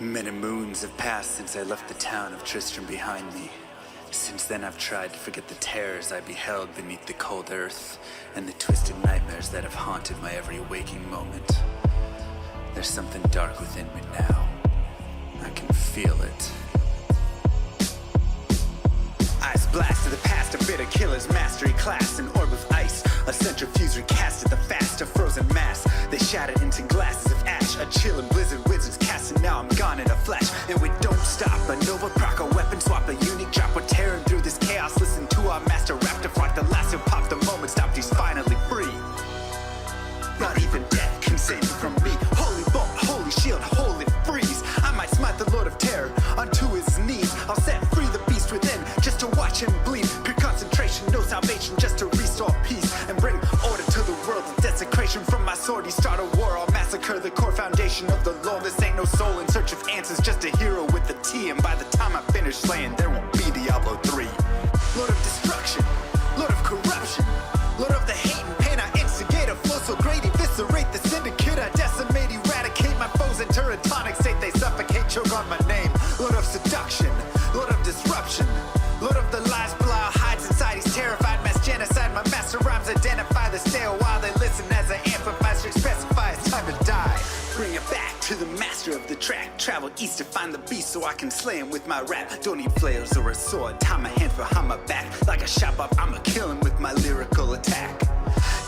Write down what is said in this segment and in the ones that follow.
Many moons have passed since I left the town of Tristram behind me. Since then I've tried to forget the terrors I beheld beneath the cold earth and the twisted nightmares that have haunted my every waking moment. There's something dark within me now. I can feel it. Eyes blast to the past, a bitter killer's mastery class, an orb of ice, a centrifuge recasted the fast, a frozen mass. They shattered into glasses of ash, a chill and blizzard wizards cast, and now I'm gone in a flash. And we don't stop, a nova proc, a weapon swap, a unique drop. We're tearing through this chaos, listen to our master raptor flock. The last who popped the moment stopped, he's finally free. Not even death can save me from me. Holy bolt, holy shield, holy freeze. I might smite the Lord of Terror onto his knees. I'll set free the beast within, just to watch him bleed. Pure concentration, no salvation, just to restore peace and bring order to the world. The desecration from my sword, he start a war. I'll massacre the core foundation of the law. This ain't no soul in search of answers, just a hero with a T. And by the time I finish slaying, there won't be Diablo 3. Lord of destruction, Lord of corruption, Lord of the hate and pain. I instigate a flow so great, eviscerate the syndicate. I decimate, eradicate my foes in turretonic state. They suffocate, choke on my name. Lord of seduction, Lord of disruption, Lord of the lies, Belial hides inside. He's terrified, mass genocide. My master rhymes identify the stale while they listen as I amplify, specify it's time to die. Bring it back to the master of the track. Travel east to find the beast so I can slay him with my rap. Don't need flails or a sword, tie my hand behind my back. Like a shop up, I'ma kill him with my lyrical attack.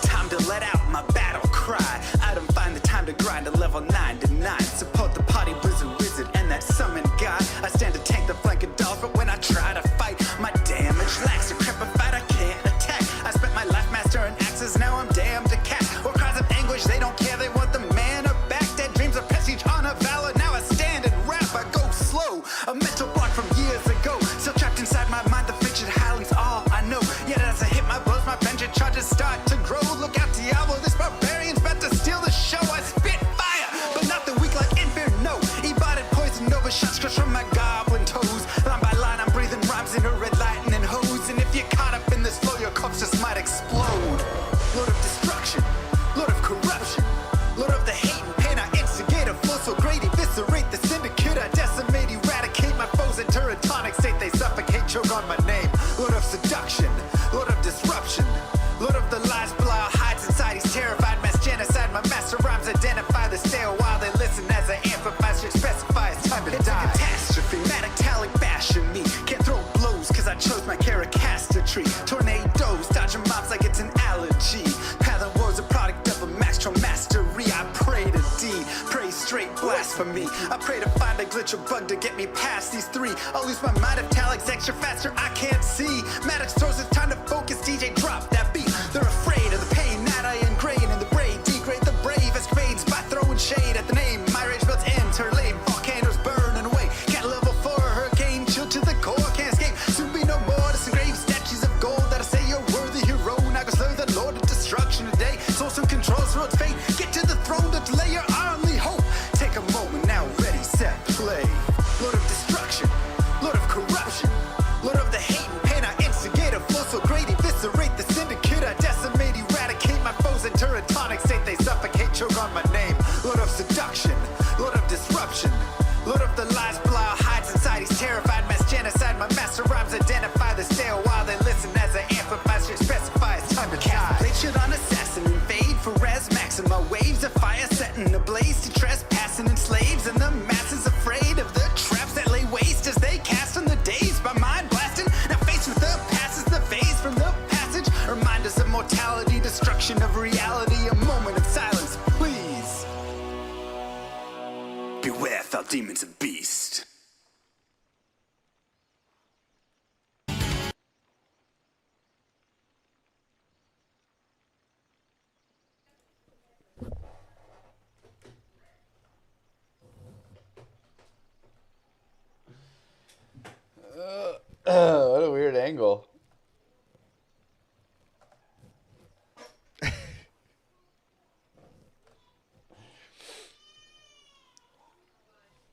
Time to let out my battle cry. I don't find the time to grind a level 9 to 9. Support the party blizzard wizard and that summon god. I stand to tank the flanking dolls, but when I try to fight, my damage lacks. Decrepified, I can't attack. I spent my life mastering axes, now I'm damned to cat. Or cries of anguish, they don't care, they want the mana back. Dead dreams of prestige, honor, valor. Now I stand and rap, I go slow. A mental block from years ago, still trapped inside my mind. The fiction Highlands all I know. Yet as I hit my blows, my vengeance charges start to grow. Look out, Diablo, this barbarian's about to steal the show. I spit fire, but not the weak like Inferno. E-bodied poison over shots crush from my goblin toes. Line by line, I'm breathing rhymes in a red lightning hose. And if you're caught up in this flow, your corpse just might explode. Lord of destruction, Lord of corruption, Lord of the hate and pain. I instigate a flow so great, eviscerate the syndicate. I decimate, eradicate my foes in turretonic state. They suffocate, choke on my name. Lord of seduction, Lord of disruption, Lord of the lies, Belial hides inside. He's terrified, mass genocide. My master rhymes identify the stale while they listen as I amplify, specify it's time to die. It's a catastrophe, metallic bashing me. Can't throw blows cause I chose my caricature. Tornadoes, dodging mobs like it's an allergy. Path of woes, a product of a master mastery. I pray to D, pray straight blasphemy. I pray to find a glitch or bug to get me past these three. I'll lose my mind if Talik's extra faster, I can't see. Maddox throws, it's time to focus, DJ drop that beat. They're afraid of the pain that I ingrain in the brain. Degrade the brave escapades by throwing shade at the name. My rage builds interlaid, volcanoes burning away. Cat level 4, hurricane, chill to the core, can't escape. Soon be no more disengraved statues of gold that'll say you're worthy hero. Now go slay the Lord of destruction today. Source and controls road's fate. Get to the throne to delay your only hope. Take a moment now, ready, set, play. Lord of destruction, Lord of corruption, Lord of the hate and pain. I instigate a flow so great, eviscerate the syndicate. I decimate, eradicate my foes in turretonic state. They suffocate, choke on my name. Lord of seduction, Lord of disruption, Lord of the lies, Belial hides inside. He's terrified, mass genocide. My master rhymes identify the stale while they listen as I amplify, specify it's time to die. Blade shit on assassin, invade for res maxima. Waves of fire setting ablaze to trespassing and slaves. And the masses afraid of the traps that lay waste as they cast on the days by mind blasting. Now faced with the passes, the phase from the passage. Remind us of mortality, destruction of reality. A moment of silence, please. Beware, foul demons and beast. What a weird angle.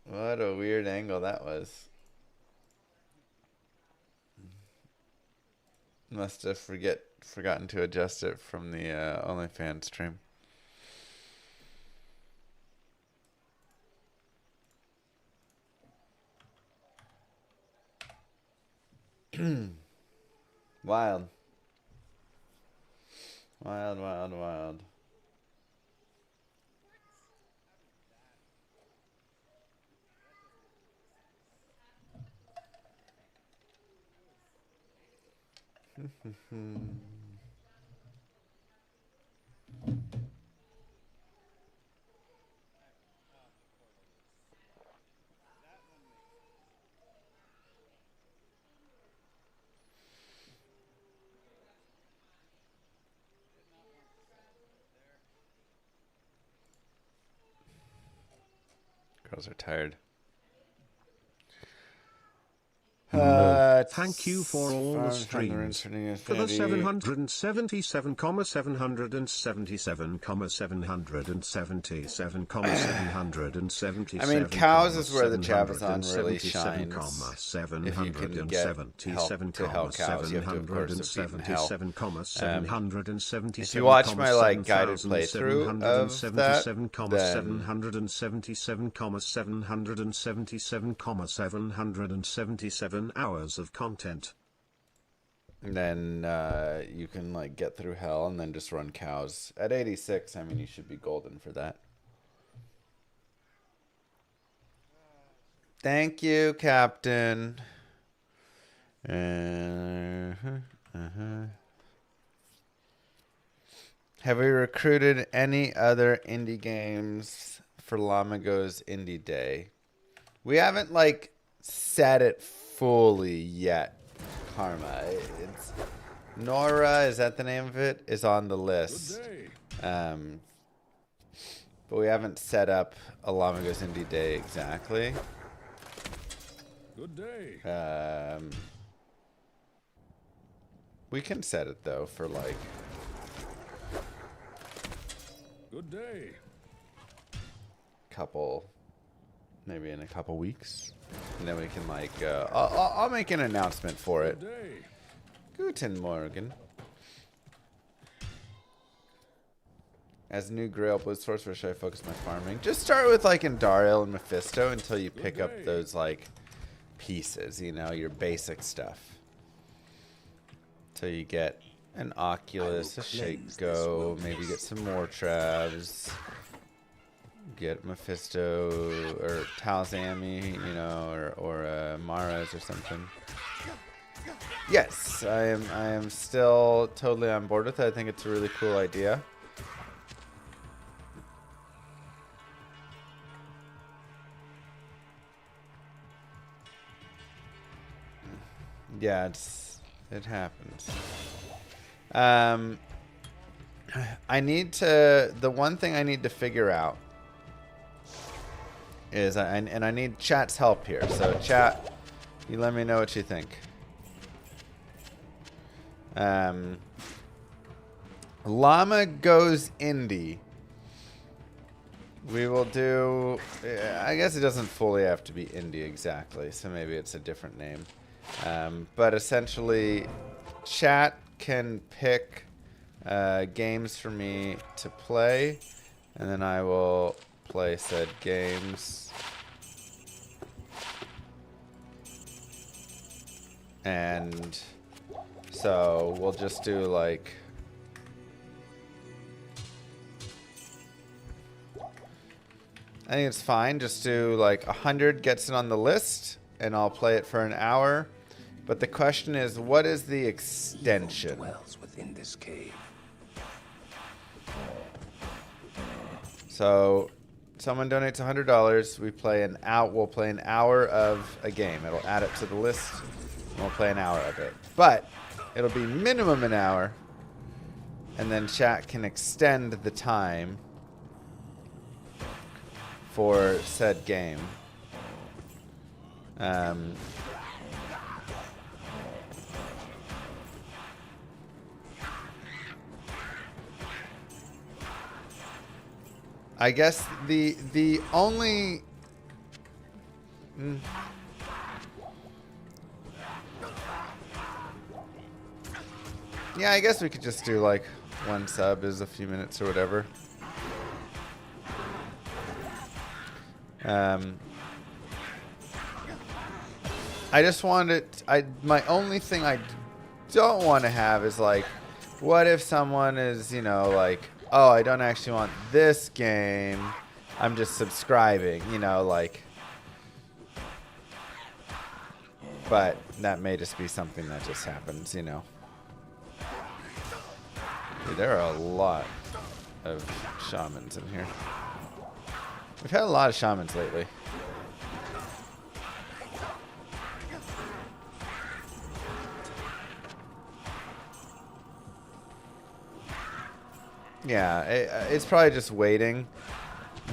What a weird angle that was. Must have forgotten to adjust it from the OnlyFans stream. Wild. Wild, wild, wild. Girls are tired. Thank you for all the streams. For the 777,777,777,777,777. I mean, cows is where the Javazon really shines. If you can get help to hell cows, you have to, of course, have beaten hell. If you watch my like guided playthrough of that, then 777,777,777 hours of content. Then you can like get through hell and then just run cows. At 86, I mean, you should be golden for that. Thank you, Captain. Have we recruited any other indie games for Llama Goes Indie Day? We haven't like said it fully yet, Karma. It's Nora, is that the name of it? Is on the list. But we haven't set up a Llama Goes Indie Day exactly. Good day. We can set it though for like Good day. Maybe in a couple weeks, and then we can like I'll make an announcement for it. Good day. Guten Morgen. As new Grail Blue Source, where should I focus my farming? Just start with like Indariel and Mephisto until you pick up those like pieces, you know, your basic stuff. Until you get an Oculus, a Shaco, maybe get some more Travs. Get Mephisto or Talzami, you know, or Mara's or something. Yes, I am still totally on board with it. I think it's a really cool idea. Yeah, it happens. The one thing I need to figure out is, and I need chat's help here. So chat, you let me know what you think. Llama Goes Indie. We will do, I guess it doesn't fully have to be indie exactly, so maybe it's a different name. But essentially, chat can pick games for me to play, and then I will play said games. And so we'll just do like I think it's fine. Just do like 100 gets it on the list, and I'll play it for an hour. But the question is, what is the extension? Dwells within this cave. So, someone donates $100. We play an out. We'll play an hour of a game. It'll add it to the list, and we'll play an hour of it. But it'll be minimum an hour, and then chat can extend the time for said game. I guess the only yeah, I guess we could just do like one sub is a few minutes or whatever. I just wanted. My only thing I don't want to have is like, what if someone is, you know, like, oh, I don't actually want this game. I'm just subscribing, you know, like. But that may just be something that just happens, you know. Dude, there are a lot of shamans in here. We've had a lot of shamans lately. Yeah, it's probably just waiting.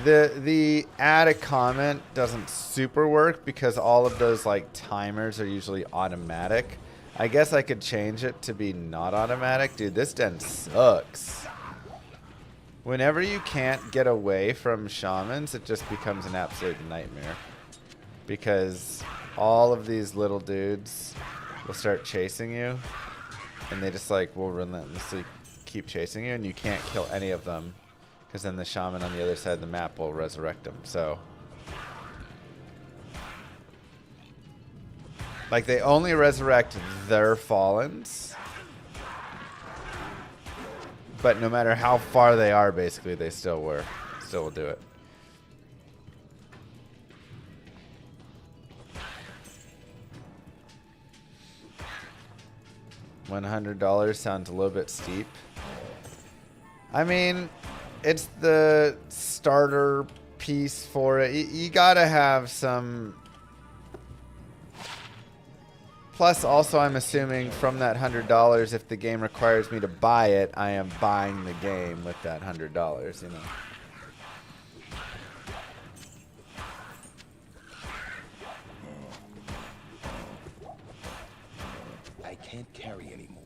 The add a comment doesn't super work because all of those like timers are usually automatic. I guess I could change it to be not automatic. Dude, this den sucks. Whenever you can't get away from shamans, it just becomes an absolute nightmare. Because all of these little dudes will start chasing you. And they just like will relentlessly keep chasing you. And you can't kill any of them. Because then the shaman on the other side of the map will resurrect them. So, like, they only resurrect their fallens. But no matter how far they are, basically, they still will do it. $100 sounds a little bit steep. I mean, it's the starter piece for it. You gotta have some. Plus, also, I'm assuming from that $100, if the game requires me to buy it, I am buying the game with that $100, you know. I can't carry anymore.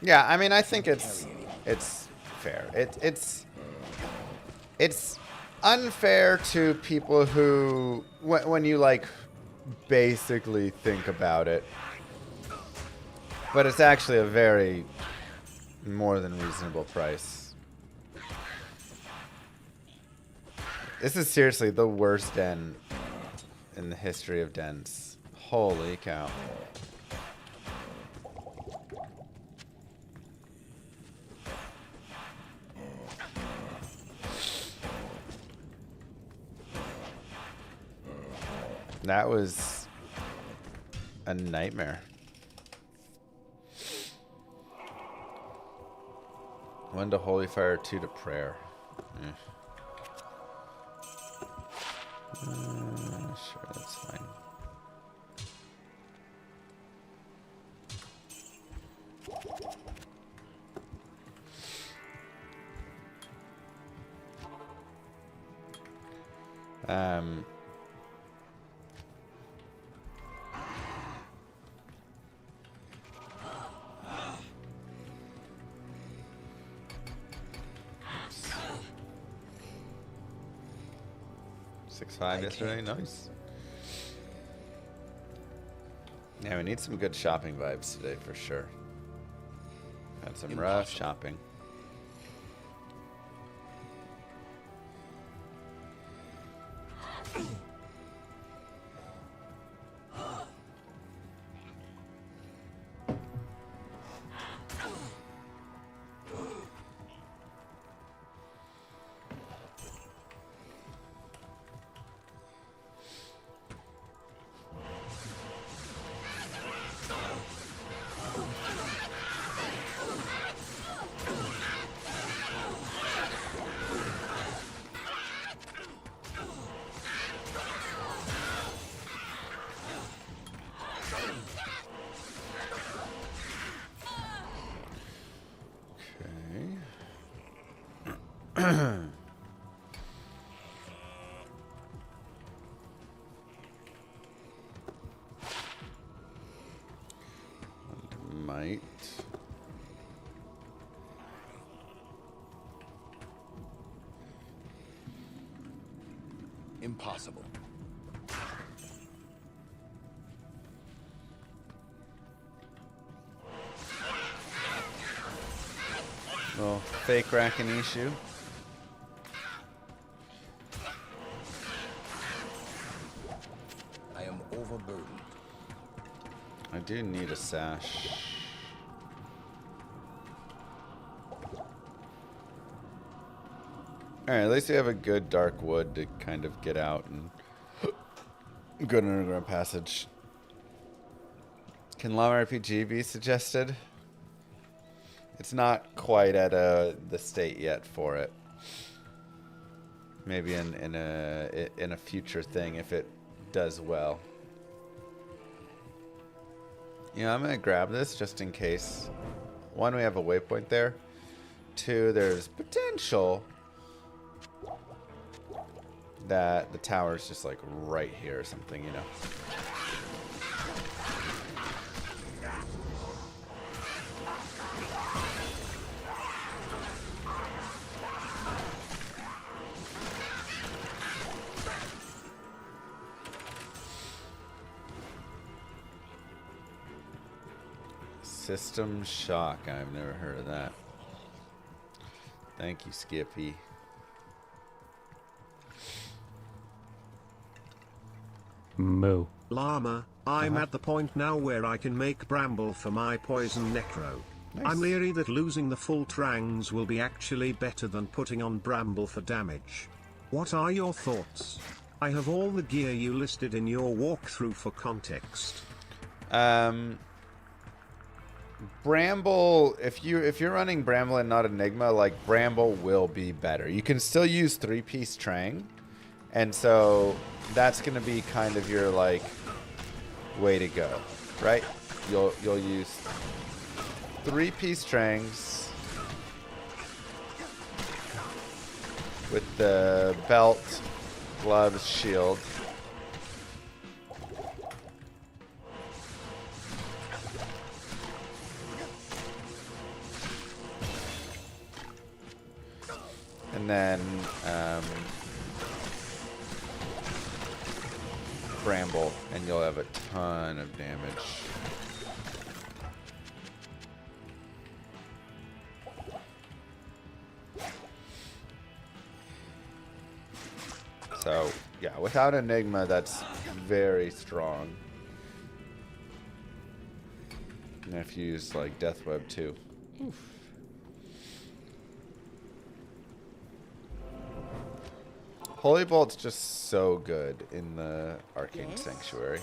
Yeah, I mean, I think it's fair. It's unfair to people who, when you like basically think about it, but it's actually a very more than reasonable price. This is seriously the worst den in the history of dens. Holy cow. That was a nightmare. One to holy fire, two to prayer. Sure, that's fine. $6.5 yesterday, nice. Yeah, we need some good shopping vibes today for sure. Had some rough shopping. Might. Impossible. Little fake Rakan issue. I am overburdened. I do need a sash. Alright, at least we have a good dark wood to kind of get out and good underground passage. Can Llama RPG be suggested? It's not quite at the state yet for it. Maybe in a future thing if it does well. I'm gonna grab this just in case. One, we have a waypoint there. Two, there's potential that the tower's just like right here or something, System shock. I've never heard of that. Thank you, Skippy. Moo. Llama, I'm at the point now where I can make bramble for my poison necro. Nice. I'm leery that losing the full trangs will be actually better than putting on bramble for damage. What are your thoughts? I have all the gear you listed in your walkthrough for context. Bramble, if you're running Bramble and not Enigma, like Bramble will be better. You can still use 3-piece Trang, and so that's gonna be kind of your like way to go, right? You'll use 3-piece Trangs with the belt, gloves, shield. And then Bramble, and you'll have a ton of damage. So, yeah, without Enigma, that's very strong. And if you use, like, Death Web, too. Oof. Holy Bolt's just so good in the Arcane Sanctuary.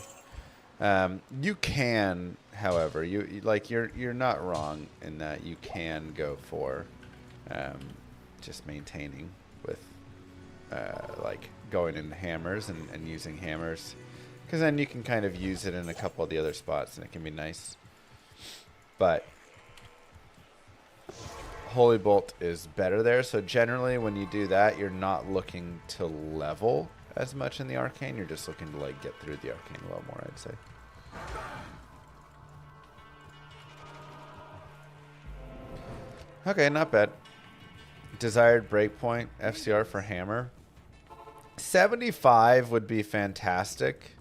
You can, however, you're not wrong in that you can go for just maintaining with like going into hammers and using hammers, because then you can kind of use it in a couple of the other spots and it can be nice. But Holy Bolt is better there, so generally when you do that, you're not looking to level as much in the Arcane, you're just looking to like get through the Arcane a little more, I'd say. Okay, not bad. Desired breakpoint, FCR for hammer. 75 would be fantastic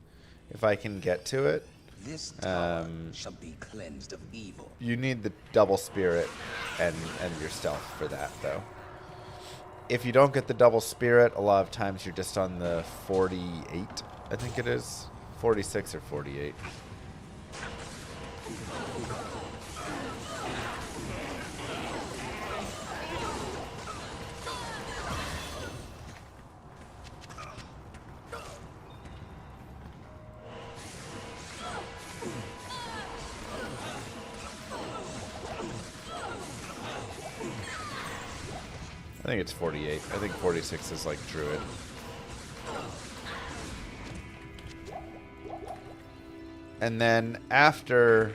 if I can get to it. This tower shall be cleansed of evil. You need the double spirit and your stealth for that, though. If you don't get the double spirit, a lot of times you're just on the 48, I think it is. 46 or 48. I think it's 48. I think 46 is like Druid. And then after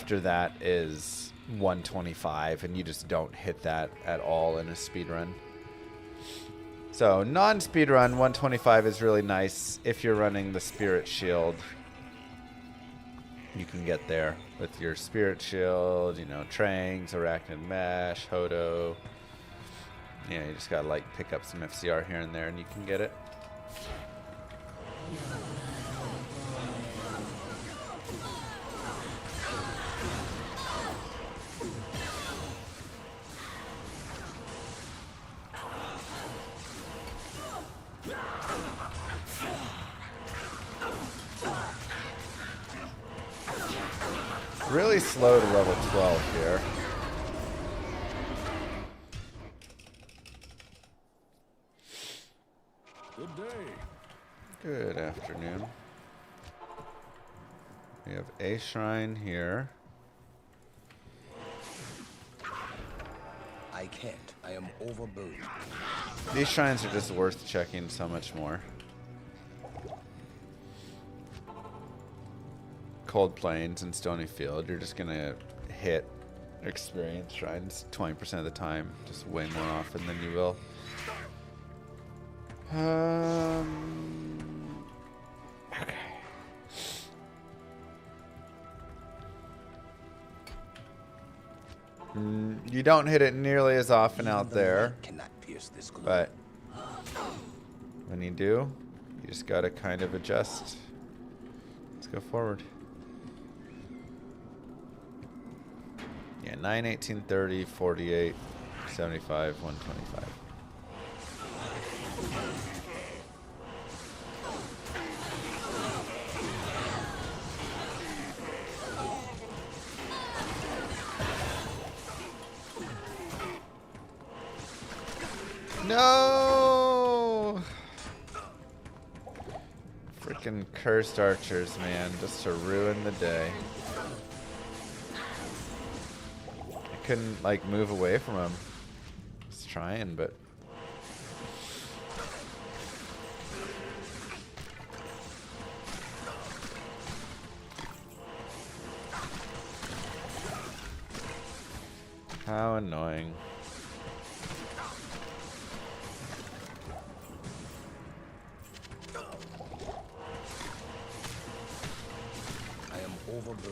that is 125, and you just don't hit that at all in a speedrun. So non-speedrun, 125 is really nice. If you're running the Spirit Shield, you can get there with your Spirit Shield, you know, Trangs, Arachnid Mesh, Hodo. Yeah, you just gotta like pick up some FCR here and there and you can get it. Really slow to level 12 here. Good day. Good afternoon. We have a shrine here. I can't. I am overburdened. These shrines are just worth checking so much more. Cold Plains and Stony Field, you're just gonna hit experience shrines 20% of the time, just way more often than you will. Okay. You don't hit it nearly as often out there, Cannot pierce this gloom. but when you do, you just gotta kind of adjust. Let's go forward. Yeah, 9, 18, 30, 48, 75, 125. No! Freaking cursed archers, man, just to ruin the day. I couldn't, like, move away from them. I was trying, but... How annoying.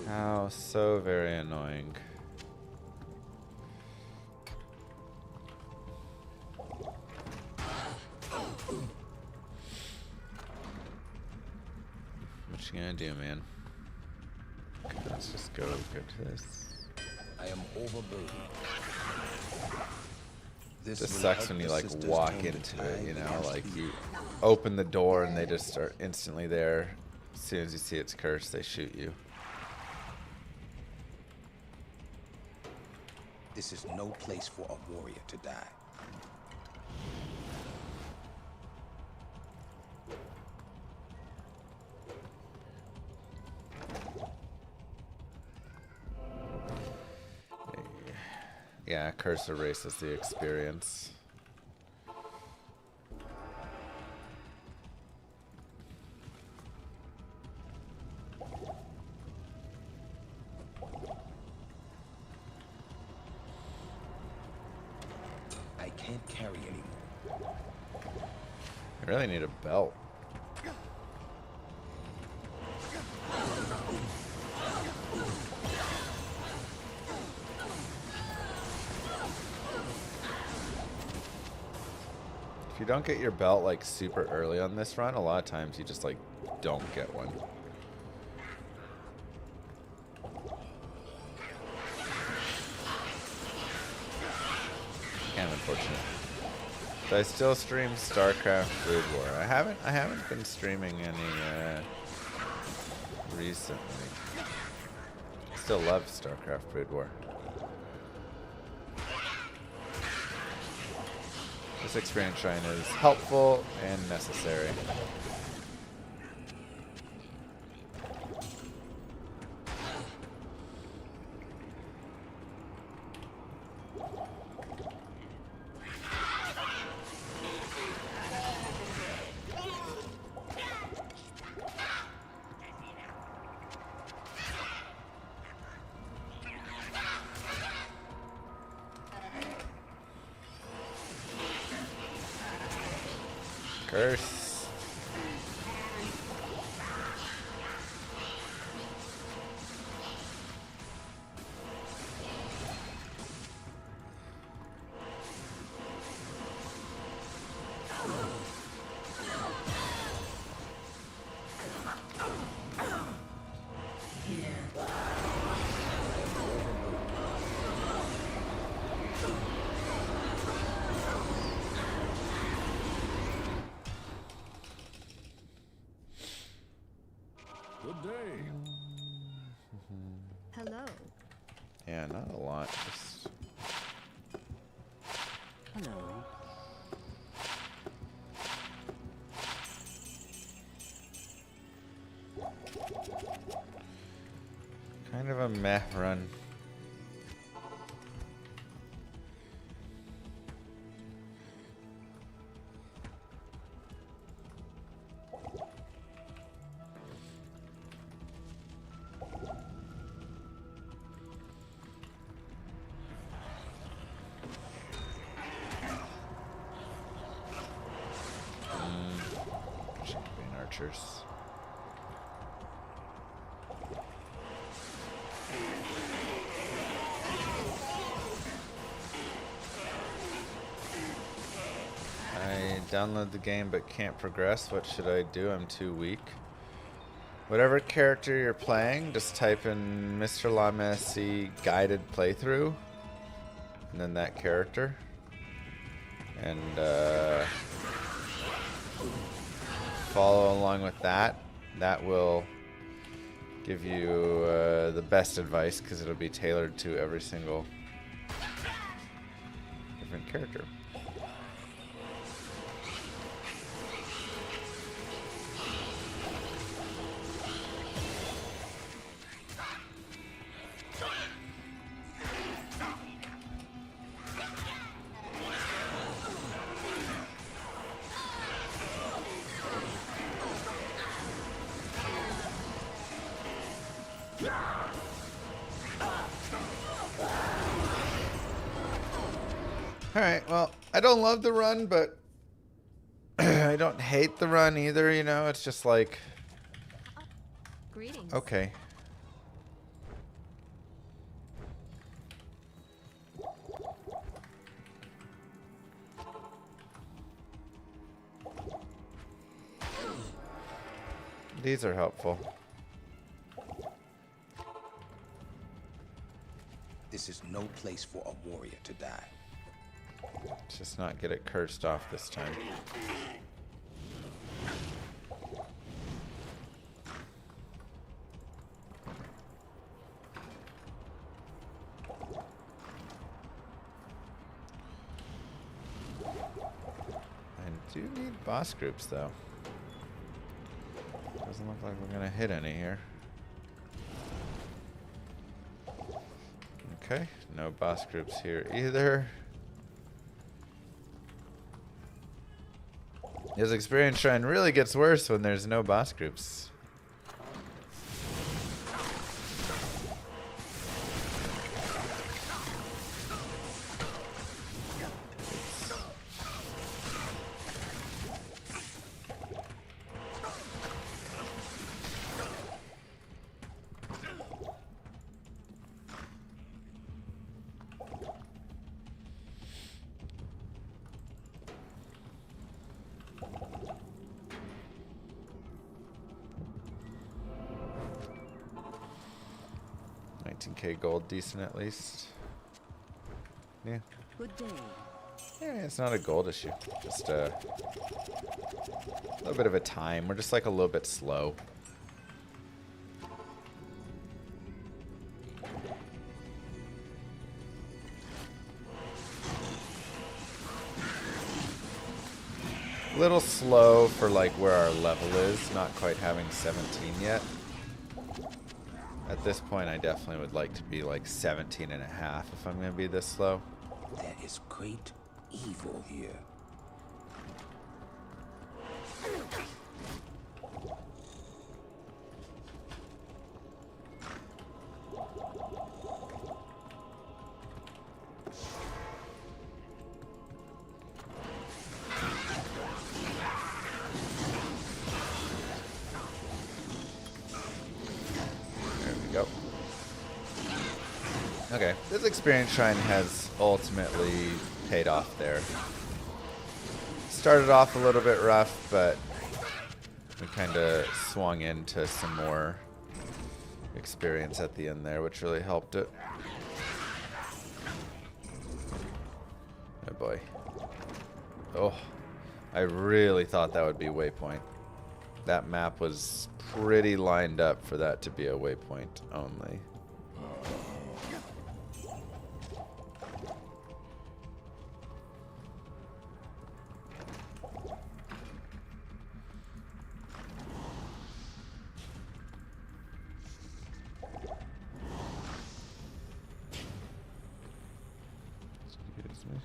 How so very annoying. What you gonna do, man? Okay, let's just go to this. I am overburdened. This sucks when you like walk into it, you know, like you open the door and they just start instantly there. As soon as you see it's cursed, they shoot you. This is no place for a warrior to die. Yeah, curse erases the experience. I can't carry anymore. I really need a belt. If you don't get your belt like super early on this run, a lot of times you just like don't get one. Kind of unfortunate. But I still stream StarCraft Brood War. I haven't been streaming any recently. Still love StarCraft Brood War. This experience shrine is helpful and necessary. Curse. not a lot. Just... Hello. Kind of a meh run. Archers. I download the game but can't progress. What should I do? I'm too weak. Whatever character you're playing, just type in Mr. Llama SC guided playthrough and then that character. And follow along with that. That will give you the best advice because it'll be tailored to every single different character. Alright, well, I don't love the run, but I don't hate the run either, you know? It's just like... Greetings. Okay. These are helpful. This is no place for a warrior to die. Let's just not get it cursed off this time. I do need boss groups though. Doesn't look like we're gonna hit any here. Okay, no boss groups here either. His experience shrine really gets worse when there's no boss groups. $19K gold, decent at least. Yeah. Good day. Yeah, it's not a gold issue. Just a little bit of a time. We're just like a little bit slow. Little slow for like where our level is, not quite having 17 yet. At this point, I definitely would like to be like 17 and a half if I'm going to be this slow. There is great evil here. Okay, this experience shrine has ultimately paid off there. Started off a little bit rough, but we kind of swung into some more experience at the end there, which really helped it. Oh boy. Oh, I really thought that would be waypoint. That map was pretty lined up for that to be a waypoint only. Excuse me.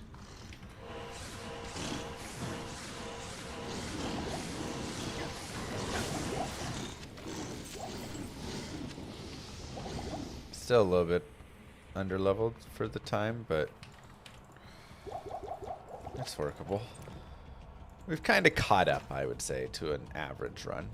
Still a little bit underleveled for the time, but it's workable. We've kind of caught up, I would say, to an average run.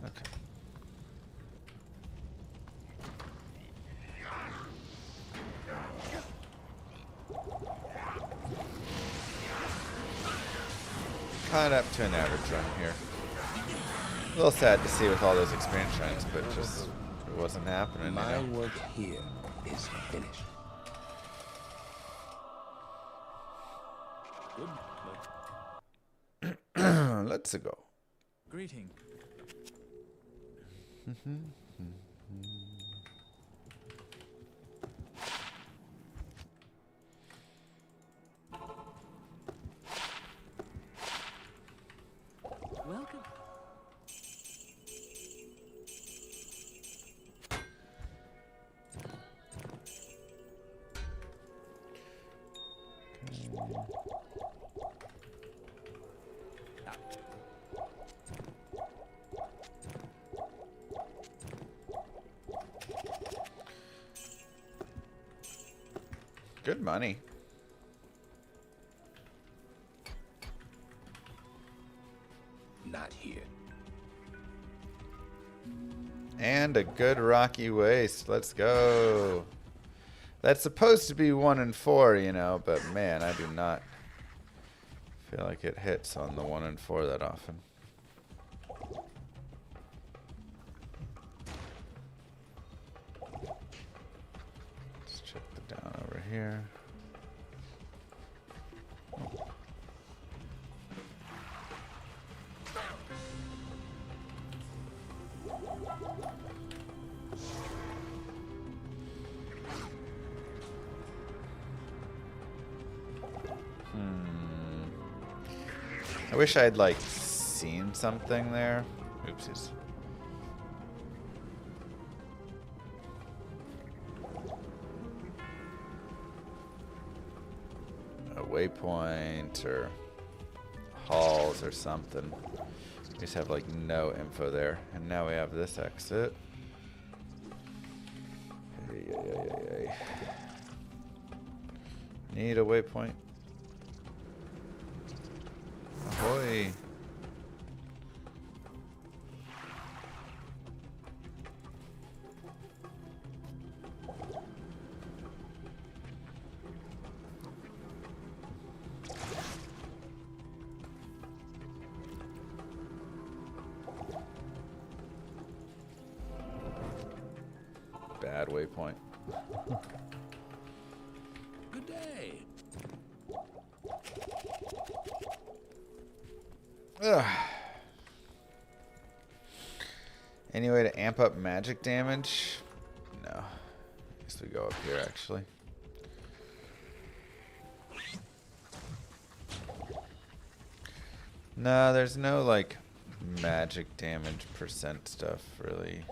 Okay. Caught up to an average run here. A little sad to see with all those experience shrines, but just it wasn't happening. My work here is finished. Good. Let's go. Greeting. Welcome. Good money. Not here. And a good rocky waste. Let's go. That's supposed to be 1 and 4, you know, but man, I do not feel like it hits on the 1 and 4 that often. Let's check the down over here. I wish I'd like seen something there. Oopsies. A waypoint or halls or something. We just have like no info there. And now we have this exit. Ay, ay, ay, ay, ay. Need a waypoint. Ahoy. Bad waypoint. Good day. Ugh. Any way to amp up magic damage? No. I guess we go up here actually. No, there's no like magic damage percent stuff really.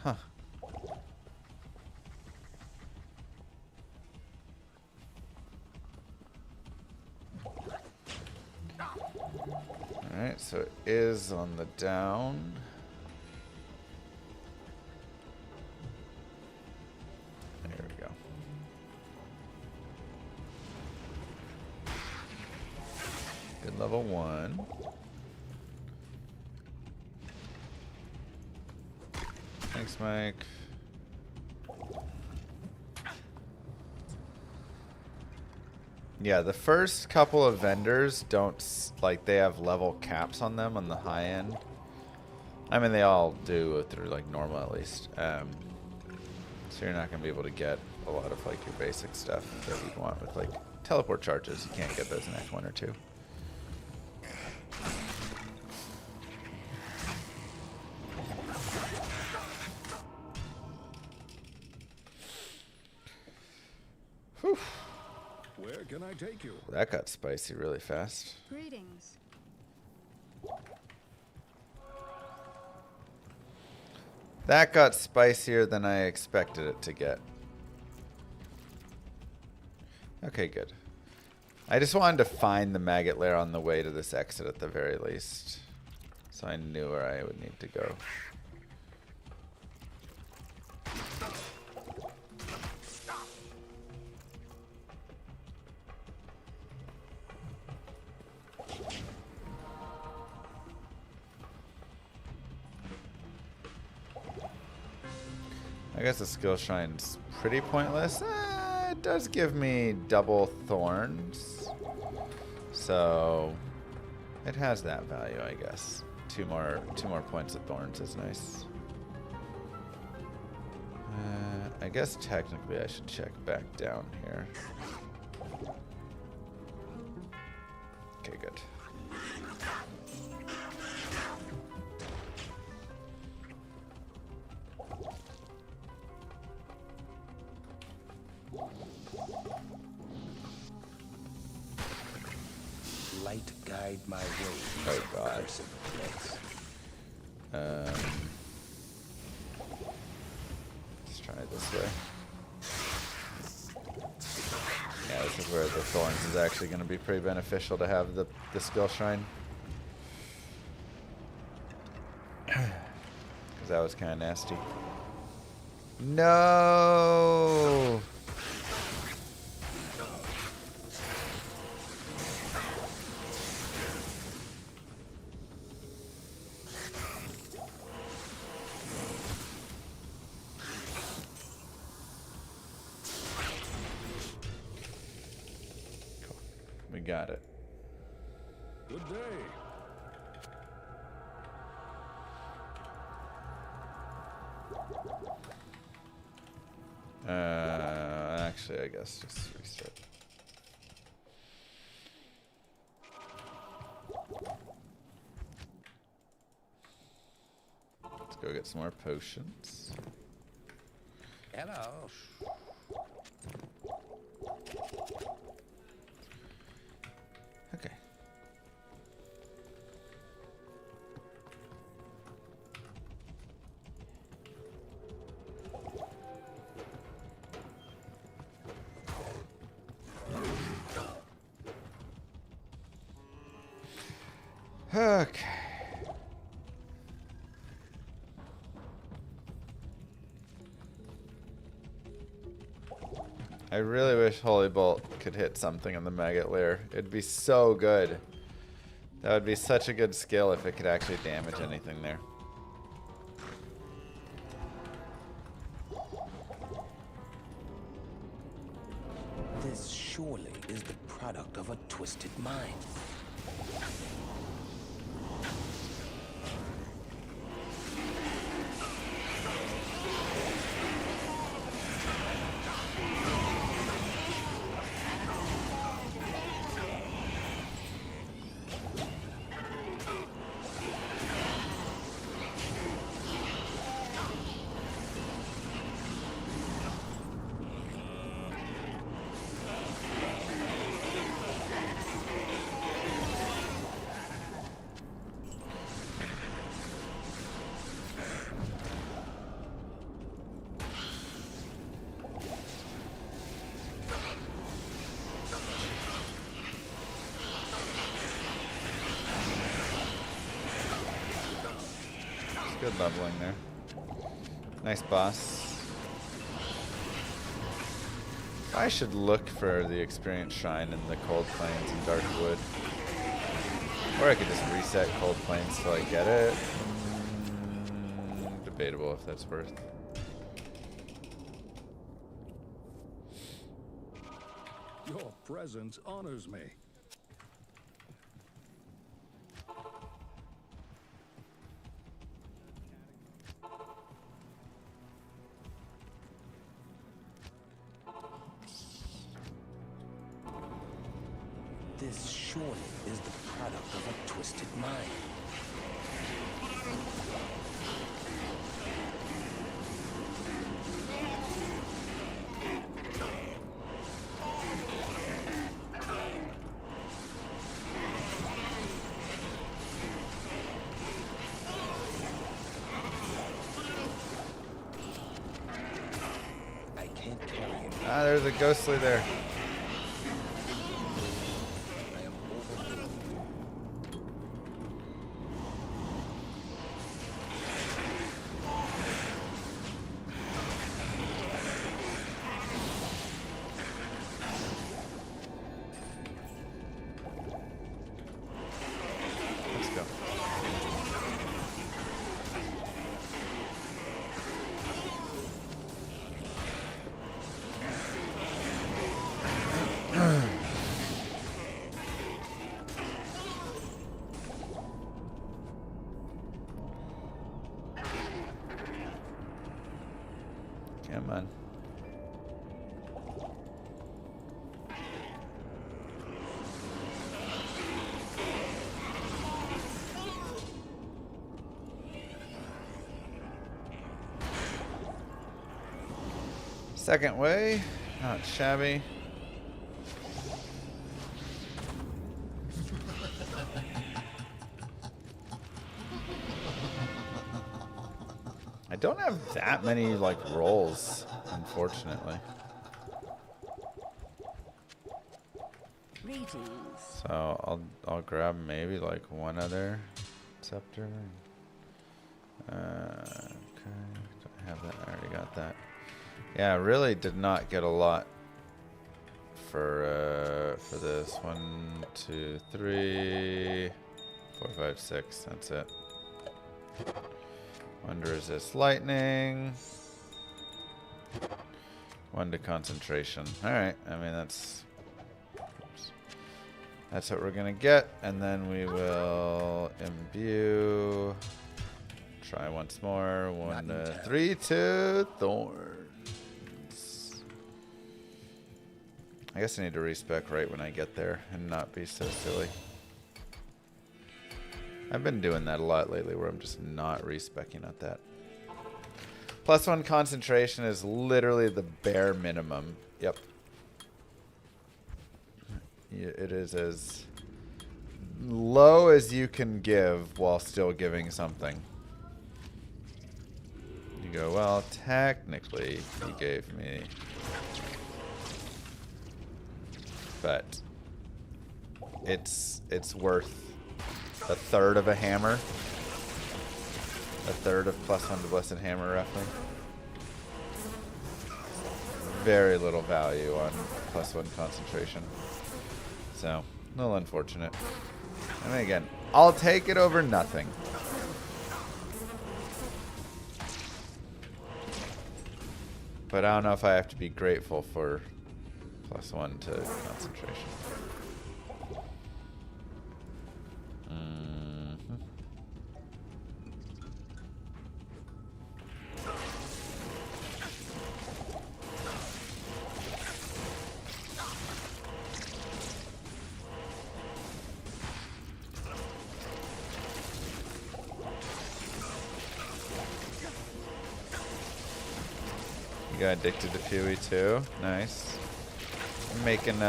Huh. Alright, so it is on the down. There we go. Good level 1. Thanks, Mike. Yeah, the first couple of vendors don't, like, they have level caps on them on the high end. I mean, they all do through, like, normal at least. So you're not going to be able to get a lot of, like, your basic stuff that you'd want with, like, teleport charges. You can't get those in Act 1 or 2. Where can I take you? That got spicy really fast. Greetings. That got spicier than I expected it to get. Okay, good. I just wanted to find the maggot lair on the way to this exit at the very least. So I knew where I would need to go. I guess the skill shrine's pretty pointless. It does give me double thorns. So it has that value, I guess. Two more points of thorns is nice. I guess technically I should check back down here. Okay, good. Light guide my way. Oh God. Cursed place. Let's try it this way. Yeah, this is where the thorns is actually going to be pretty beneficial to have the skill shrine. Because that was kind of nasty. No! We got it. Good day. Actually, I guess just restart. Let's go get some more potions. Hello. Okay. Okay. I really wish Holy Bolt could hit something in the maggot lair. It'd be so good. That would be such a good skill if it could actually damage anything there. This surely is the product of a twisted mind. Good leveling there. Nice boss. I should look for the experience shrine in the Cold Plains and Darkwood. Or I could just reset Cold Plains till I get it. Debatable if that's worth. Your presence honors me. This surely is the product of a twisted mind. Ah, there's a ghostly there. Let's go. Come on. Second way, not shabby. I don't have that many like rolls, unfortunately. Greetings. So I'll grab maybe like one other scepter. Okay, don't have that. I already got that. Yeah, I really did not get a lot for this. 1, 2, 3, 4, 5, 6. That's it. 1 to resist lightning. 1 to concentration. All right. I mean that's what we're gonna get, and then we will imbue. Try once more. 1 to 3 to thorns. I guess I need to respec right when I get there and not be so silly. I've been doing that a lot lately where I'm just not respecing at that. +1 concentration is literally the bare minimum. Yep. It is as low as you can give while still giving something. You go, well, technically he gave me... But it's worth 1/3 of a hammer. 1/3 of +1 to blessed hammer, roughly. Very little value on +1 concentration. So, a little unfortunate. I mean, again, I'll take it over nothing. But I don't know if I have to be grateful for +1 to concentration. You got addicted to Fuey too. Nice. I'm making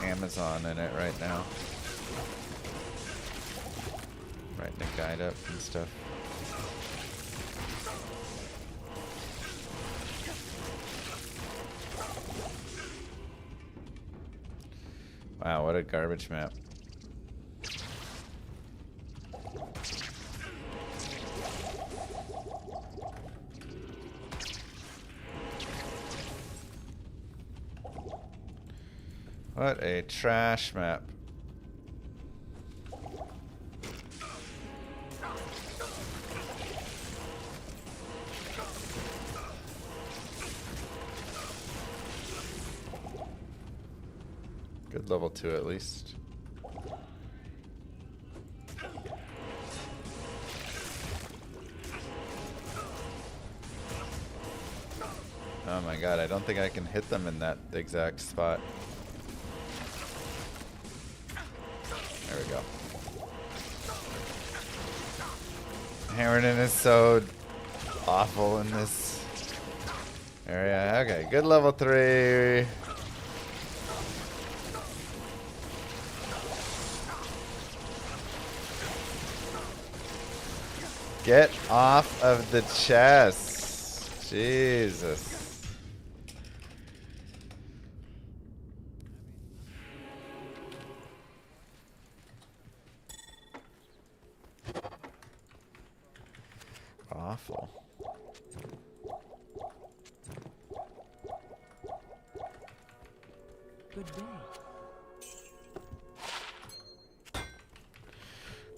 Amazon in it right now. Writing a guide up and stuff. Wow, what a garbage map. What a trash map. Good level 2 at least. Oh my god, I don't think I can hit them in that exact spot. There we go. Harridan is so awful in this area. Okay, good level 3. Get off of the chest. Jesus. Awful. Good day.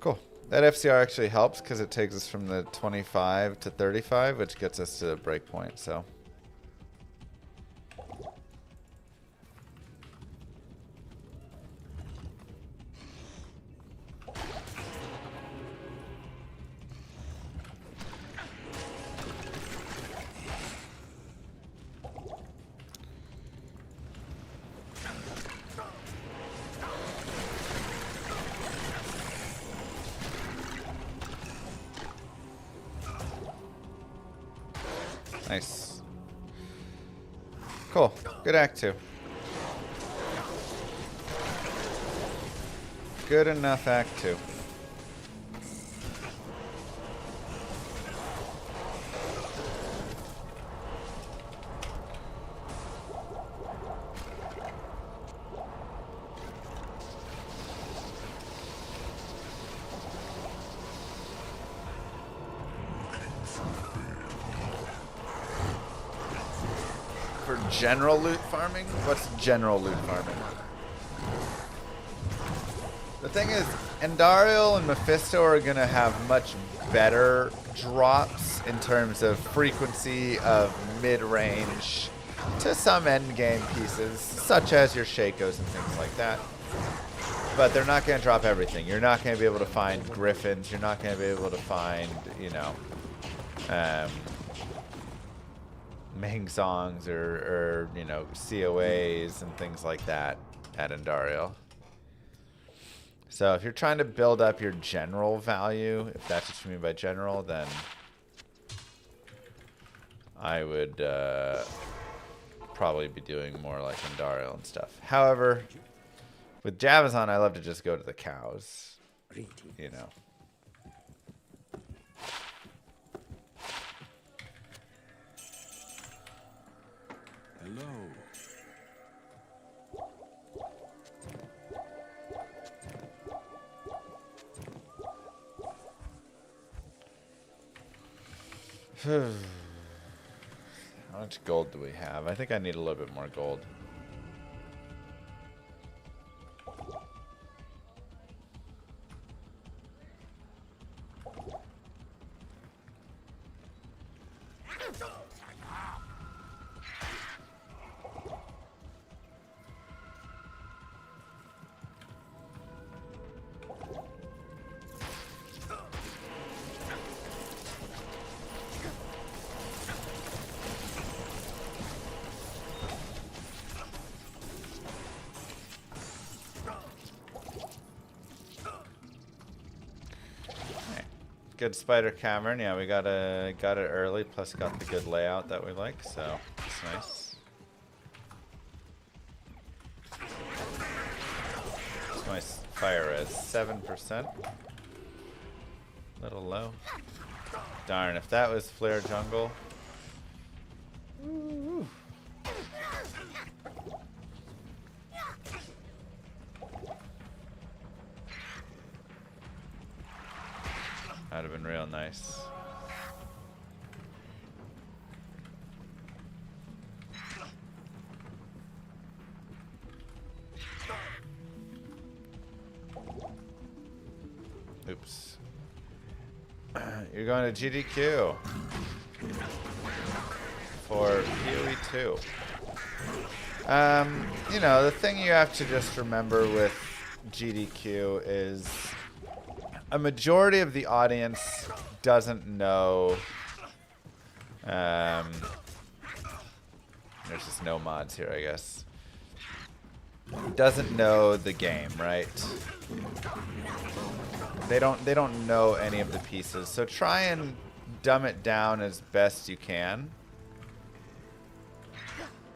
Cool. That FCR actually helps because it takes us from the 25 to 35, which gets us to the break point, so. Nice. Cool. Good act 2. Good enough act 2. For general loot farming? What's general loot farming? The thing is, Andariel and Mephisto are going to have much better drops in terms of frequency of mid-range to some endgame pieces, such as your Shakos and things like that. But they're not going to drop everything. You're not going to be able to find Griffins. You're not going to be able to find, you know, Ming songs or you know, COAs and things like that at Andariel. So if you're trying to build up your general value, if that's what you mean by general, then I would probably be doing more like Andariel and stuff. However, with Javazon, I love to just go to the cows, you know. How much gold do we have? I think I need a little bit more gold. Good spider cavern. Yeah, we got it early, plus got the good layout that we like, so it's nice. It's nice. Fire res 7%. Little low. Darn, if that was flare jungle. Woo. That'd have been real nice. Oops. You're going to GDQ for PoE 2. You know, the thing you have to just remember with GDQ is a majority of the audience doesn't know. There's just no mods here, I guess. Doesn't know the game, right? They don't know any of the pieces. So try and dumb it down as best you can.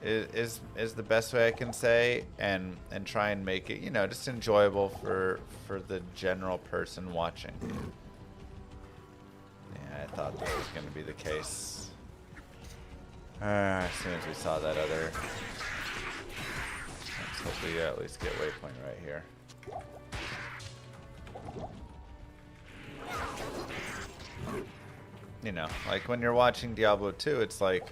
Is the best way I can say, and try and make it, you know, just enjoyable for the general person watching. Yeah, I thought this was going to be the case. As soon as we saw that other... Let's hope we at least get waypoint right here. You know, like when you're watching Diablo 2, it's like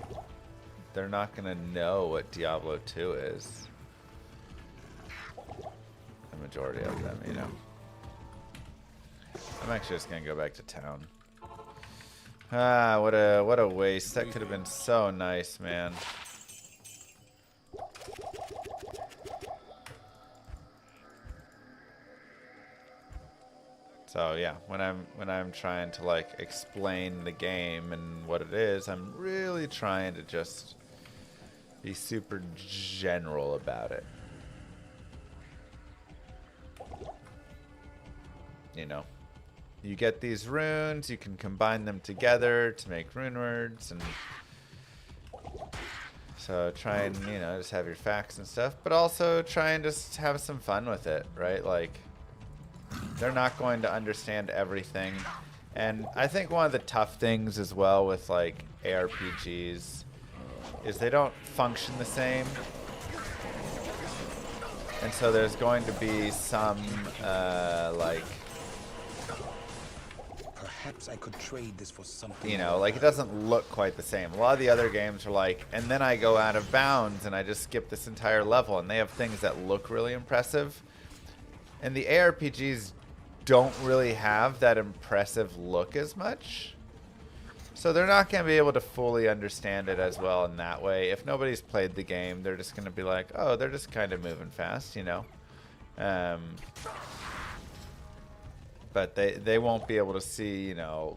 they're not gonna know what Diablo 2 is. The majority of them, you know. I'm actually just gonna go back to town. Ah, what a waste. That could have been so nice, man. So yeah, when I'm trying to like explain the game and what it is, I'm really trying to just be super general about it. You know, you get these runes, you can combine them together to make rune words, and so try and, you know, just have your facts and stuff, but also try and just have some fun with it, right? Like, they're not going to understand everything. And I think one of the tough things as well with like ARPGs is they don't function the same. And so there's going to be some like, Perhaps I could trade this for something. you know, like it doesn't look quite the same. A lot of the other games are like, and then I go out of bounds and I just skip this entire level, and they have things that look really impressive. And the ARPGs don't really have that impressive look as much. So they're not going to be able to fully understand it as well in that way. If nobody's played the game, they're just going to be like, oh, they're just kind of moving fast, you know. But they won't be able to see, you know,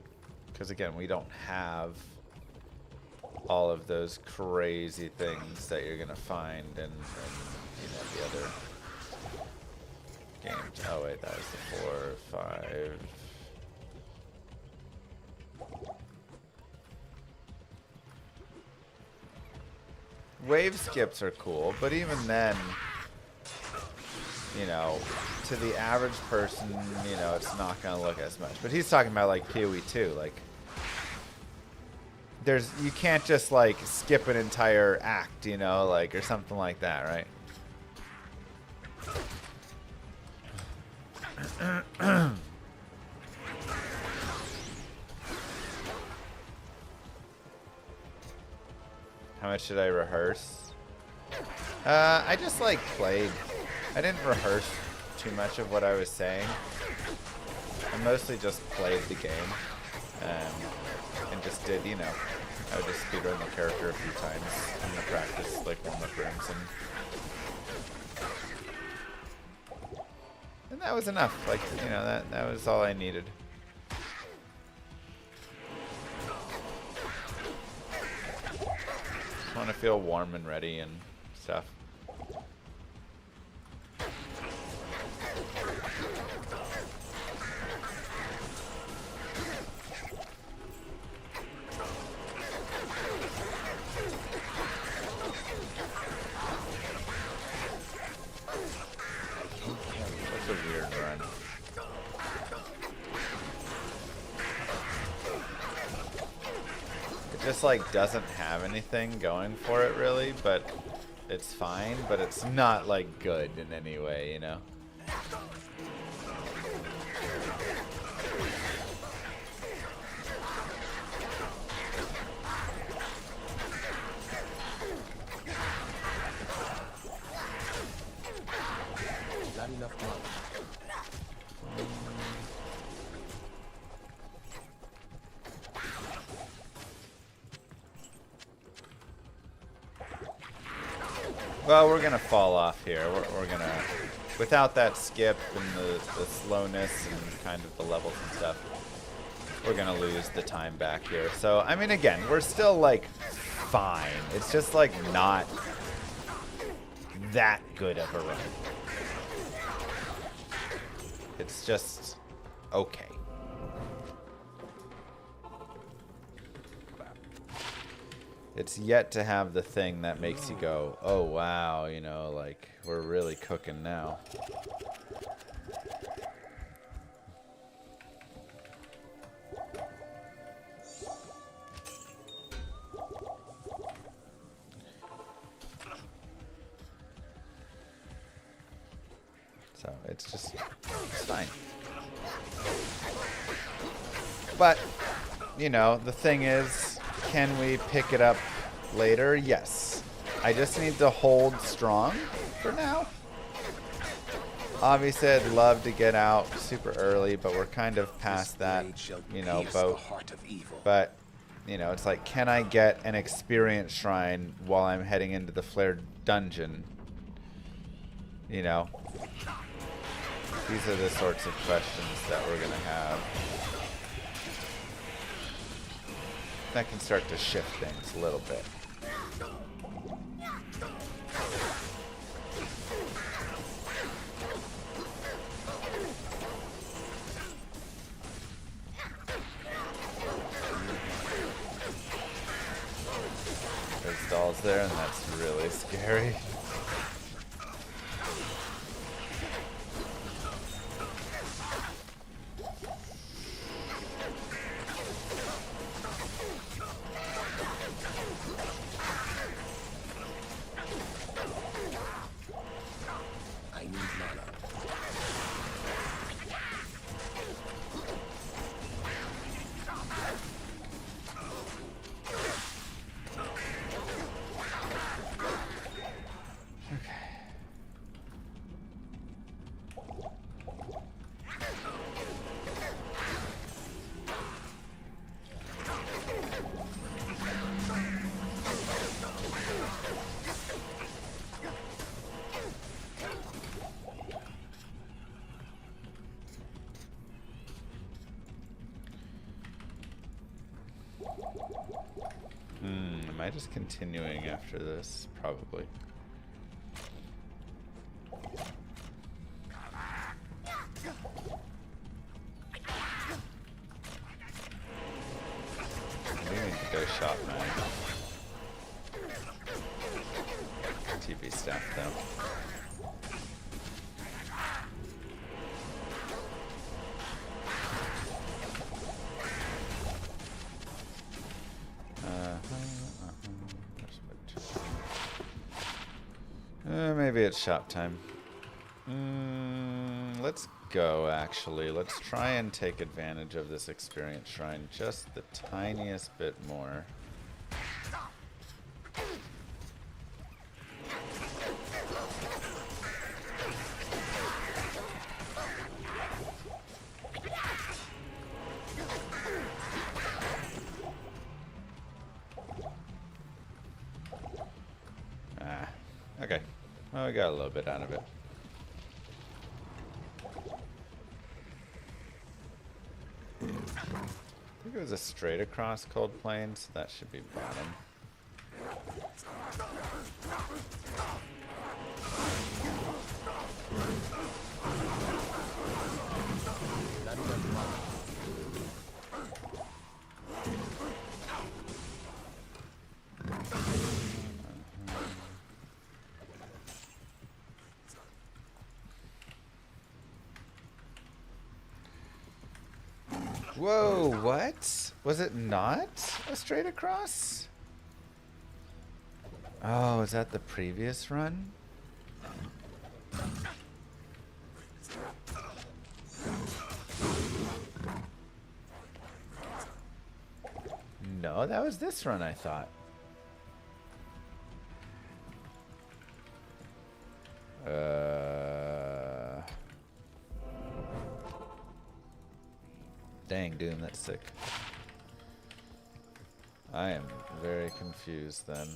because again, we don't have all of those crazy things that you're going to find in, you know, the other games. Oh wait, that was the 4, 5. Wave skips are cool, but even then, you know, to the average person, you know, it's not gonna look as much. But he's talking about like PoE 2, like you can't just like skip an entire act, you know, like, or something like that, right? How much did I rehearse? I just like played. I didn't rehearse too much of what I was saying. I mostly just played the game and just did, you know, I would just speedrun the character a few times in the practice, like warm-up rooms, and that was enough. Like, you know, that was all I needed. Just want to feel warm and ready and stuff. That's a weird run. It just like doesn't have anything going for it really, but it's fine, but it's not like good in any way, you know? Not enough money. Well, we're gonna fall off here. We're gonna, without that skip and the slowness and kind of the levels and stuff, we're gonna lose the time back here. So, I mean, again, we're still like fine. It's just like not that good of a run. It's just okay. It's yet to have the thing that makes you go, oh wow, you know, like, we're really cooking now. So it's just, it's fine. But, you know, the thing is, can we pick it up later? Yes. I just need to hold strong for now. Obviously, I'd love to get out super early, but we're kind of past that, you know, boat. But, you know, it's like, can I get an experience shrine while I'm heading into the flared dungeon? You know, these are the sorts of questions that we're going to have. That can start to shift things a little bit. There's dolls there, and that's really scary. I need mana. Am I just continuing after this? Probably. I do need to go shop now. TV staff though. Maybe it's shop time. Let's go, actually. Let's try and take advantage of this experience shrine just the tiniest bit more. Okay. Well, we got a little bit out of it. I think it was a straight across cold plain, so that should be bottom. Whoa, what? Was it not a straight across? Oh, is that the previous run? No, that was this run, I thought. Dang, Doom, that's sick. I am very confused then.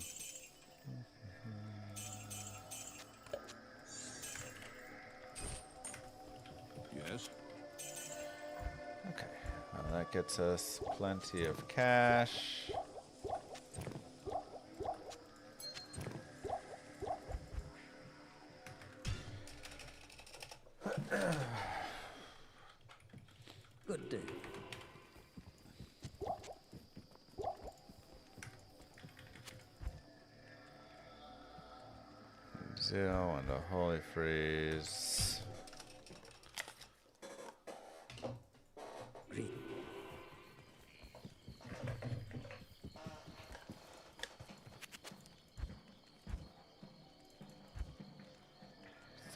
Yes. Okay, well, that gets us plenty of cash. Good day. Zero and a holy freeze. Green.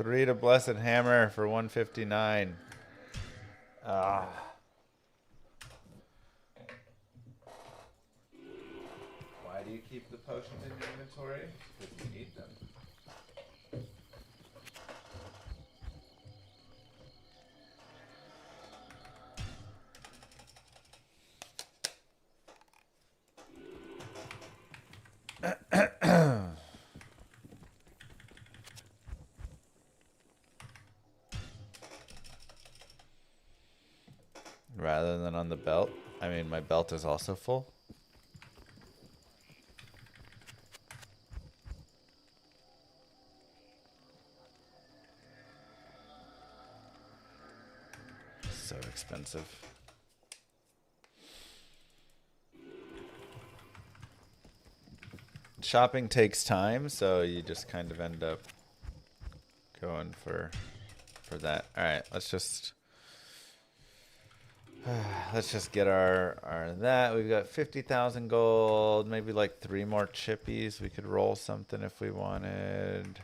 3 to Blessed Hammer for 159. Ah. Why do you keep the potions in your inventory? Because you need them. Rather than on the belt. I mean, my belt is also full. So expensive. Shopping takes time, so you just kind of end up going for that. All right, let's just get our that. We've got 50,000 gold, maybe like 3 more chippies. We could roll something if we wanted.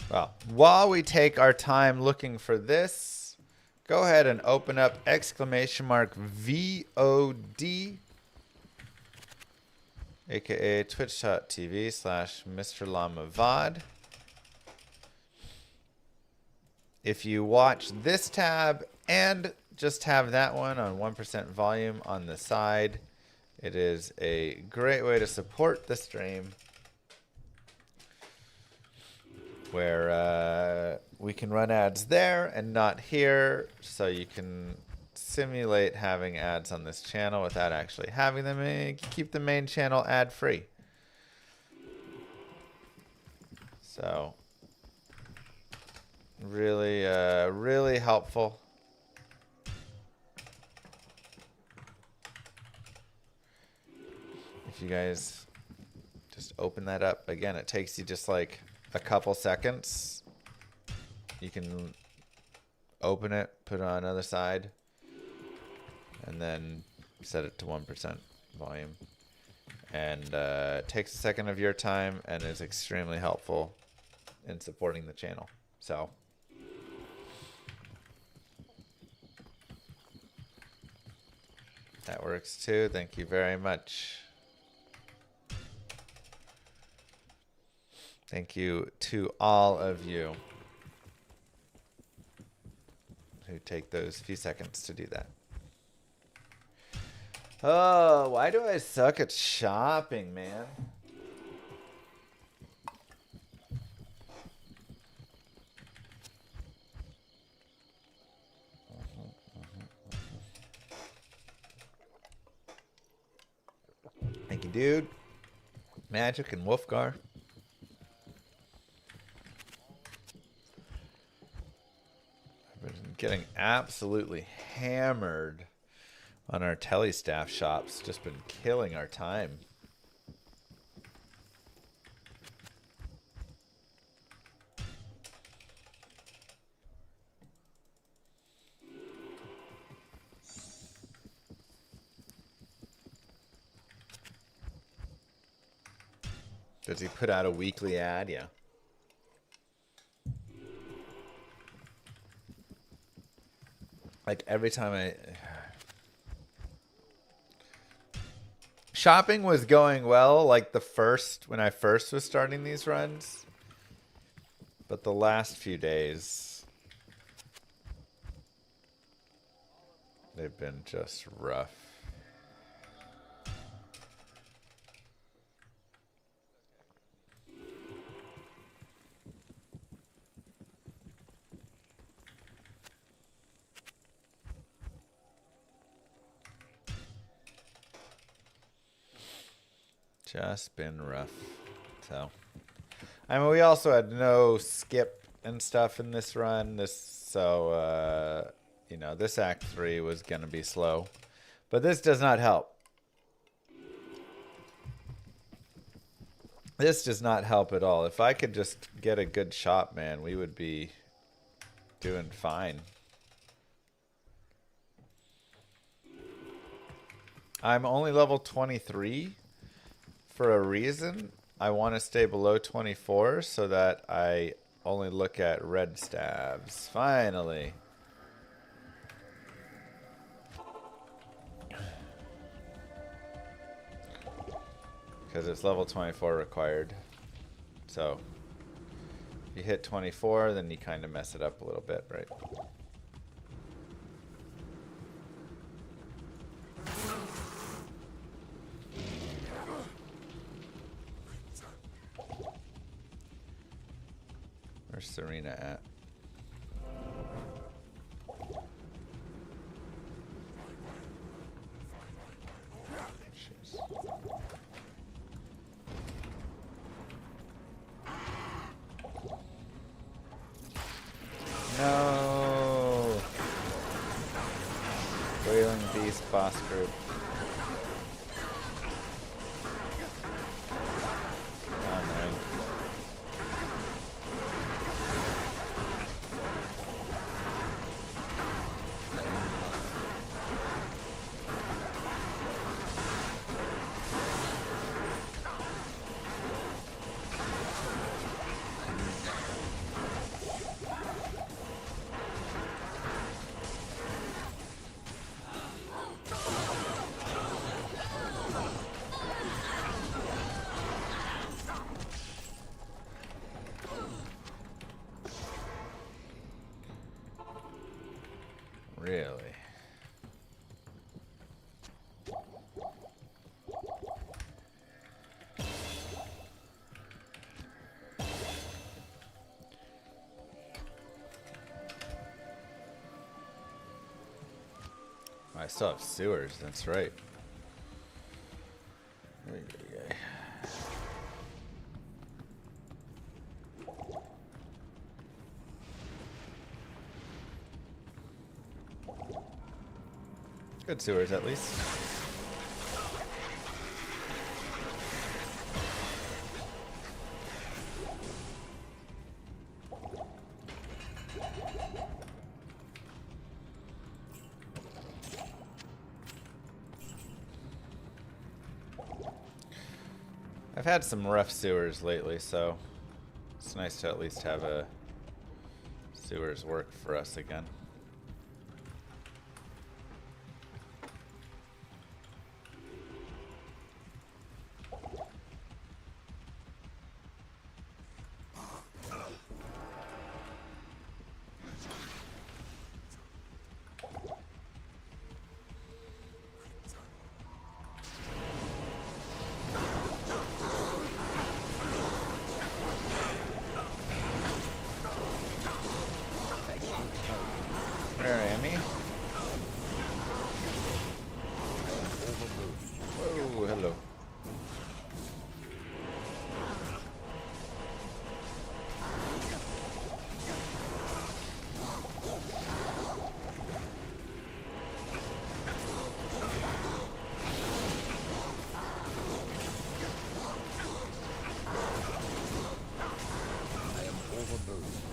Well, while we take our time looking for this, go ahead and open up !VOD, aka twitch.tv/Mr. Llama VOD. If you watch this tab and just have that one on 1% volume on the side, it is a great way to support the stream, where we can run ads there and not here, so you can simulate having ads on this channel without actually having them, and keep the main channel ad free. So really really helpful. If you guys just open that up again, it takes you just like a couple seconds. You can open it, put it on another side, and then set it to 1% volume. And it takes a second of your time and is extremely helpful in supporting the channel. So that works too. Thank you very much. Thank you to all of you who take those few seconds to do that. Oh, why do I suck at shopping, man? Thank you, dude. Magic and Wolfgar. Getting absolutely hammered on our telestaff shops. Just been killing our time. Does he put out a weekly ad? Yeah. Like every time shopping was going well, like when I first was starting these runs, but the last few days, they've been just rough. Just been rough. So, I mean, we also had no skip and stuff in this run. So you know, this Act 3 was going to be slow. But this does not help. This does not help at all. If I could just get a good shop, man, we would be doing fine. I'm only level 23 for a reason. I want to stay below 24 so that I only look at red stabs. Finally. Because it's level 24 required. So, if you hit 24, then you kind of mess it up a little bit, right? Where's Serena at? Jeez. No! Wailing Beast boss group. Oh man. Really? I still have sewers, that's right. Good sewers, at least. I've had some rough sewers lately, so it's nice to at least have a sewers work for us again. Where am I? Oh, hello. I am overburdened.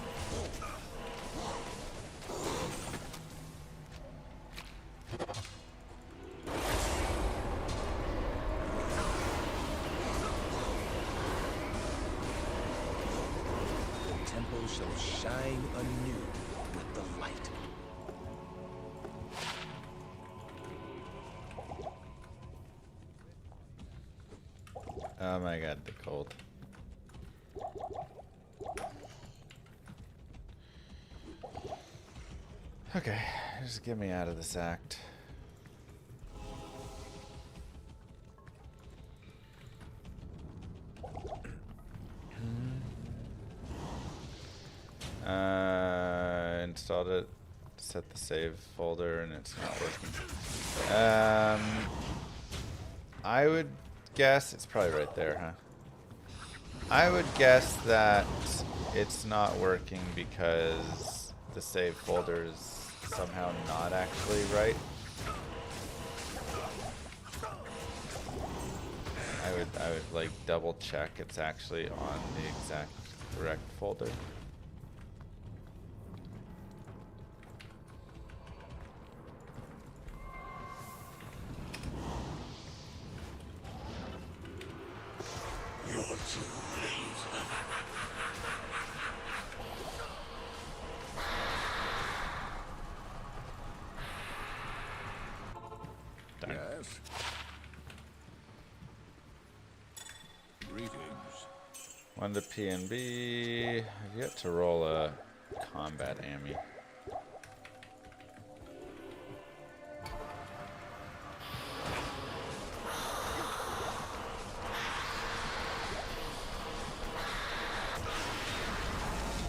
The temple shall shine anew with the light. Oh my god, the cold. Okay, just get me out of this act. Installed it, set the save folder, and it's not working. I would guess it's probably right there, huh? I would guess that it's not working because the save folder is somehow not actually right. I would like double check it's actually on the exact correct folder. One to P&B. I've yet to roll a combat Ami.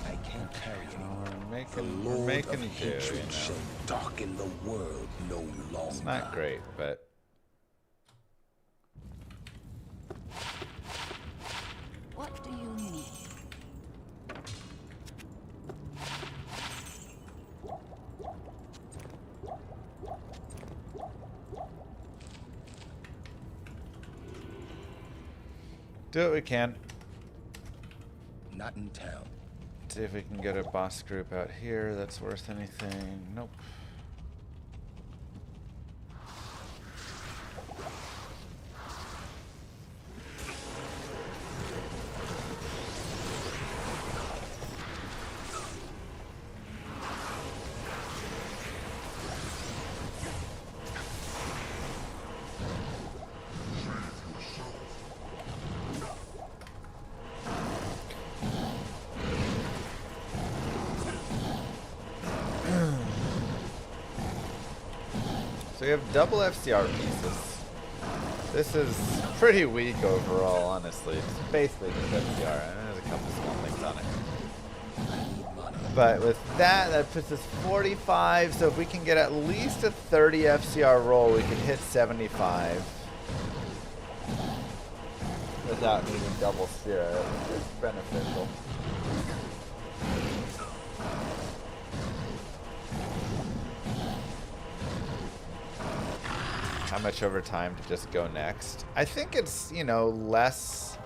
I can't carry anymore. We're making do, you know. Shall darken the world no longer. It's not great, but What do you need? do what we can. Not in town. See if we can get a boss group out here that's worth anything. Nope. So we have double FCR pieces. This is pretty weak overall, honestly. It's basically just FCR, and there's a couple small things on it. But with that, that puts us 45. So if we can get at least a 30 FCR roll, we can hit 75 without needing double steer. It's beneficial. How much overtime to just go next? I think it's, you know, less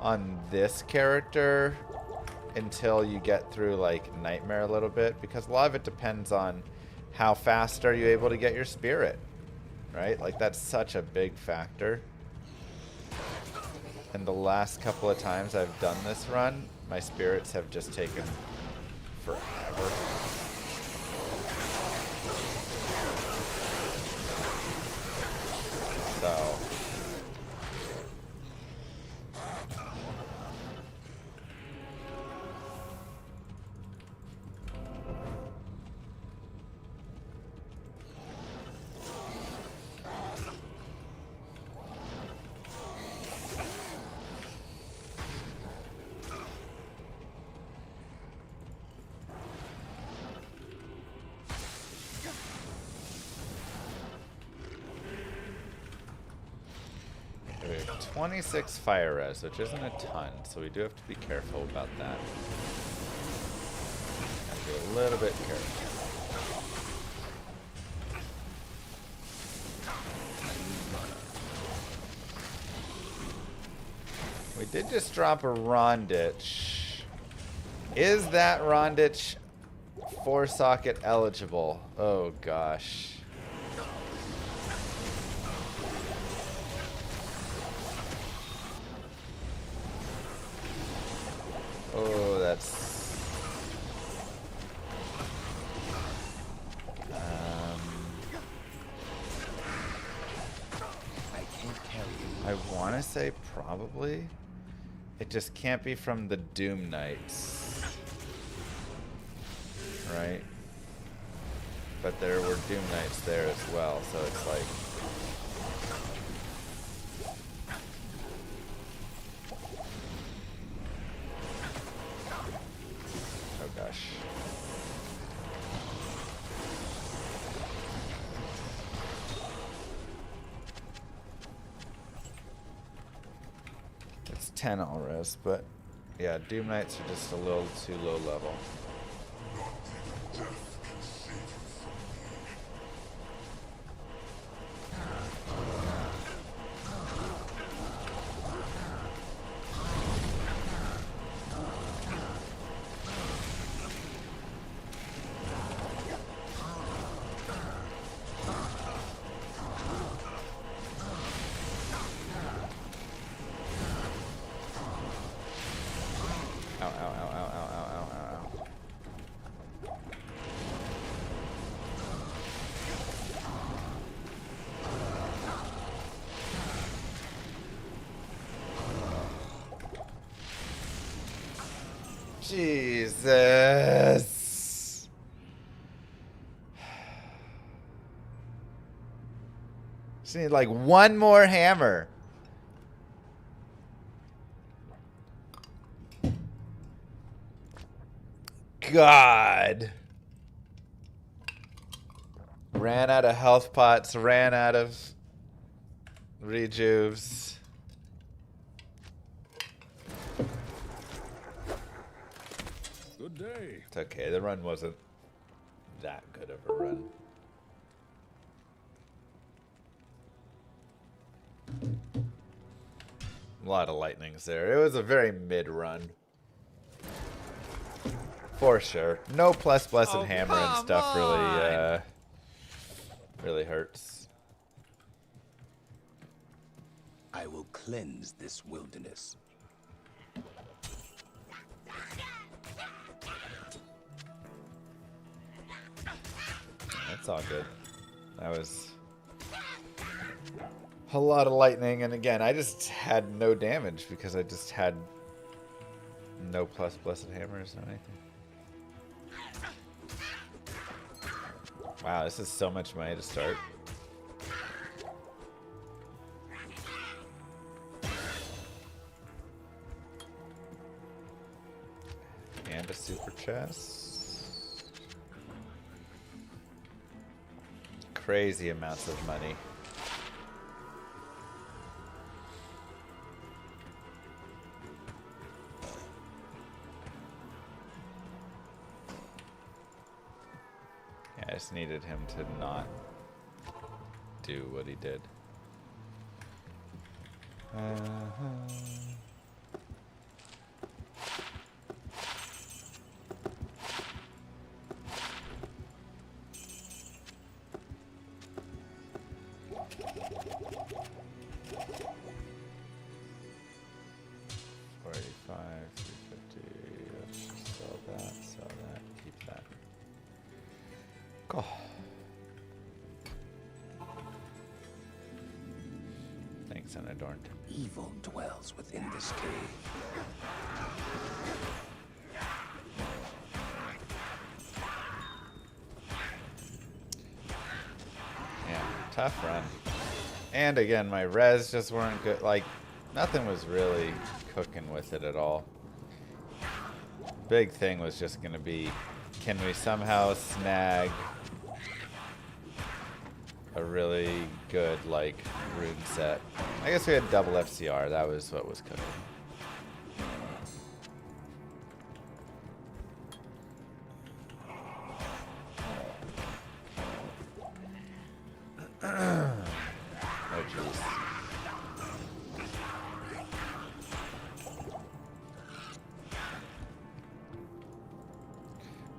on this character until you get through like Nightmare a little bit, because a lot of it depends on how fast are you able to get your spirit, right? Like that's such a big factor. And the last couple of times I've done this run, my spirits have just taken forever. So we have 26 fire res, which isn't a ton, so we do have to be careful about that. Have to be a little bit careful. We did just drop a Ronditch. Is that Ronditch 4-socket eligible? Oh gosh. Oh, that's... I can't carry you. I want to say probably. It just can't be from the Doom Knights. Right? But there were Doom Knights there as well, so it's like... Oh gosh. It's 10 all res, but yeah, Doom Knights are just a little too low level. Ow, ow, ow, ow, ow, ow, ow, ow, ow. Jesus. Just need like one more hammer. God. Ran out of health pots, ran out of rejuves. Good day. It's okay, the run wasn't that good of a run. A lot of lightnings there. It was a very mid run. For sure. No blessed hammer and stuff really hurts. I will cleanse this wilderness. That's all good. That was a lot of lightning, and again, I just had no damage because I just had no blessed hammers or anything. Wow, this is so much money to start. And a super chest. Crazy amounts of money. I just needed him to not do what he did. Unadorned. Evil dwells within this cave. Yeah, tough run. And again, my res just weren't good. Like, nothing was really cooking with it at all. Big thing was just going to be, can we somehow snag a really good, like, rune set? I guess we had double FCR. That was what was cooking. Oh, jeez.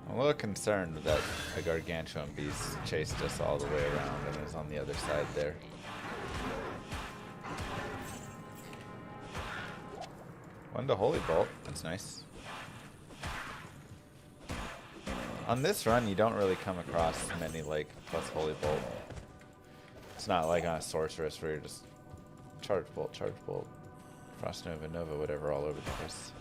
I'm a little concerned that a gargantuan beast chased us all the way around and is on the other side there. One to Holy Bolt. That's nice. On this run, you don't really come across many, like, plus Holy Bolt. It's not like on a Sorceress where you're just Charge Bolt, Frost Nova, whatever, all over the place.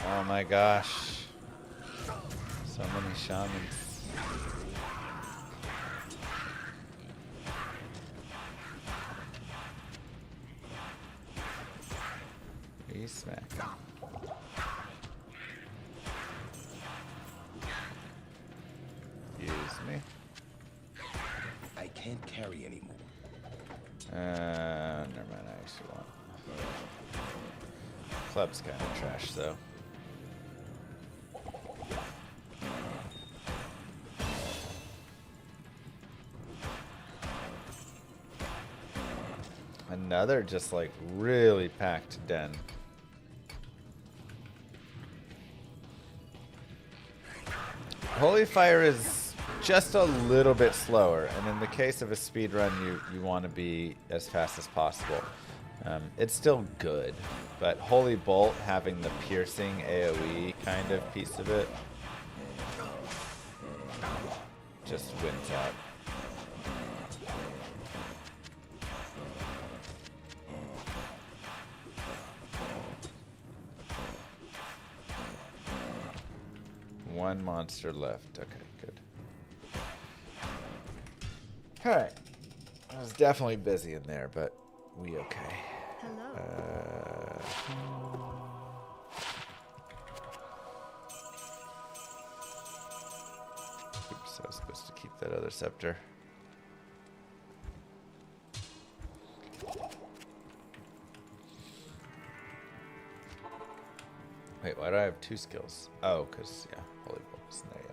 Oh my gosh. So many shamans. He smack. Use me. I can't carry anymore. Never mind, I actually want. Club's kind of trash though. Another just like really packed den. Holy Fire is just a little bit slower, and in the case of a speed run, you want to be as fast as possible. It's still good, but Holy Bolt having the piercing AoE kind of piece of it just wins out. One monster left. Okay, good. Alright. I was definitely busy in there, but we okay. Hello. Oops, I was supposed to keep that other scepter. Wait, why do I have 2 skills? Oh, because, yeah, Holy Bolt isn't there yet.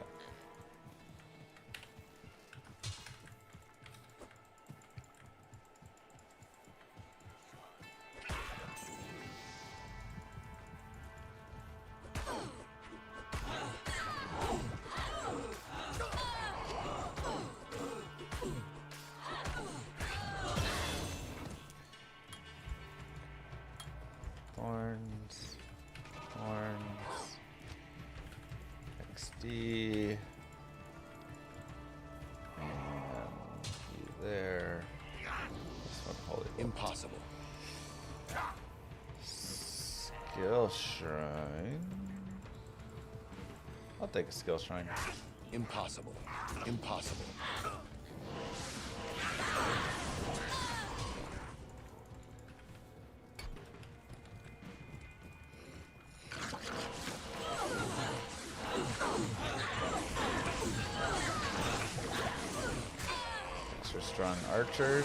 Horns. Horns. XD. And you there. This one, Holy Bolt. Impossible. Skill Shrine. I'll take a Skill Shrine. Impossible. Impossible. Extra strong archers.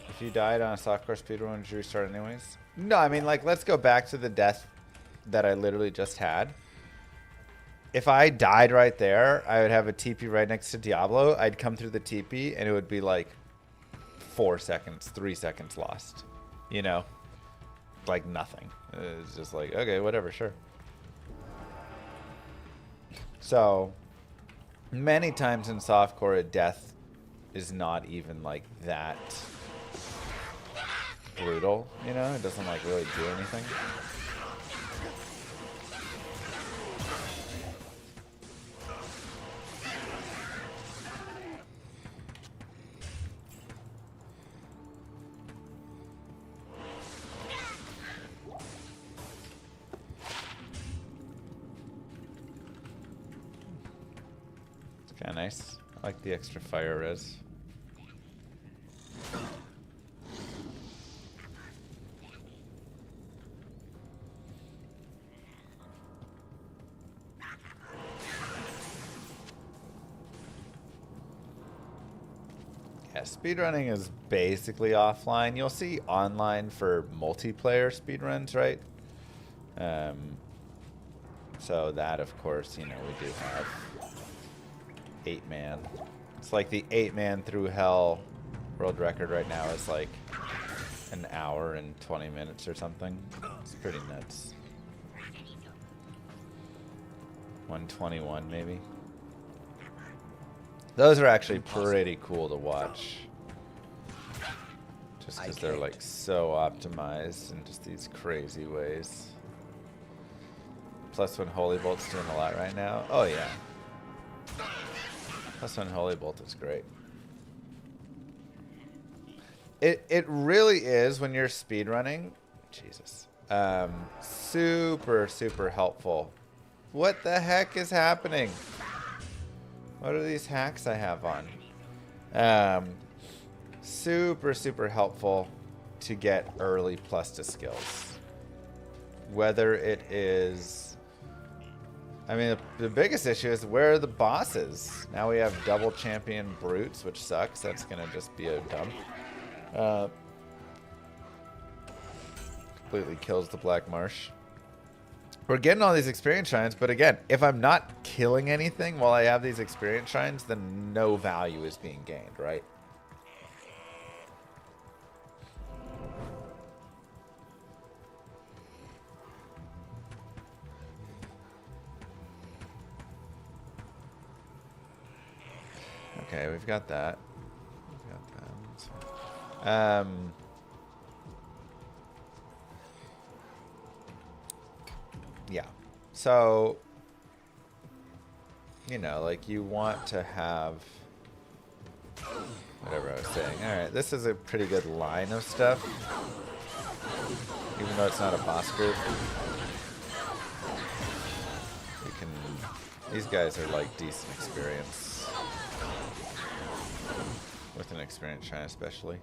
If you died on a softcore speedrun, would you restart anyways? No, I mean, like, let's go back to the death that I literally just had. If I died right there, I would have a TP right next to Diablo. I'd come through the TP, and it would be like 4 seconds, 3 seconds lost. You know? Like nothing. It's just like, okay, whatever, sure. So, many times in softcore, a death is not even like that brutal, you know? It doesn't like really do anything. It's kind of nice. I like the extra fire res. Yeah, speedrunning is basically offline. You'll see online for multiplayer speedruns, right? So that, of course, you know, we do have 8-man. It's like the 8-man through hell world record right now is like an hour and 20 minutes or something. It's pretty nuts. 121 maybe. Those are actually pretty cool to watch. Just because they're like so optimized in just these crazy ways. Plus when Holy Bolt's doing a lot right now. Oh yeah. Plus when Holy Bolt is great. It really is when you're speedrunning. Jesus. Super, super helpful. What the heck is happening? What are these hacks I have on? Super, super helpful to get early plus to skills. Whether it is... I mean, the biggest issue is where are the bosses? Now we have double champion brutes, which sucks. That's going to just be a dump. Completely kills the Black Marsh. We're getting all these experience shrines, but again, if I'm not killing anything while I have these experience shrines, then no value is being gained, right? we've got that. Yeah. So, you know, like you want to have whatever I was saying. All right, this is a pretty good line of stuff, even though it's not a boss group. We can. These guys are like decent experience, with an experience shrine especially,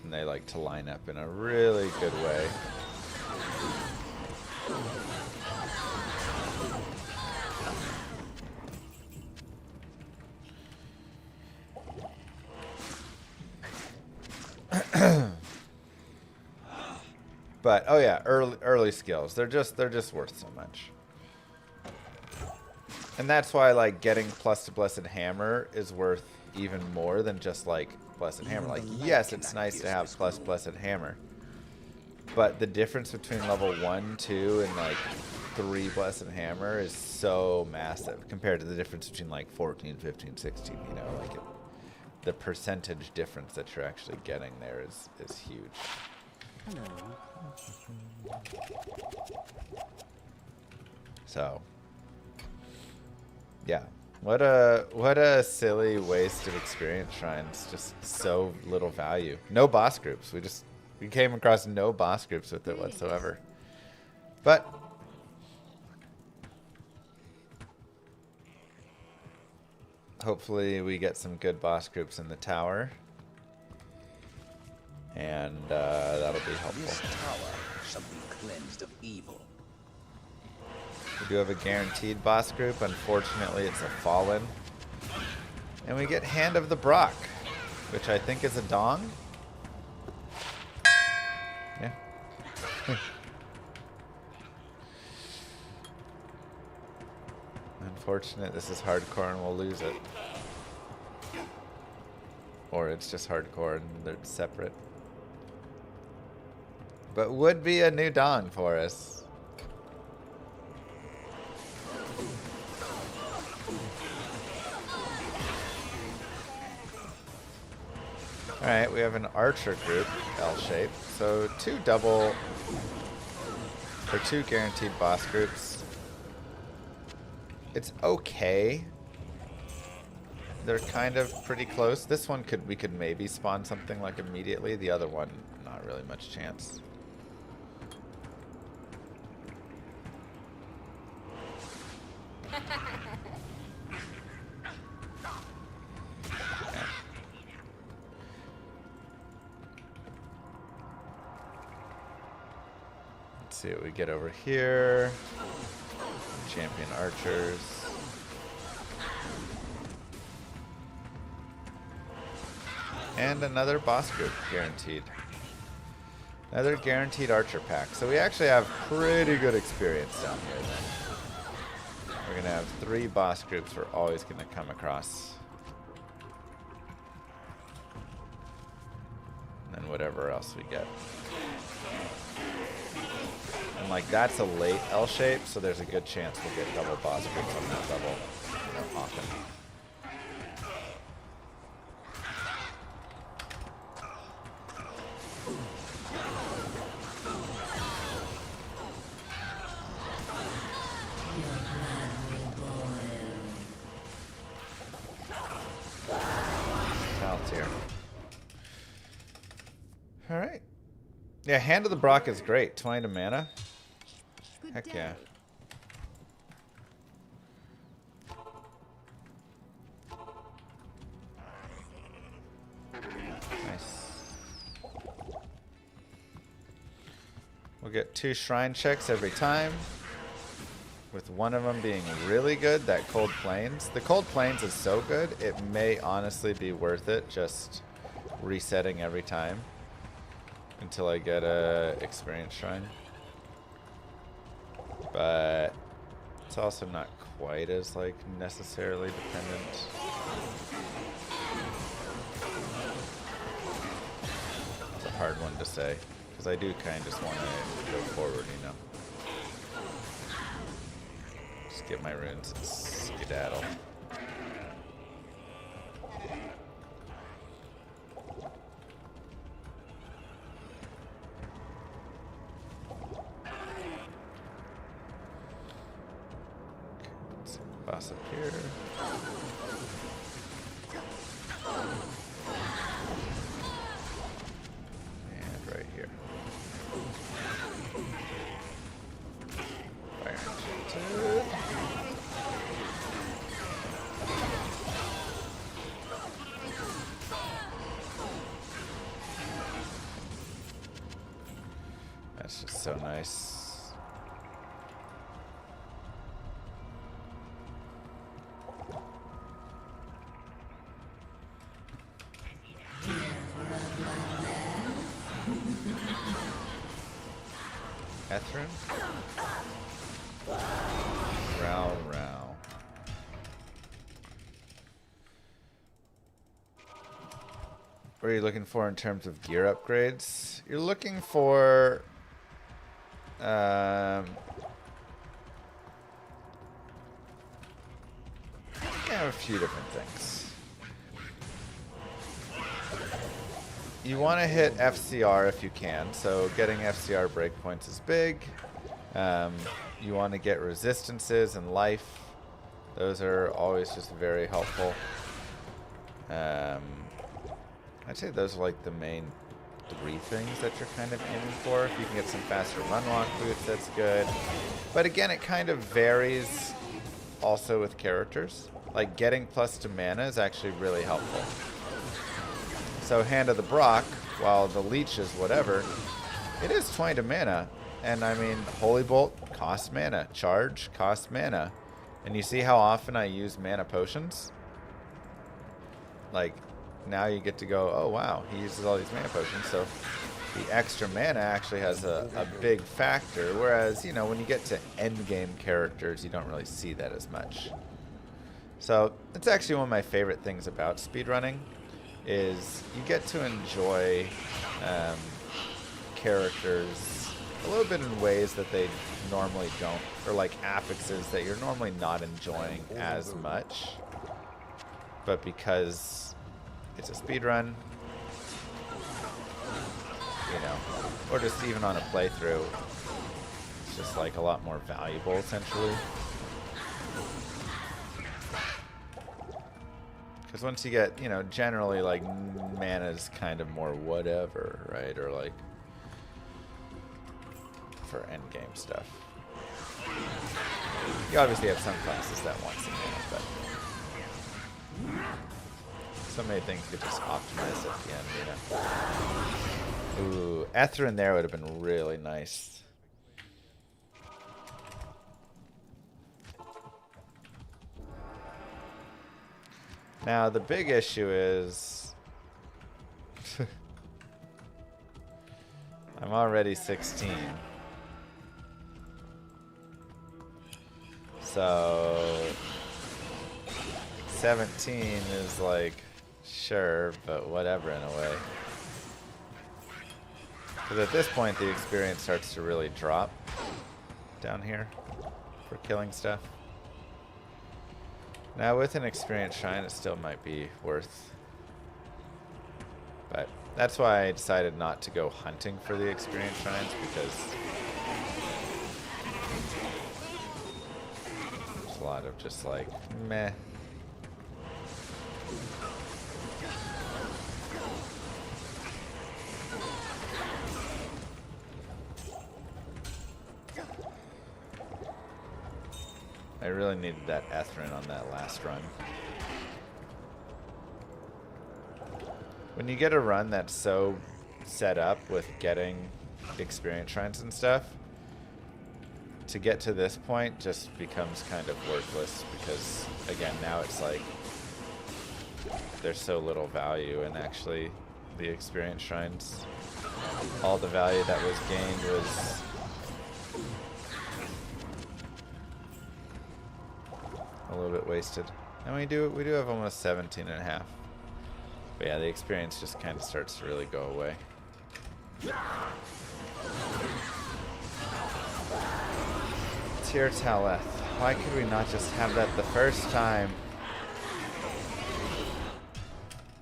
and they like to line up in a really good way. But oh yeah, early skills. They're just worth so much. And that's why like getting plus to Blessed Hammer is worth even more than just like Blessed Hammer. Like yes, it's nice to have plus Blessed Hammer. But the difference between level 1, 2, and like 3 Blessed Hammer is so massive compared to the difference between like 14, 15, 16, you know, like the percentage difference that you're actually getting there is huge. So, yeah, what a silly waste of experience shrines. Just so little value. No boss groups. We came across no boss groups with it whatsoever. But hopefully we get some good boss groups in the tower. And that'll be helpful. This tower shall be cleansed of evil. We do have a guaranteed boss group. Unfortunately, it's a fallen. And we get Hand of the Brock, which I think is a dong. Yeah. Unfortunate, this is hardcore and we'll lose it. Or it's just hardcore and they're separate. But would be a new dong for us. Alright, we have an archer group, L-shape. So two guaranteed boss groups. It's okay. They're kind of pretty close. This one we could maybe spawn something like immediately. The other one, not really much chance. Let's see what we get over here. Champion archers. And another boss group guaranteed. Another guaranteed archer pack. So we actually have pretty good experience down here then. We're going to have 3 boss groups we're always going to come across. And then whatever else we get. And like that's a late L shape, so there's a good chance we'll get double boss groups on that level. Often. Alright. Yeah, Hand of the Brock is great. 20 to mana. Good Heck day. yeah. Nice. We'll get 2 shrine checks every time, with one of them being really good, that Cold Plains. The Cold Plains is so good, it may honestly be worth it just resetting every time until I get a experience shrine. But it's also not quite as like necessarily dependent. It's a hard one to say because I do kind of just want to go forward, you know. Just get my runes and skedaddle. across up here. And right here. Fire enchanted. That's just so nice. Ethrin? Row, row. What are you looking for in terms of gear upgrades? You're looking for yeah, a few different things. You want to hit FCR if you can, so getting FCR breakpoints is big. You want to get resistances and life. Those are always just very helpful. I'd say those are like the main 3 things that you're kind of aiming for. If you can get some faster run walk boots, that's good. But again, it kind of varies also with characters. Like getting plus to mana is actually really helpful. So Hand of the Brock, while the leech is whatever, it is 20 to mana. And I mean, Holy Bolt costs mana. Charge costs mana. And you see how often I use mana potions? Like, now you get to go, oh wow, he uses all these mana potions, so the extra mana actually has a big factor, whereas, you know, when you get to endgame characters, you don't really see that as much. So, it's actually one of my favorite things about speedrunning, is you get to enjoy characters a little bit in ways that they normally don't, or like affixes that you're normally not enjoying as much, but because it's a speed run, you know, or just even on a playthrough, it's just like a lot more valuable essentially. Because once you get, you know, generally like mana's kind of more whatever, right? Or like for endgame stuff. You obviously have some classes that want some mana, but so many things get just optimized at the end, you know. Ooh, Ethrin there would have been really nice. Now, the big issue is I'm already 16. So 17 is like, sure, but whatever in a way. Because at this point, the experience starts to really drop down here for killing stuff. Now, with an experience shrine, it still might be worth. But that's why I decided not to go hunting for the experience shrines, because there's a lot of just like, meh. I really needed that Ethrin on that last run. When you get a run that's so set up with getting experience shrines and stuff, to get to this point just becomes kind of worthless, because again, now it's like there's so little value in actually the experience shrines. All the value that was gained was a little bit wasted. And we do have almost 17 and a half. But yeah, the experience just kind of starts to really go away. Tier Taleth. Why could we not just have that the first time?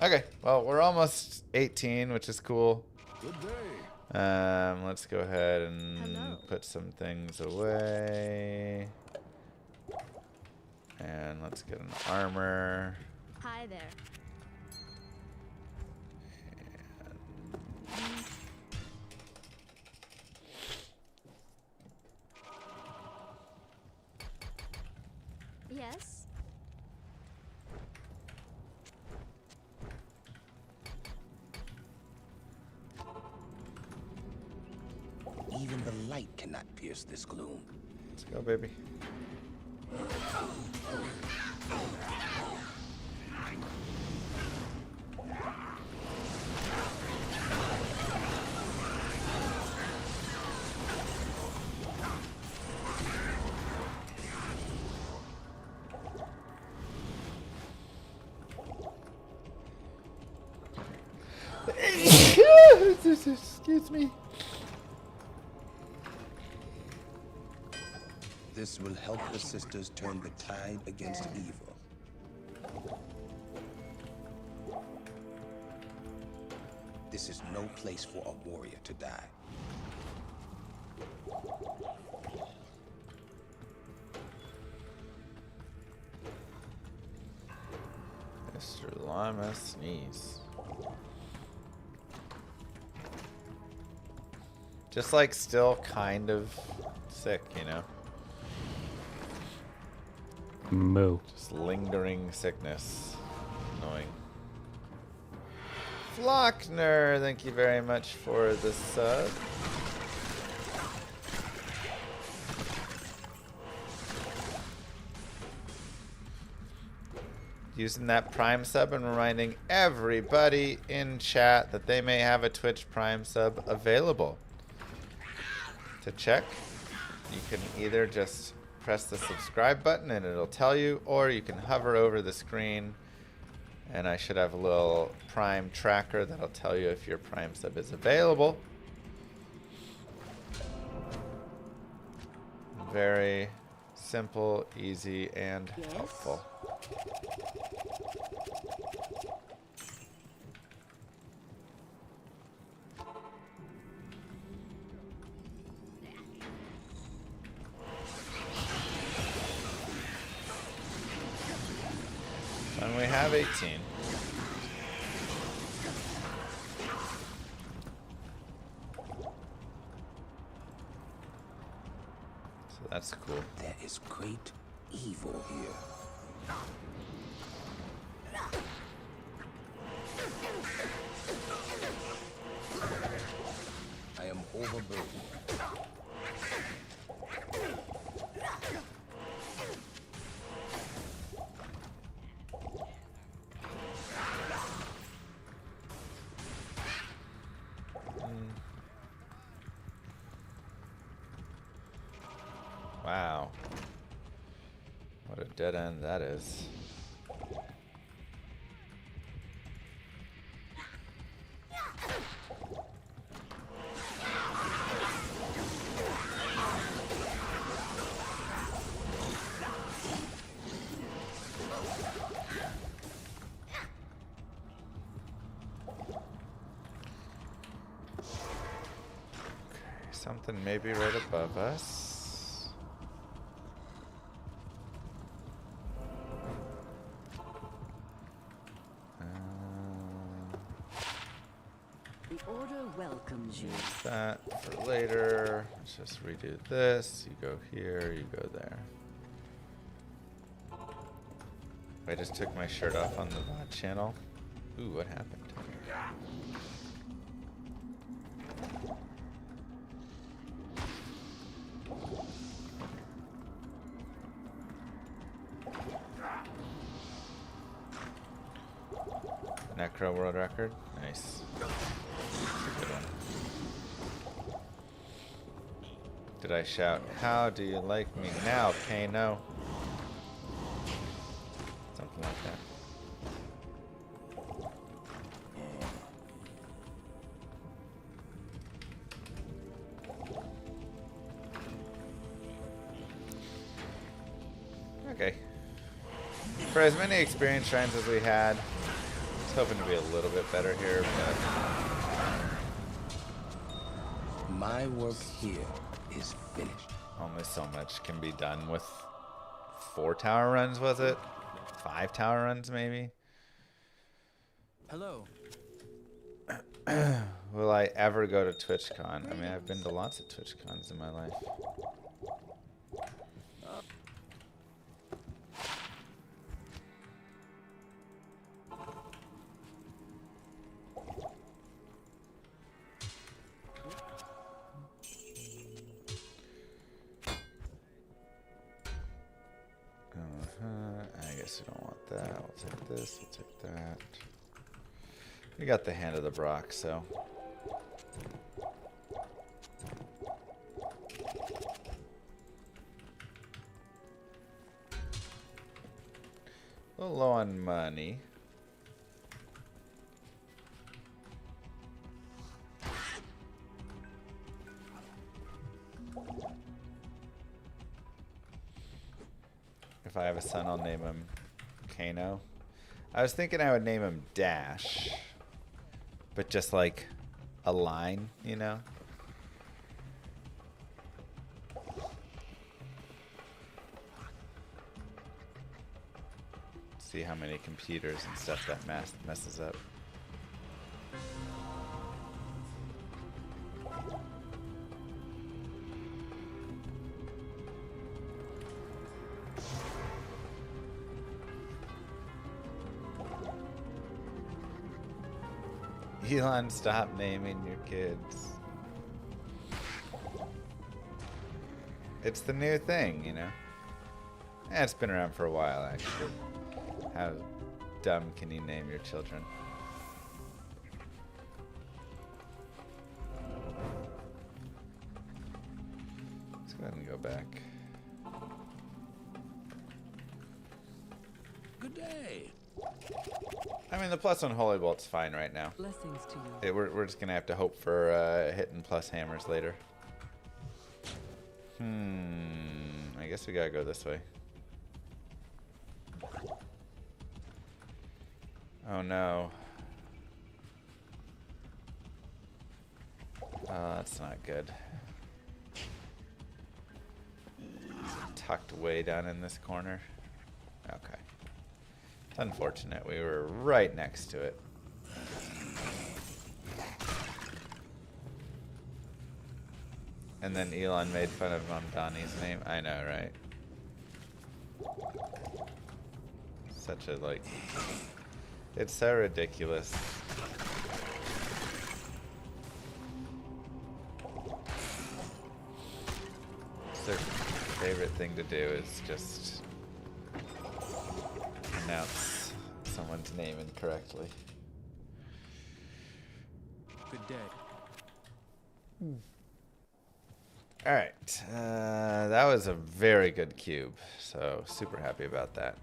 Okay, well, we're almost 18, which is cool. Good day. Let's go ahead and put some things away. And let's get an armor. Hi there. Yes. Even the light cannot pierce this gloom. Let's go, baby. Excuse me. This will help the sisters turn the tide against evil. This is no place for a warrior to die. Mr. Llama sneeze. Just like still kind of sick, you know? Moo. Just lingering sickness. Annoying. Flockner, thank you very much for the sub. Using that Prime sub and reminding everybody in chat that they may have a Twitch Prime sub available. To check, you can either just press the subscribe button and it'll tell you, or you can hover over the screen and I should have a little Prime tracker that'll tell you if your Prime sub is available. Very simple, easy, and helpful. And we have 18. So that's cool. There is great evil here. I am overburdened. Wow. What a dead end that is. Something maybe right above us. The order welcomes you. Use that for later. Let's just redo this. You go here, you go there. I just took my shirt off on the VOD channel. Ooh, what happened? Necro world record. Nice. That's a good one. Did I shout, "How do you like me now, Kano?" Something like that. Okay. For as many experience shrines as we had, I was hoping to be a little bit better here, but My work here is finished. only so much can be done with 4 tower runs, was it? 5 tower runs, maybe? Hello. Will I ever go to TwitchCon? I mean, I've been to lots of TwitchCons in my life. I guess we don't want that. We'll take this, we'll take that. We got the Hand of the Brock, so. A little low on money. If I have a son, I'll name him Kano. I was thinking I would name him Dash. But just like a line, you know? See how many computers and stuff that messes up. Elon, stop naming your kids. It's the new thing, you know? Eh, it's been around for a while, actually. How dumb can you name your children? Let's go ahead and go back. Good day. I mean, the +1 Holy Bolt's fine right now. Blessings to you. We're just gonna have to hope for hitting plus hammers later. I guess we gotta go this way. Oh no. Oh, that's not good. Tucked way down in this corner. Okay. It's unfortunate. We were right next to it. And then Elon made fun of Mamdani's name. I know, right? Such a, like... It's so ridiculous. Their favorite thing to do is just pronounce someone's name incorrectly. Good day. Alright, that was a very good cube, so super happy about that.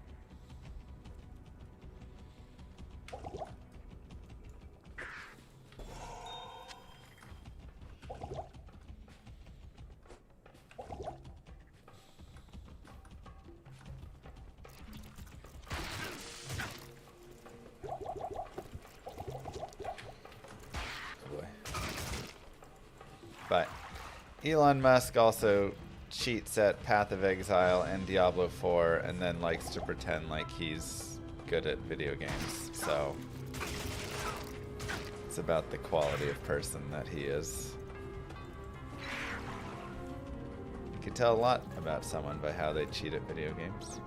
But Elon Musk also cheats at Path of Exile and Diablo 4 and then likes to pretend like he's good at video games. So it's about the quality of person that he is. You can tell a lot about someone by how they cheat at video games.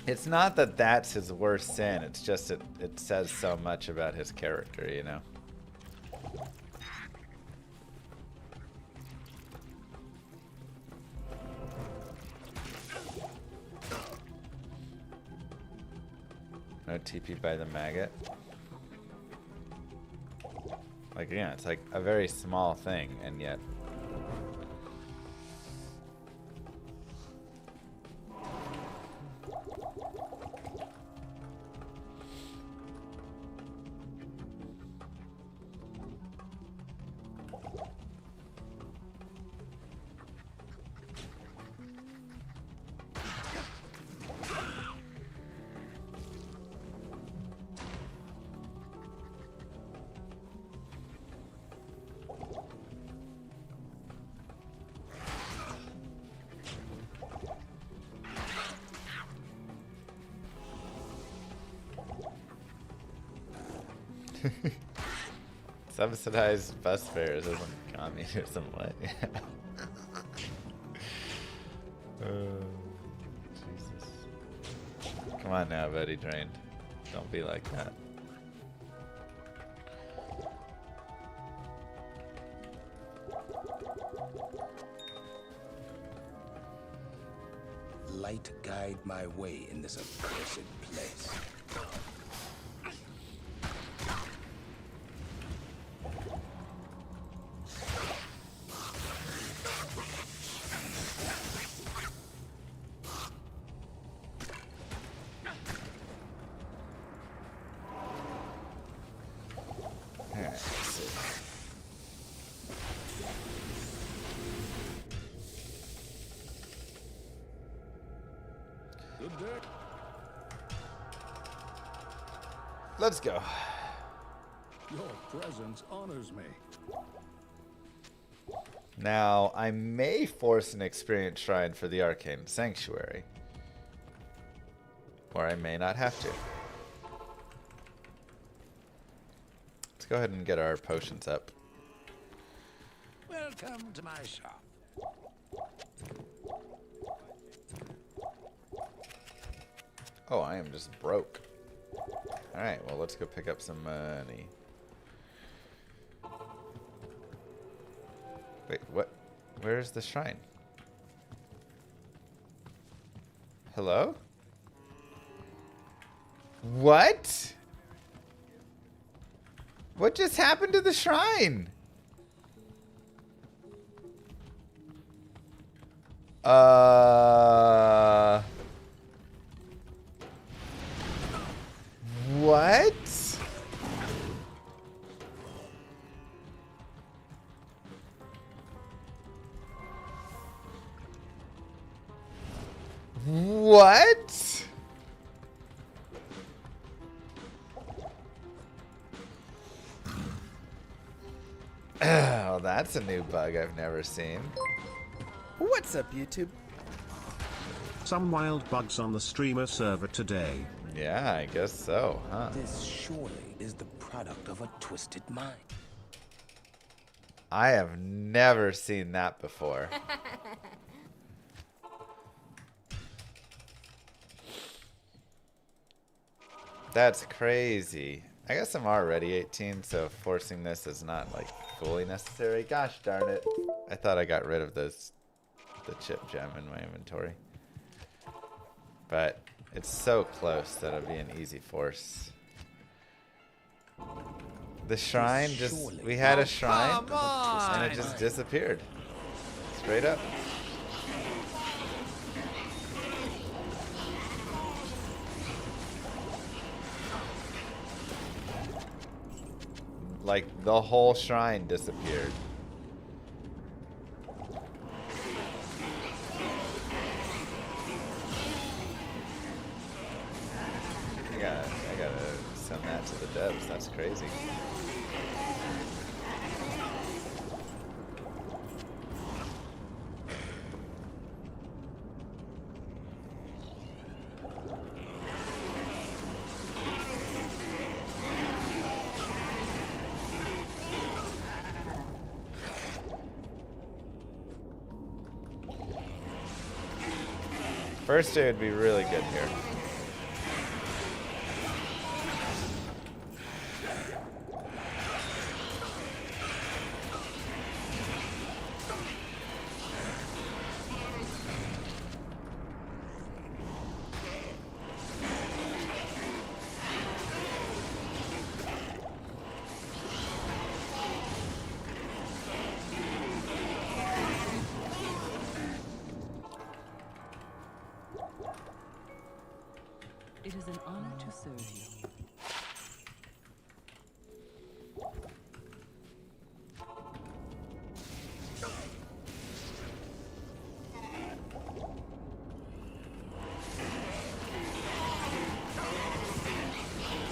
It's not that that's his worst sin, it's just it says so much about his character, you know? No TP by the maggot. Like, yeah, it's like a very small thing, and yet... Subsidized bus fares isn't communism, what? Oh, Jesus. Come on now, buddy, drained. Don't be like that. Light guide my way in this accursed place. Good day. Let's go. Your presence honors me. Now, I may force an experience shrine for the Arcane Sanctuary. Or I may not have to. Let's go ahead and get our potions up. Welcome to my shop. Oh, I am just broke. Alright, well, let's go pick up some money. Wait, what? Where's the shrine? Hello? What? What just happened to the shrine? What? What? Oh, that's a new bug I've never seen. What's up, YouTube? Some wild bugs on the streamer server today. Yeah, I guess so, huh? This surely is the product of a twisted mind. I have never seen that before. That's crazy. I guess I'm already 18, so forcing this is not like fully necessary. Gosh darn it. I thought I got rid of the chip gem in my inventory. But it's so close that it'll be an easy force. The shrine just... We had a shrine, and it just disappeared. Straight up. Like, the whole shrine disappeared. I gotta send that to the devs. That's crazy. First aid would be really good here. It is an honor to serve you.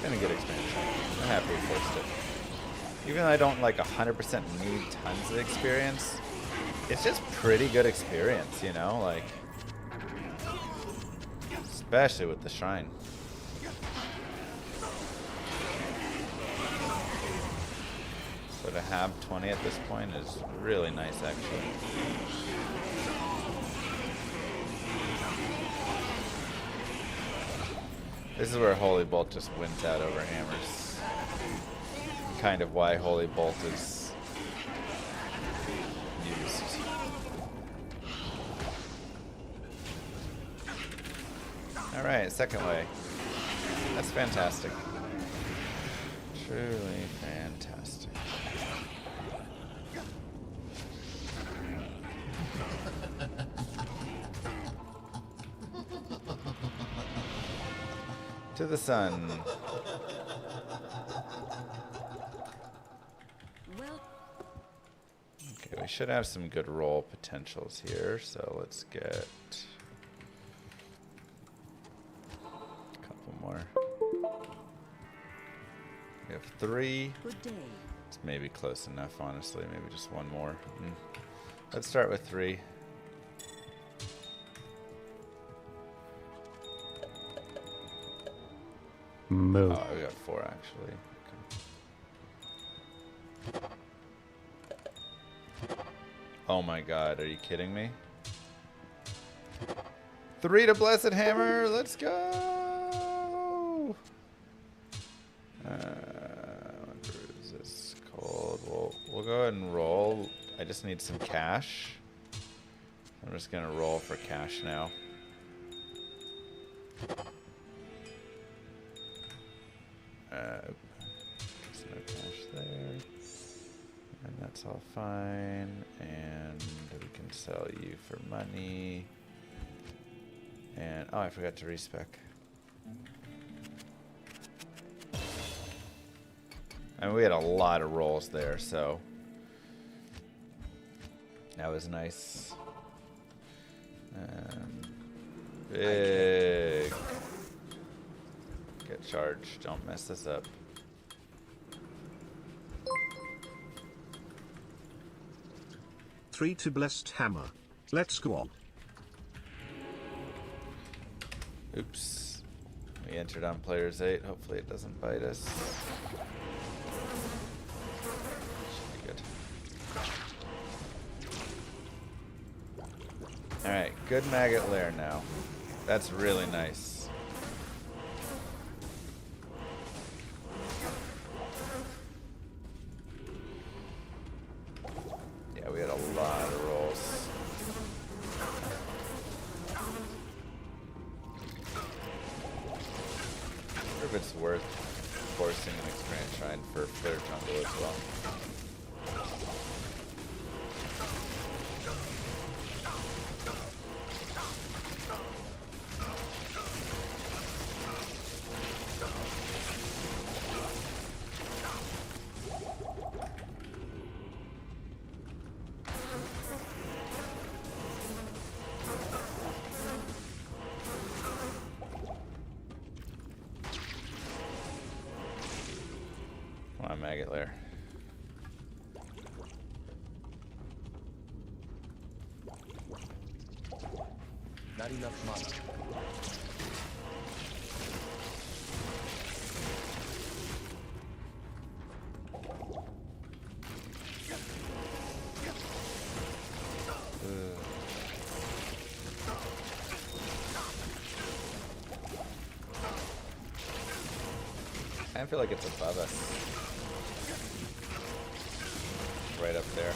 Gonna get expansion. I'm happy we forced it. Even though I don't like 100% need tons of experience, it's just pretty good experience, you know, like especially with the shrine. So to have 20 at this point is really nice, actually. This is where Holy Bolt just wins out over hammers. Kind of why Holy Bolt is used. Alright, second way. That's fantastic. Truly fantastic. To the sun. Okay, we should have some good roll potentials here, so let's get a couple more. We have 3. Good day. It's maybe close enough, honestly. Maybe just one more. Let's start with 3. Moo. Oh, we got 4 actually. Okay. Oh my god, are you kidding me? 3 to Blessed Hammer, let's go! What is this called? We'll go ahead and roll. I just need some cash. I'm just gonna roll for cash now. There's no cash there. And that's all fine. And we can sell you for money. And oh, I forgot to respec. I mean, we had a lot of rolls there, so that was nice. Big. Get charged. Don't mess this up. Three to Blessed Hammer. Let's go on. Oops. We entered on player's 8. Hopefully it doesn't bite us. Should be good. Alright, good maggot lair now. That's really nice. Yeah, we had a lot of rolls. I wonder if it's worth forcing an experience shrine for Flare Jungle as well. Come on, maggot lair. Not enough mana. I feel like it's above us. Right up there.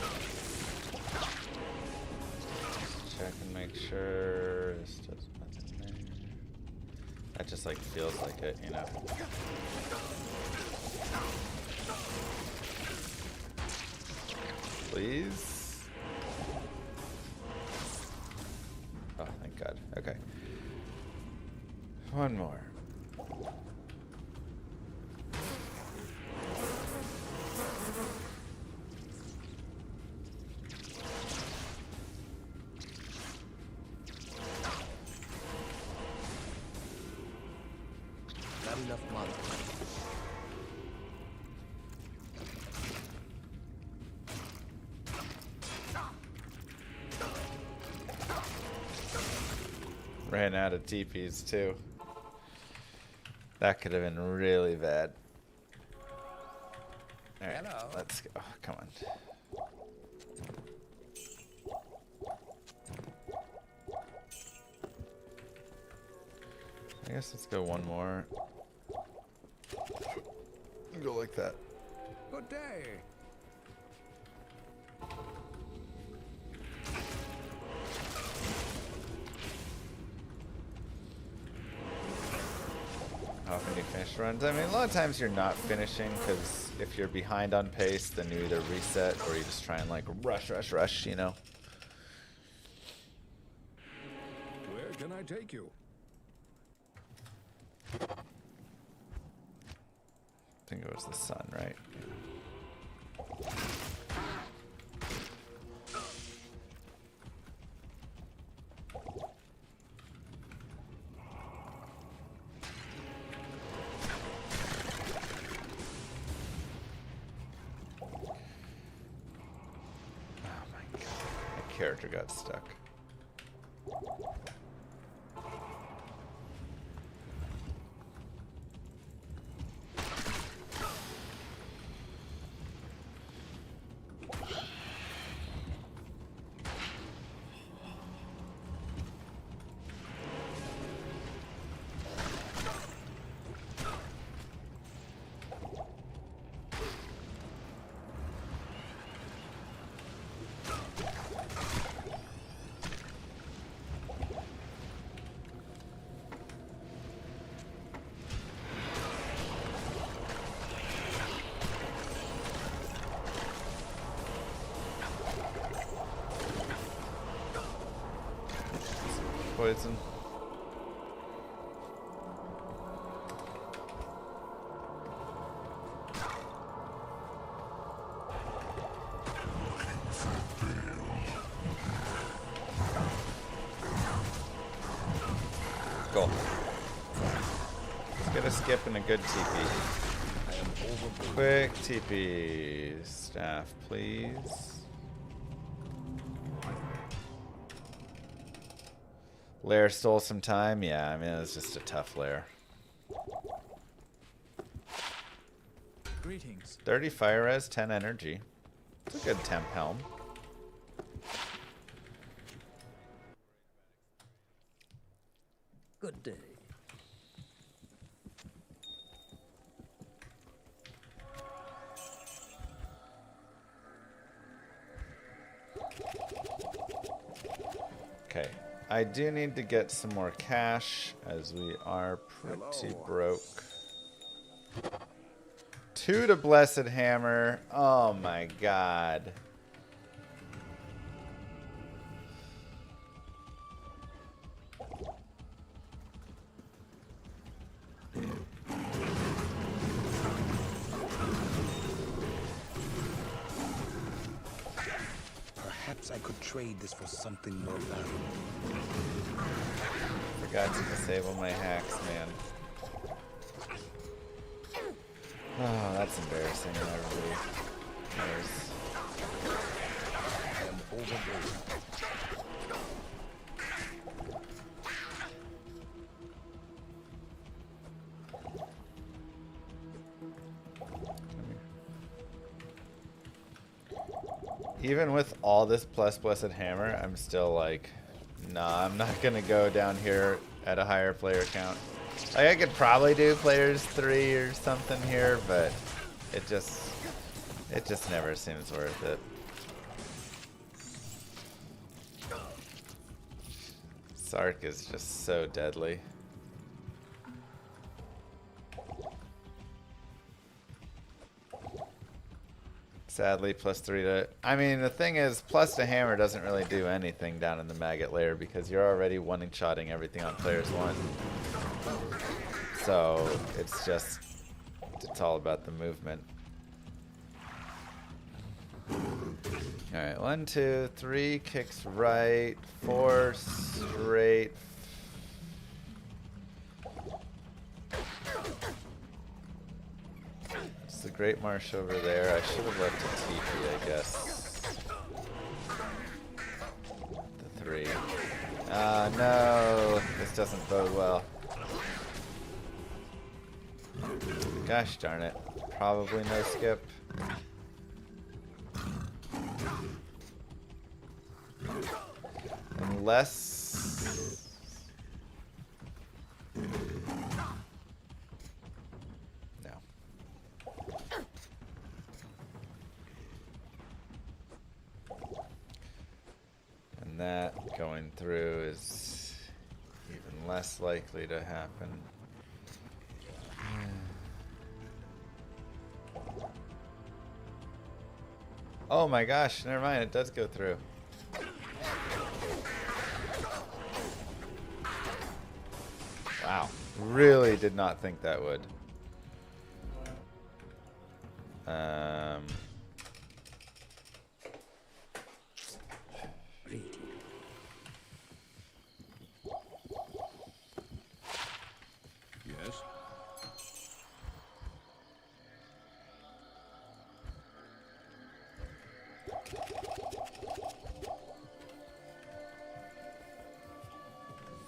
Check and make sure this does nothing there. That just like feels like it, you know. Please. Oh, thank God. Okay. One more. Not enough mana. Ran out of TPs too. That could have been really bad. Alright, Hello. let's go. Come on. I guess let's go one more. Go like that. Good day. How often do you finish runs? I mean, a lot of times you're not finishing because if you're behind on pace, then you either reset or you just try and like rush, you know? Where can I take you? I think it was the sun, right? Character got stuck. Poison. Go. Let's get a skip and a good TP. Quick TP. Staff, please. Lair stole some time. Yeah, I mean, it was just a tough lair. Greetings. 30 fire res, 10 energy. It's a good temp helm. Good day. Okay. I do need to get some more cash, as we are pretty broke. 2 to Blessed Hammer. Oh my god. Perhaps I could trade this for something more valuable. Forgot to disable my hacks, man. Oh, that's embarrassing, and everybody knows. I am overboard. Even with all this plus Blessed Hammer, I'm still like, nah, I'm not gonna go down here at a higher player count. Like, I could probably do players 3 or something here, but it just never seems worth it. Sark is just so deadly. Sadly, +3 to... I mean, the thing is, plus the hammer doesn't really do anything down in the maggot layer because you're already one-shotting everything on players 1. So, it's just... It's all about the movement. Alright, 1, 2, 3, kicks right, 4 straight. It's the Great Marsh over there. I should have left a TP, I guess. The 3. No, this doesn't bode well. Gosh darn it. Probably no skip. less. No. And that going through is even less likely to happen. Oh my gosh, never mind, it does go through. Wow, really did not think that would. Yes?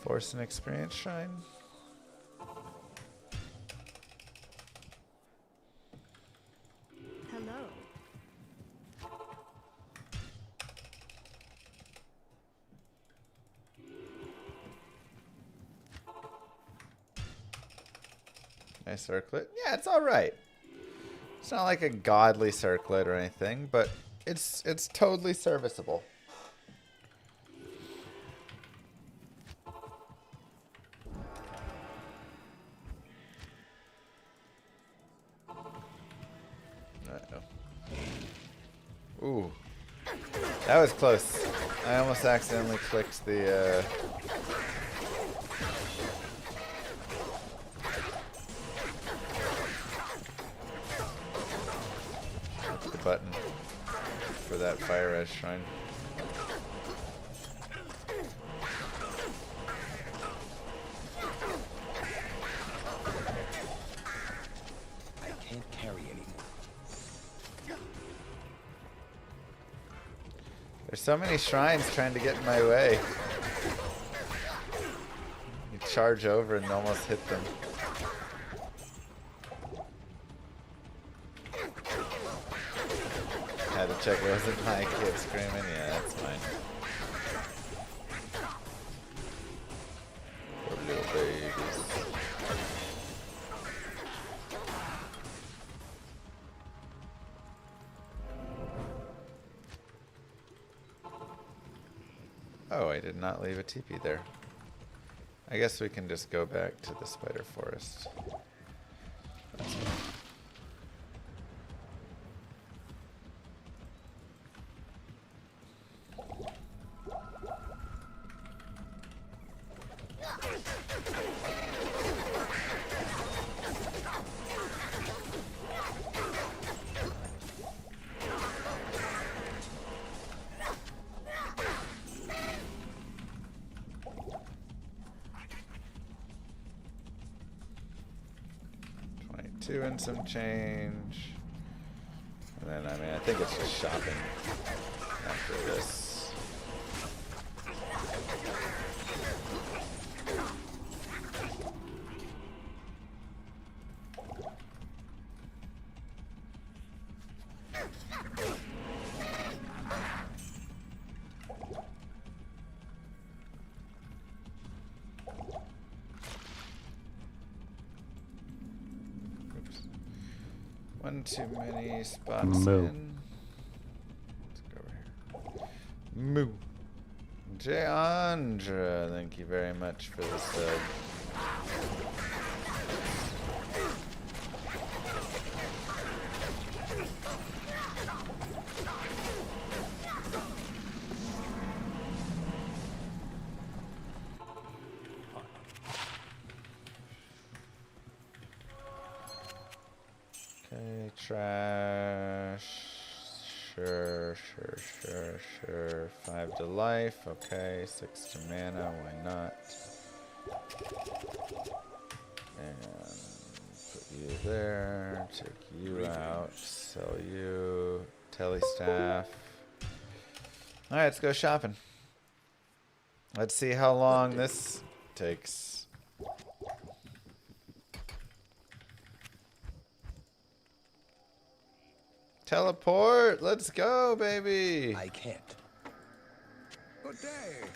Force an experience shrine. Hello. Nice circlet. Yeah, it's all right. It's not like a godly circlet or anything, but it's totally serviceable. Ooh, that was close. I almost accidentally clicked the button for that fire res shrine. I can't carry anymore. There's so many shrines trying to get in my way. You charge over and almost hit them. Had to check it wasn't my kid screaming. Yeah, that's fine. Poor little babies. Oh, I did not leave a teepee there. I guess we can just go back to the spider forest. That's fine. Two and some change. And then, I mean, I think it's just shopping after this. One too many spots in. Let's go over here. Moo. Jayandra, thank you very much for the sub. Okay, trash. Sure. 5 to life. Okay, 6 to mana. Why not? And put you there. Take you out. Sell you. Telestaff. Alright, let's go shopping. Let's see how long this takes. Teleport! Let's go, baby! I can't. Good day.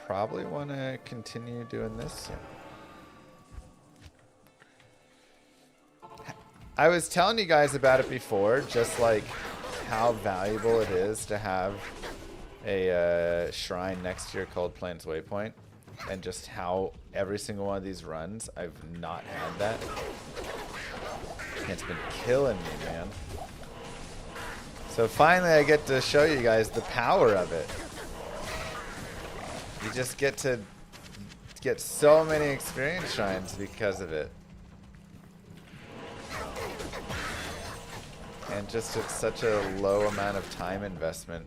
probably want to continue doing this. I was telling you guys about it before, just like how valuable it is to have a shrine next to your Cold Plains waypoint, and just how every single one of these runs I've not had that. And it's been killing me, man. So finally I get to show you guys the power of it. You just get to get so many experience shrines because of it. And just it's such a low amount of time investment.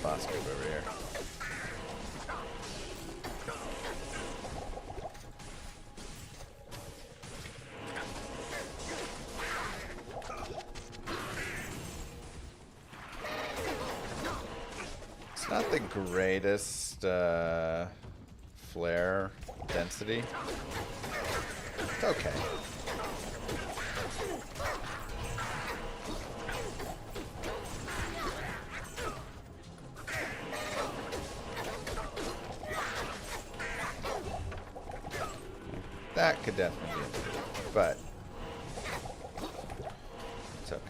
Boss group over here. It's not the greatest flare density. It's okay. That could definitely be improved, but it's okay.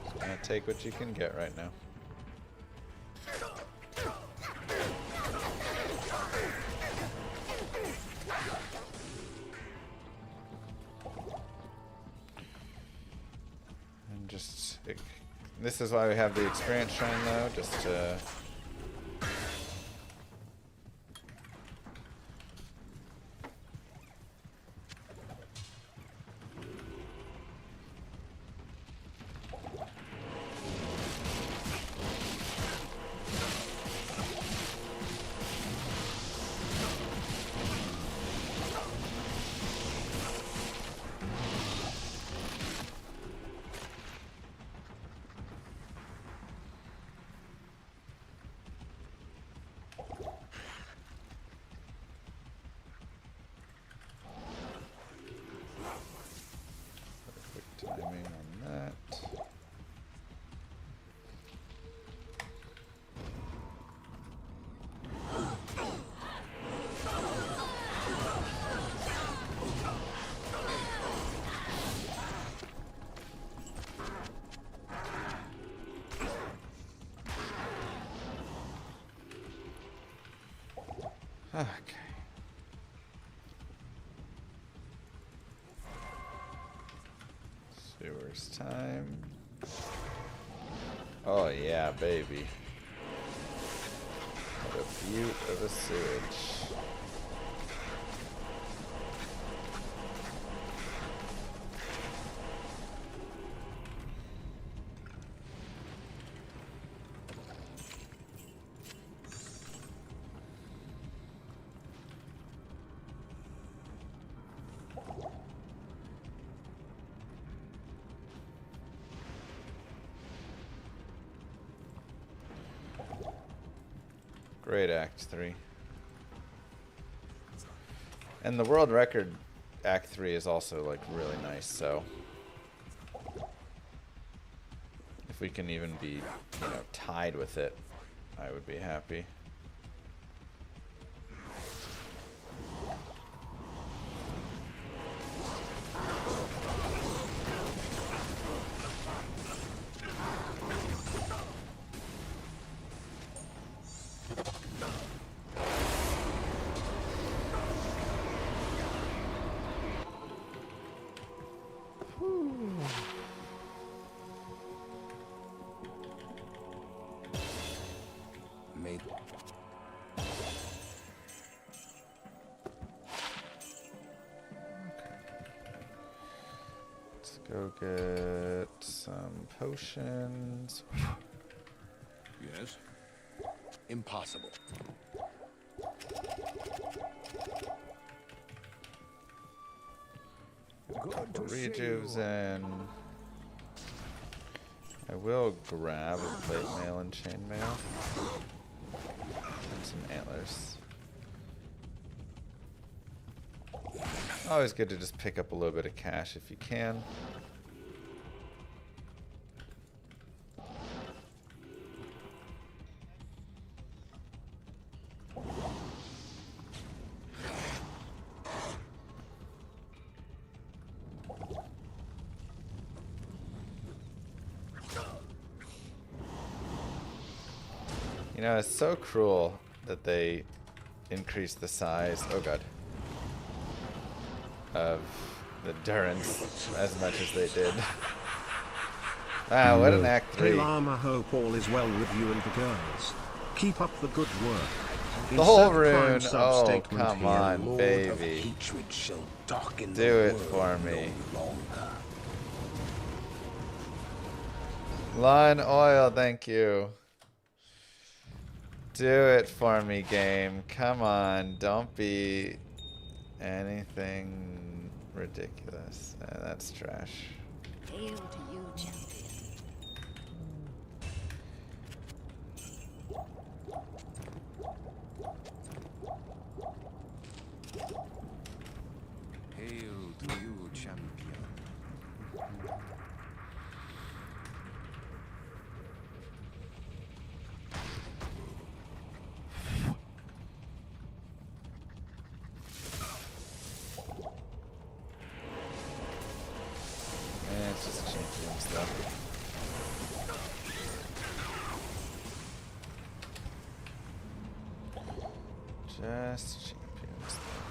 Just gonna take what you can get right now. And just... This is why we have the experience shrine though, just to... timing on that. Okay. Sewers time. Oh yeah, baby. What a beaut of a sewage. Great Act 3. And the world record Act 3 is also like really nice, so if we can even be, you know, tied with it, I would be happy. Go get some potions. Yes? Impossible. Good to see Rejuves you. in. I will grab a plate mail and chain mail. And some antlers. Always good to just pick up a little bit of cash if you can. You know, it's so cruel that they increase the size, oh god, of the Durance as much as they did. Wow, what an Act 3. Hey Llama, hope all is well with you and the girls. Keep up the good work. The whole Insert prime rune, oh sub-statement come here. on, Lord of baby. hatred shall darken Do the it world for me. no longer. Lawn oil, thank you. Do it for me, game. Come on, don't be anything ridiculous. That's trash. Hail to you, champion. Hail to you, champion. It's just champion stuff. Just champion stuff.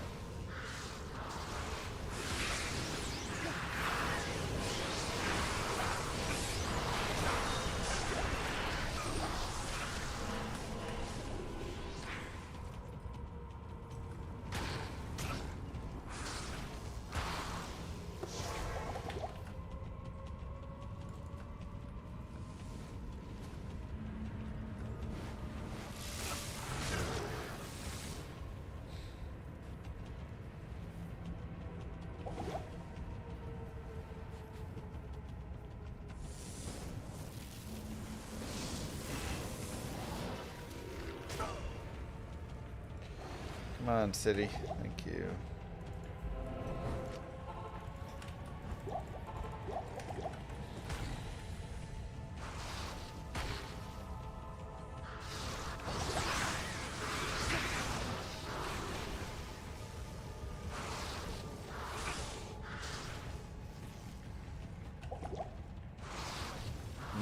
Come on, city. Thank you.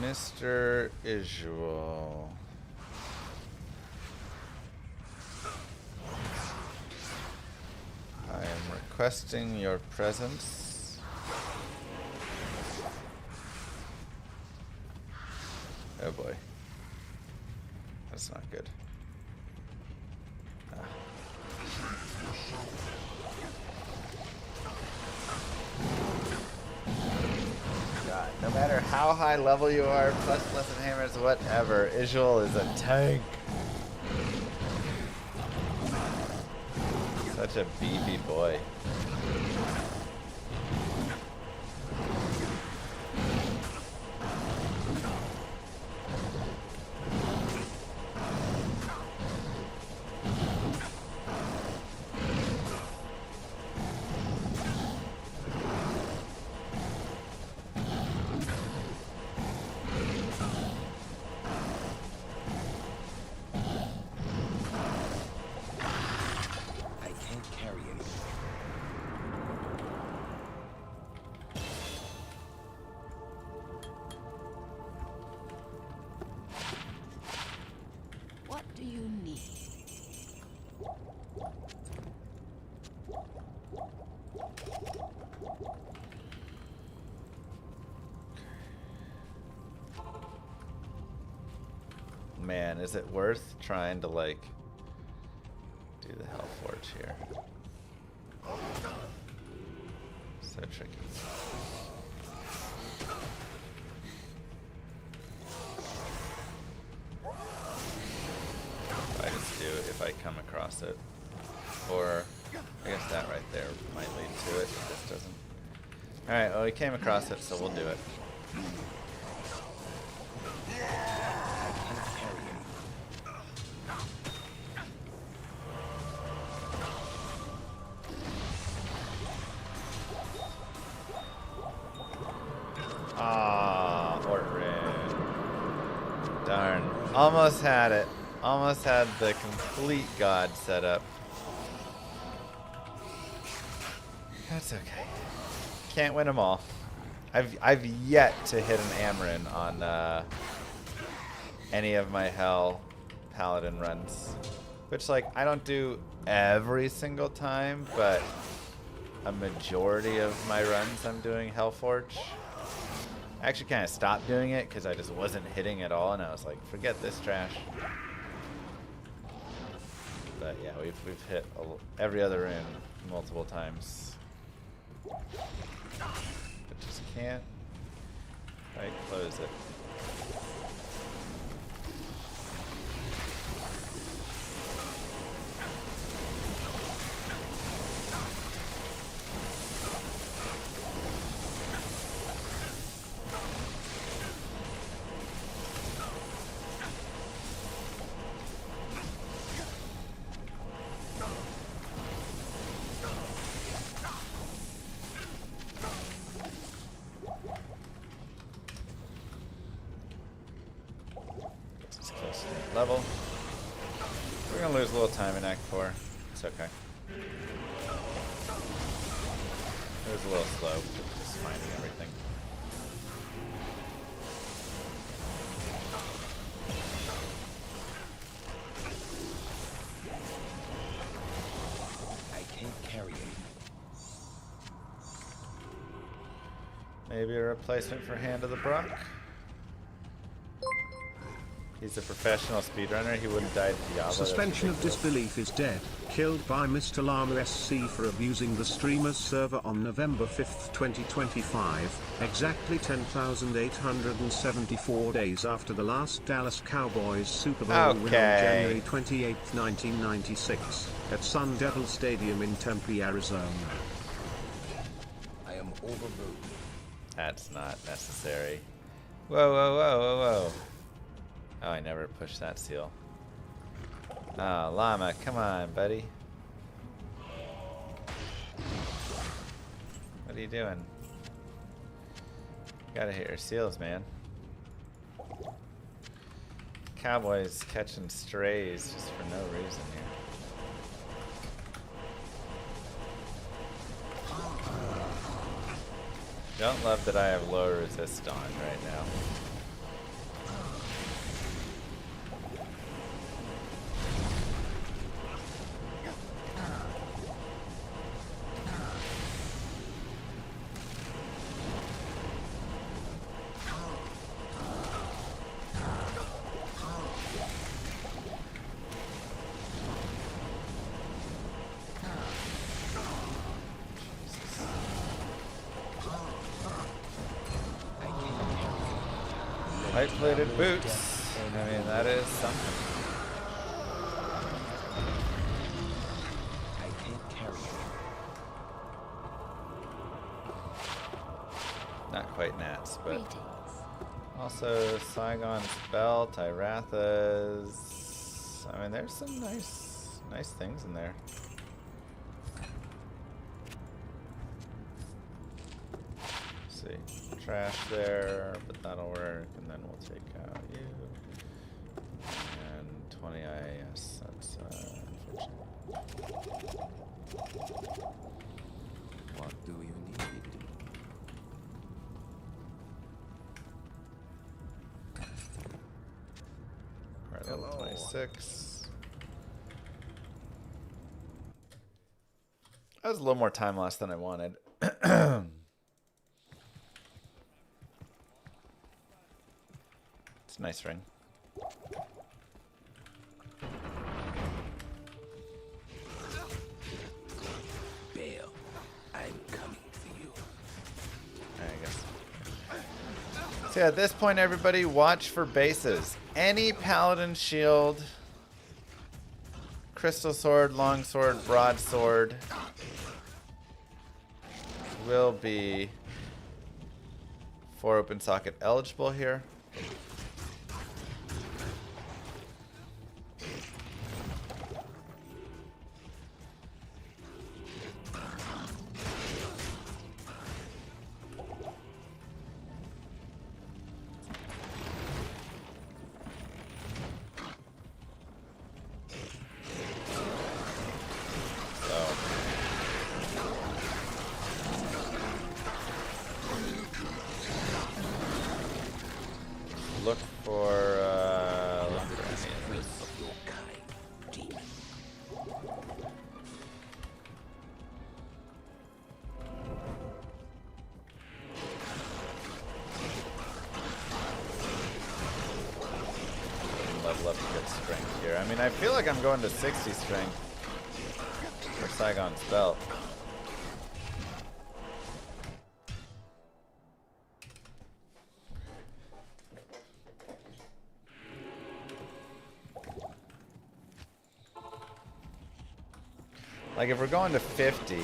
Mr. Isual. I am requesting your presence. Oh boy. That's not good. Ah. God, no matter how high level you are, plus and hammers, whatever, Isual is a tank. Such a beefy boy. I can't carry anything. What do you need? Man, is it worth trying to like do the Hellforge here? So tricky. I just do if I come across it. Or I guess that right there might lead to it if this doesn't. Alright, well we came across it, so we'll do it. Ah, Ortrid. Darn. Almost had it. Almost had the complete god set up. That's okay. Can't win them all. I've yet to hit an Amarin on any of my Hell Paladin runs. Which, like, I don't do every single time, but a majority of my runs I'm doing Hellforge. I actually kind of stopped doing it because I just wasn't hitting at all, and I was like, forget this trash. But yeah, we've hit every other rune multiple times. But just can't quite close it. Level. We're gonna lose a little time in Act 4. It's okay. It was a little slow, just finding everything. I can't carry it. Maybe a replacement for Hand of the Brock? He's a professional speedrunner. He wouldn't die to Diablo. Suspension of disbelief is dead. Killed by Mr. Llama SC for abusing the streamer's server on November 5th, 2025, exactly 10,874 days after the last Dallas Cowboys Super Bowl win on January 28, 1996, at Sun Devil Stadium in Tempe, Arizona. I am overruled. That's not necessary. Whoa, whoa, whoa, whoa, whoa. Oh, I never pushed that seal. Oh, Llama, come on, buddy. What are you doing? You gotta hit your seals, man. Cowboys catching strays just for no reason here. Don't love that I have low resist on right now. White-plated boots. I mean, that is something. I can't carry it. Not quite Nats, but also Saigon's belt, Iratha's. I mean, there's some nice things in there. Let's see. Trash there, but that'll work, and then we'll take out you. And 20 IAS, that's unfortunate. What do you need? Alright, level 26. That was a little more time lost than I wanted. It's a nice ring. Bale, I'm coming for you. I guess. So yeah, at this point, everybody, watch for bases. Any paladin shield, crystal sword, long sword, broadsword will be 4 open socket eligible here. Look for any of this. Level up to get strength here. I mean, I feel like I'm going to 60 strength for Saigon's belt. Like if we're going to 50,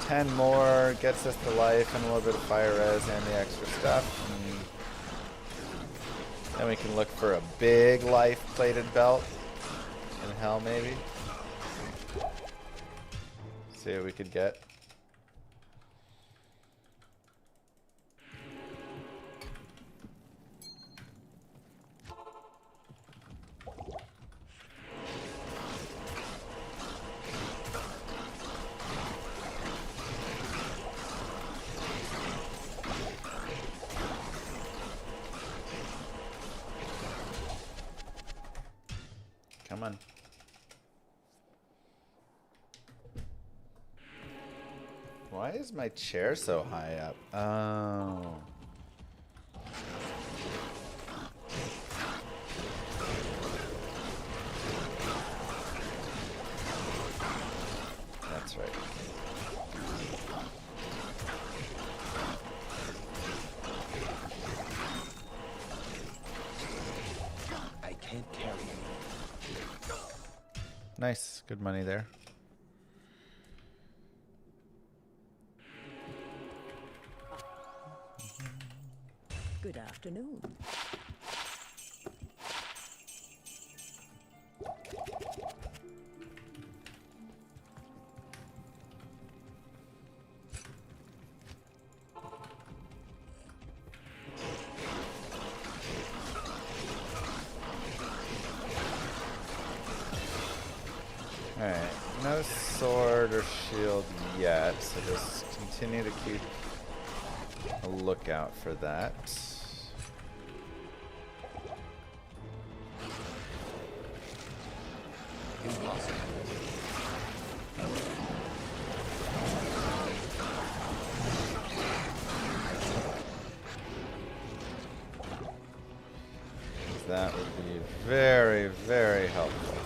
10 more gets us the life and a little bit of fire res and the extra stuff. And then we can look for a big life plated belt in hell maybe. See what we could get. Come on. Why is my chair so high up? Oh. That's right. I can't carry you. Nice. Good money there. Good afternoon. Alright, no sword or shield yet, so just continue to keep a lookout for that. That would be very, very helpful.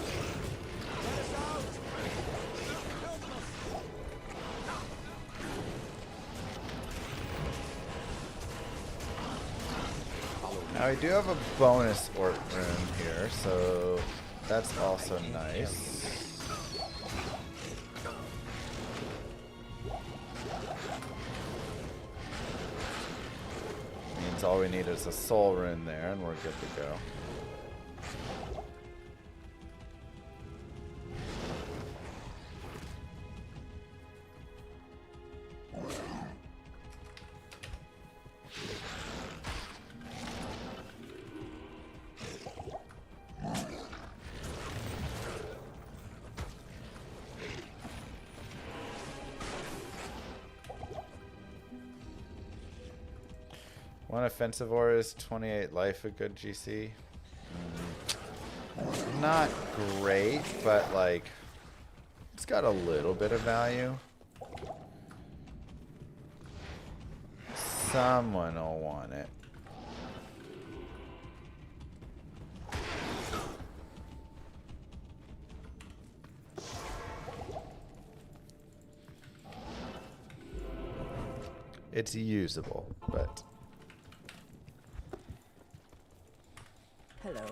Now we do have a bonus orc rune here, so that's also nice. Means all we need is a soul rune there and we're good to go. One offensive aura is 28 life, a good GC. Not great, but like, it's got a little bit of value. Someone will want it. It's usable, but... Hello.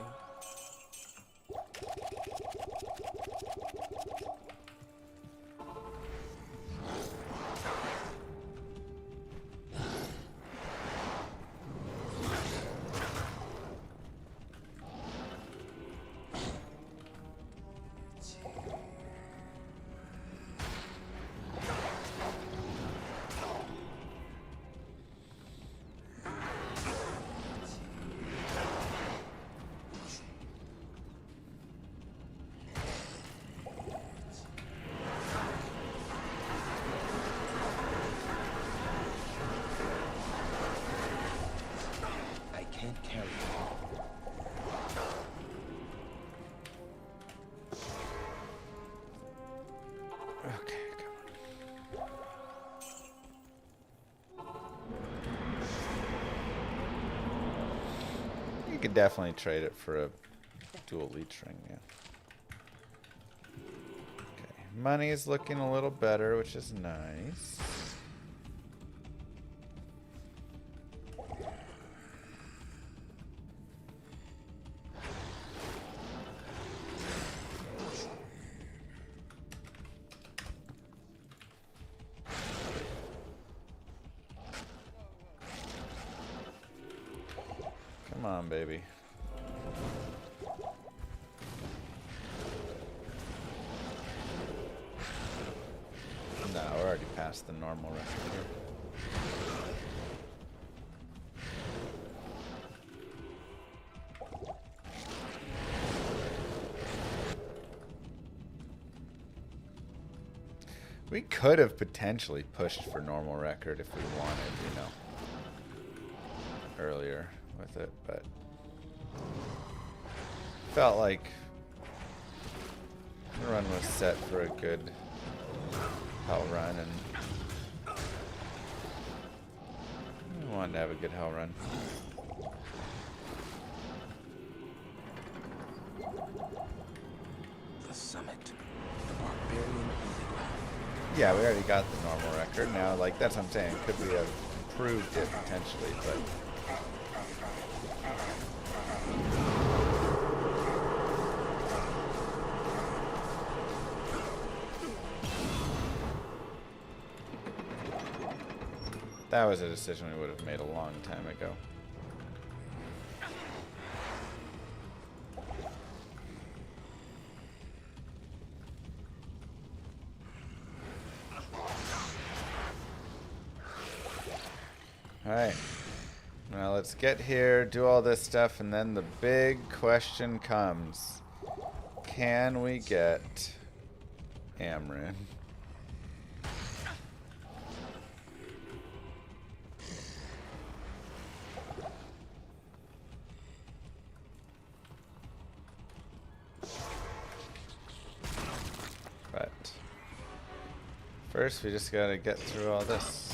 can't carry it. Okay, come on. You could definitely trade it for a dual leech ring, yeah. Okay, money is looking a little better, which is nice. Come on, baby. No, we're already past the normal record here. We could have potentially pushed for normal record if we wanted, you know, earlier with it, but felt like the run was set for a good hell run, and we wanted to have a good hell run. The summit. The Barbarian underground. Yeah, we already got the normal record. Now, like, that's what I'm saying. Could we have improved it potentially, but that was a decision we would have made a long time ago. Alright. Now let's get here, do all this stuff, and then the big question comes. Can we get Amrin? But first we just gotta get through all this.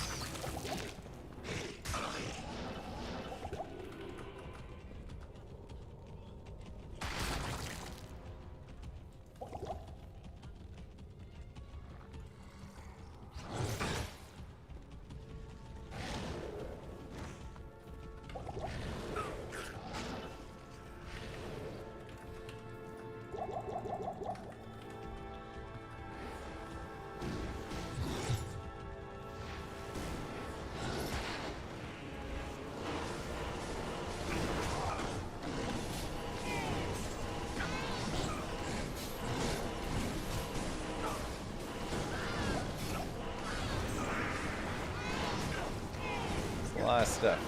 A lot of stuff.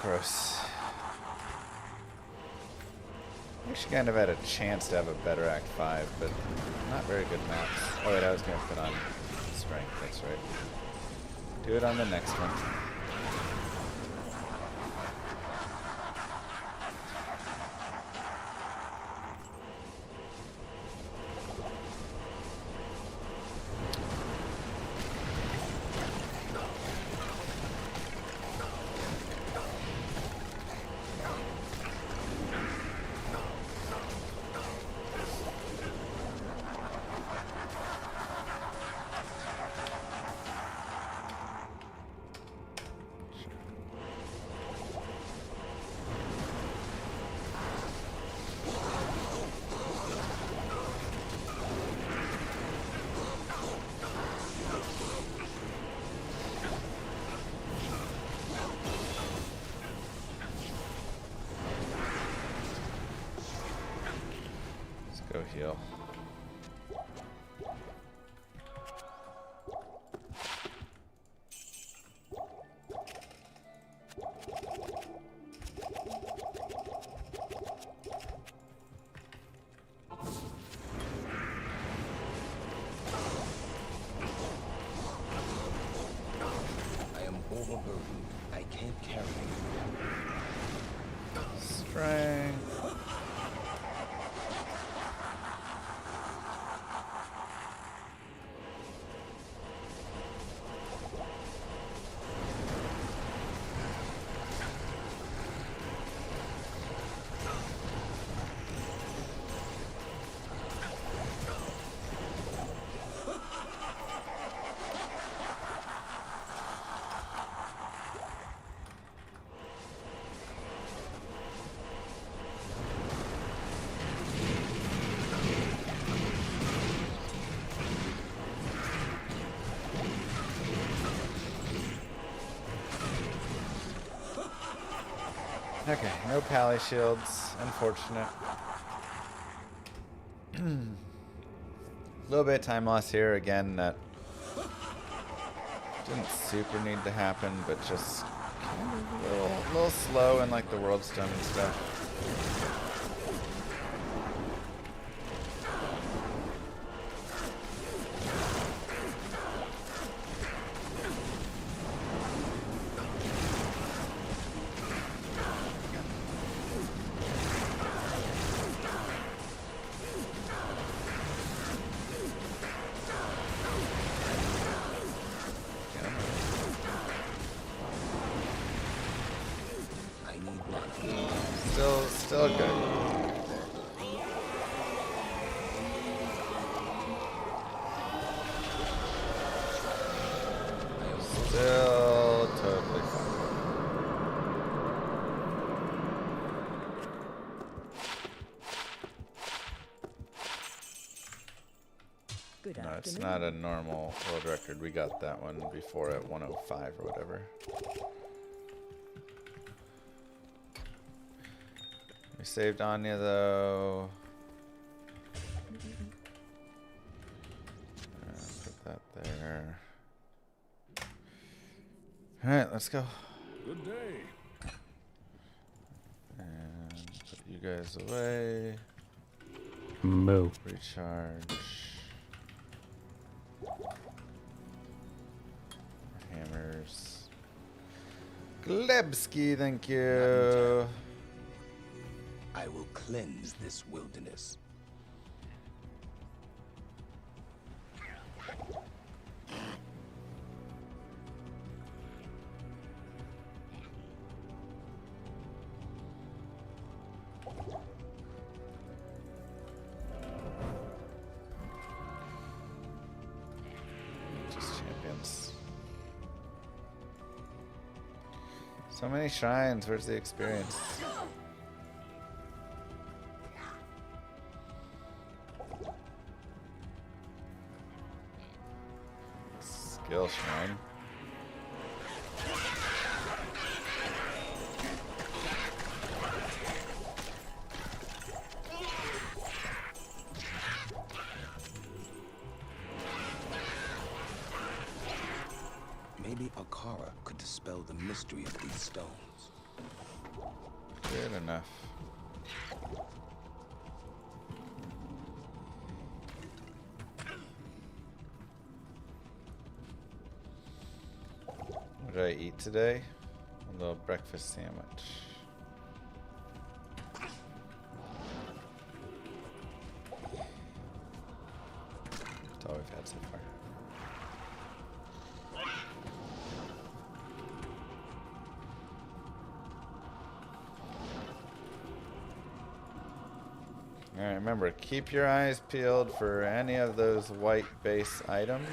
Gross. Actually kind of had a chance to have a better Act 5, but not very good maps. Oh wait, I was going to put on Strength, that's right. Do it on the next one. Go heal. overburdened. I can't carry it. Strength. Okay, no pally shields. Unfortunate. A little bit of time loss here again that didn't super need to happen, but just kind of a little slow in like the world stone and stuff. Still good. Still totally fine. Good No, it's afternoon. not a normal world record. We got that one before at 105 or whatever. We saved Anya though. Put that there. Alright, let's go. Good day. And put you guys away. Moo. Recharge. Hammers. Glebski, thank you. I will cleanse this wilderness. Just champions. So many shrines. Where's the experience? Skill shrine. Maybe Akara could dispel the mystery of these stones. Good enough. What did I eat today? A little breakfast sandwich. That's all we've had so far. Alright, remember, keep your eyes peeled for any of those white base items.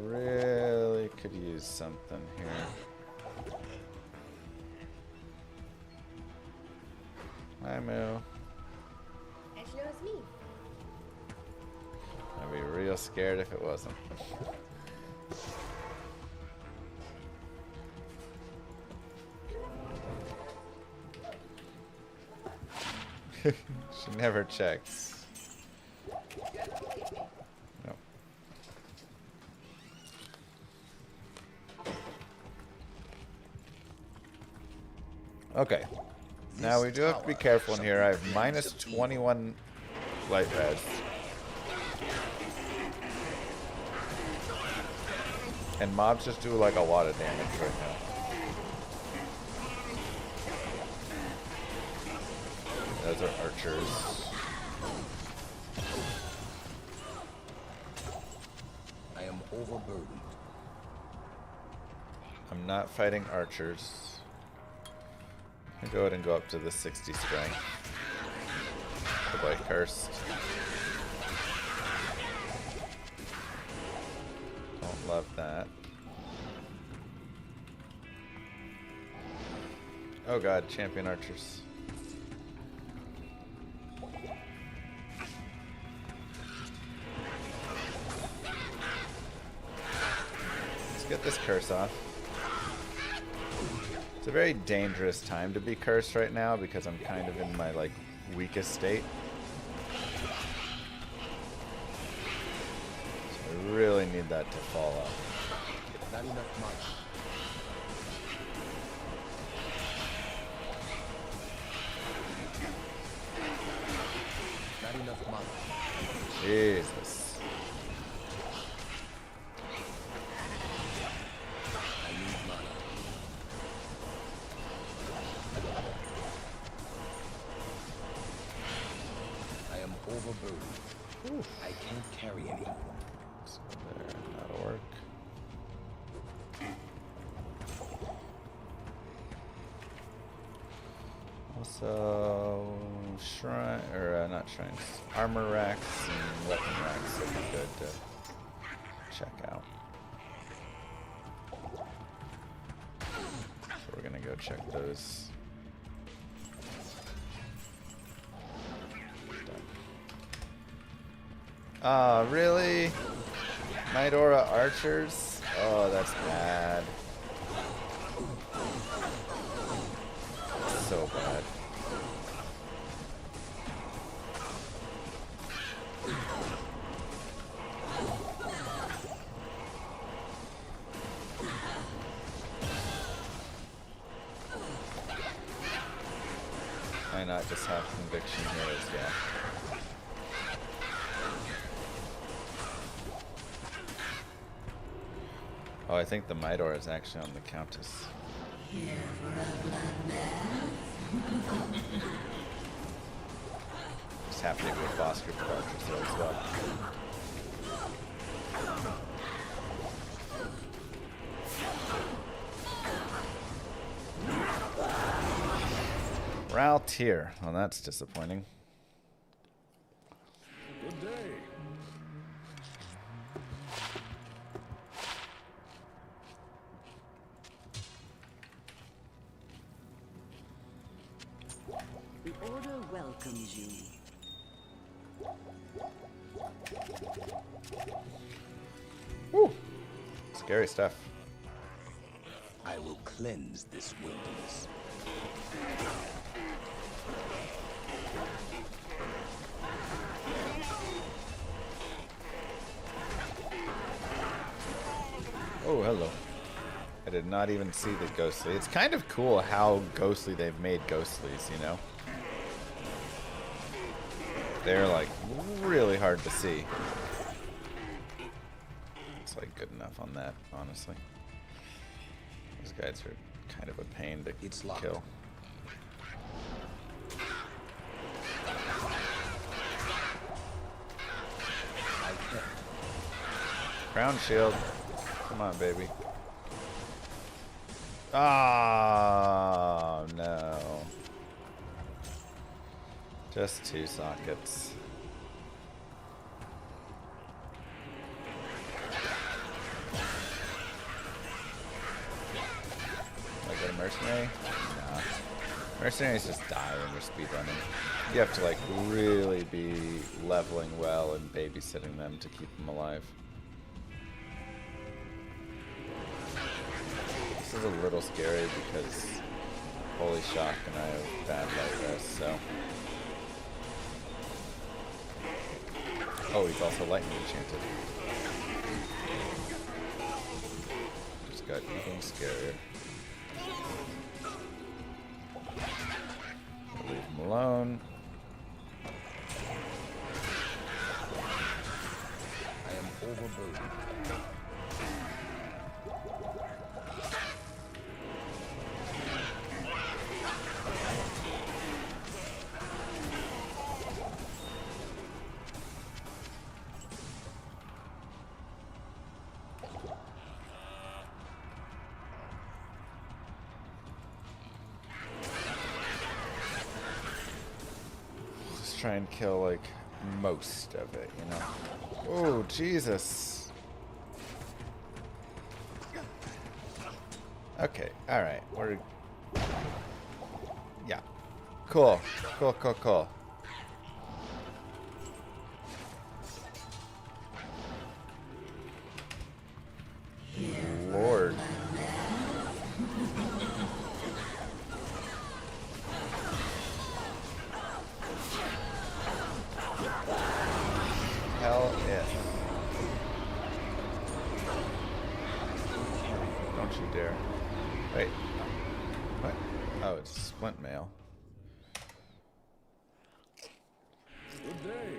Really could use something here. Hi, Moo. I'd be real scared if it wasn't. She never checks. No. Okay. Now we do have to be careful in here. I have minus 21 light res. And mobs just do like a lot of damage right now. Those are archers. I am overburdened. I'm not fighting archers. I'll go ahead and go up to the 60 strength. The boy cursed. Don't love that. Oh god, champion archers. Let's get this curse off. It's a very dangerous time to be cursed right now because I'm kind of in my like weakest state. So I really need that to fall off. Not enough money. Not enough money. Jesus. I need money. I am overburdened. I can't carry anymore. So there, that'll work. Also, shrine, or not shrines, armor racks and weapon racks would be good to check out. So we're gonna go check those. Ah, really? Night Aura archers? Oh, that's bad. So bad. Why not just have conviction heroes? Yeah. Oh, I think the Midor is actually on the Countess. Just happening with boss group of archers though as well. Route here. Well, that's disappointing. Good day. The Order welcomes you. Woo. Scary stuff. I will cleanse this wilderness. Oh, hello. I did not even see the ghostly. It's kind of cool how ghostly they've made ghostlies, you know? They're like really hard to see. It's like good enough on that, honestly. Those guys are kind of a pain to kill. Crown shield. Come on, baby. Oh, no. Just 2 sockets. Do I get a mercenary? Nah. Mercenaries just die when you're speedrunning. You have to like really be leveling well and babysitting them to keep them alive. This is a little scary because Holy Shock and I have bad light res, so. Oh, he's also lightning enchanted. Just got even scarier. Just try and kill like most of it, you know. Oh, Jesus. Okay, alright. We're... Yeah. Cool. Cool, cool, cool. Lord. Hell yes. Don't you dare. Wait. What? Oh, it's splint mail. Good day.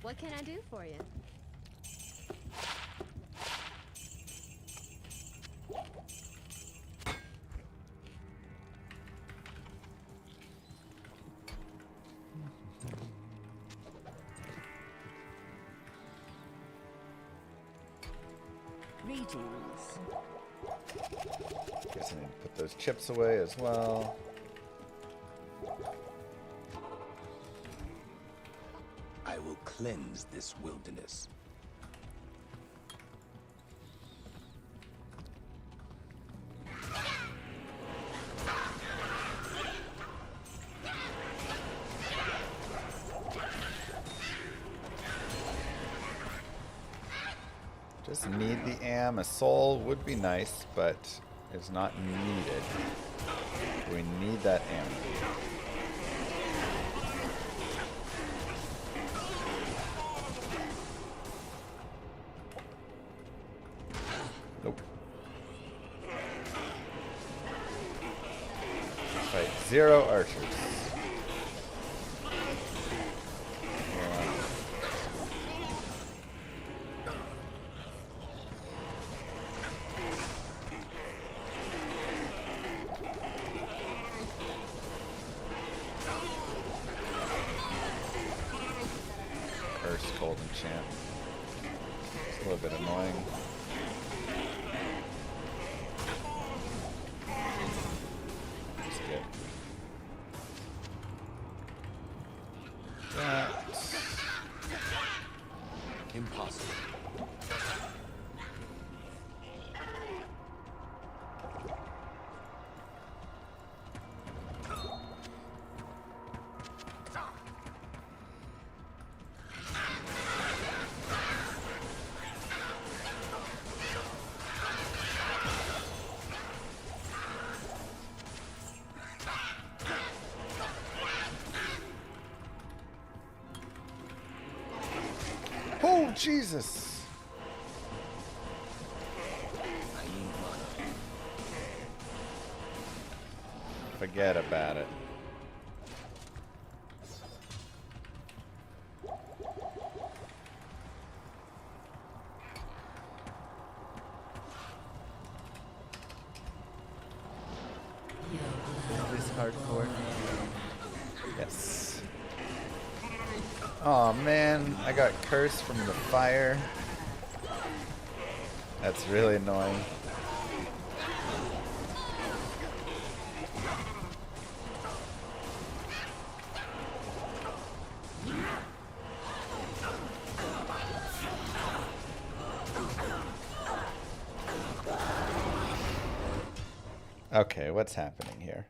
What can I do for you? Greetings. Guess I need to put those chips away as well. I will cleanse this wilderness. Just need the am. A soul would be nice, but it's not needed. We need that am. Nope. Fight 0 archers. Cold enchant. It's a little bit annoying. Just get that. Impossible. Oh, Jesus! I need mana. Forget about it. Is this hardcore? Yes. Oh man, I got cursed from the fire. That's really annoying. Okay, what's happening here?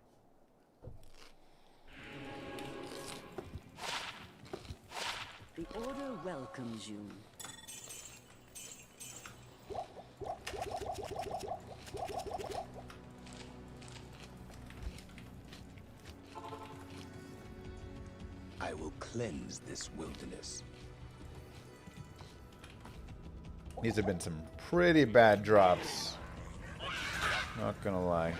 The Order welcomes you. I will cleanse this wilderness. These have been some pretty bad drops. Not gonna lie.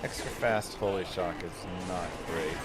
Extra fast Holy Shock is not great.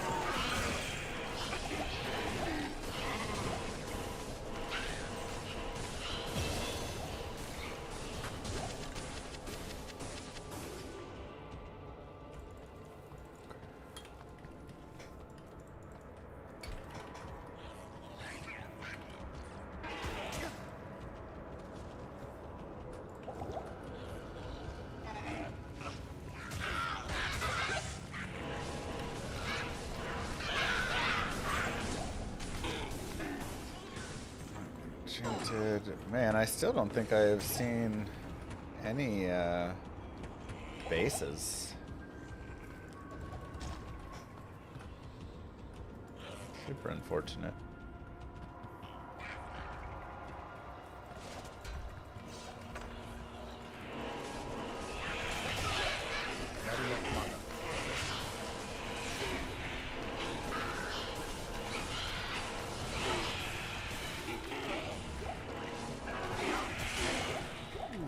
Man, I still don't think I have seen any bases. Super unfortunate.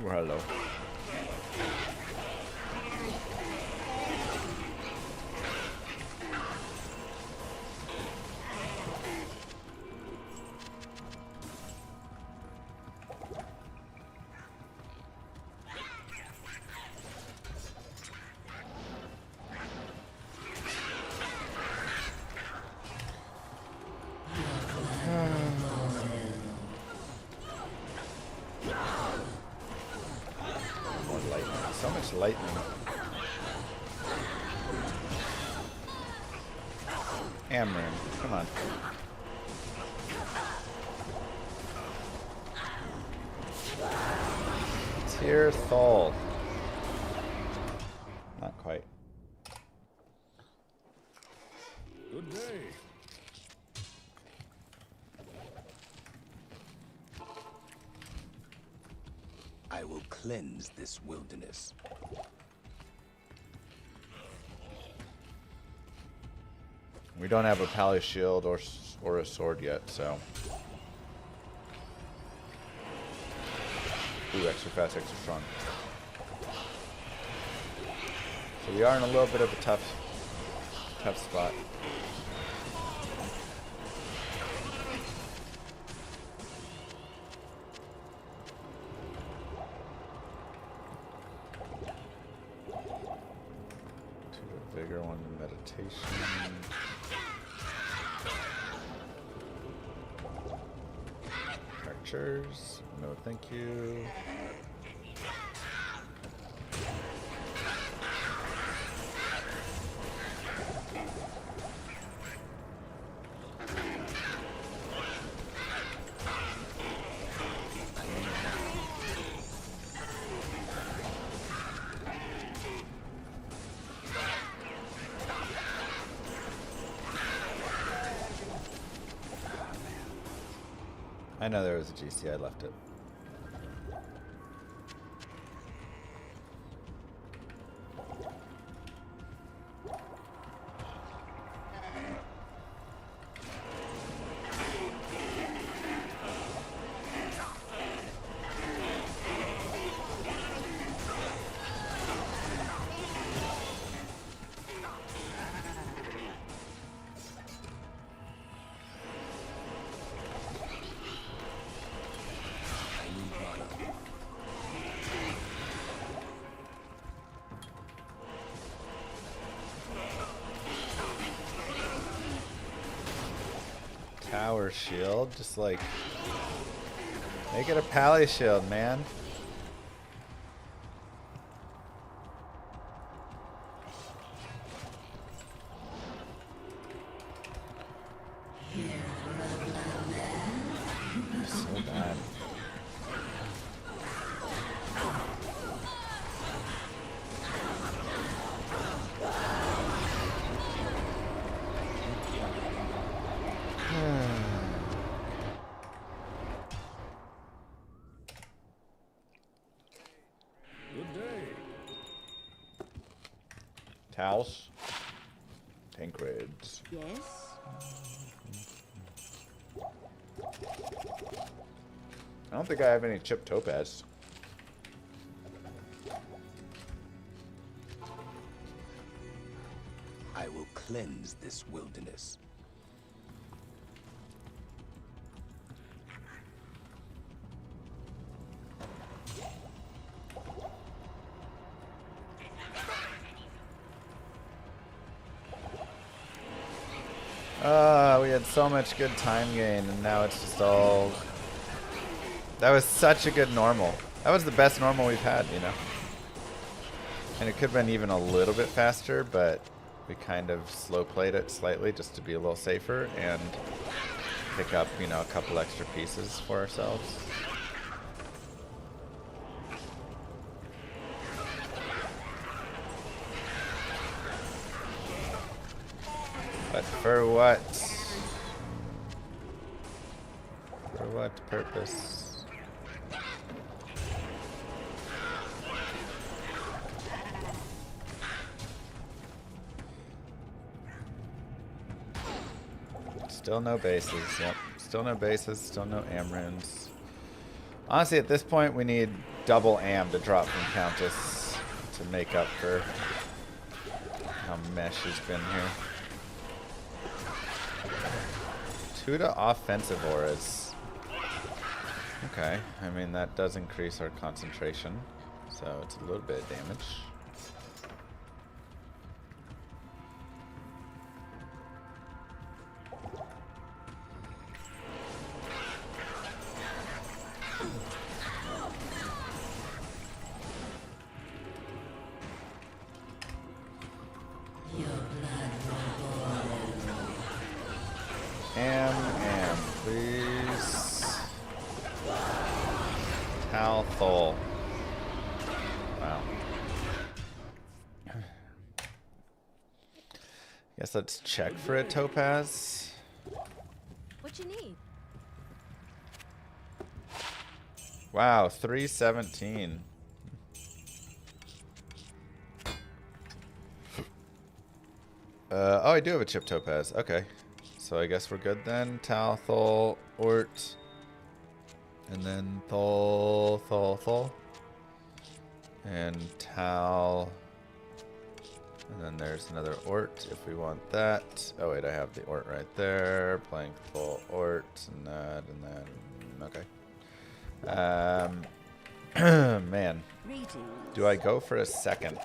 Hello. So much lightning. Hammering. Come on. Tear Thal. Not quite. Good day. I will cleanse this wilderness. We don't have a pally shield or a sword yet, so. Ooh, extra fast, extra strong. So we are in a little bit of a tough spot. Vigor, one meditation. Archers, no thank you. I know there was a GC, I left it. Tower shield, just like make it a pally shield, man. So bad. Towels. Tankreds. Yes? I don't think I have any chipped topaz. I will cleanse this wilderness. We had so much good time gain, and now it's just all... That was such a good normal. That was the best normal we've had, you know? And it could have been even a little bit faster, but we kind of slow played it slightly just to be a little safer and pick up, you know, a couple extra pieces for ourselves. But for what? For what purpose? Still no bases, yep. Still no bases, still no am runes. Honestly, at this point, we need double am to drop from Countess to make up for how mesh has been here. 2 to offensive auras. Okay, I mean, that does increase our concentration, so it's a little bit of damage. Am, please. Talthol. Wow. Guess let's check for a topaz. What you need? Wow, 317. Oh, I do have a chip topaz. Okay. So I guess we're good then. Tal, Thol, Ort. And then Thol, Thol, Thol. And Tal. And then there's another Ort if we want that. Oh wait, I have the Ort right there. Playing Thol, Ort, and that, and that. Okay. Man. Do I go for a second?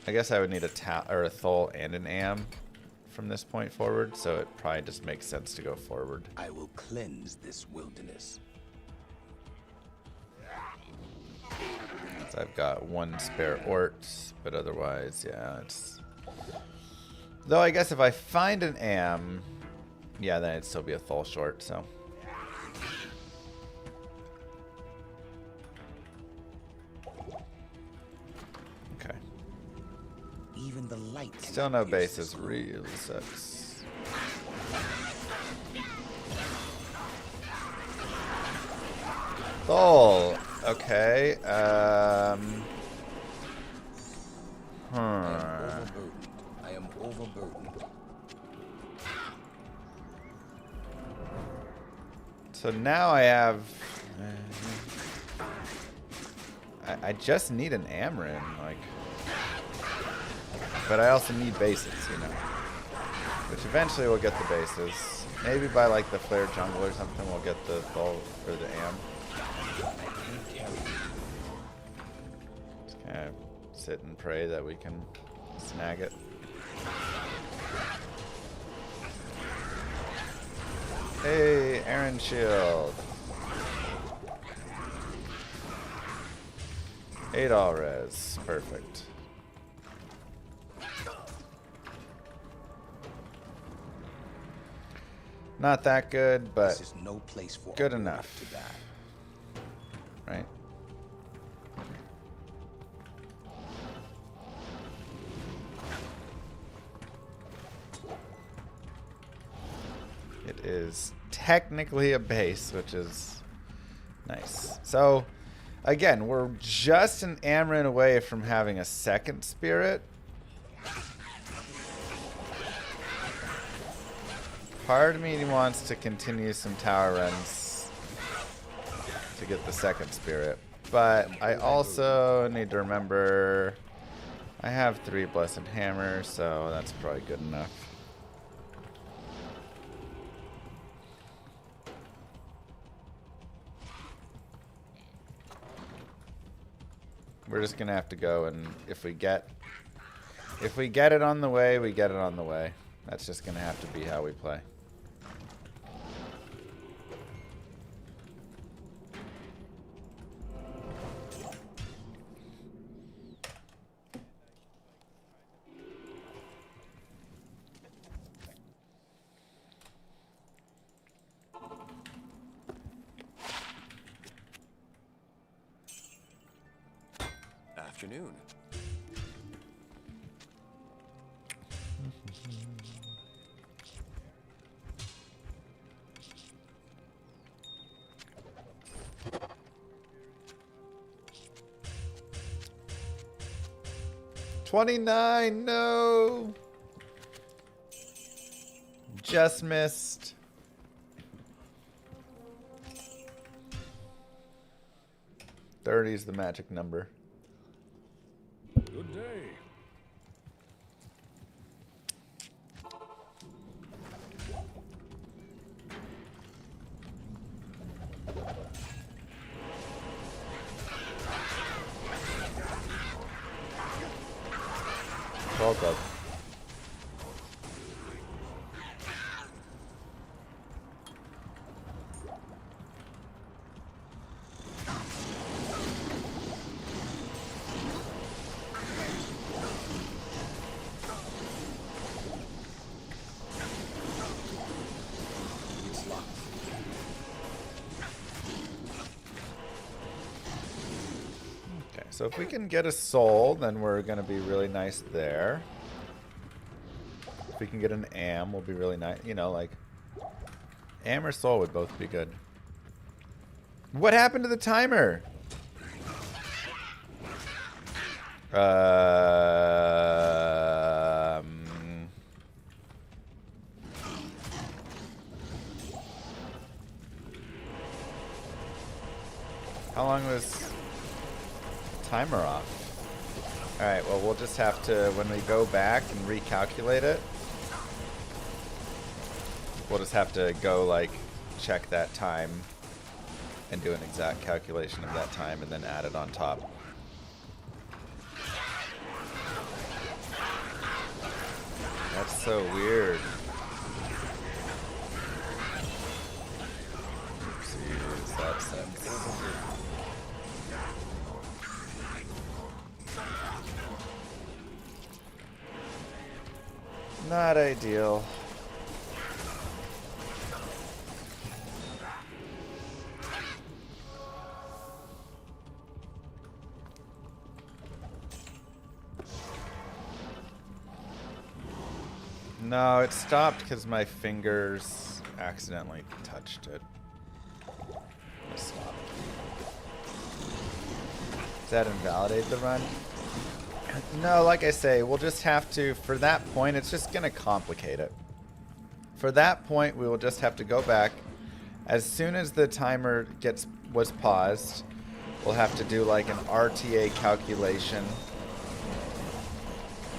I guess I would need a Tal or a Thol and an Am from this point forward, so it probably just makes sense to go forward. I will cleanse this wilderness. So I've got 1 spare Ort, but otherwise, yeah, it's... Though I guess if I find an Am, yeah, then it'd still be a Thol short, so... Okay. Even the light. Still no bases, really sucks. Thol, okay, I am overburdened. So now I have... I just need an Amrin, like... But I also need bases, you know. Which eventually we'll get the bases. Maybe by like the Flare Jungle or something we'll get the Thol or the Am. Just kind of sit and pray that we can snag it. Hey, Aaron Shield. 8 all res. Perfect. Not that good, but This is no place for good a boy enough. to die. Right? It is technically a base, which is nice. So, again, we're just an Amrin away from having a second spirit. Part of me wants to continue some tower runs to get the second spirit, but I also need to remember I have 3 blessed hammers, so that's probably good enough. We're just gonna have to go, and if we get it on the way, we get it on the way. That's just gonna have to be how we play. Afternoon. $29, no! Just missed. $30 is the magic number. Good day. Well done. Okay, so if we can get a soul, then we're going to be really nice there. If we can get an am, we'll be really nice. You know, like, am or soul would both be good. What happened to the timer? How long was timer off? Alright, well, we'll just have to, when we go back and recalculate it, we'll just have to go, like, check that time and do an exact calculation of that time and then add it on top. That's so weird. Oopsies, that sucks. Not ideal. No, it stopped because my fingers accidentally touched it. It stopped. Does that invalidate the run? No, like I say, we'll just have to, for that point, it's just going to complicate it. For that point, we will just have to go back. As soon as the timer was paused, we'll have to do like an RTA calculation.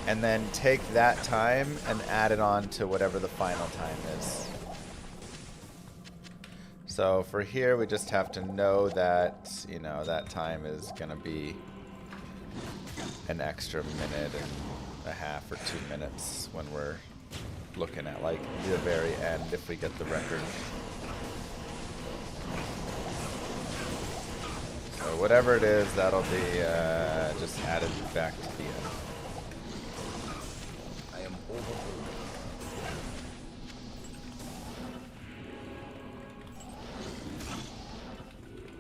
And then take that time and add it on to whatever the final time is. So for here, we just have to know that, you know, that time is going to be an extra minute and a half or 2 minutes when we're looking at like the very end if we get the record. So whatever it is, that'll be just added back to the end.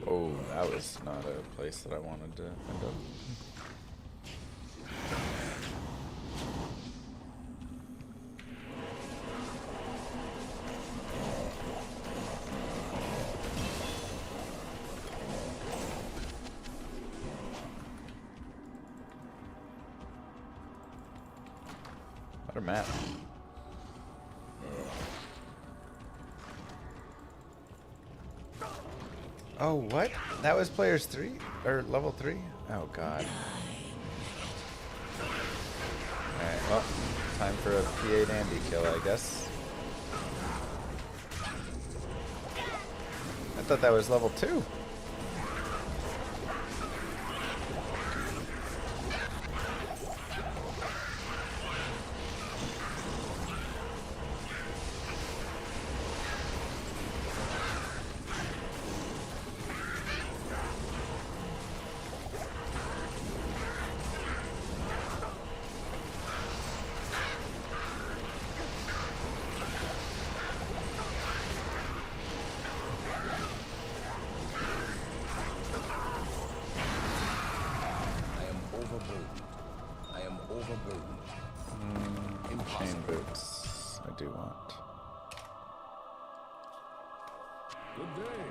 Oh, that was not a place that I wanted to end up. What a map. Oh, what? That was players 3? Or level 3? Oh, God. Well, time for a P8 Andy kill, I guess. I thought that was level 2. Chain boots, I do want. Good day.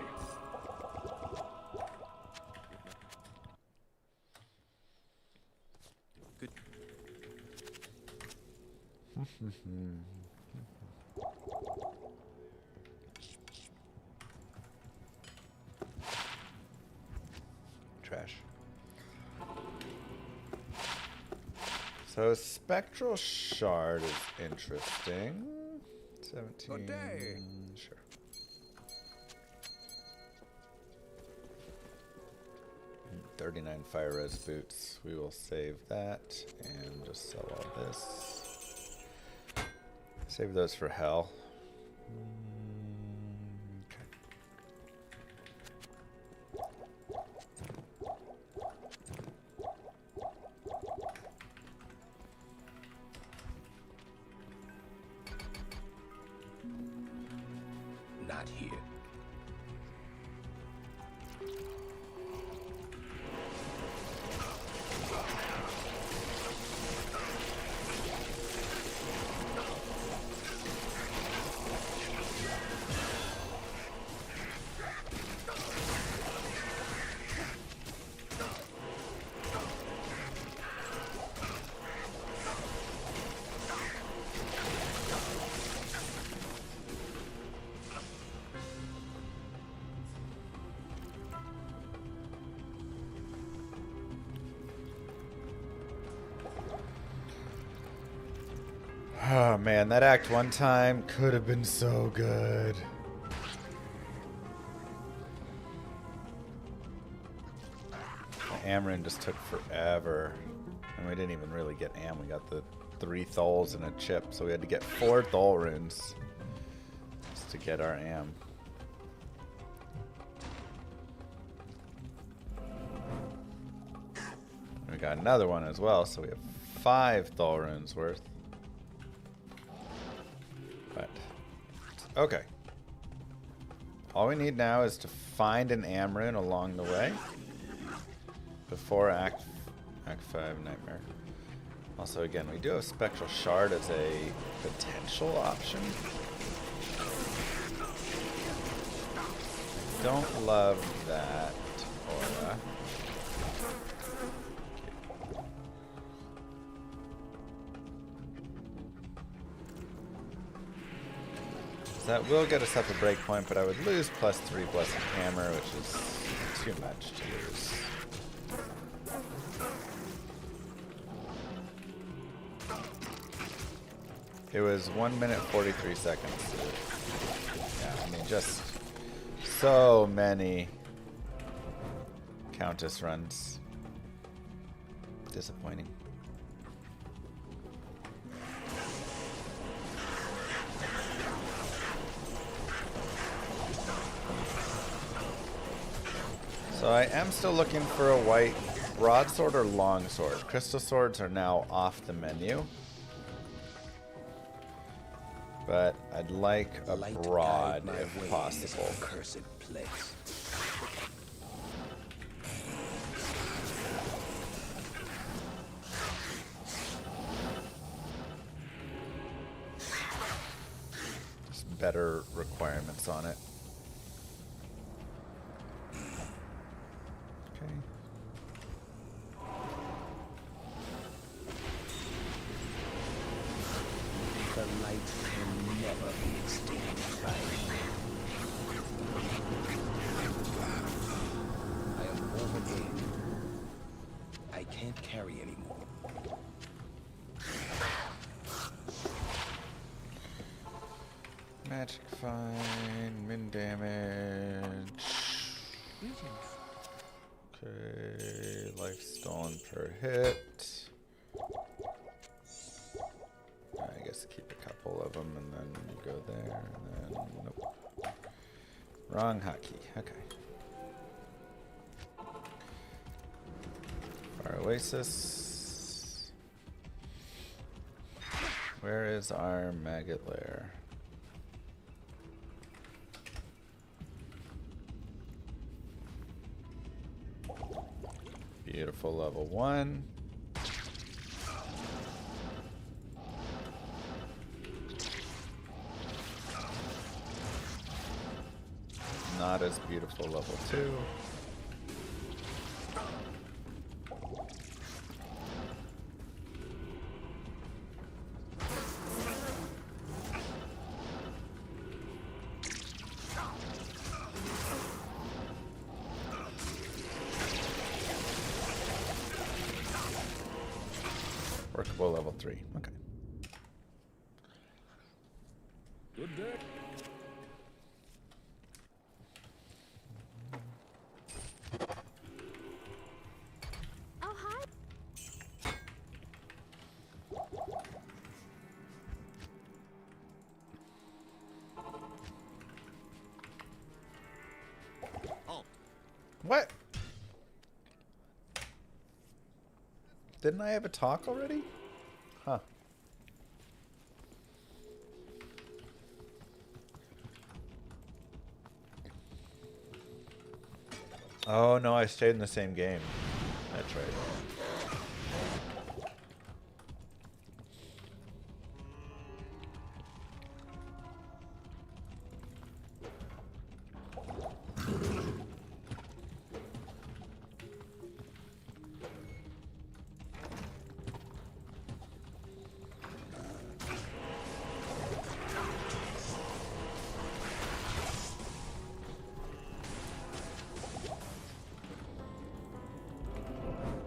Good. Trash. So spectral shard is interesting. 17. Good day. Sure. $39 fire res boots. We will save that and just sell all this. Save those for hell. Okay. Not here. Oh man, that Act 1 time could have been so good. The Amarin just took forever. And we didn't even really get Am. We got the 3 Thols and a chip. So we had to get 4 Thol runes just to get our Am. And we got another one as well. So we have 5 Thol runes worth. But, okay. All we need now is to find an Amarin along the way before Act 5 Nightmare. Also, again, we do have Spectral Shard as a potential option. I don't love that aura. That will get us up a breakpoint, but I would lose +3 Blessed Hammer, which is too much to lose. It was 1 minute 43 seconds. Yeah, I mean, just so many Countess runs. Disappointing. So I am still looking for a white broadsword or longsword. Crystal swords are now off the menu. But I'd like a broad if possible. Cursed place. Just better requirements on it. The light can never be extinguished by me. I am overweight. I can't carry anymore. Magic fine, min damage. Okay, life stolen per hit. I guess keep a couple of them and then you go there and then nope. Wrong hotkey. Okay. Our Oasis. Where is our maggot lair? Beautiful level 1. Not as beautiful level 2. Workable level 3. Okay. Good day. Oh, hi. What? Didn't I have a talk already? Huh. Oh no, I stayed in the same game. That's right.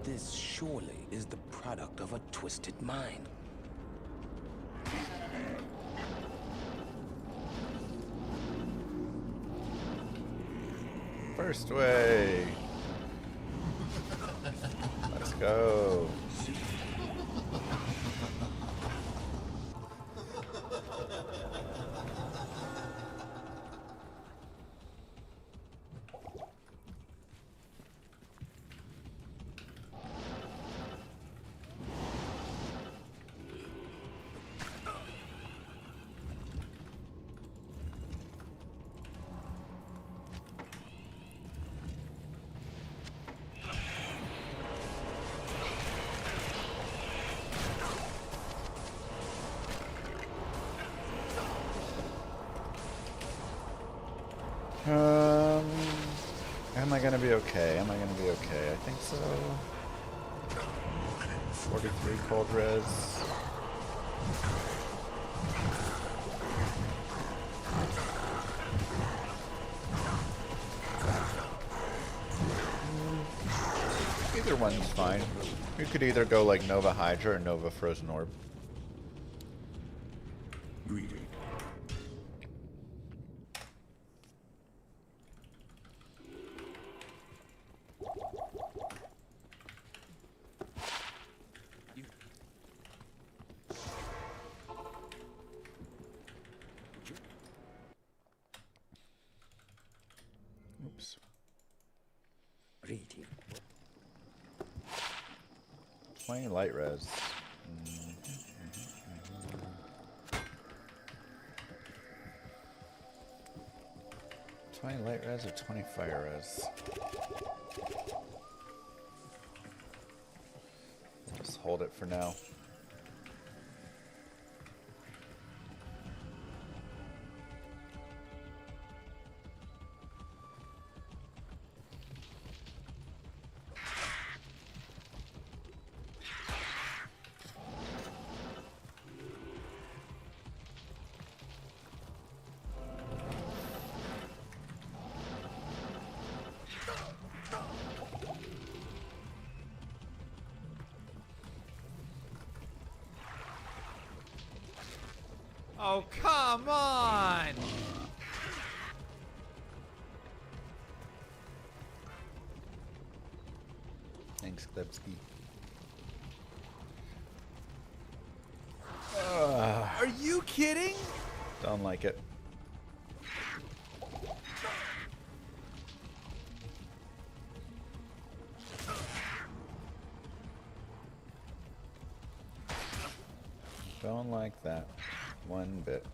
This surely is the product of a twisted mind. First way. Let's go. Am I gonna be okay? Am I gonna be okay? I think so. 43 cold res. Either one's fine. You could either go like Nova Hydra or Nova Frozen Orb. Greeting. Oops. Reading. 20 light res. 20 light res or 20 fire res? Just hold it for now. Oh, come on! Thanks, Klipsky. Are you kidding? Don't like it. Don't like that one bit.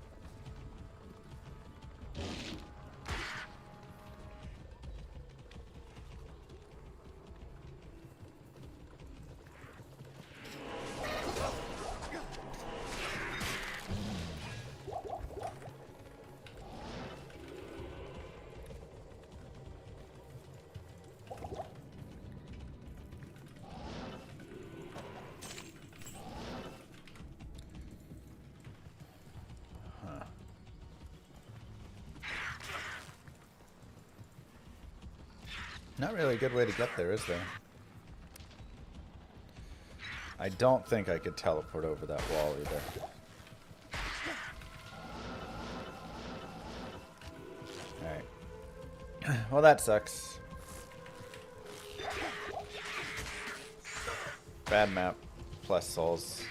Not really a good way to get there, is there? I don't think I could teleport over that wall either. Alright. Well, that sucks. Bad map. Plus souls.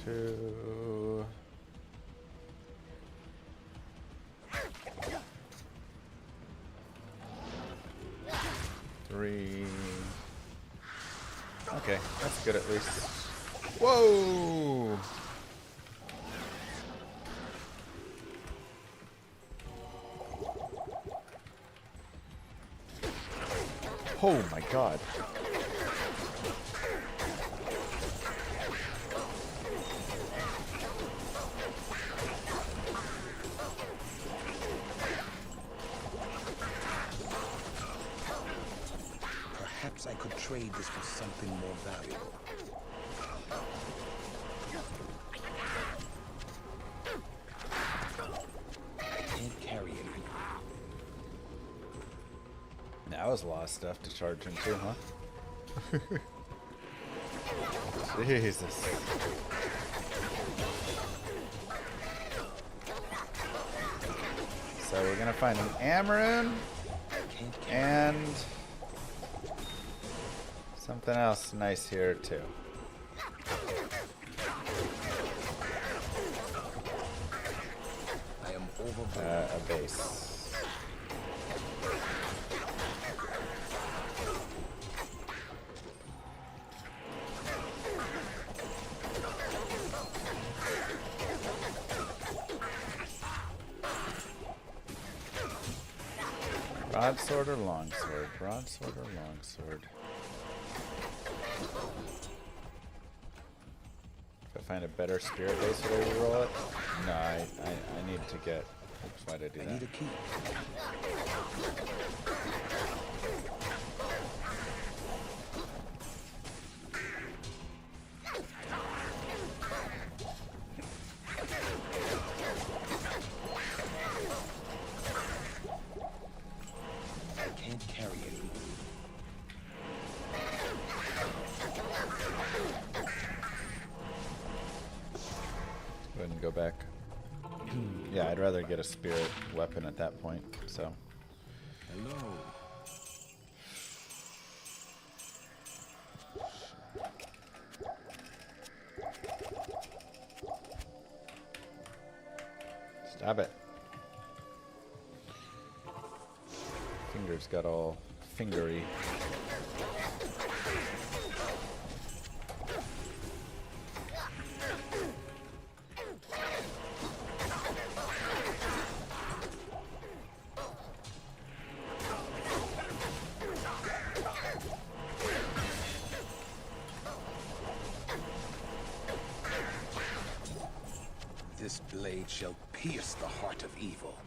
Two. Three. Okay, that's good at least. Whoa! Oh my god. Perhaps I could trade this for something more valuable. I can't carry it. That was a lot of stuff to charge into, huh? Jesus. So we're gonna find an Amaroon and something else nice here too. I am overboard. A base. Broadsword or longsword? Broadsword or longsword? If I find a better spirit base, would I reroll it? No, I need to get. Oops, why did I do that? I need a key. I can't carry it. Go ahead and go back. Yeah, I'd rather get a spirit weapon at that point, so. Hello. Stop it. Fingers got all fingery. This blade shall pierce the heart of evil.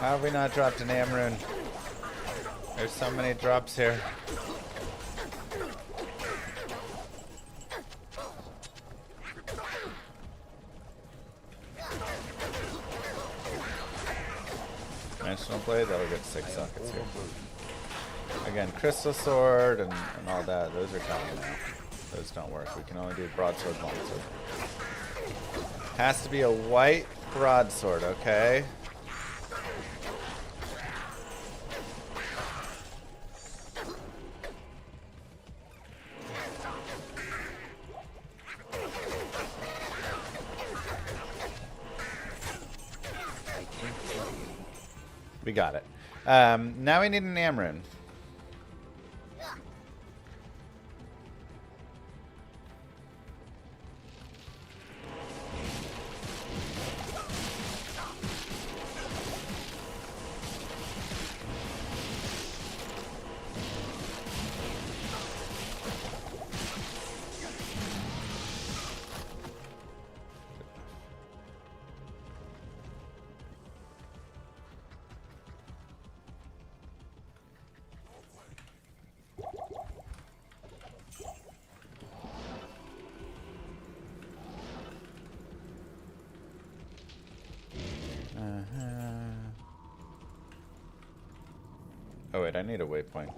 How have we not dropped an Amrune? There's so many drops here. Dimensional Blade, that'll get 6 sockets here. Again, Crystal Sword and all that, those are coming now. Those don't work. We can only do Broadsword, Longsword. Has to be a white broadsword, okay? We got it. Now we need an Amrune. Oh wait, I need a waypoint.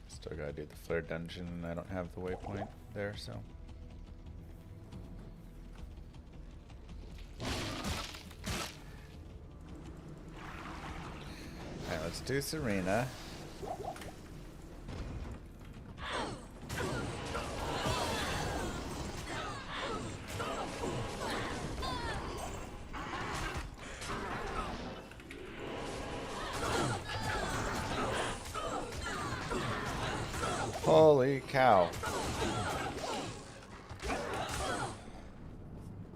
Still gotta do the flare dungeon, and I don't have the waypoint there, so. Alright, let's do Serena. Holy cow.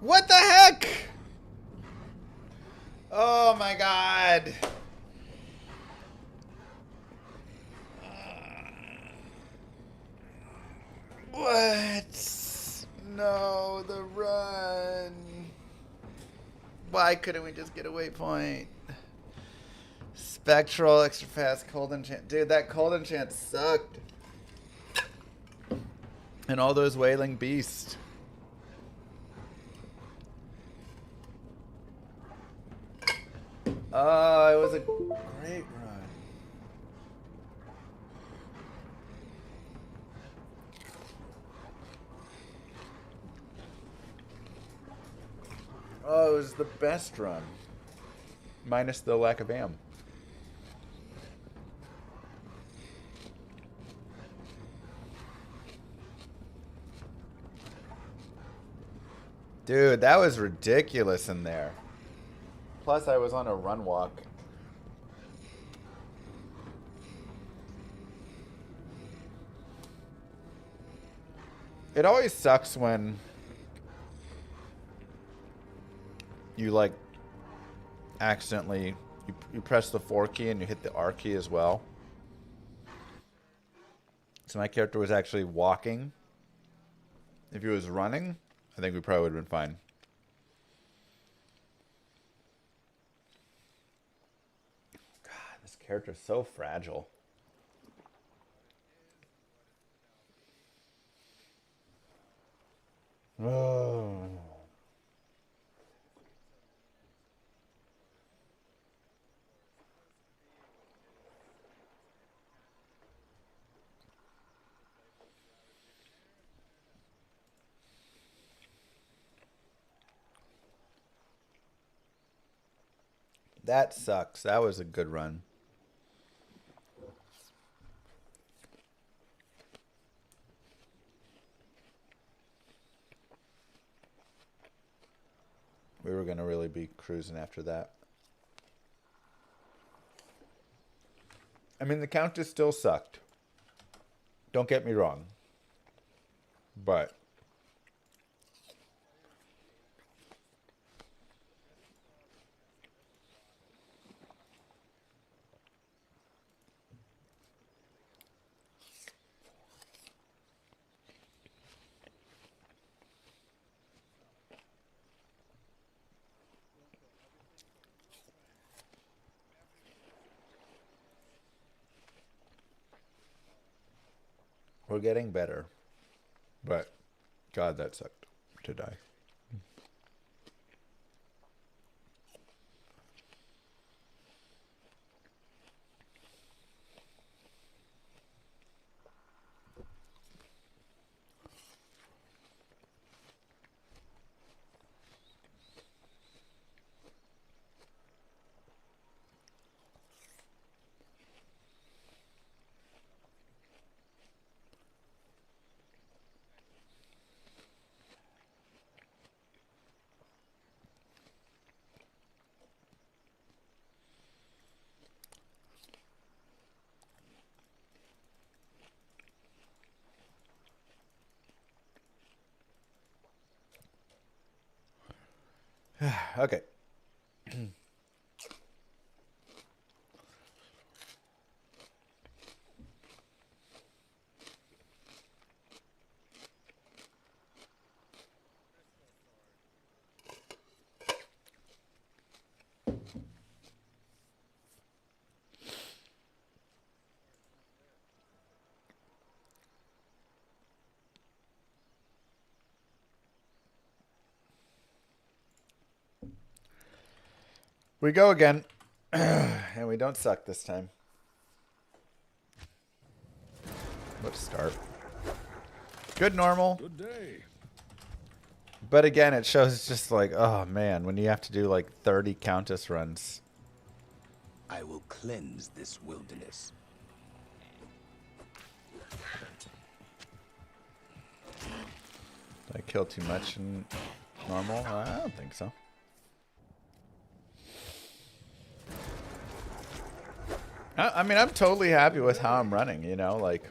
What the heck? Oh my god. What? No, the run. Why couldn't we just get a waypoint? Spectral, extra fast, cold enchant. Dude, that cold enchant sucked. And all those wailing beasts. Oh, it was a great run. Oh, it was the best run. Minus the lack of am. Dude, that was ridiculous in there. Plus, I was on a run walk. It always sucks when you like accidentally you press the 4 key and you hit the R key as well. So my character was actually walking. If he was running, I think we probably would have been fine. God, this character's so fragile. Oh. That sucks. That was a good run. We were going to really be cruising after that. I mean, the Countess still sucked. Don't get me wrong. But We're getting better. But, God, that sucked to die. Okay. We go again. And we don't suck this time. Let's start. Good normal. Good day. But again, it shows just like, oh man, when you have to do like 30 Countess runs. I will cleanse this wilderness. Did I kill too much in normal? I don't think so. I mean, I'm totally happy with how I'm running, you know, like,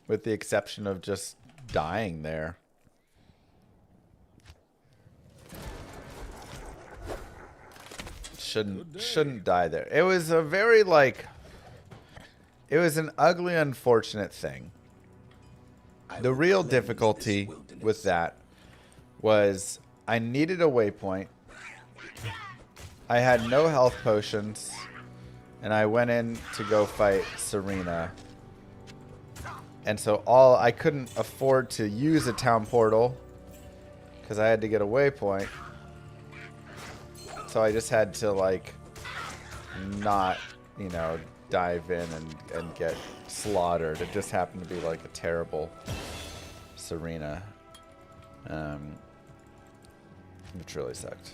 with the exception of just dying there. Shouldn't die there. It was a very, like, it was an ugly, unfortunate thing. The real difficulty with that was I needed a waypoint. I had no health potions. And I went in to go fight Serena. And so I couldn't afford to use a town portal because I had to get a waypoint. So I just had to like not, you know, dive in and get slaughtered. It just happened to be like a terrible Serena. Which really sucked.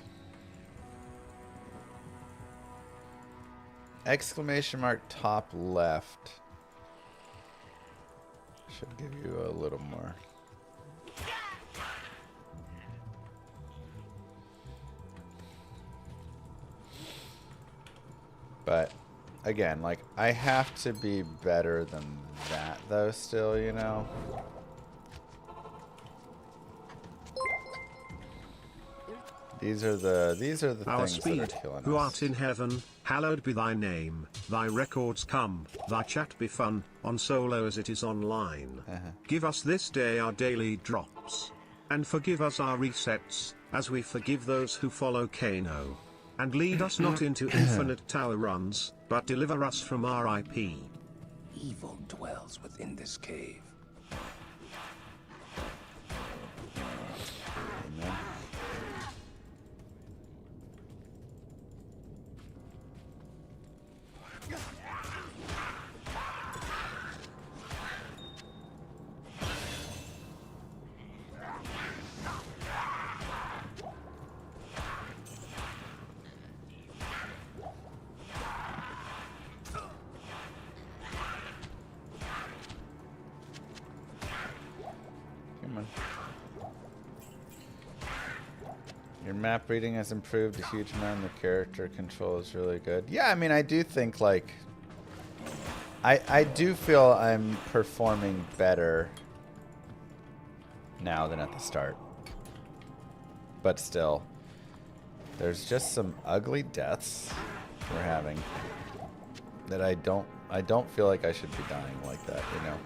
Exclamation mark top left. Should give you a little more. But again, like I have to be better than that though still, you know. These are the Our things speed, that are killing who us. art in heaven, hallowed be thy name, thy records come, thy chat be fun, on solo as it is online. Give us this day our daily drops. And forgive us our resets, as we forgive those who follow Kano. And lead us not into infinite tower runs, but deliver us from RIP. Evil dwells within this cave. Amen. Come on. Your map reading has improved a huge amount. The character control is really good. Yeah, I mean, I do think, like... I do feel I'm performing better now than at the start. But still, there's just some ugly deaths we're having that I don't feel like I should be dying like that, you know?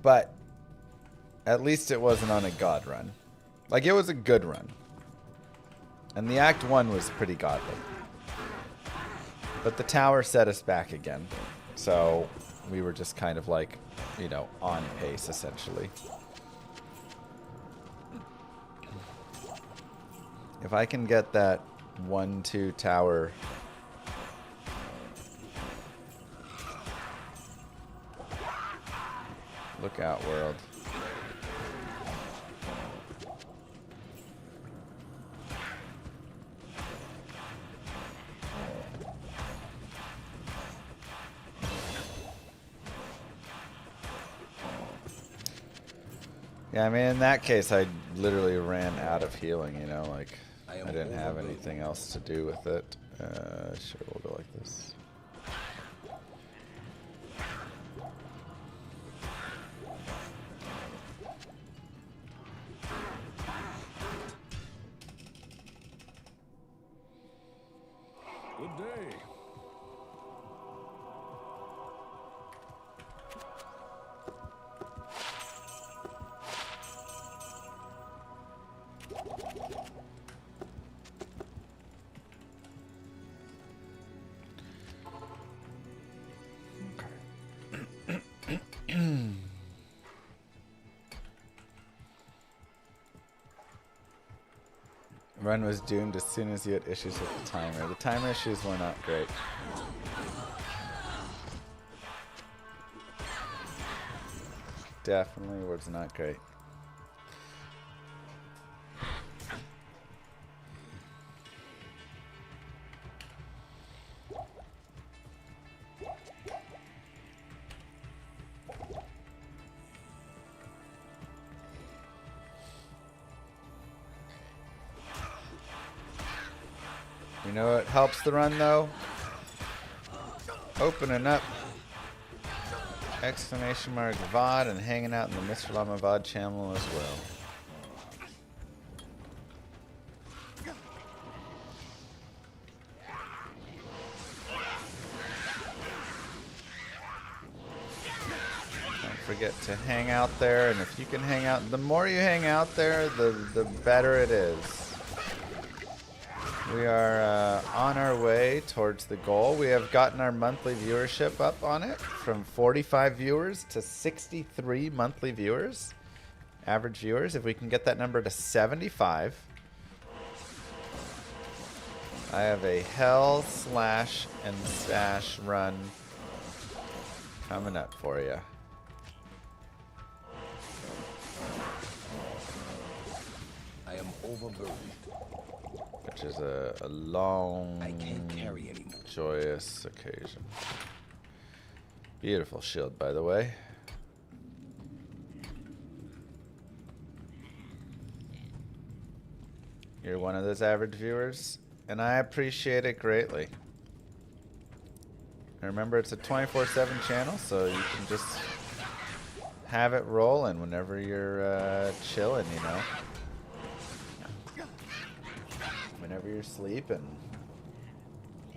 But at least it wasn't on a god run. Like, it was a good run. And the Act 1 was pretty godly. But the tower set us back again. So we were just kind of like, you know, on pace essentially. If I can get that 1-2 tower. Look out, world. Yeah, I mean, in that case, I literally ran out of healing, you know, like, I didn't have anything else to do with it. Sure, we'll go like this. Good day. Run was doomed as soon as you had issues with the timer. The timer issues were not great. Definitely was not great. You know what helps the run though? Opening up exclamation mark VOD and hanging out in the Mr. Llama VOD channel as well. Don't forget to hang out there, and if you can hang out, the more you hang out there, the better it is. We are on our way towards the goal. We have gotten our monthly viewership up on it from 45 viewers to 63 monthly viewers, average viewers. If we can get that number to 75, I have a hell slash and stash run coming up for you. I am overburdened. Which is a long, I can't carry anymore. Joyous occasion. Beautiful shield, by the way. You're one of those average viewers, and I appreciate it greatly. And remember, it's a 24/7 channel, so you can just have it rolling whenever you're chilling, you know. Whenever you're sleeping.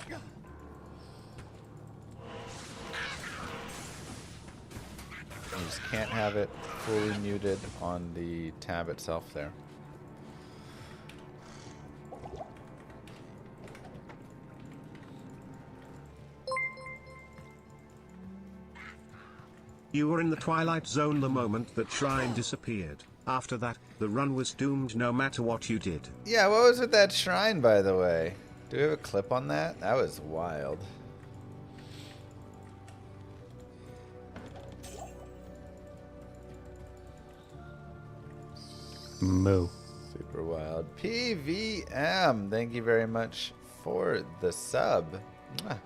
You just can't have it fully muted on the tab itself there. You were in the twilight zone the moment that shrine disappeared. After that, the run was doomed no matter what you did. Yeah, what was with that shrine, by the way? Do we have a clip on that? That was wild. Moo. Super wild. PVM, thank you very much for the sub. Mwah.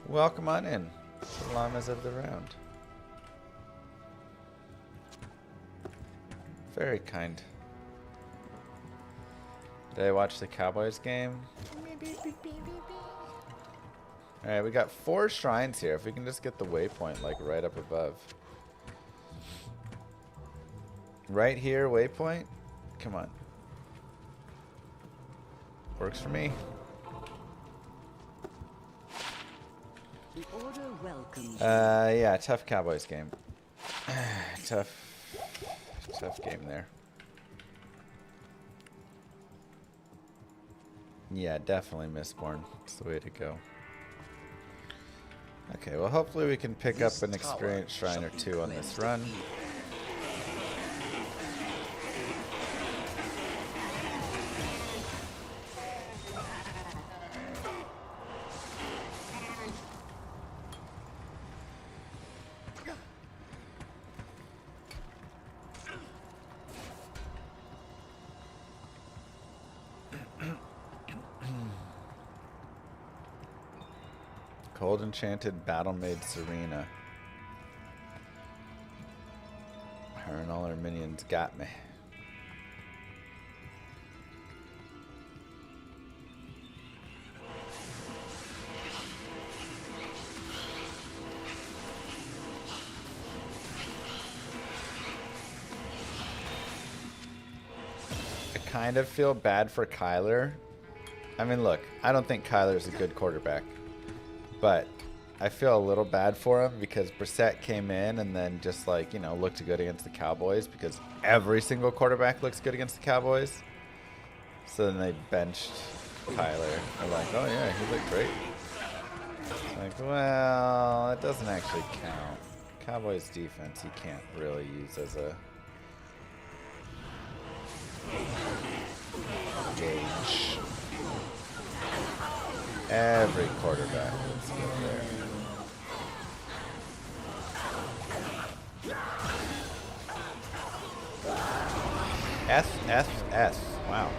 Welcome on in to Llamas of the Round. Very kind. Did I watch the Cowboys game? Alright, we got 4 shrines here. If we can just get the waypoint like right up above. Right here, waypoint? Come on. Works for me. The order welcomes Yeah, tough Cowboys game. Tough game there. Yeah, definitely Mistborn. It's the way to go. Okay, well hopefully we can pick up an experience shrine or two on this run. Cold Enchanted Battle Maid Serena. Her and all her minions got me. I kind of feel bad for Kyler. I mean, look, I don't think Kyler's a good quarterback. But I feel a little bad for him because Brissett came in and then just like, you know, looked good against the Cowboys because every single quarterback looks good against the Cowboys. So then they benched Kyler. They're like, oh yeah, he looked great. It's like, well, it doesn't actually count. Cowboys defense, he can't really use as a gauge. Every quarterback looks good there. S. Wow.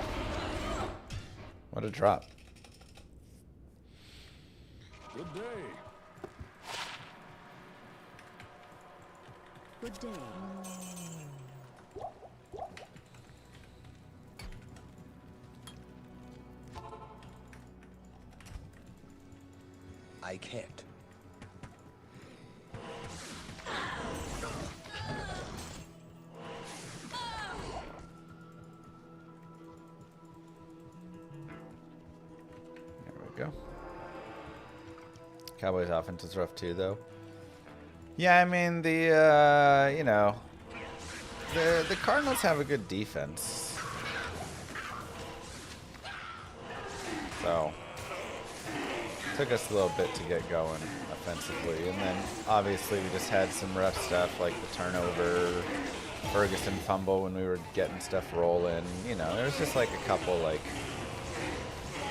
What a drop. Good day. Good day. I can't. There we go. Cowboys offense is rough too, though. Yeah, I mean the you know, the Cardinals have a good defense, so took us a little bit to get going offensively, and then obviously we just had some rough stuff like the turnover, Ferguson fumble when we were getting stuff rolling. You know, there was just like a couple like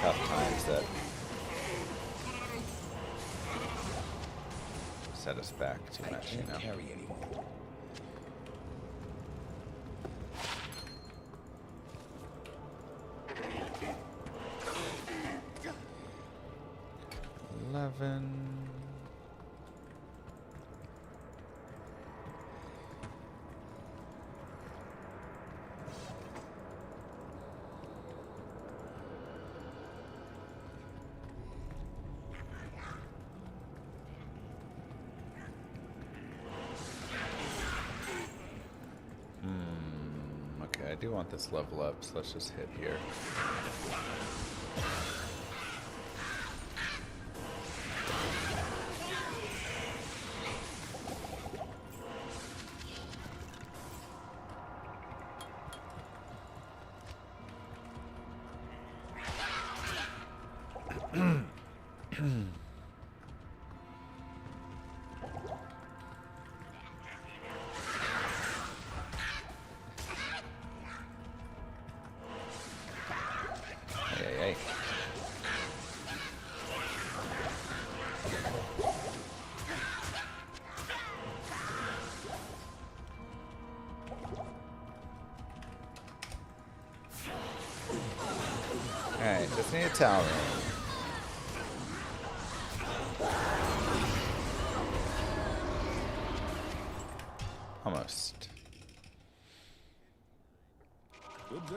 tough times that set us back too much, you know. Carry anymore. Okay, I do want this level up, so let's just hit here. Alright, just need a tower. Almost. Good day.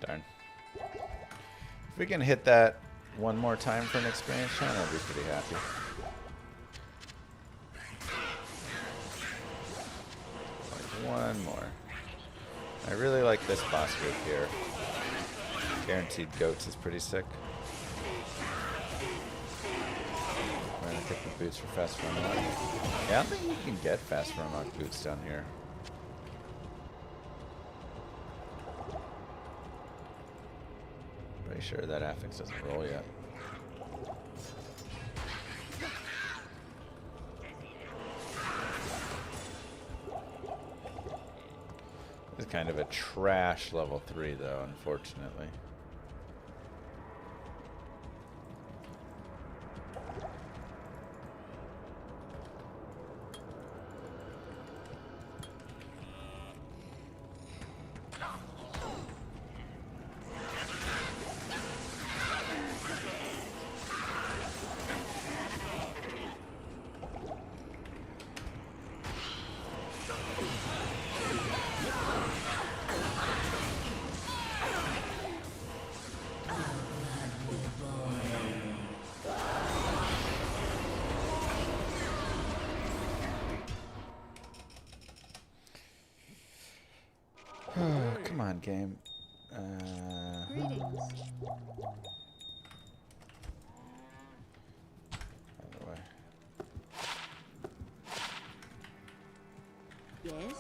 Darn. If we can hit that one more time for an experience shot, I'd be pretty happy. Like one more. I really like this boss group here. Guaranteed Goats is pretty sick. We're gonna Pick the boots for fast run lock. Yeah, I don't think you can get fast run lock boots down here. Pretty sure that affix doesn't roll yet. This is kind of a trash level 3 though, unfortunately. Come on, game. Greetings. By the way. Yes.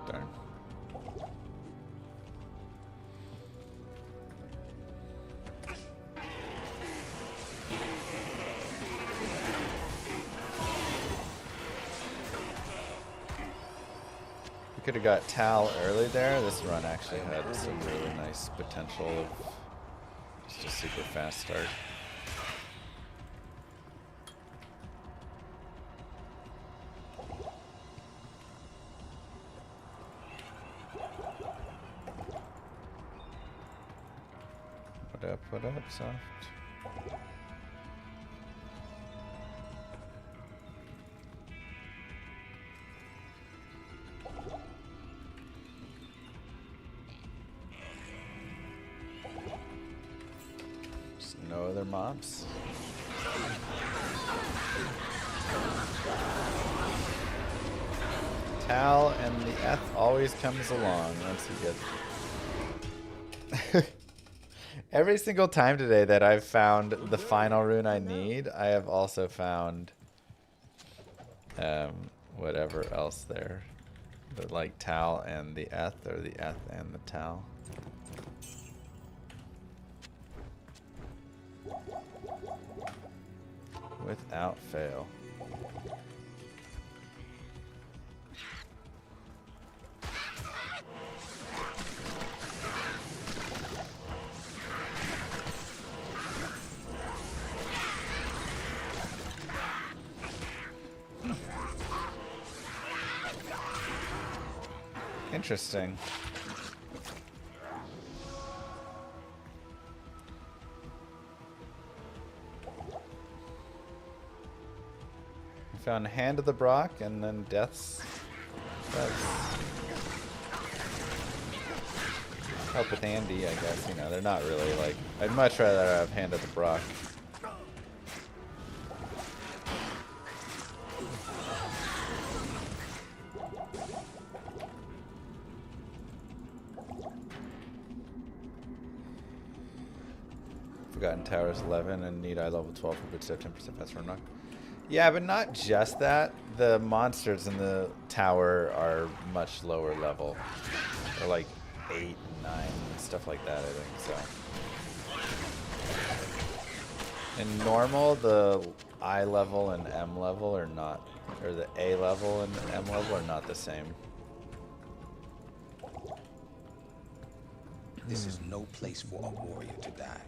Darn. We could have got Tal early there. This run actually had some really nice potential of just a super fast start. What up, soft? Just no other mobs. Tal and the Eth always comes along once you get. Every single time today that I've found the final rune I need, I have also found whatever else there. But like Tal and the Eth, or the Eth and the Tal. Without fail. Interesting. I found Hand of the Brock and then Death's. Help with Andy, I guess. You know, they're not really like. I'd much rather have Hand of the Brock. Forgotten Towers 11 and need eye level 12 for good stuff, 10% faster run knock. Yeah, but not just that. The monsters in the tower are much lower level. They're like 8 and 9 and stuff like that, I think so. In normal, the I level and M level are not, or the A level and M level are not the same. This is no place for a warrior to die.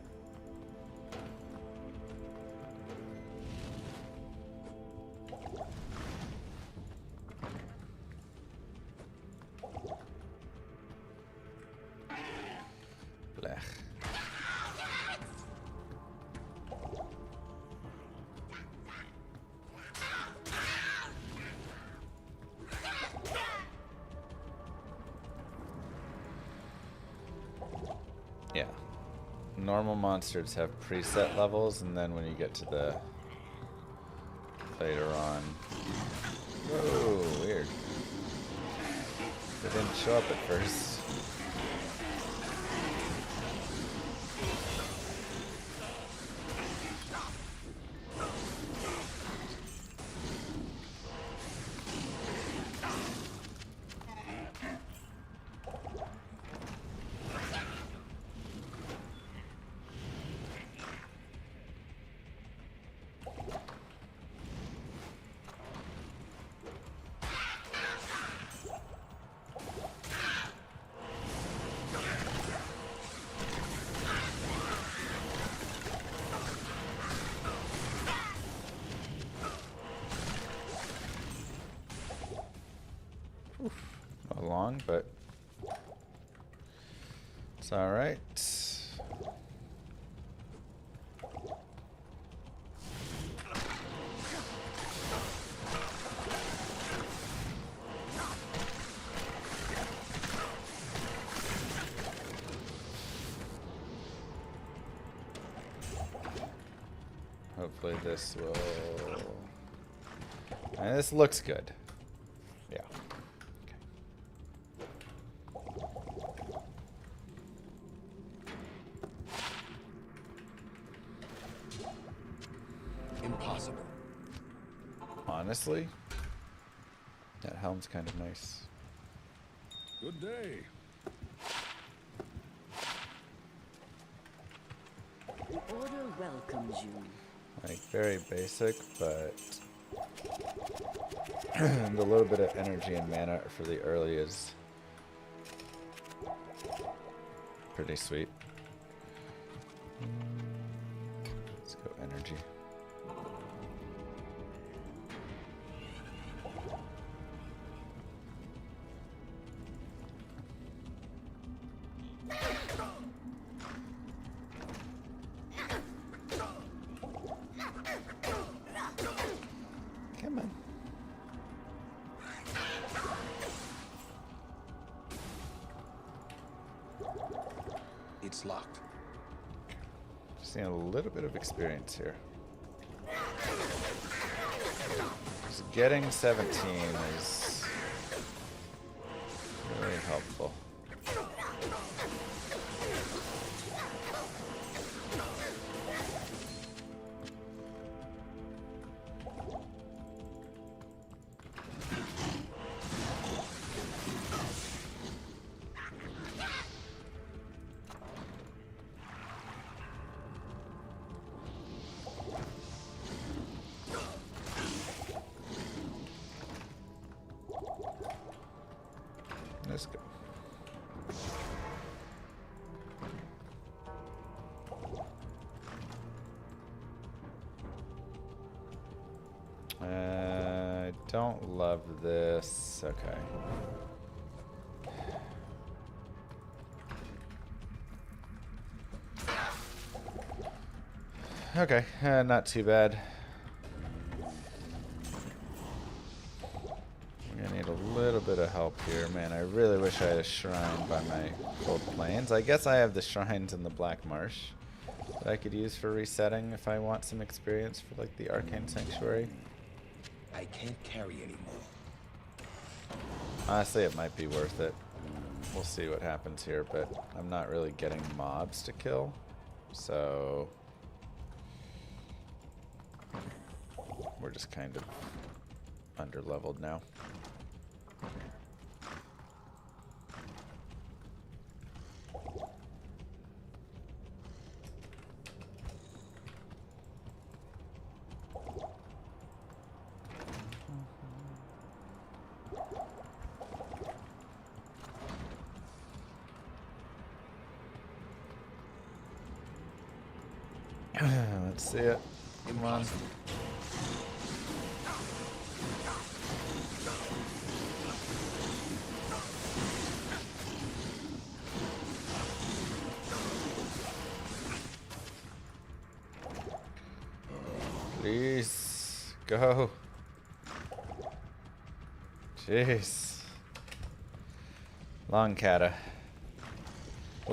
Blech. Yeah. Normal monsters have preset levels, and then when you get to the later on. Whoa, weird. They didn't show up at first. Not long, but it's all right. Hopefully this will... And this looks good. Yeah. Impossible. Honestly, that helm's kind of nice. Good day. The order welcomes you. Like, very basic, but the little bit of energy and mana for the early is pretty sweet. Let's go energy. Come on. It's locked. Just need a little bit of experience here. Just getting 17 is really helpful. Let's go. I don't love this. Okay. Okay, not too bad. I'm gonna need a little bit of help here. Man, I really wish I had a shrine by my cold plains. I guess I have the shrines in the Black Marsh that I could use for resetting if I want some experience for like the Arcane Sanctuary. I can't carry anymore. Honestly, it might be worth it. We'll see what happens here, but I'm not really getting mobs to kill, so we're just kind of under-leveled now. Let's see it. Come on. Please go. Jeez. Long kata.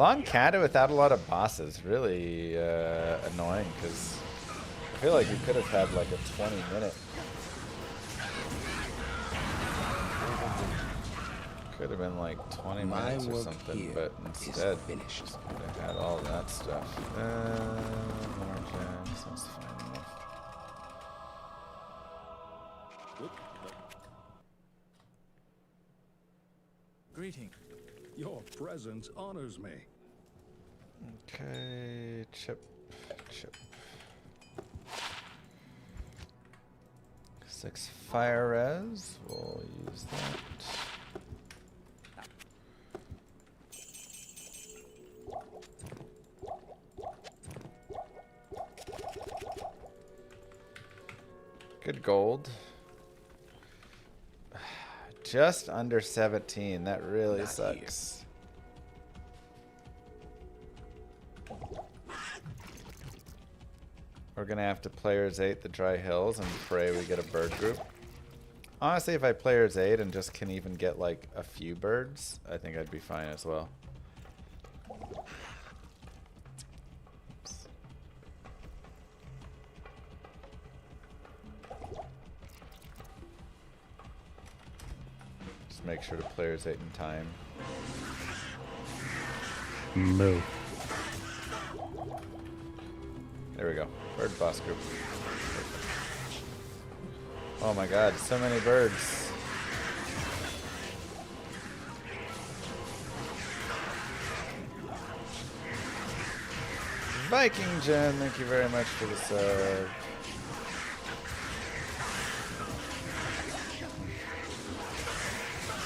Long Kata without a lot of bosses. Really annoying because I feel like we could have had like a 20-minute. Could have been like 20 minutes or something, but instead finished. could have had all that stuff. More gems. That's fine enough. Greeting. Your presence honors me. Okay, chip. 6 fire res. We'll use that. Good gold. Just under 17. That really sucks. We're gonna have to players 8 the dry hills and pray we get a bird group. Honestly, if I players 8 and just can even get like a few birds, I think I'd be fine as well. Just make sure to players 8 in time. Moo. There we go. Bird boss group. Oh my god, so many birds. Viking Gen, thank you very much for the sub.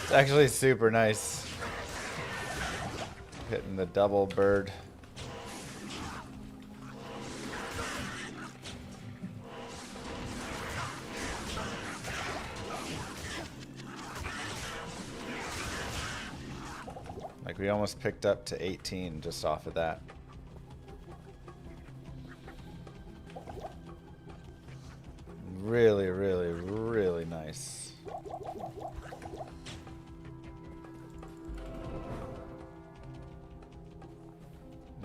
It's actually super nice. Hitting the double bird. Like we almost picked up to 18 just off of that. Really, really, really nice.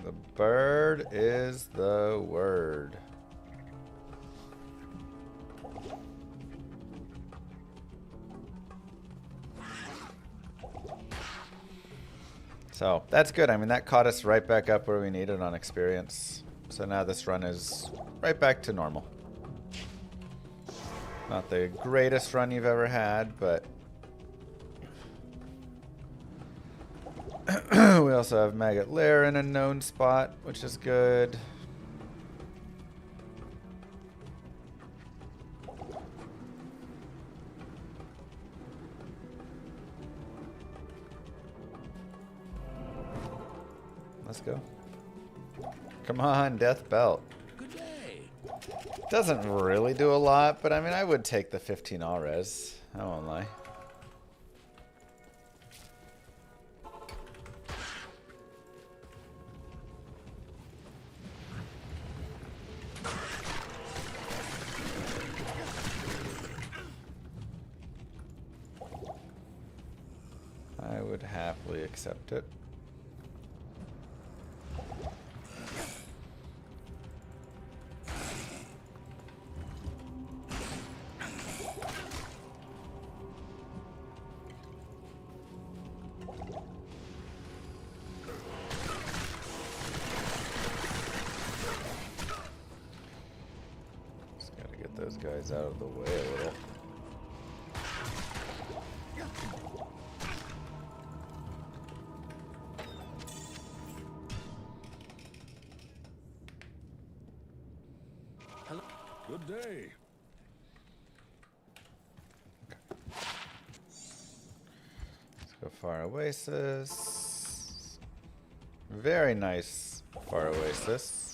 The bird is the word. So that's good. I mean, that caught us right back up where we needed on experience. So now this run is right back to normal. Not the greatest run you've ever had, but we also have Maggot Lair in a known spot, which is good. Let's go. Come on, Death Belt. Good day. Doesn't really do a lot, but I mean, I would take the 15 all res. I won't lie. I would happily accept it. Those guys out of the way a little. Hello. Good day. Okay. Let's go Far Oasis. Very nice Far Oasis.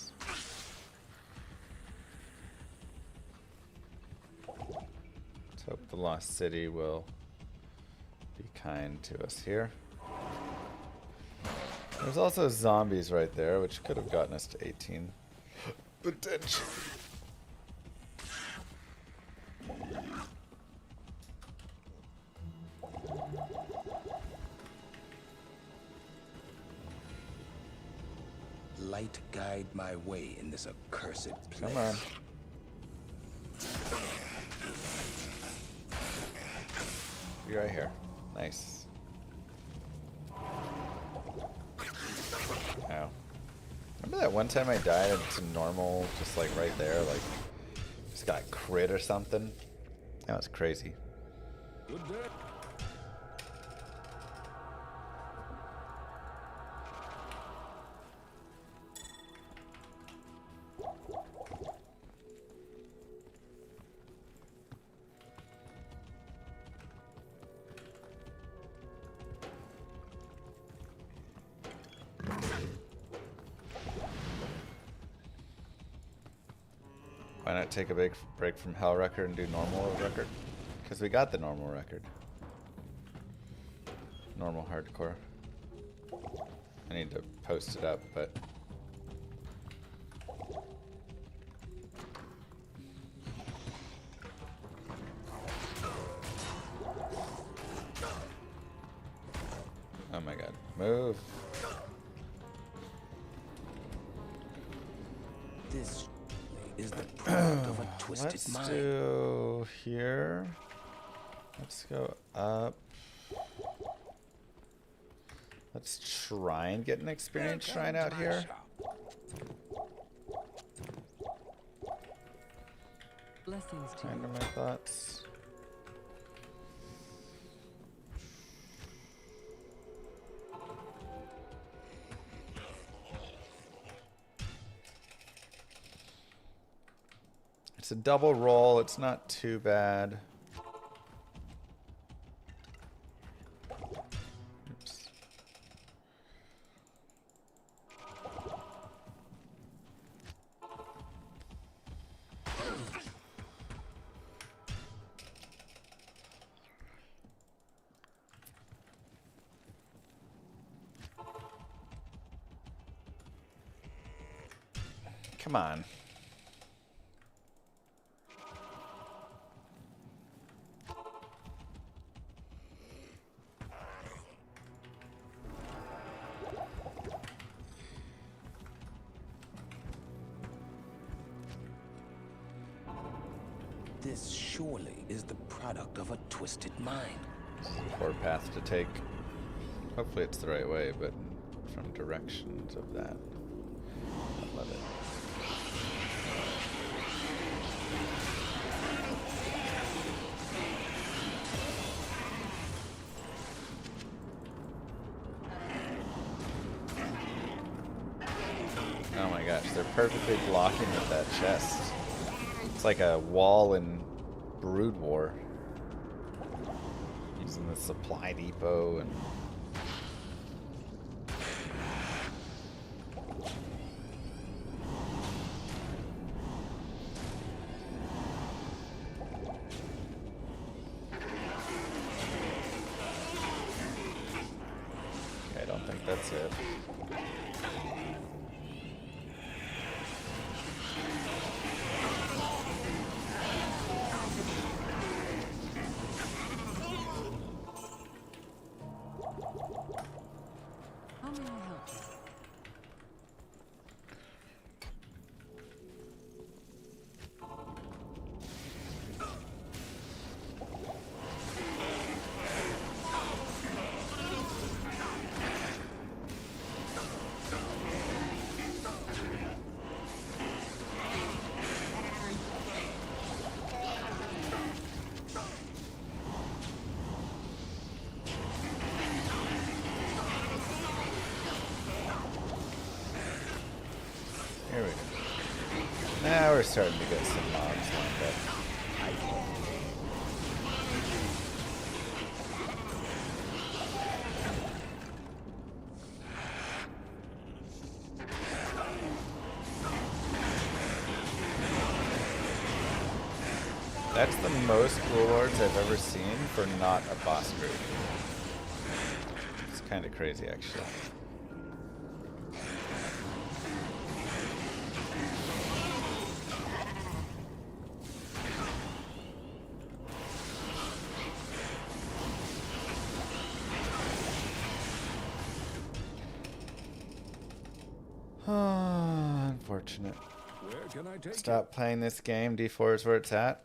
Hope the Lost City will be kind to us here. There's also zombies right there, which could have gotten us to 18. Potentially. Light guide my way in this accursed place. Come on. Be right here. Nice. Ow. Remember that one time I died to normal, just like right there, like just got crit or something? That was crazy. Good day. Why not take a big break from Hell Record and do normal record? Because we got the normal record. Normal hardcore. I need to post it up, but... Oh my god. Move! This is the product of a twisted Let's mind. do here. Let's go up. Let's try and get an experience shrine out here. Blessings to Kind you. of my thoughts. It's a double roll. It's not too bad. Oops. Come on. This surely is the product of a twisted mind. Poor path to take. Hopefully it's the right way, but from directions of that. I love it. Oh my gosh, they're perfectly blocking with that chest. It's like a wall in Brood War. Using the supply depot and... Okay, I don't think that's it. How may I help you? Here we go. Now we're starting to get some mobs lined up. That's the most Cool Lords I've ever seen for not a boss group. It's kind of crazy, actually. Unfortunate. Where can I take Stop playing this game. D4 is where it's at.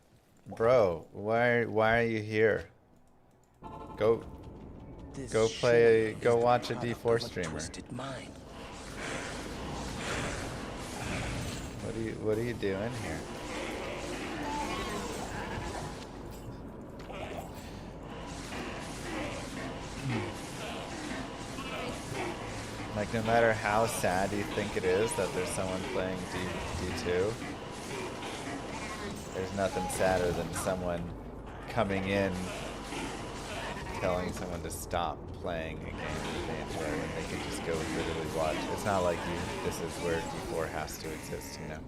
Bro, why are you here? Go play, go watch a D4 streamer. What are you doing here? Like, no matter how sad you think it is that there's someone playing D2, there's nothing sadder than someone coming in telling someone to stop playing a game that they enjoy when they can just go literally watch. It's not like this is where D4 has to exist, you know?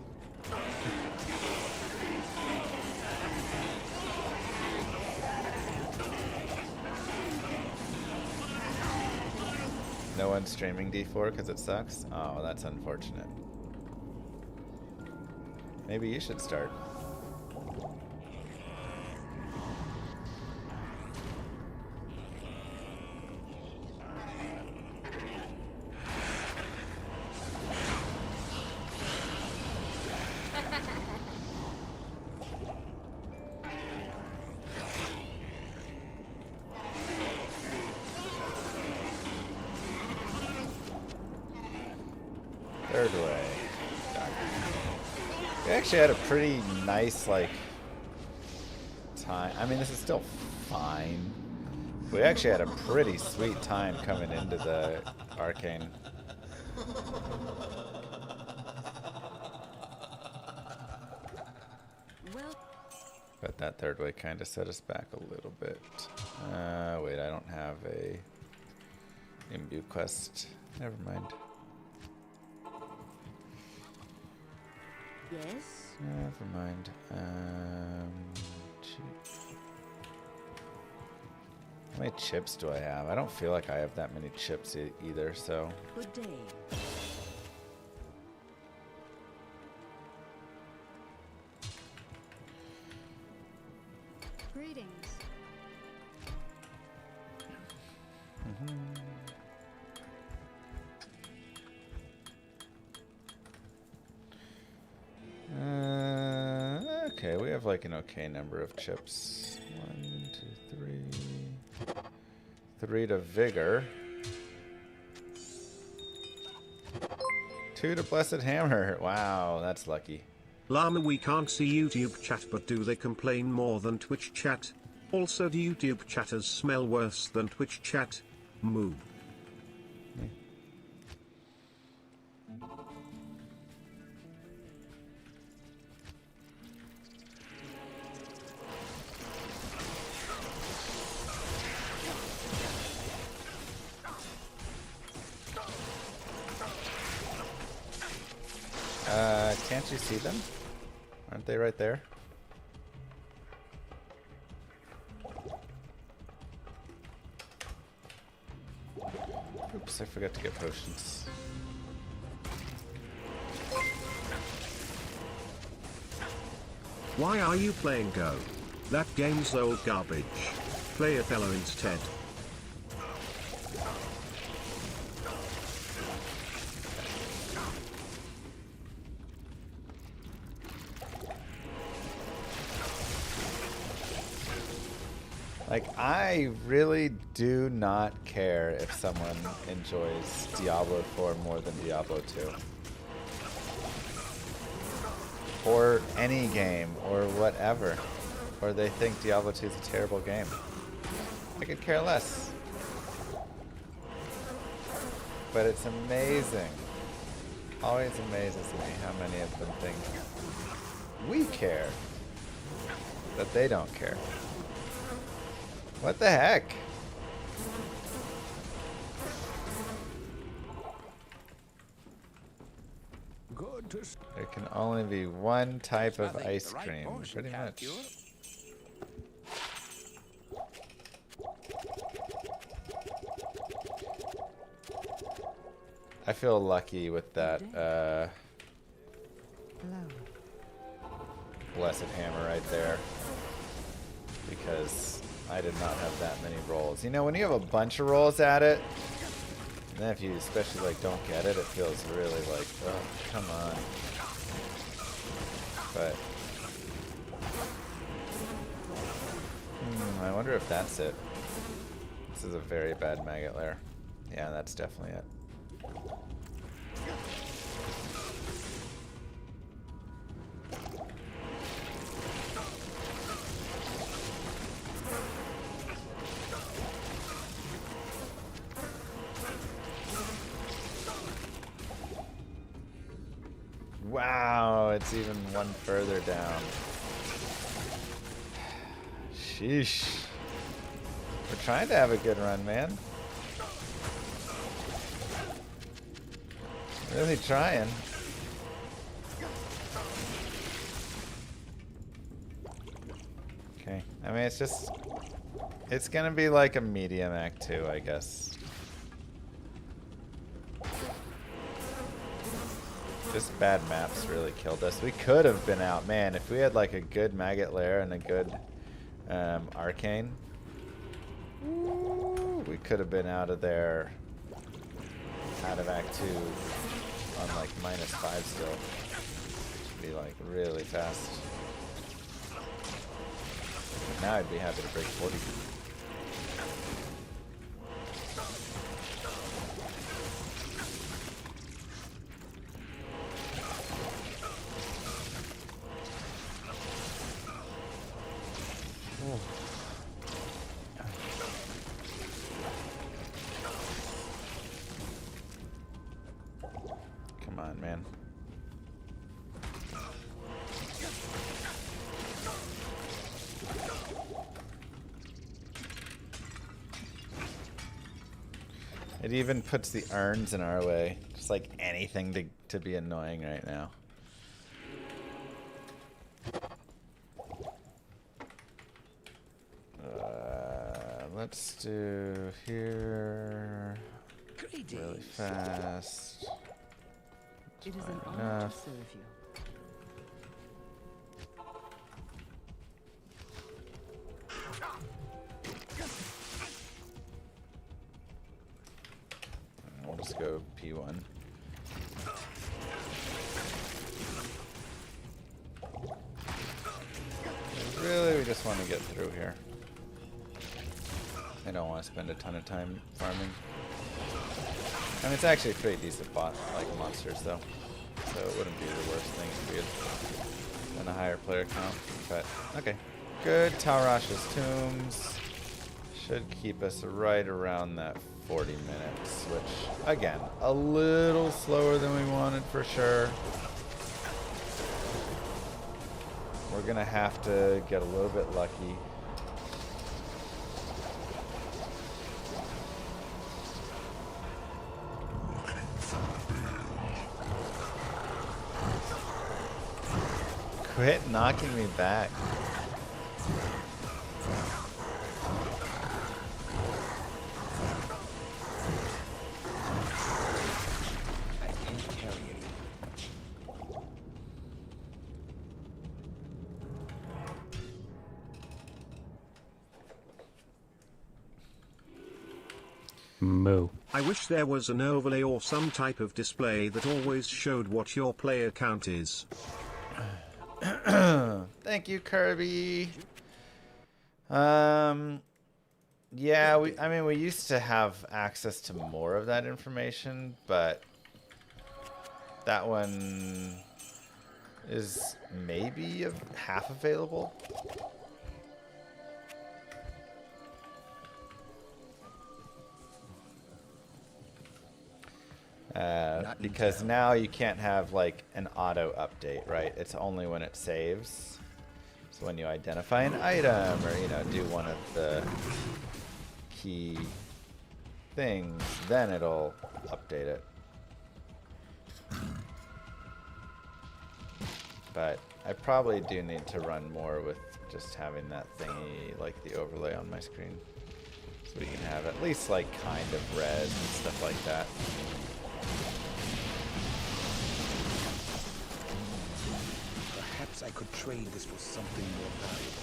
No one's streaming D4 because it sucks? Oh, that's unfortunate. Maybe you should start. Third way. We actually had a pretty nice, like, time. I mean, this is still fine. We actually had a pretty sweet time coming into the arcane. But that third way kind of set us back a little bit. Wait, I don't have a imbue quest. Never mind. Yes? Never mind. How many chips do I have? I don't feel like I have that many chips either, so. Good day. Greetings. Okay, we have like an okay number of chips. 1, 2, 3. 3 to vigor. 2 to blessed hammer. Wow, that's lucky. Llama, we can't see YouTube chat, but do they complain more than Twitch chat? Also, do YouTube chatters smell worse than Twitch chat? Moo. Can't you see them? Aren't they right there? Oops, I forgot to get potions. Why are you playing Go? That game's old garbage. Play Othello instead. Like, I really do not care if someone enjoys Diablo 4 more than Diablo 2. Or any game, or whatever. Or they think Diablo 2 is a terrible game. I could care less. But it's amazing. Always amazes me how many of them think we care. But they don't care. What the heck? Good to There can only be one type of ice cream, pretty much. I feel lucky with that blessed hammer right there, because I did not have that many rolls. You know, when you have a bunch of rolls at it, And then if you especially like don't get it, it feels really like, oh, come on. But I wonder if that's it. This is a very bad maggot lair. Yeah, that's definitely it. Wow, it's even one further down. Sheesh. We're trying to have a good run, man. Really trying. Okay, I mean, it's gonna be like a medium act 2, I guess. Just bad maps really killed us. We could have been out, man, if we had like a good maggot lair and a good arcane. We could have been out of there, out of Act 2 on like -5 still. Which would be like really fast. But now I'd be happy to break 40. Come on, man. It even puts the urns in our way. Just like anything to be annoying right now. Let's do here really fast. It is an honor to serve you. We'll just go P1. Really, we just want to get through here. I don't want to spend a ton of time farming. I mean, it's actually a pretty decent bot, like monsters, though. So it wouldn't be the worst thing if we had done a higher player count. But, okay. Good. Taurash's Tombs should keep us right around that 40 minutes, which, again, a little slower than we wanted for sure. We're going to have to get a little bit lucky. Quit knocking me back. I can't carry it. Moo. I wish there was an overlay or some type of display that always showed what your player count is. Thank you, Kirby. Yeah, I mean, we used to have access to more of that information, but that one is maybe half available. Because now you can't have like an auto update, right? It's only when it saves. So when you identify an item or, you know, do one of the key things, then it'll update it. But I probably do need to run more with just having that thingy, like the overlay on my screen. So we can have at least like kind of res and stuff like that. Perhaps I could trade this for something more valuable.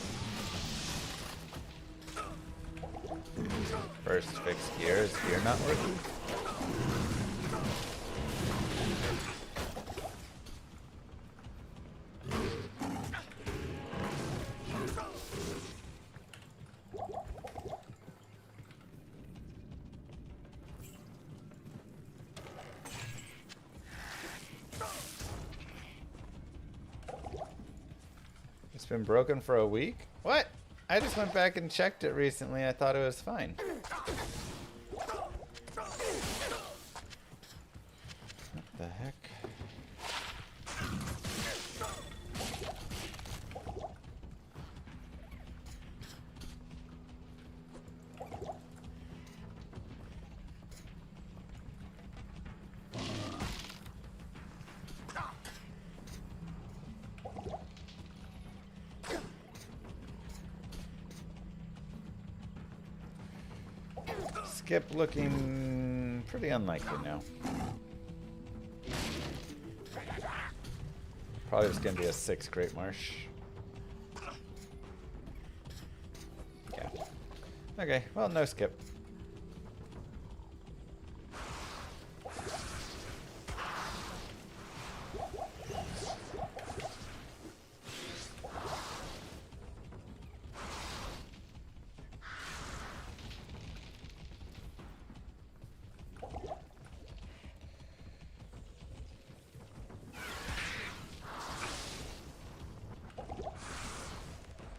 First fix gear. Is gear not working? It's been broken for a week? What? I just went back and checked it recently. I thought it was fine. What the heck? Skip looking pretty unlikely now. Probably just gonna be a 6 Great Marsh. Yeah. Okay, well, no skip.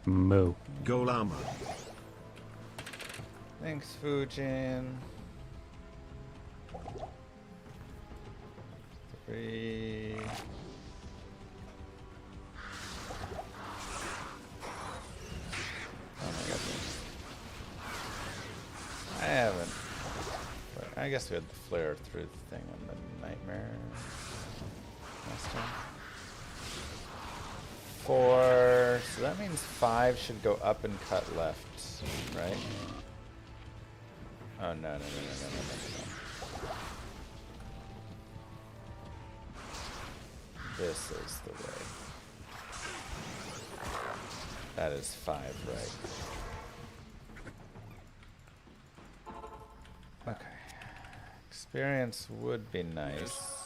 Moo. Go Llama. Thanks, Fujin. 3. Oh my goodness. I haven't. I guess we had the flare through the thing on the nightmare last time. 4, so that means 5 should go up and cut left, right? Oh, no. This is the way. That is 5, right? Okay. Experience would be nice.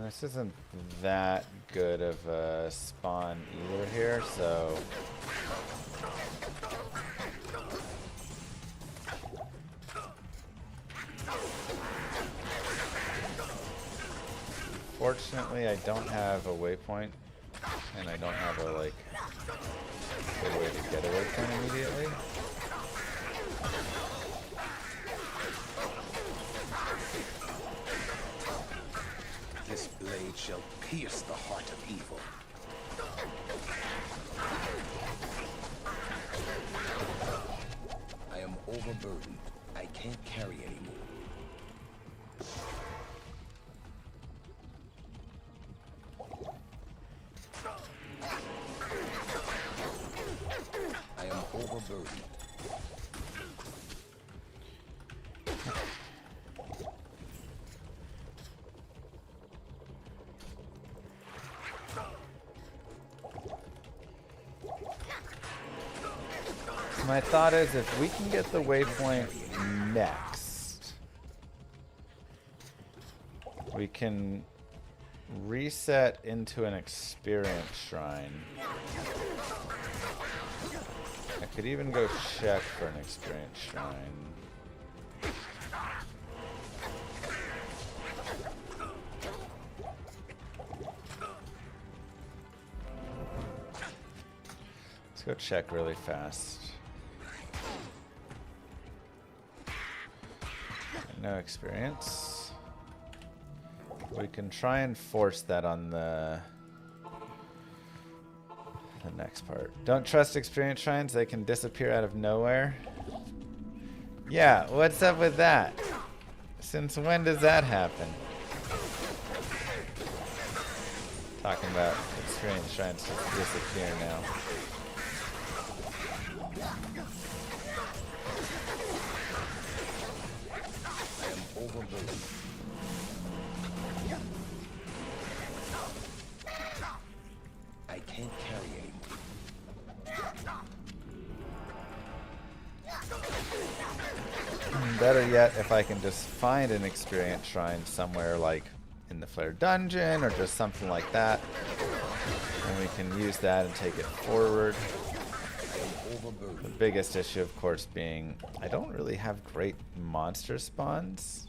This isn't that good of a spawn either here, so fortunately I don't have a waypoint and I don't have a like good way to get a waypoint immediately. This blade shall pierce the heart of evil. I am overburdened. I can't carry anymore. I am overburdened. My thought is if we can get the waypoint next, we can reset into an experience shrine. I could even go check for an experience shrine. Let's go check really fast. No experience. We can try and force that on the next part. Don't trust experience shrines, they can disappear out of nowhere. Yeah, what's up with that? Since when does that happen? Talking about experience shrines just disappear now. overboard. I can't carry anymore. Better yet, if I can just find an experience shrine somewhere like in the Flare Dungeon or just something like that, and we can use that and take it forward. The biggest issue, of course, being I don't really have great monster spawns.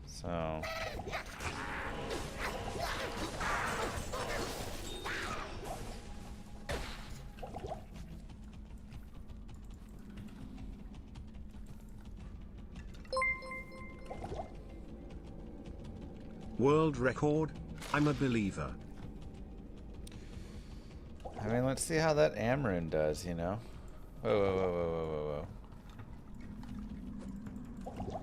So... World record? I'm a believer. I mean, let's see how that Amarin does, you know? Whoa, whoa, whoa, whoa, whoa, whoa, whoa.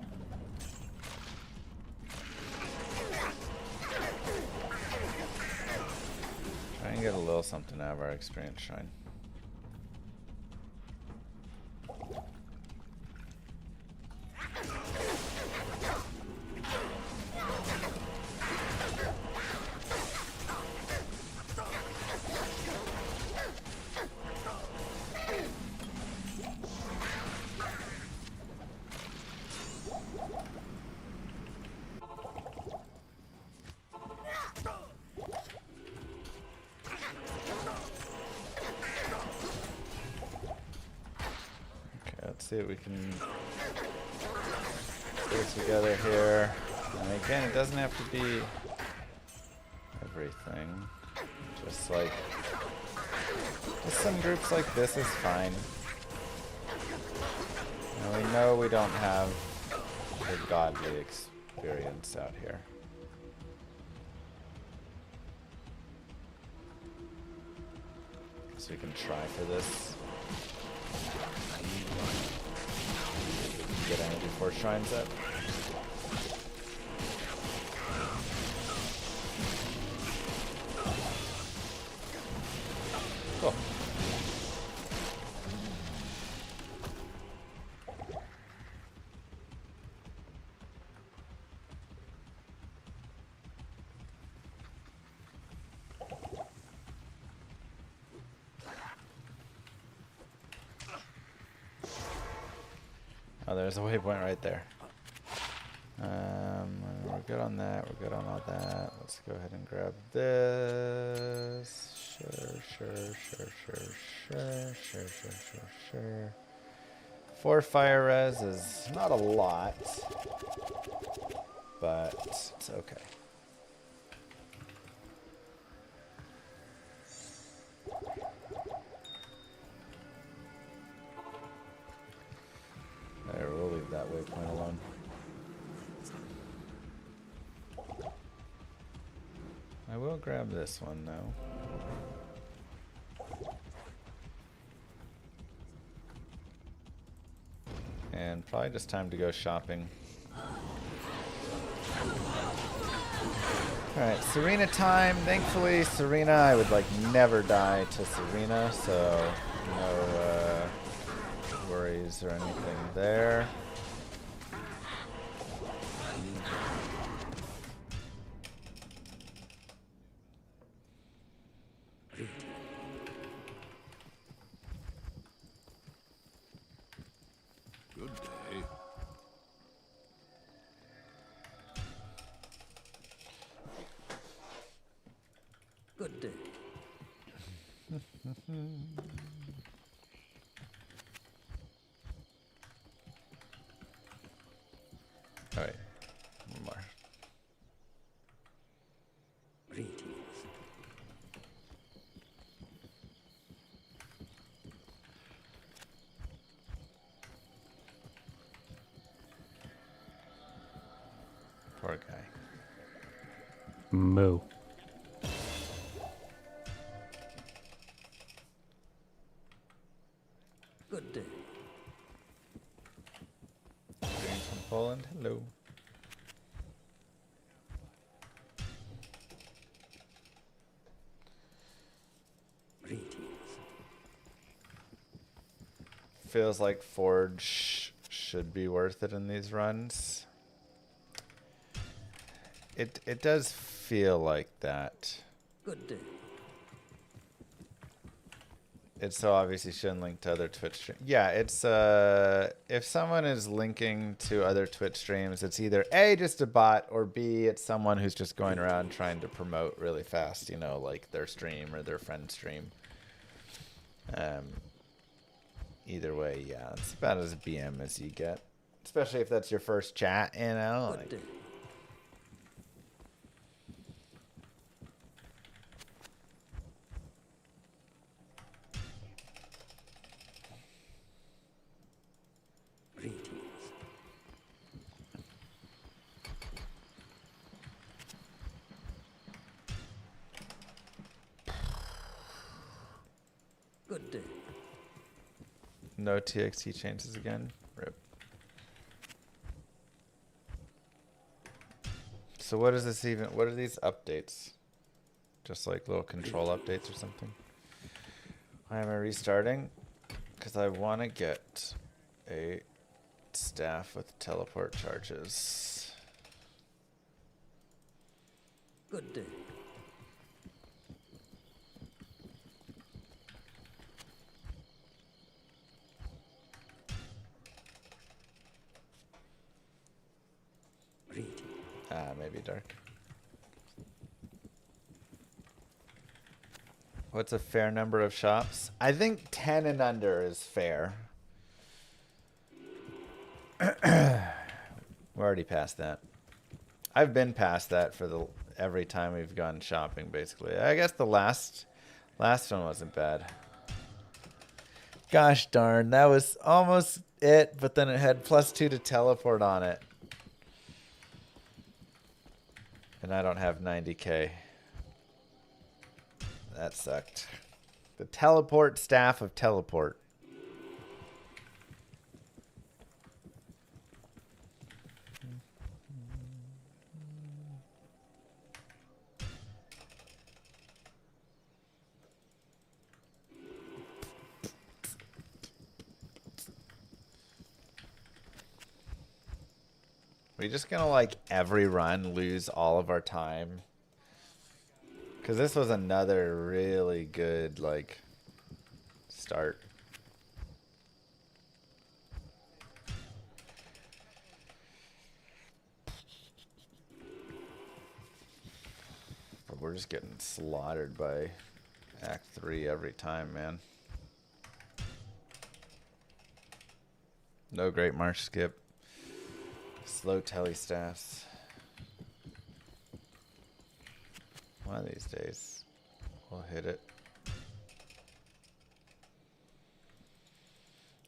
Try and get a little something out of our experience shrine. See what we can put together here. And again, it doesn't have to be everything. Just like, just some groups like this is fine. And we know we don't have a godly experience out here. So we can try for this. Get any before shrines up. Cool. Oh, there's a waypoint right there. We're good on that. We're good on all that. Let's go ahead and grab this. Sure. 4 fire res is not a lot, but it's okay. There, we'll leave that waypoint alone. I will grab this one though. And probably just time to go shopping. Alright, Serena time. Thankfully, Serena, I would like never die to Serena, so no worries or anything there. Good day. Good day. Alright, one more. Greetings. Poor guy. Moo. Good day. Greeting from Poland. Hello. Greetings. Feels like Forge should be worth it in these runs. It does feel like that. Good day. It so obviously shouldn't link to other Twitch streams. Yeah, it's if someone is linking to other Twitch streams, it's either A, just a bot, or B, it's someone who's just going around trying to promote really fast, you know, like their stream or their friend's stream. Either way, yeah, it's about as BM as you get. Especially if that's your first chat, you know. Like, Good day. no TXT changes again. Rip. So what is this even? What are these updates? Just like little control updates or something? Why am I restarting? Because I want to get a staff with teleport charges. Good day. Maybe dark. What's a fair number of shops? I think 10 and under is fair. We're already past that. I've been past that for every time we've gone shopping, basically. I guess the last one wasn't bad. Gosh darn, that was almost it, but then it had +2 to teleport on it. And I don't have 90k. That sucked. The teleport staff of teleport. We're just gonna like every run lose all of our time. Cause this was another really good like start. But we're just getting slaughtered by Act 3 every time, man. No great march skip. Slow telly staffs. One of these days, we'll hit it.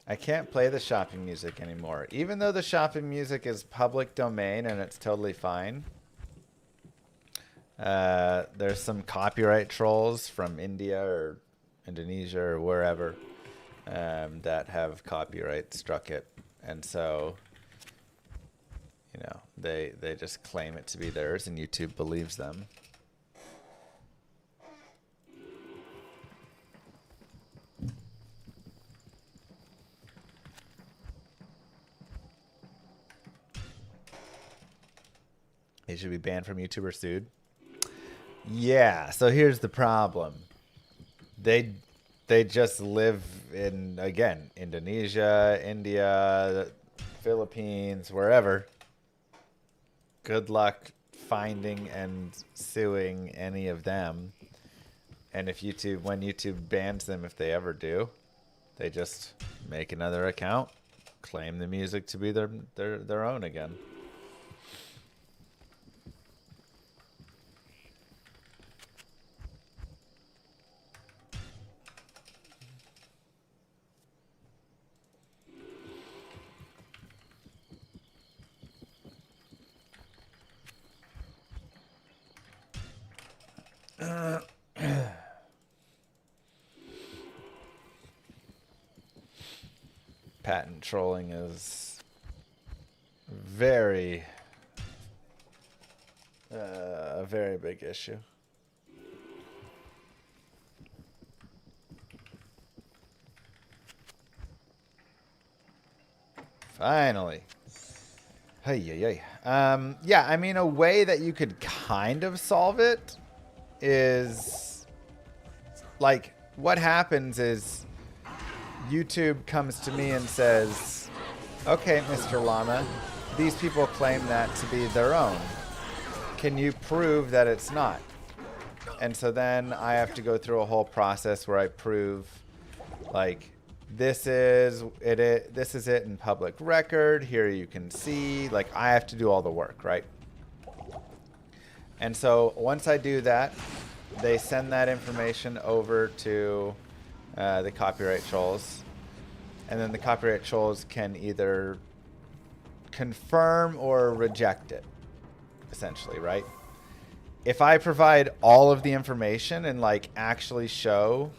I can't play the shopping music anymore. Even though the shopping music is public domain and it's totally fine. There's some copyright trolls from India or Indonesia or wherever that have copyright struck it. And so, you know, they just claim it to be theirs and YouTube believes them. They should be banned from YouTube or sued. Yeah, so here's the problem. They just live in, again, Indonesia, India, Philippines, wherever. Good luck finding and suing any of them. And if YouTube, when YouTube bans them, if they ever do, they just make another account, claim the music to be their own again. Patent trolling is a very big issue. Finally. Hey, yeah, I mean, a way that you could kind of solve it is, like, what happens is YouTube comes to me and says, okay, Mr. Llama, these people claim that to be their own. Can you prove that it's not? And so then I have to go through a whole process where I prove, like, this is it in public record. Here you can see, like, I have to do all the work, right? And so once I do that, they send that information over to the copyright trolls, and then the copyright trolls can either confirm or reject it, essentially, right? If I provide all of the information and, like, actually show,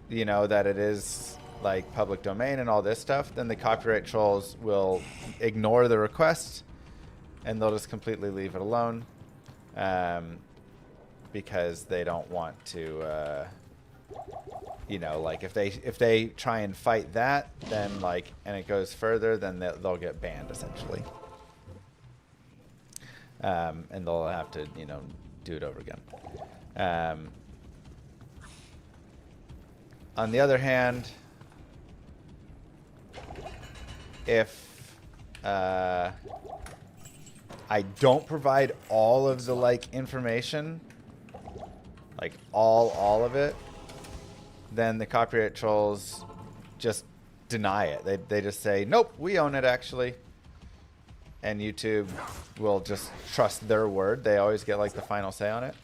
you know, that it is, like, public domain and all this stuff, then the copyright trolls will ignore the request and they'll just completely leave it alone, because they don't want to, you know, like, if they try and fight that, then, like, and it goes further, then they'll get banned, essentially. And they'll have to, you know, do it over again. On the other hand, if I don't provide all of the, like, information, like all of it, then the copyright trolls just deny it. They just say, nope, we own it actually. And YouTube will just trust their word. They always get, like, the final say on it.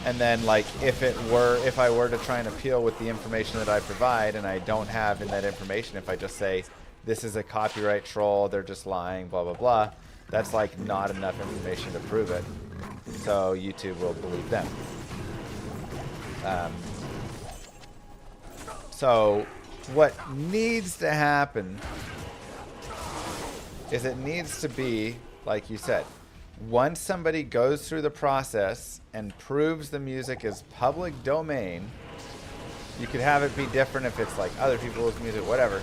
And then, like, if I were to try and appeal with the information that I provide and I don't have in that information, if I just say, this is a copyright troll, they're just lying, blah, blah, blah, that's, like, not enough information to prove it. So YouTube will believe them. So what needs to happen is it needs to be, like you said, once somebody goes through the process and proves the music is public domain, you could have it be different if it's, like, other people's music, whatever.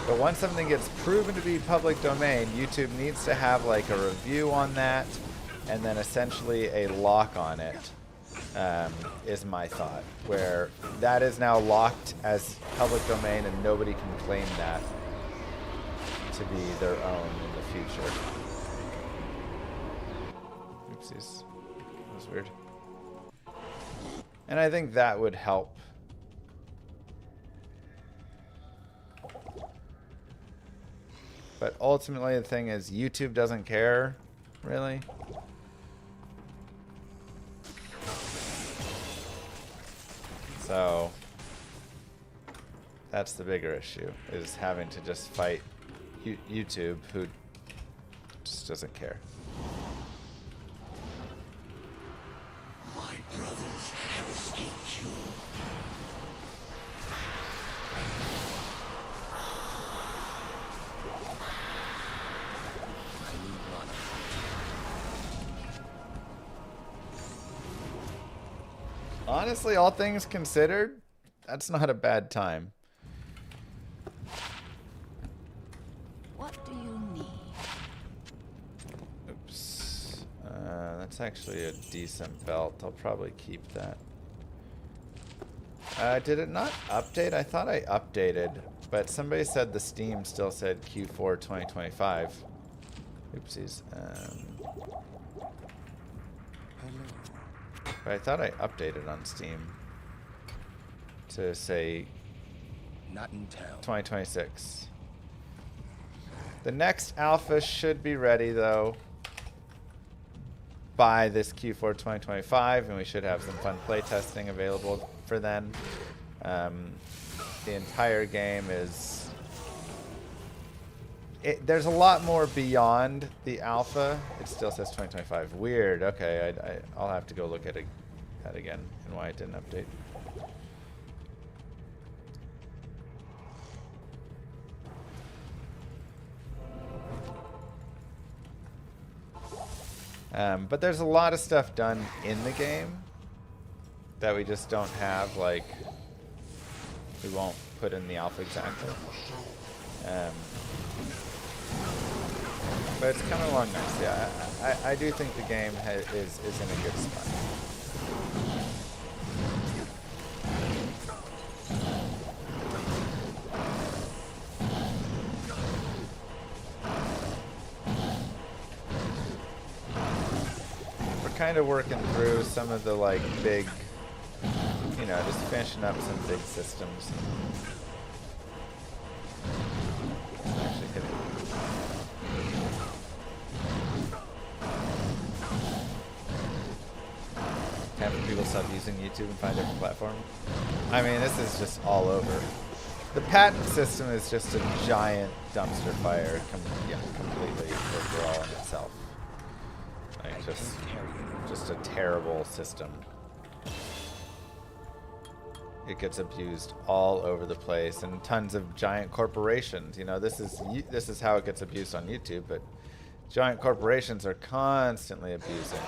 But once something gets proven to be public domain, YouTube needs to have, like, a review on that and then essentially a lock on it, is my thought, where that is now locked as public domain and nobody can claim that to be their own in the future. Oopsies. That was weird. And I think that would help. But ultimately the thing is YouTube doesn't care, really. So that's the bigger issue, is having to just fight YouTube, who just doesn't care. My brothers have escaped you. I need mana. Honestly, all things considered, that's not a bad time. What do you need? Oops. That's actually a decent belt. I'll probably keep that. Did it not update? I thought I updated, but somebody said the Steam still said Q4 2025. Oopsies. But I thought I updated on Steam to say Not in town. 2026. The next alpha should be ready, though, by this Q4 2025, and we should have some fun playtesting available for then. The entire game is... there's a lot more beyond the alpha. It still says 2025. Weird. Okay, I'll have to go look at that again and why it didn't update. But there's a lot of stuff done in the game that we just don't have, like, We won't put in the alpha exactly. But it's coming along nice. Yeah, I do think the game is in a good spot. We're kind of working through some of the like big, you know, just finishing up some big systems. Actually kidding. Having people stop using YouTube and find different platforms. I mean, this is just all over. The patent system is just a giant dumpster fire, completely overall in itself. Like just a terrible system. It gets abused all over the place, and tons of giant corporations. You know, this is how it gets abused on YouTube, but giant corporations are constantly abusing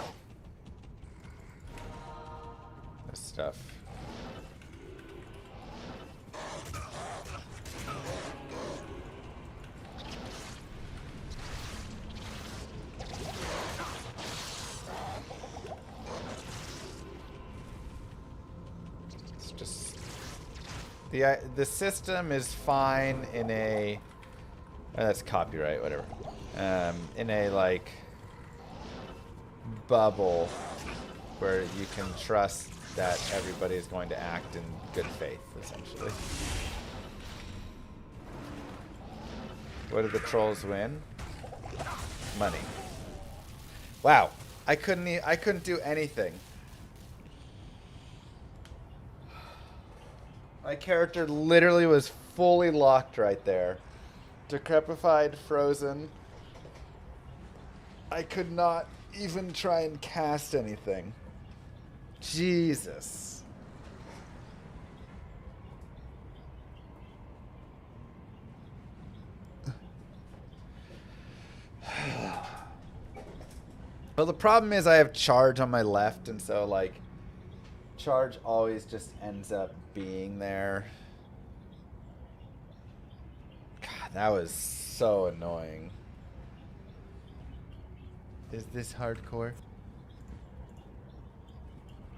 this stuff. It's just the system is fine in a that's copyright, whatever. In a like bubble where you can trust that everybody is going to act in good faith, essentially. What did the trolls win? Money. Wow, I couldn't do anything. My character literally was fully locked right there. Decrepified, frozen. I could not even try and cast anything. Jesus. Well, the problem is I have charge on my left, and so like charge always just ends up being there. God, that was so annoying. Is this hardcore?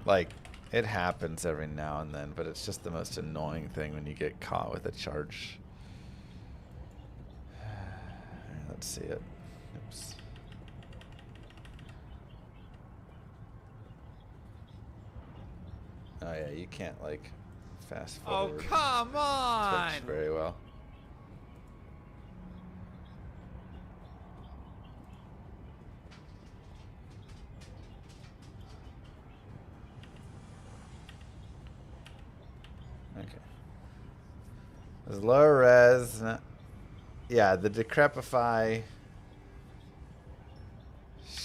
Like, it happens every now and then, but it's just the most annoying thing when you get caught with a charge. Let's see it. Oops. Oh yeah, you can't like fast forward. Oh, come on! Twitch very well. Okay. There's low res. Yeah, the decrepify.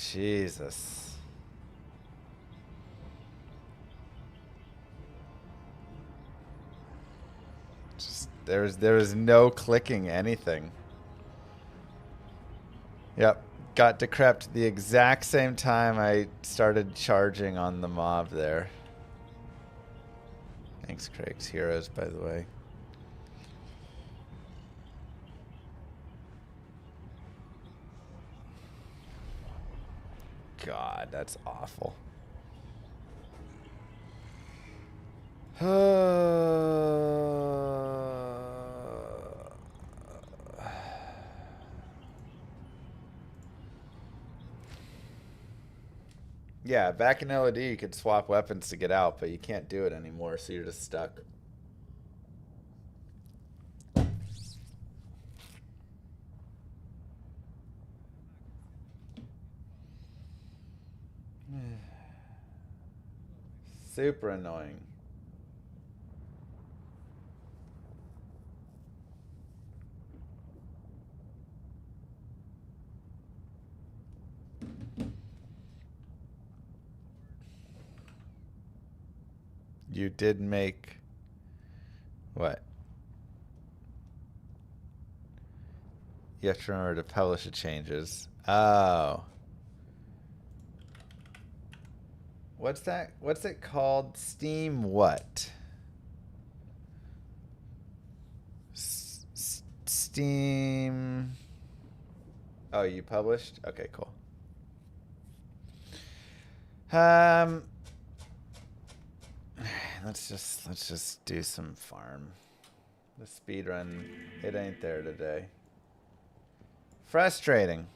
Jesus. Just there was no clicking anything. Yep. Got decrept the exact same time I started charging on the mob there. Thanks, Craig's Heroes, by the way. God, that's awful. Yeah, back in LOD you could swap weapons to get out, but you can't do it anymore, so you're just stuck. Super annoying. You did make what? You have to remember to publish the changes. Oh. What's that? What's it called? Steam what? Steam. Oh, you published? Okay, cool. Let's just do some farm. The speed run, it ain't there today. Frustrating.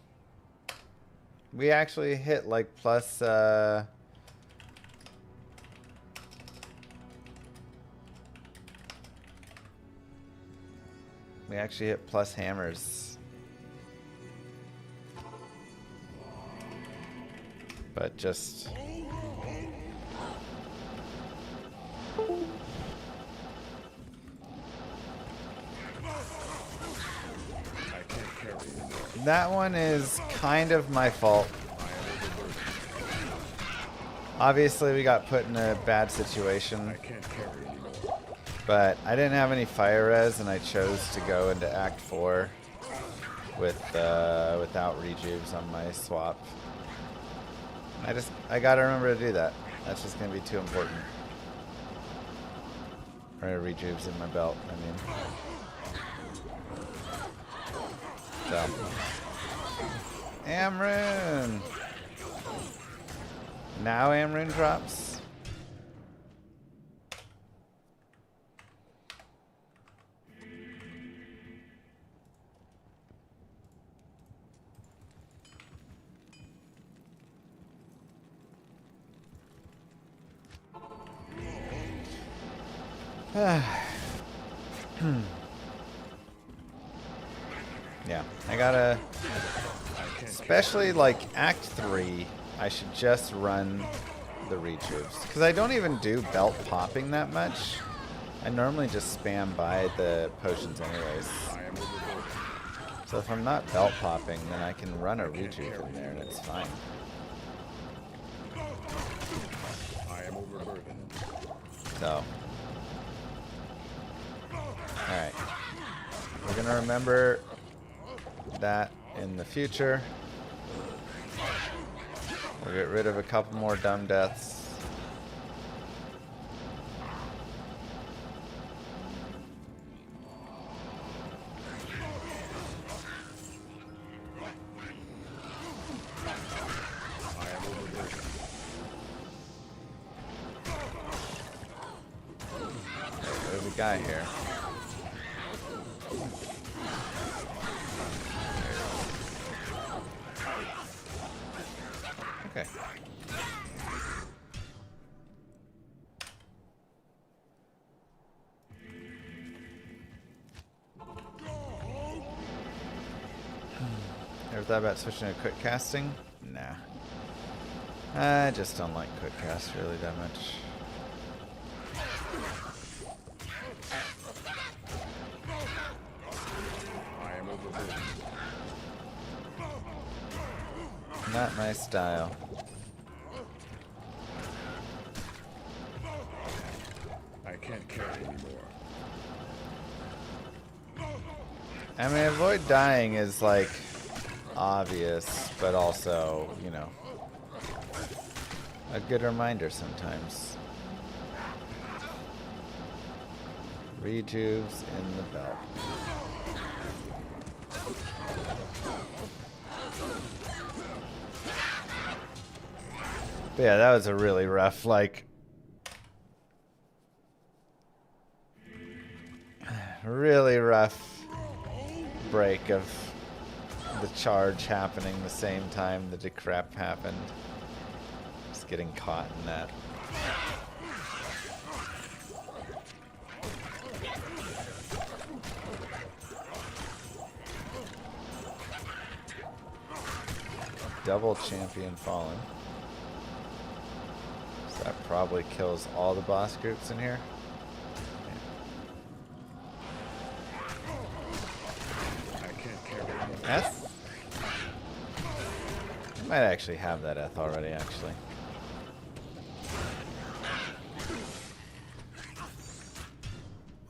We actually hit like plus we actually hit plus hammers. But just that one is kind of my fault. Obviously, we got put in a bad situation. But I didn't have any fire res, and I chose to go into Act 4 with without rejuves on my swap. I gotta remember to do that. That's just gonna be too important. Or rejuves in my belt, I mean. So. Amrune! Now Amrune drops. Yeah, I gotta, especially like Act 3, I should just run the rejuves. Because I don't even do belt popping that much. I normally just spam by the potions anyways. So if I'm not belt popping, then I can run a rejuve in there and it's fine. So. Alright. We're going to remember that in the future. We'll get rid of a couple more dumb deaths. There's a guy here. Okay. Ever thought about switching to quick casting? Nah. I just don't like quick cast really that much. Not my style. I can't carry anymore. I mean, avoid dying is like obvious, but also, you know, a good reminder sometimes. Rejuves in the belt. But yeah, that was a really rough, like, really rough break of the charge happening the same time the decrep happened. Just getting caught in that. Double champion fallen. So that probably kills all the boss groups in here. Eth? I might actually have that Eth already, actually.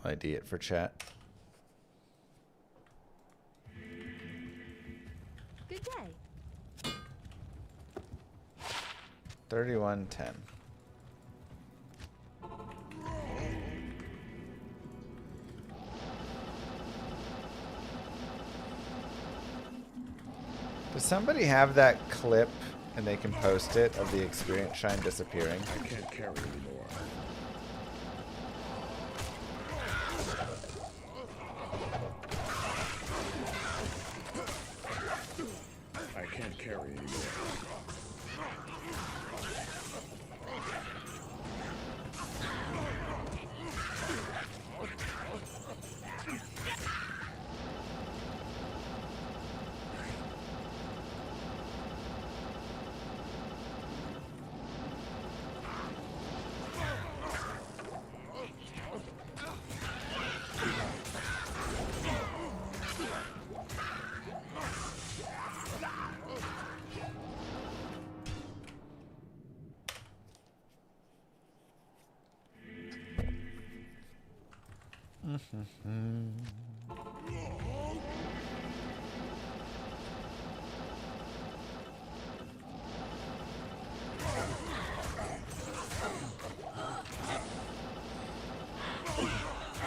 ID it for chat. Good day. 3110. Does somebody have that clip and they can post it of the experience shrine disappearing? I can't carry anymore. I can't carry anymore.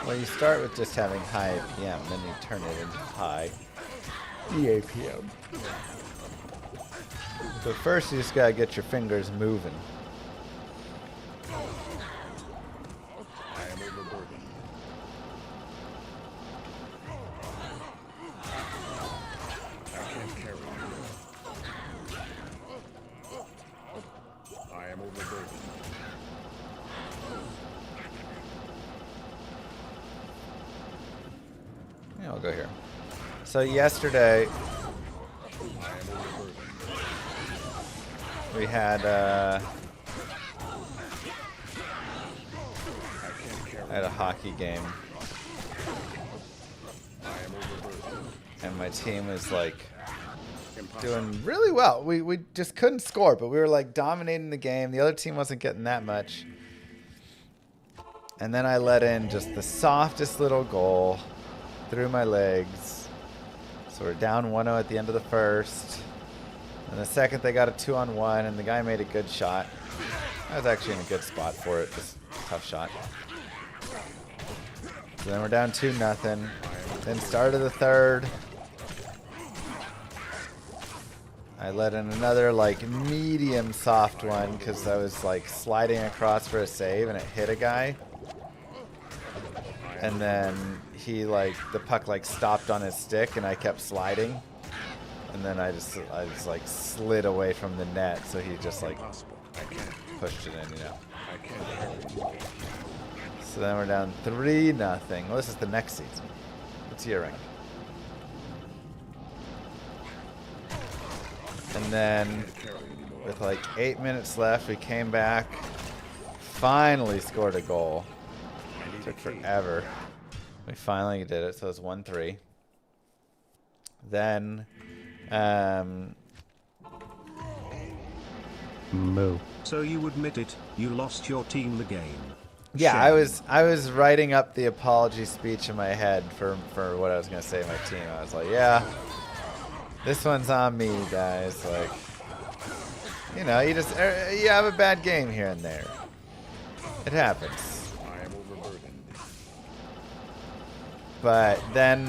Well, you start with just having high APM, then you turn it into high EAPM. But first, you just gotta get your fingers moving. I am overburdened. I can't carry anymore. I am overburdened. Yeah, I'll go here. So yesterday, I am overburdened. we had I can't carry. I had a hockey game, I am overburdened. and my team was like Impossible. doing really well. We just couldn't score, but we were like dominating the game. The other team wasn't getting that much. And then I let in just the softest little goal through my legs. So we're down 1-0 at the end of the first. And the second they got a 2-on-1, and the guy made a good shot. I was actually in a good spot for it, just a tough shot. So then we're down 2-0. Then started the third. I let in another like medium soft one because I was like sliding across for a save and it hit a guy. And then he like the puck like stopped on his stick and I kept sliding. And then I just like slid away from the net, so he just like Impossible. I can't. pushed it in, you know. I can't carry. So then we're down 3-0. Well, this is the next season. It's year round. And then with like 8 minutes left, we came back, finally scored a goal. It took forever. We finally did it, so it's 1-3. Then, Moo. So you admit it, you lost your team the game. yeah, Shame. I was writing up the apology speech in my head for what I was gonna say to my team. I was like, yeah, this one's on me, guys. Like, you know, you have a bad game here and there. It happens. I am overburdened. But then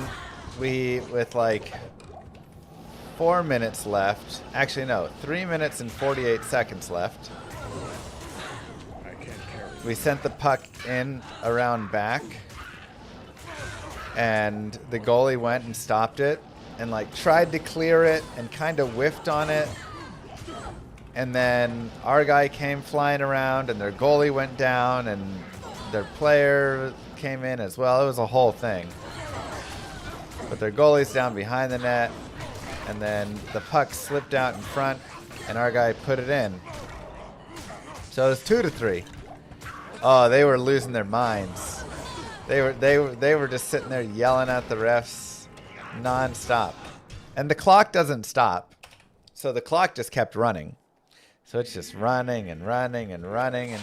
with like 4 minutes left, actually no, 3 minutes and 48 seconds left, I can't carry. we sent the puck in around back, and the goalie went and stopped it and like tried to clear it and kind of whiffed on it. And then our guy came flying around and their goalie went down and their player came in as well. It was a whole thing. But their goalie's down behind the net, and then the puck slipped out in front and our guy put it in. So it was 2-3. Oh, they were losing their minds. They were just sitting there yelling at the refs non-stop. And the clock doesn't stop. So the clock just kept running. So it's just running and running and running,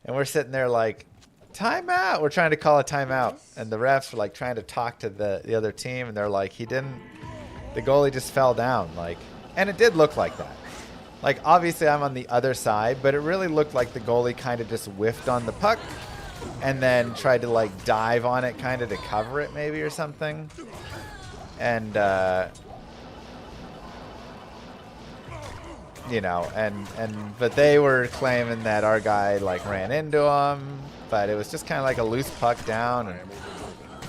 and we're sitting there like, timeout. We're trying to call a timeout, and the refs were like trying to talk to the other team, and they're like, the goalie just fell down, like, and it did look like that. Like, obviously I'm on the other side, but it really looked like the goalie kind of just whiffed on the puck and then tried to like dive on it kind of to cover it maybe or something. And you know, but they were claiming that our guy like ran into him, but it was just kind of like a loose puck down. And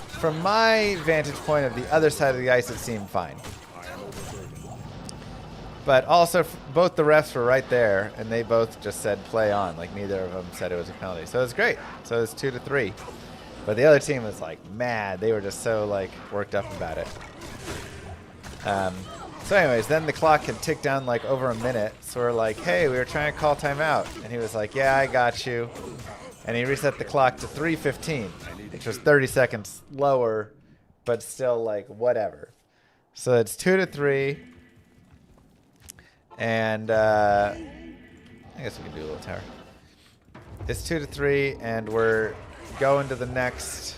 from my vantage point of the other side of the ice, it seemed fine. But also, both the refs were right there, and they both just said play on. Like, neither of them said it was a penalty. So it was great. So it was 2-3. But the other team was, like, mad. They were just so, like, worked up about it. So anyways, then the clock had ticked down, like, over a minute. So we're like, hey, we were trying to call timeout. And he was like, yeah, I got you. And he reset the clock to 3:15, which was 30 seconds lower, but still, like, whatever. So it's 2-3. And I guess we can do a little tower. It's 2-3, and we're going to the next,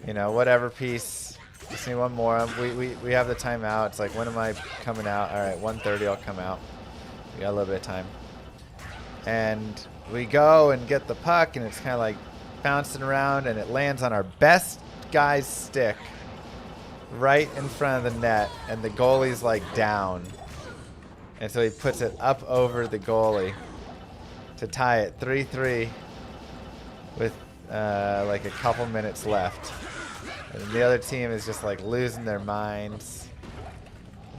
you know, whatever piece. Just need one more. We have the timeout. It's like, when am I coming out? All right, 1:30, I'll come out. We got a little bit of time. And we go and get the puck, and it's kind of like bouncing around, and it lands on our best guy's stick right in front of the net, and the goalie's like down. And so he puts it up over the goalie to tie it 3-3 with like a couple minutes left. And the other team is just like losing their minds.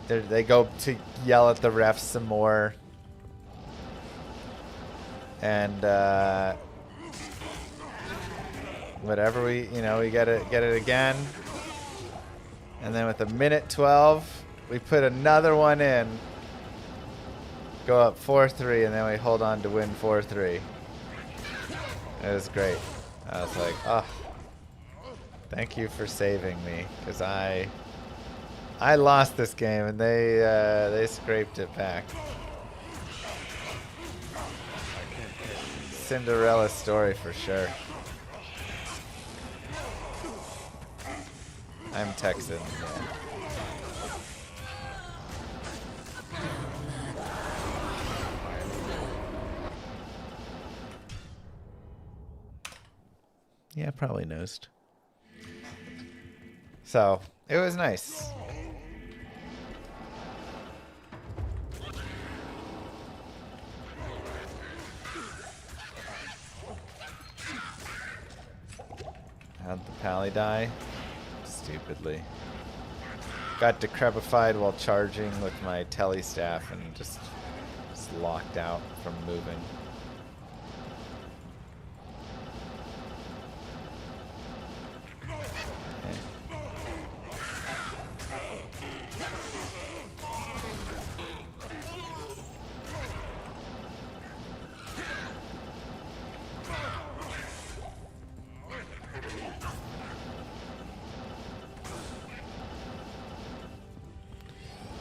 They go to yell at the refs some more. And whatever, we get it again. And then with a minute 12, we put another one in. Go up 4-3, and then we hold on to win 4-3. It was great. I was like, oh, thank you for saving me, because I lost this game, and they scraped it back. Cinderella story for sure. I'm Texan. Yeah. Yeah, probably nosed. So, it was nice. How'd the pally die? Stupidly. Got decrepified while charging with my tele staff and just locked out from moving.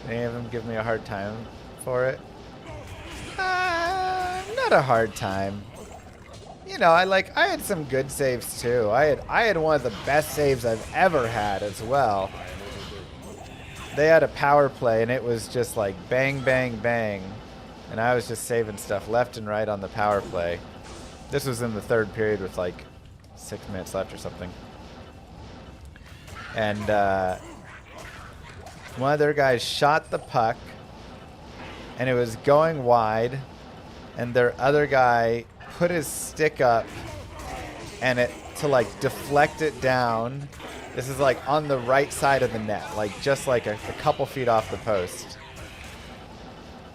Any of them give me a hard time for it? Not a hard time. You know, I had some good saves too. I had one of the best saves I've ever had as well. They had a power play, and it was just like bang, bang, bang. And I was just saving stuff left and right on the power play. This was in the third period with like 6 minutes left or something. And one of their guys shot the puck, and it was going wide, and their other guy put his stick up and it to like deflect it down. This is like on the right side of the net, like just like a couple feet off the post.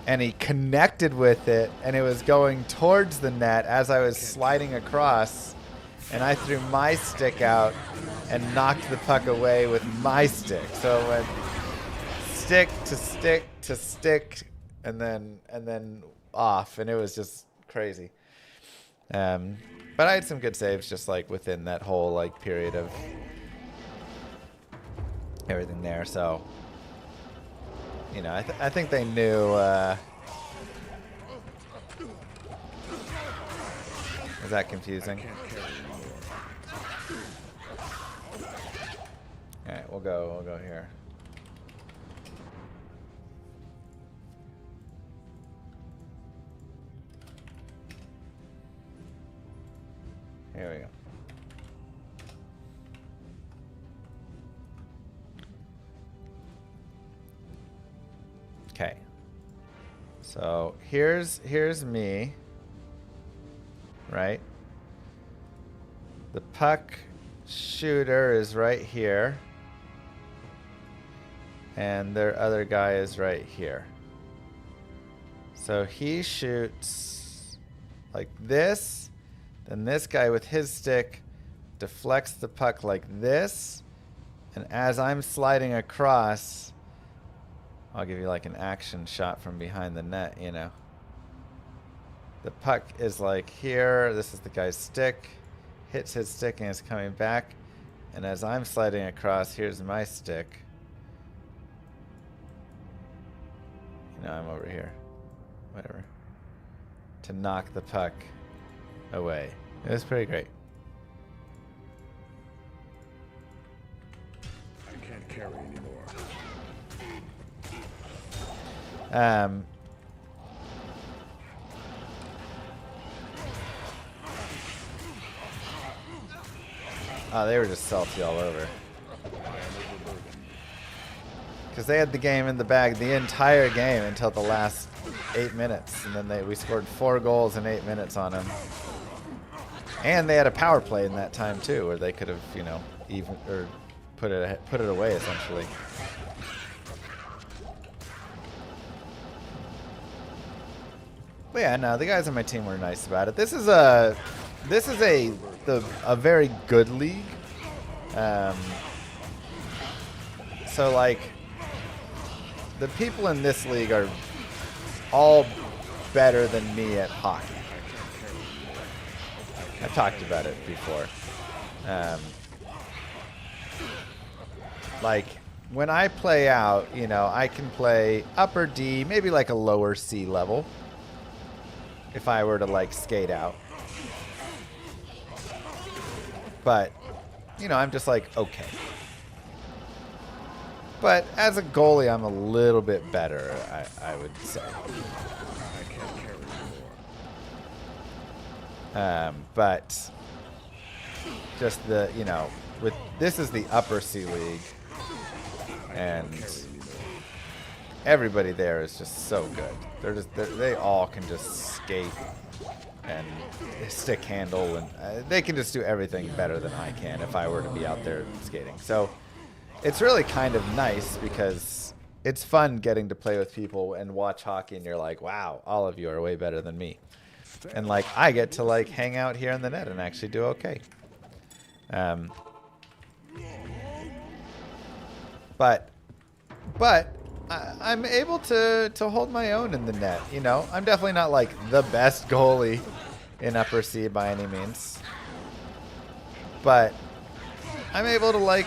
And he connected with it, and it was going towards the net as I was sliding across, and I threw my stick out and knocked the puck away with my stick. So it went stick to stick to stick, and then off, and it was just crazy. But I had some good saves just like within that whole like period of everything there. So, you know, I think they knew. Is that confusing? All right, we'll go here. Here we go. Okay. So here's me, right? The puck shooter is right here, and their other guy is right here. So he shoots like this, then this guy with his stick deflects the puck like this, and as I'm sliding across, I'll give you like an action shot from behind the net, you know. The puck is like here, this is the guy's stick, hits his stick and it's coming back, and as I'm sliding across, here's my stick. You know, I'm over here. Whatever. To knock the puck away. It was pretty great. I can't carry anymore. Oh, they were just salty all over. Because they had the game in the bag the entire game until the last 8 minutes. And then we scored 4 goals in 8 minutes on them. And they had a power play in that time too, where they could have, you know, even or put it away essentially. But yeah, no, the guys on my team were nice about it. This is a very good league. So like the people in this league are all better than me at hockey. I talked about it before. Like when I play out, you know, I can play upper D, maybe like a lower C level. If I were to like skate out. But, you know, I'm just like, okay. But as a goalie, I'm a little bit better, I would say. I can't carry anymore. But just the, you know, this is the upper C league. And everybody there is just so good. They all can just skate and stick handle, and they can just do everything better than I can if I were to be out there skating. So it's really kind of nice because it's fun getting to play with people and watch hockey, and you're like, wow, all of you are way better than me. And like I get to like hang out here in the net and actually do okay. But I'm able to hold my own in the net, you know. I'm definitely not like the best goalie in upper C by any means. But I'm able to like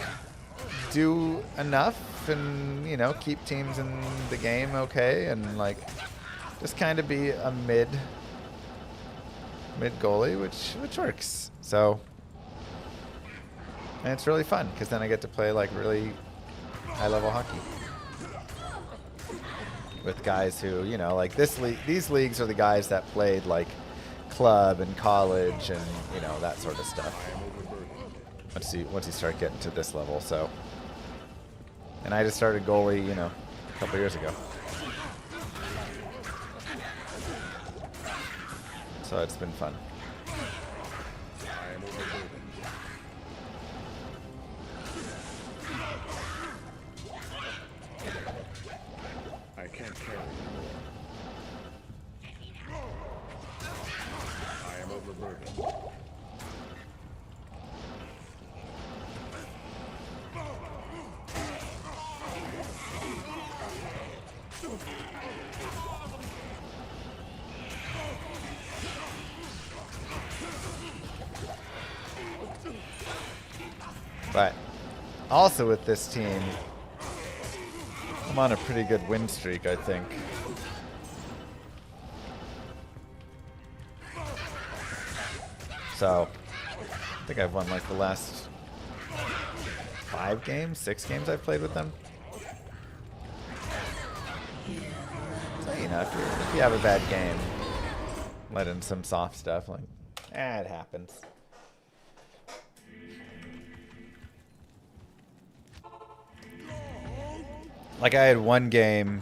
do enough and, you know, keep teams in the game okay and like just kind of be a mid goalie, which works. So, and it's really fun because then I get to play like really high level hockey with guys who, you know, like these leagues are the guys that played like club and college and, you know, that sort of stuff. Once you start getting to this level, so. And I just started goalie, you know, a couple years ago. So it's been fun. I can't carry anymore. I am overburdened. But also with this team, I'm on a pretty good win streak, I think. So, I think I've won like the last 5 games, 6 games I've played with them. So, you know, if you have a bad game, let in some soft stuff, like, it happens. Like I had one game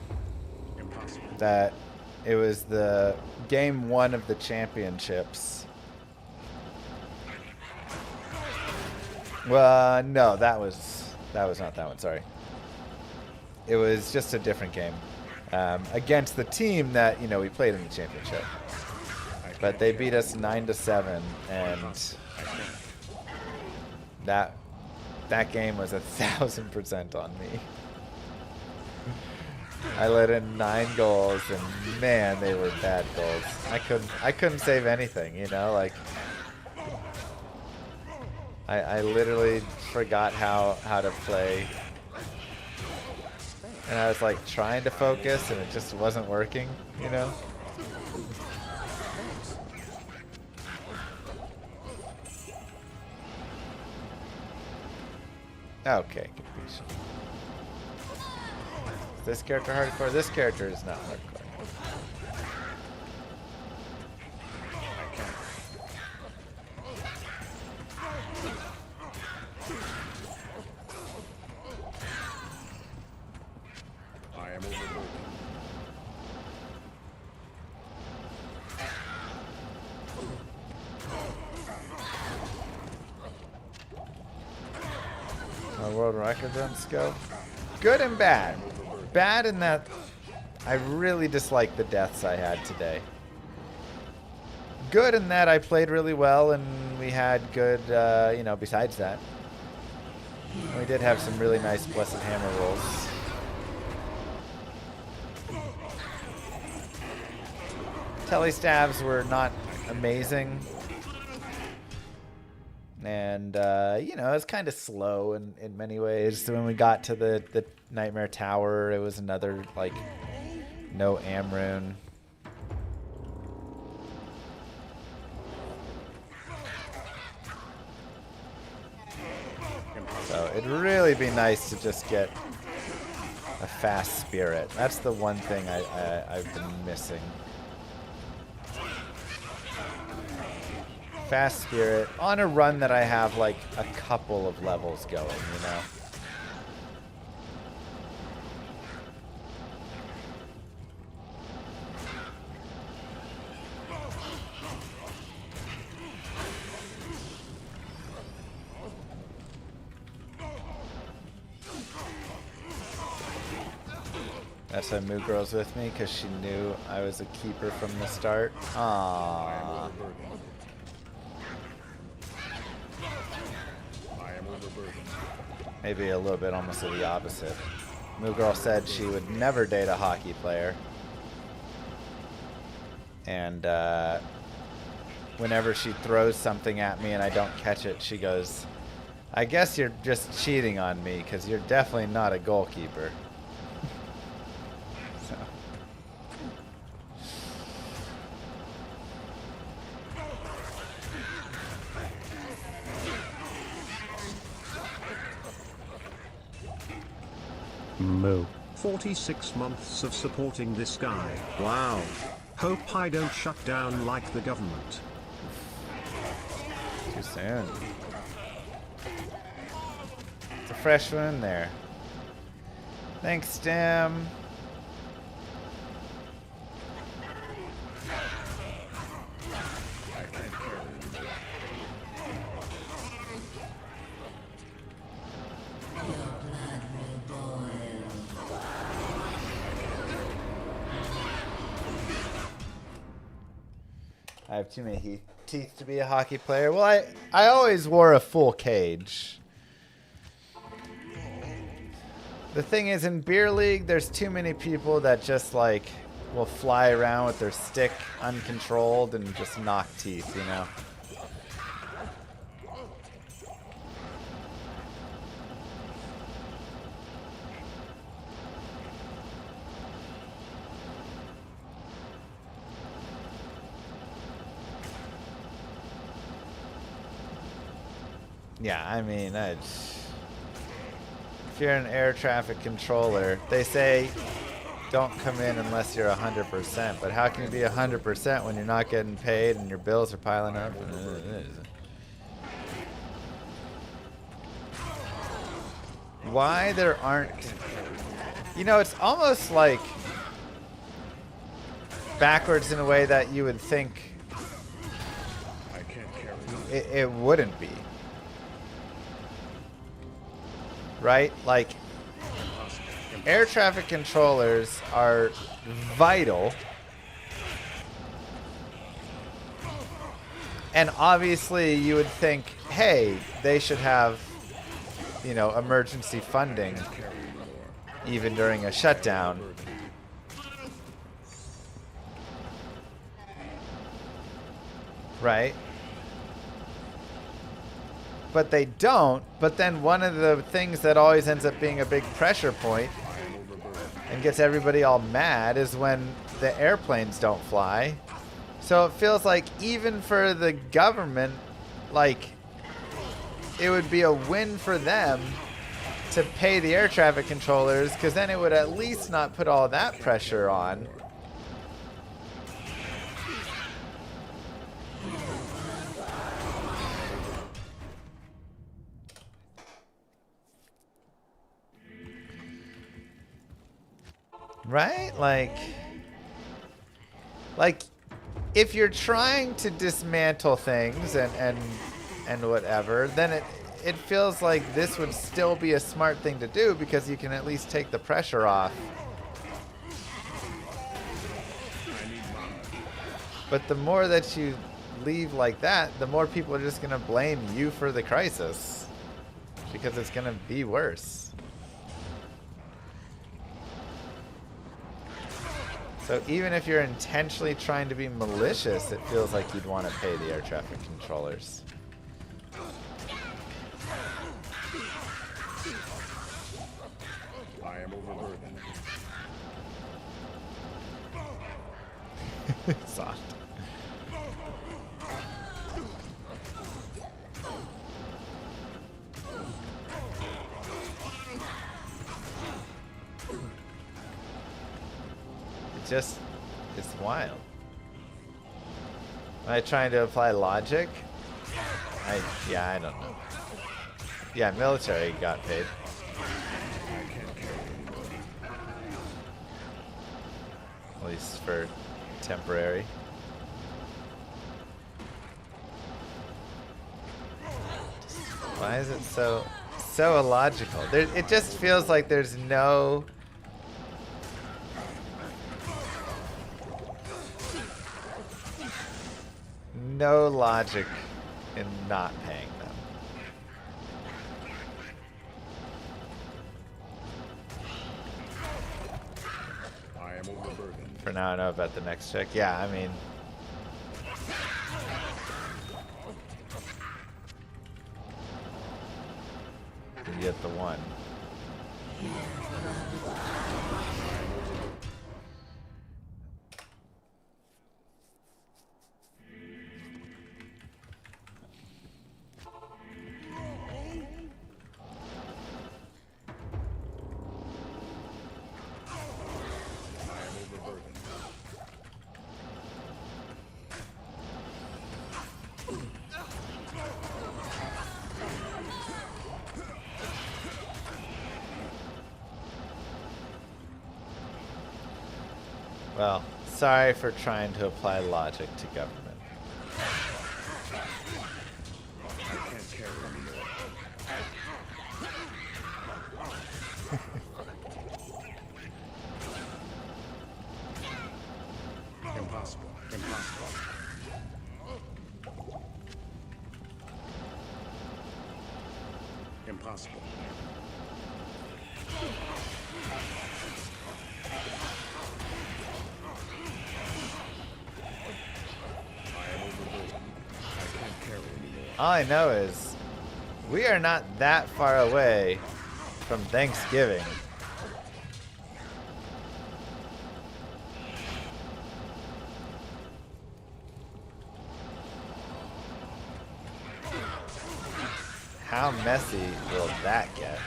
that It was the game 1 of the championships. Well, no, that was not that one. Sorry. It was just a different game against the team that we played in the championship. But they beat us 9-7, and that game was 1,000% on me. I let in 9 goals, and man, they were bad goals. I couldn't save anything, like I literally forgot how to play, and I was like trying to focus, and it just wasn't working, Okay, completion. Is this character hardcore? This character is not hardcore. I am overburdened. My world record runs go. Good and bad. Bad in that I really dislike the deaths I had today. Good in that I played really well and we had good, besides that. We did have some really nice Blessed Hammer rolls. Telestabs were not amazing. And, it was kind of slow in many ways. So when we got to the Nightmare Tower, it was another, no Amrune. So it'd really be nice to just get a fast spirit. That's the one thing I've been missing. Fast spirit on a run that I have a couple of levels going, That's why Moo Girl's with me, because she knew I was a keeper from the start. Aww. Maybe a little bit almost of the opposite. Moo Girl said she would never date a hockey player. And whenever she throws something at me and I don't catch it, she goes, I guess you're just cheating on me because you're definitely not a goalkeeper. So. Moo. 46 months of supporting this guy. Wow. Hope I don't shut down like the government. Too soon. It's a fresh one in there. Thanks, Stim. I have too many teeth to be a hockey player. Well, I always wore a full cage. The thing is, in beer league, there's too many people that just will fly around with their stick uncontrolled and just knock teeth, Yeah, I mean, if you're an air traffic controller, they say don't come in unless you're 100%. But how can you be 100% when you're not getting paid and your bills are piling up? Why there aren't... it's almost like... backwards in a way that you would think I can't carry it wouldn't be. Right? Like, air traffic controllers are vital. And obviously you would think, hey, they should have, you know, emergency funding even during a shutdown. Right? But they don't. But then one of the things that always ends up being a big pressure point and gets everybody all mad is when the airplanes don't fly. So it feels like even for the government, like, it would be a win for them to pay the air traffic controllers, because then it would at least not put all that pressure on. Right? Like if you're trying to dismantle things and whatever, then it feels like this would still be a smart thing to do, because you can at least take the pressure off. But the more that you leave like that, the more people are just going to blame you for the crisis, because it's going to be worse. So even if you're intentionally trying to be malicious, it feels like you'd want to pay the air traffic controllers. I am overburdened. Soft. It's wild. Am I trying to apply logic? I don't know. Yeah, military got paid. At least for temporary. Why is it so illogical? It just feels like there's no logic in not paying them. I am overburdened. For now, I know about the next check. Yeah, I mean, you get the one. Well, sorry for trying to apply logic to government. I can't carry anymore. Impossible. Impossible. Impossible. All I know is we are not that far away from Thanksgiving. How messy will that get?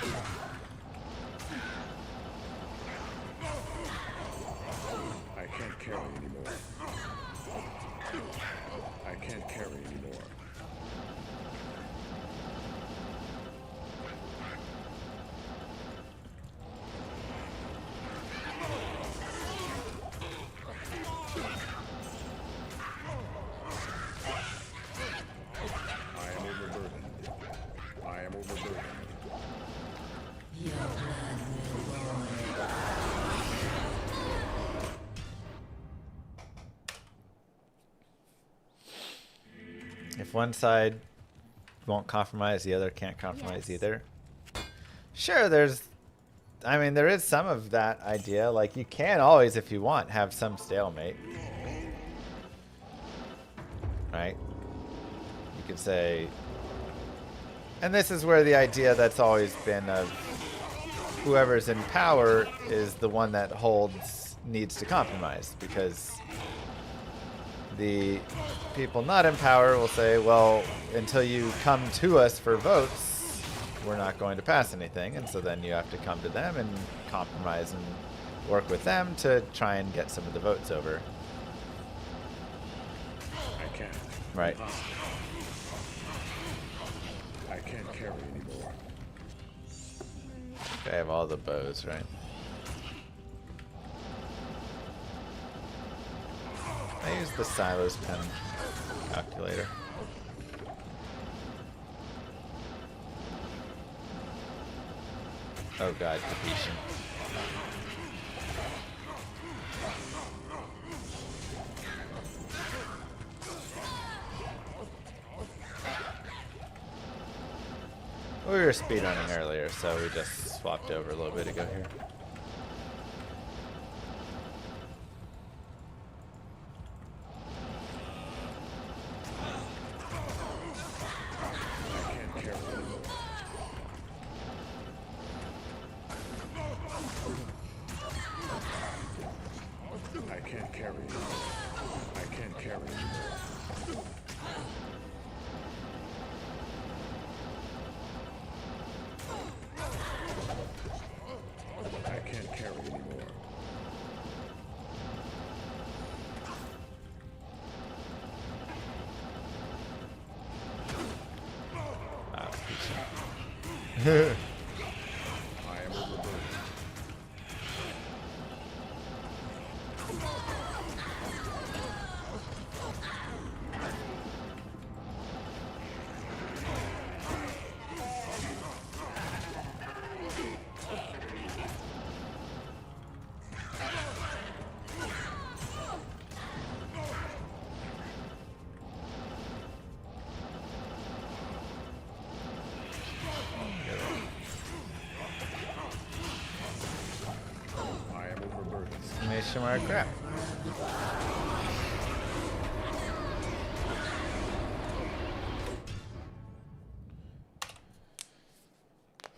I can't carry anymore. I can't carry anymore. If one side won't compromise, the other can't compromise either. Sure, I mean, there is some of that idea. Like, you can always, if you want, have some stalemate. Right? You could say... And this is where the idea that's always been of whoever's in power is the one that needs to compromise. Because the people not in power will say, well, until you come to us for votes, we're not going to pass anything. And so then you have to come to them and compromise and work with them to try and get some of the votes over. I can't. Right. I can't carry anymore. I have all the bows, right? I use the Silos pen calculator. Oh god, depletion. We were speedrunning earlier, so we just swapped over a little bit ago here. Exclamation mark crap.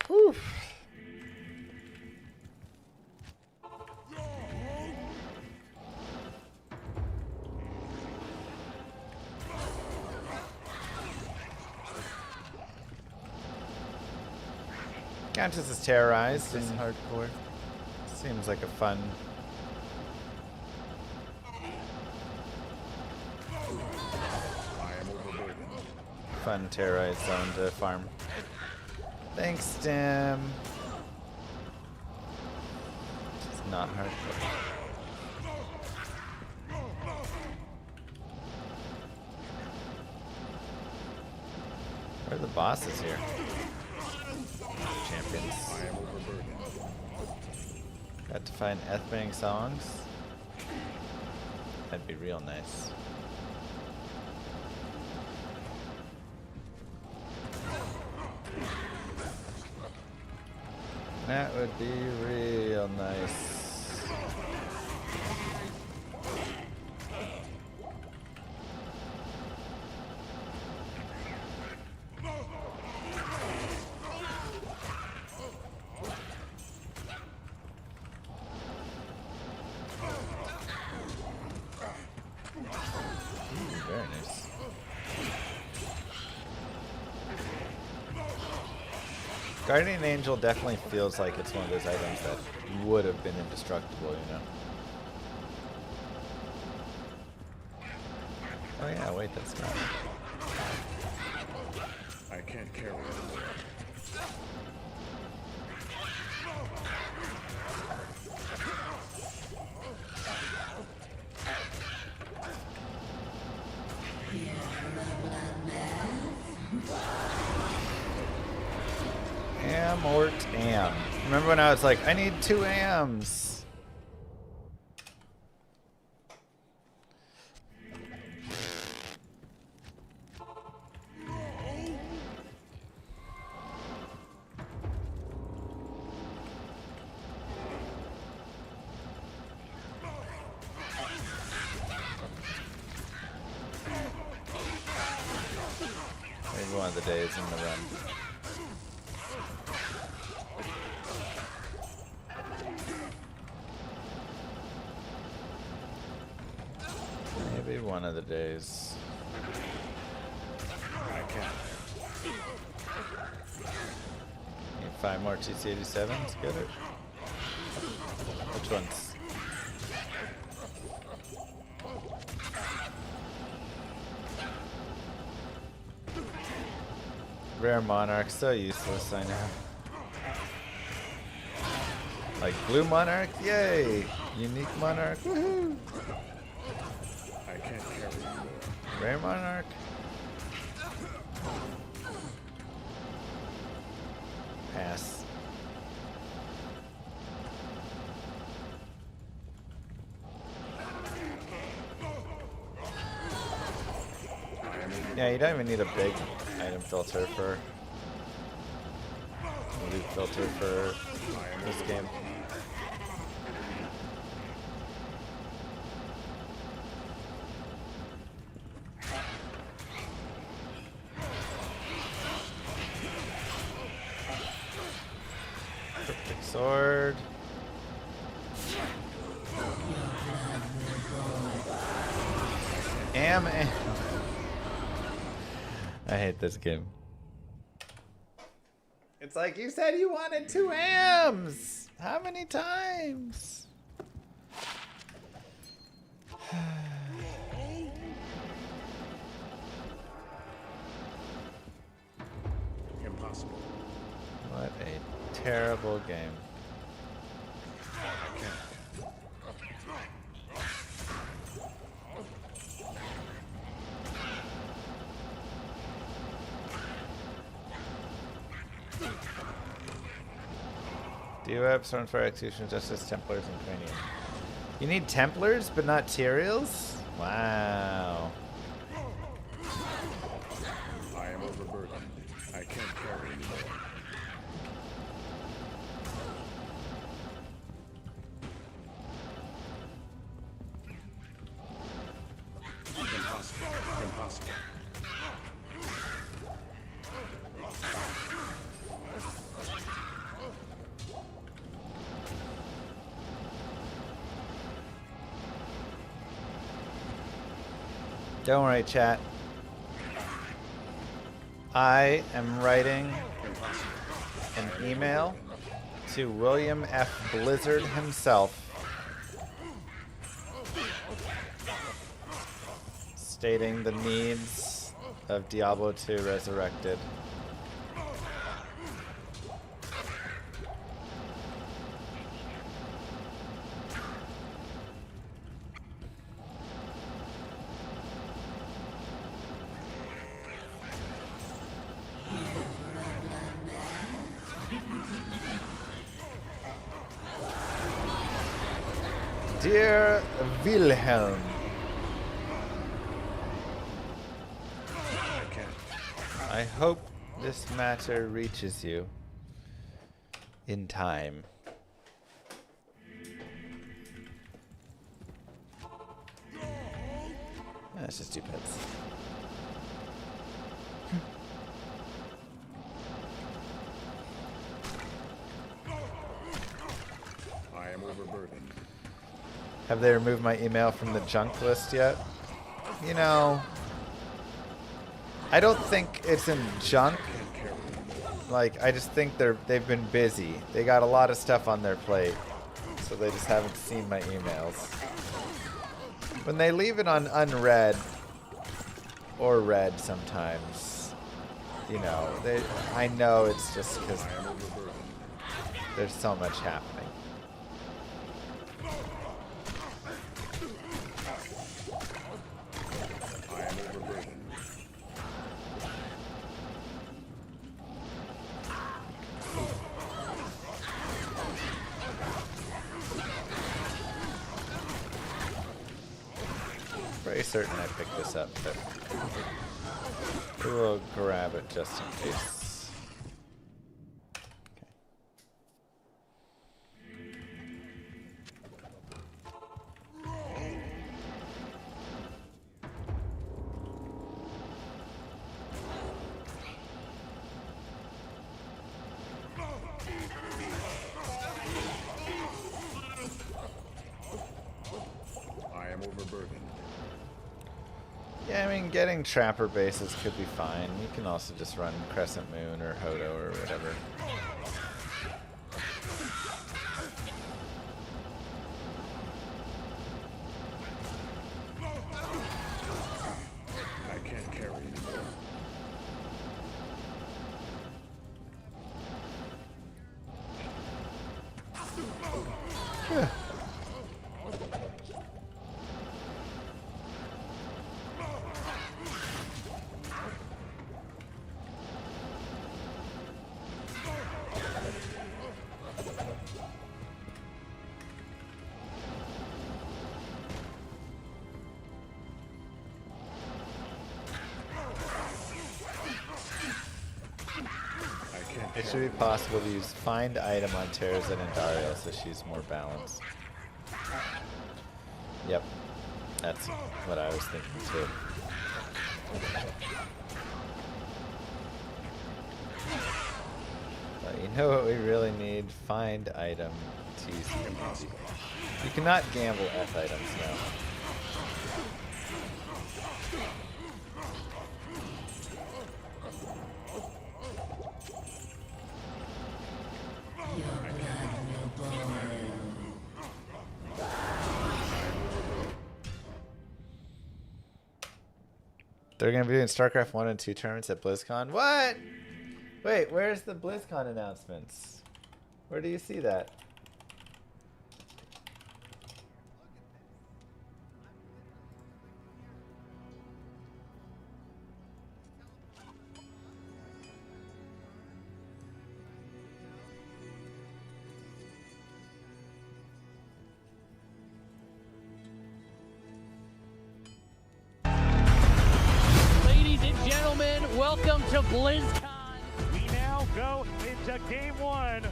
Whew. Countess is terrorized in hardcore. Seems like a fun. Fun terrorized zone to farm. Thanks, Stim. It's not hardcore. Where are the bosses here? Champions. Got to find Ethbang songs. That'd be real nice. That would be real nice. Very nice. Guardian Angel definitely feels like it's one of those items that would have been indestructible, you know? Oh yeah, wait, that's not. I can't carry anymore. Am or am. Remember when I was like, I need 2 AMs? of the days in the run. Maybe one of the days. I can't. Need 5 more TC-87s, get it? Which ones? Rare Monarch, so useless, I know. Like Blue Monarch, yay! Unique Monarch, woohoo! I can't carry anymore. Rare Monarch. Pass. Yeah, you don't even need a big item filter for loot filter for this game. Cryptic sword. Am. I hate this game. It's like you said you wanted 2 AMs. How many times? Impossible. What a terrible game. I can't. Do you have Stormfire Execution, Justice, Templars, and Cranium? You need Templars, but not Tyraels? Wow. I am overburdened. I can't carry anymore. Impossible. Impossible. Don't worry, chat. I am writing an email to William F. Blizzard himself stating the needs of Diablo 2 Resurrected. Dear Wilhelm, I can't. I hope this matter reaches you in time. That's just 2 pets. I am overburdened. Have they removed my email from the junk list yet? You know, I don't think it's in junk. Like, I just think they've been busy. They got a lot of stuff on their plate, so they just haven't seen my emails. When they leave it on unread or read sometimes, you know, I know it's just because there's so much happening. I am overburdened. Pretty certain I picked this up, but we will grab it just in case. Yeah, I mean, getting trapper bases could be fine. You can also just run Crescent Moon or Hodo or whatever. I can't carry anymore. It should be possible to use find item on Terrazin and Dario so she's more balanced. Yep. That's what I was thinking too. But you know what we really need? Find item TC. You cannot gamble F items now. They're going to be doing StarCraft 1 and 2 tournaments at BlizzCon. What? Wait, where's the BlizzCon announcements? Where do you see that? Welcome to BlizzCon. We now go into game one.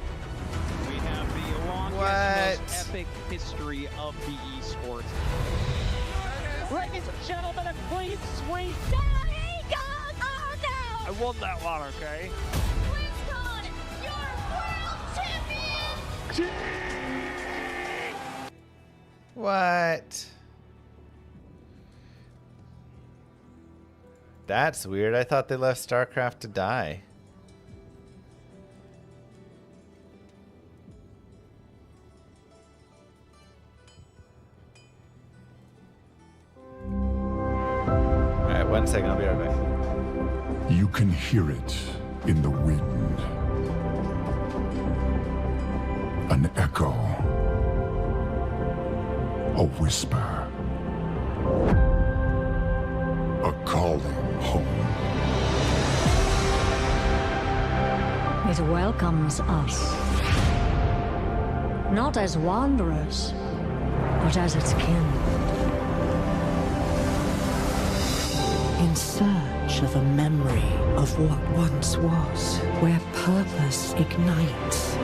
We have the longest, most epic history of the esports. Ladies and gentlemen, a clean sweep. There he goes! Oh no! I won that one, okay? BlizzCon, your world champion! What? That's weird. I thought they left StarCraft to die. Alright, 1 second. I'll be right back. You can hear it in the wind. An echo. A whisper. A calling home. It welcomes us. Not as wanderers, but as its kin. In search of a memory of what once was, where purpose ignites.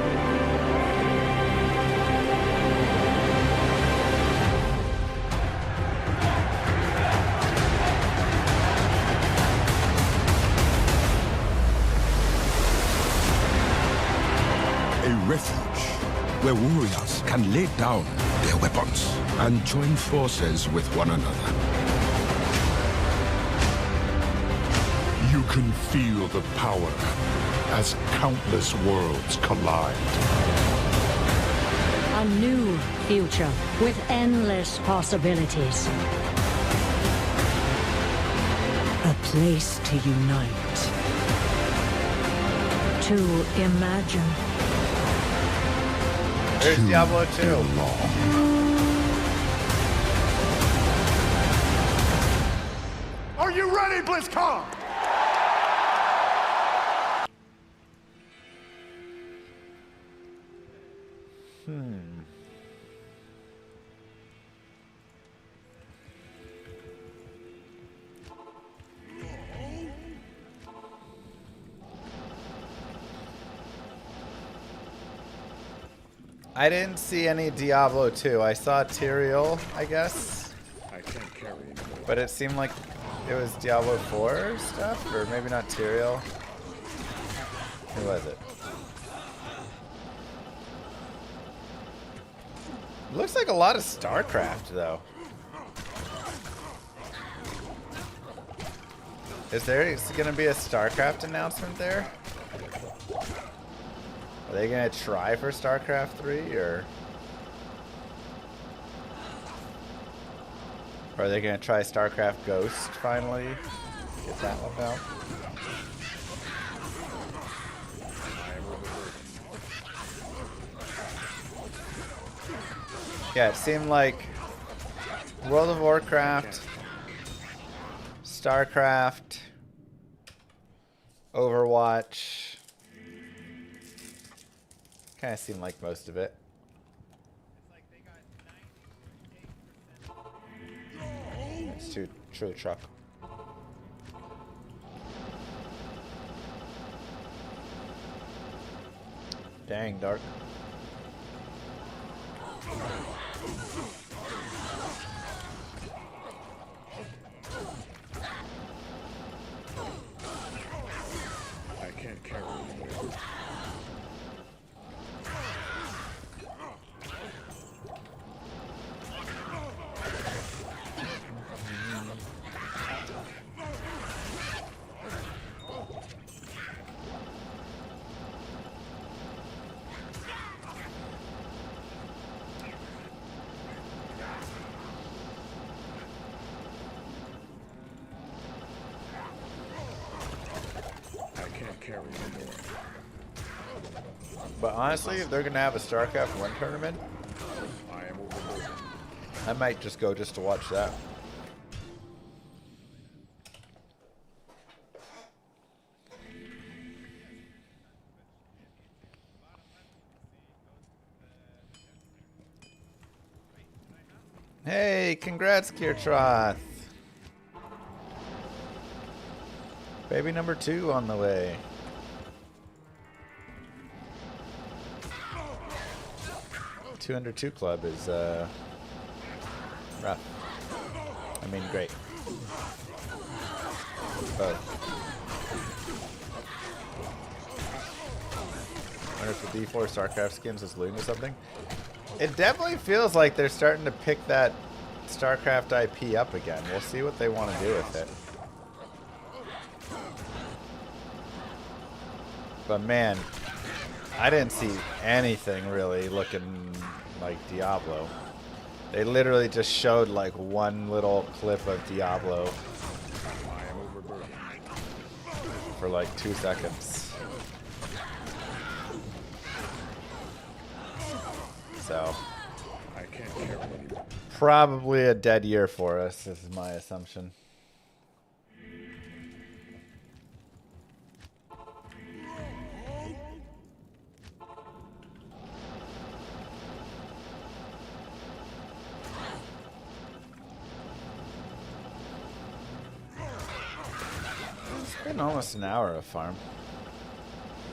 Refuge, where warriors can lay down their weapons and join forces with one another. You can feel the power as countless worlds collide. A new future with endless possibilities. A place to unite. To imagine. There's Diablo 2. Are you ready, BlizzCon? I didn't see any Diablo 2. I saw Tyrael, I guess. I can't carry anymore. But it seemed like it was Diablo 4 stuff, or maybe not Tyrael. Who was it? Looks like a lot of StarCraft, though. Is there going to be a StarCraft announcement there? Are they going to try for StarCraft 3 or are they going to try StarCraft Ghost finally? Get that one out. Yeah, it seemed like World of Warcraft, StarCraft, Overwatch. Kind of seemed like most of it. It's too true truck. Dang, Dark. I can't carry anymore. But honestly, if they're gonna have a StarCraft 1 tournament, I might just go just to watch that. Hey, congrats, Kirtroth. Baby number 2 on the way. Two under 2 club is rough. I mean, great. Both. Wonder if the D4 StarCraft skins is loot or something. It definitely feels like they're starting to pick that StarCraft IP up again. We'll see what they want to do with it. But man, I didn't see anything really looking like Diablo. They literally just showed like one little clip of Diablo for like 2 seconds. So probably a dead year for us, this is my assumption. It's been almost an hour of farm.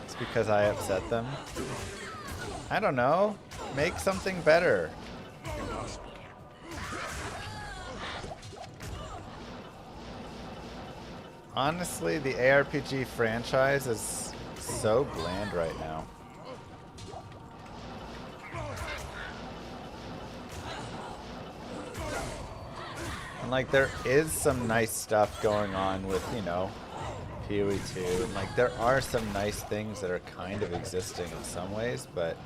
It's because I upset them. I don't know. Make something better. Honestly, the ARPG franchise is so bland right now. And like there is some nice stuff going on with, you know, PoE 2, and like there are some nice things that are kind of existing in some ways, but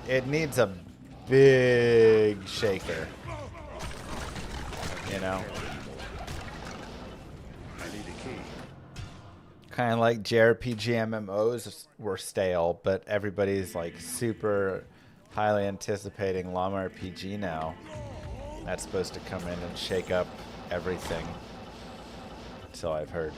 it needs a big shaker, you know. Kind of like JRPG MMOs were stale, but everybody's like super highly anticipating Llama RPG now. That's supposed to come in and shake up everything. So I've heard.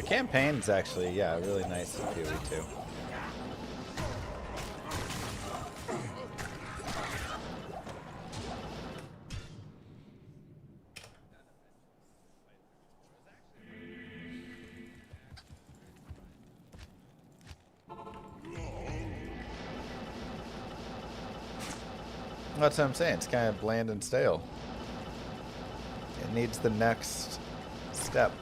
campaign's actually, yeah, really nice in PoE too. That's what I'm saying. It's kind of bland and stale. It needs the next step.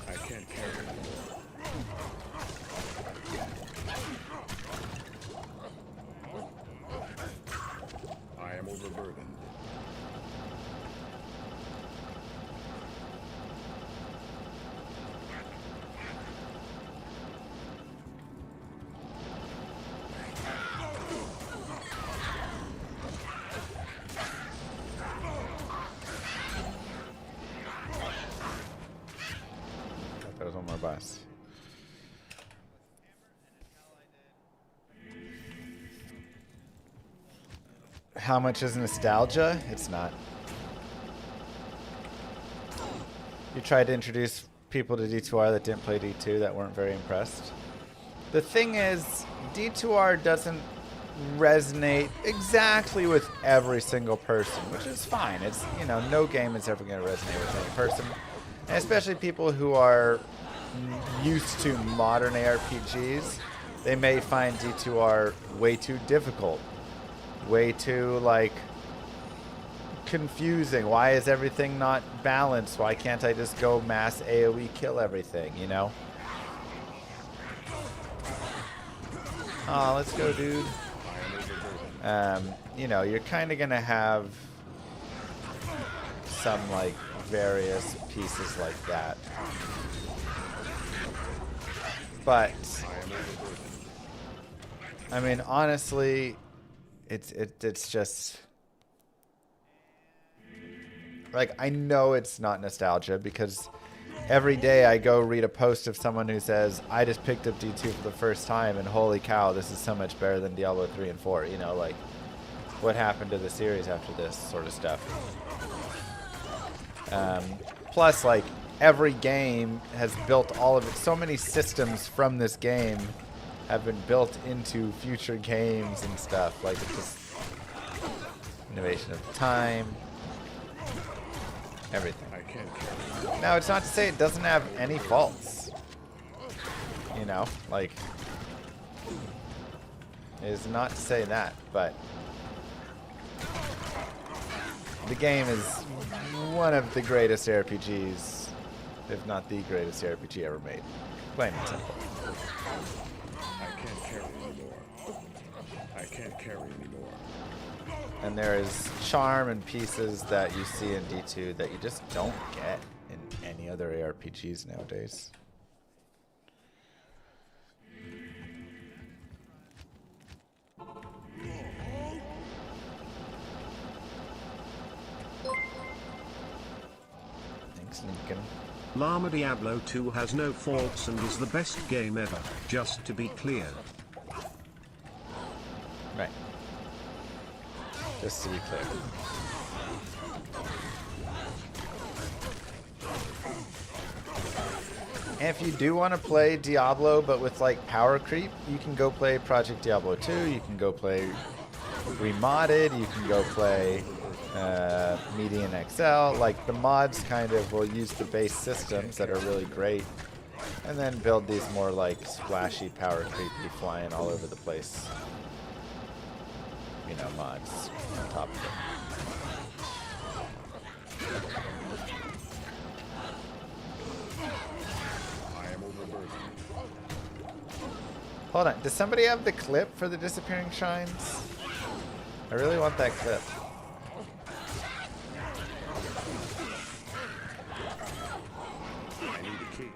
I can't carry anymore. I am overburdened. That was one more boss. How much is nostalgia? It's not. You tried to introduce people to D2R that didn't play D2 that weren't very impressed. The thing is, D2R doesn't resonate exactly with every single person, which is fine. It's, you know, no game is ever going to resonate with any person. And especially people who are used to modern ARPGs, they may find D2R way too difficult, way too, like, confusing. Why is everything not balanced? Why can't I just go mass AoE kill everything, you know? Oh, let's go, dude. You know, you're kind of going to have some, like, various pieces like that. But, I mean, honestly, it's just, like, I know it's not nostalgia because every day I go read a post of someone who says, I just picked up D2 for the first time and holy cow, this is so much better than Diablo 3 and 4. You know, like, what happened to the series after this sort of stuff? Plus, like, every game has built all of it. So many systems from this game have been built into future games and stuff. Like, it's just innovation of time. Everything. Now, it's not to say it doesn't have any faults. You know, like, it is not to say that, but the game is one of the greatest RPGs, if not the greatest RPG ever made. Plain and simple. I can't carry anymore. I can't carry anymore. And there is charm and pieces that you see in D2 that you just don't get in any other ARPGs nowadays. Thanks, Lincoln. Llama Diablo 2 has no faults and is the best game ever, just to be clear. Right. Just to be clear. And if you do want to play Diablo but with like power creep, you can go play Project Diablo 2, you can go play Remodded, you can go play Median XL. Like, the mods kind of will use the base systems that are really great and then build these more like splashy power creepy flying all over the place, you know, mods on top of it. Hold on, does somebody have the clip for the disappearing shrines? I really want that clip. I need a key.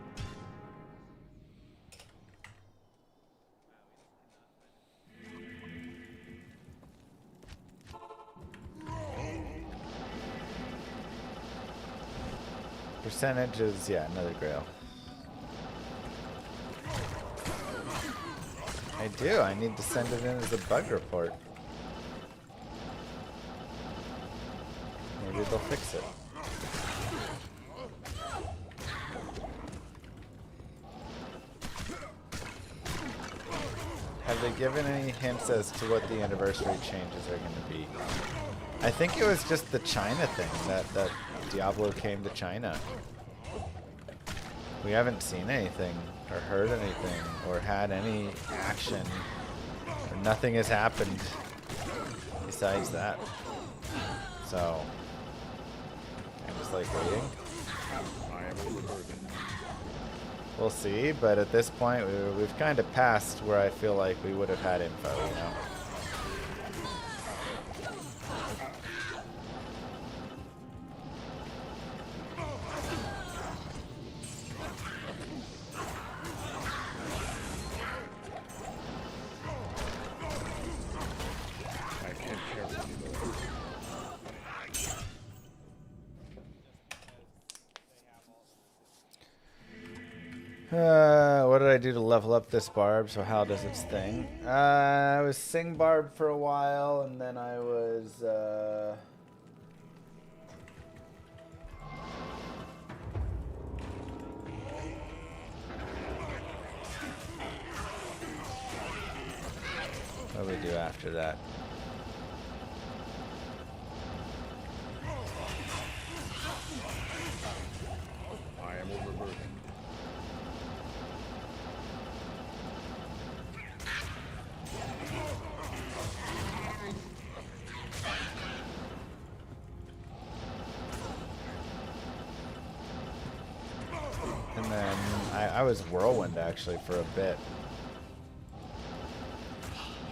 Percentages, yeah, another grail. I do. I need to send it in as a bug report. Maybe they'll fix it. Have they given any hints as to what the anniversary changes are going to be? I think it was just the China thing, that Diablo came to China. We haven't seen anything, or heard anything, or had any action, or nothing has happened besides that. So, I'm just like waiting. I am overburdened. We'll see, but at this point, we've kind of passed where I feel like we would have had info, you know? What did I do to level up this barb? So how does its thing? I was sing barb for a while, and then I was what do we do after that? I am overburdened. And then I was Whirlwind actually for a bit.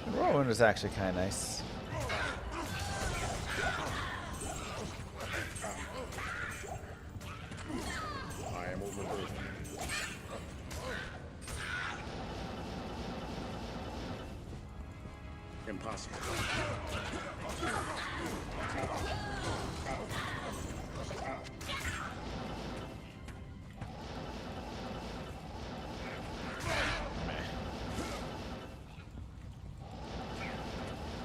And Whirlwind was actually kind of nice. I am overburdened. Impossible.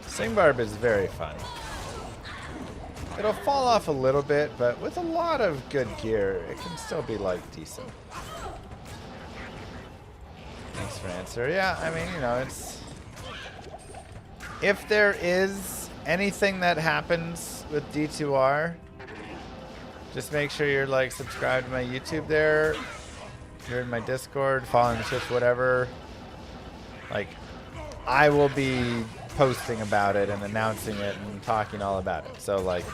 Sing barb is very fun. It'll fall off a little bit, but with a lot of good gear, it can still be like decent. Thanks for answer. Yeah, I mean, you know, it's... If there is anything that happens with D2R, just make sure you're like subscribed to my YouTube there. If you're in my Discord, following the ships, whatever. Like, I will be posting about it and announcing it and talking all about it. So like,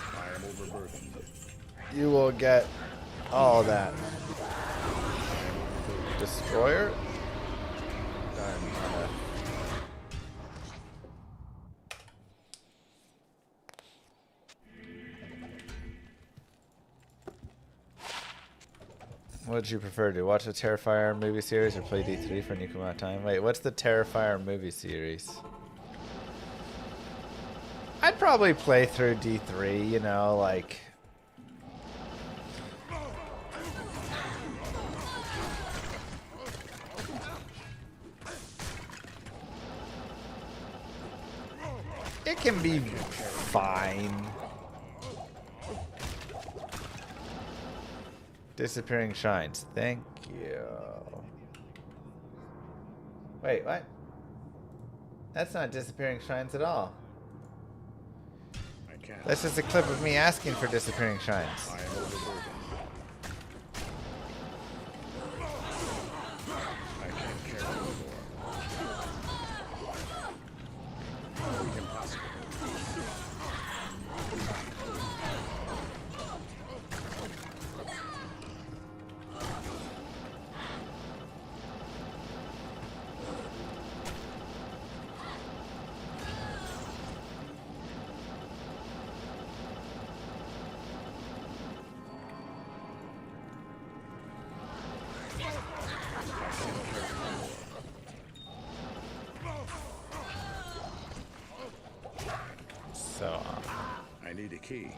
you will get all that. Destroyer. What would you prefer to watch the Terrifier movie series or play D3 for an equal amount of time? Wait, what's the Terrifier movie series? I'd probably play through D3, you know, like... It can be fine. Disappearing Shines. Thank you. Wait, what? That's not Disappearing Shines at all. That's just a clip of me asking for Disappearing Shines. I am overburdened. I can't carry anymore. Impossible. So, I need a key.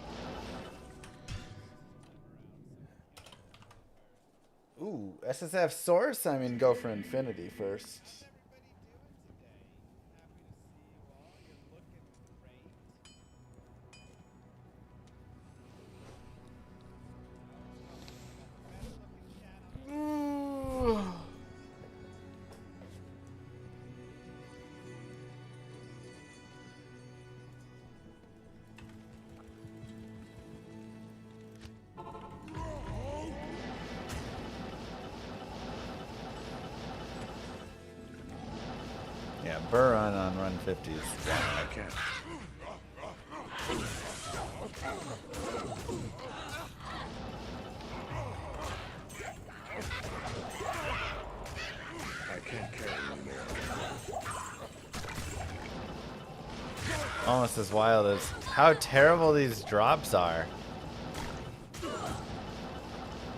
ooh, SSF source? I mean, go for infinity first. Yeah, burr on run 50s. I can't. I can't carry anymore. Almost as wild as how terrible these drops are.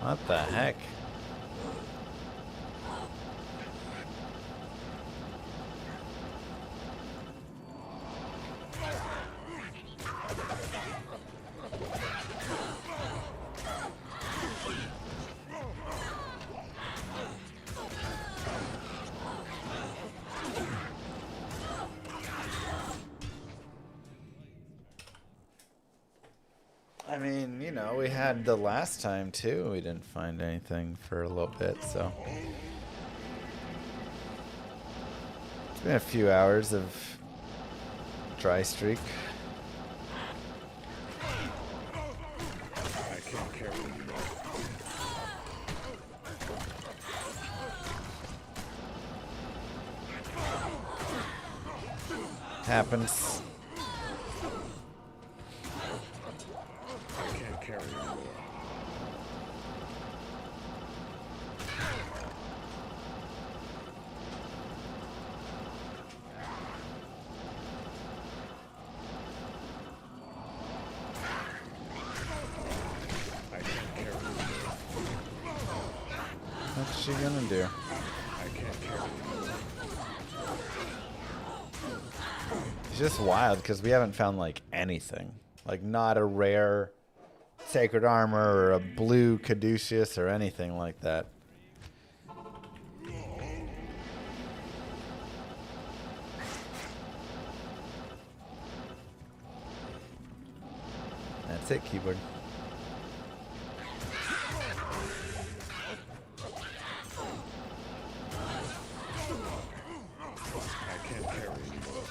What the heck? I mean, you know, we had the last time too. We didn't find anything for a little bit, so. It's been a few hours of dry streak. I can't carry anymore. Happens. I can't carry anymore. I can't carry anymore. What's she gonna do? I can't carry anymore. It's just wild because we haven't found like anything. Like not a rare sacred armor or a blue caduceus or anything like that. That's it, keyboard. I can't carry anymore.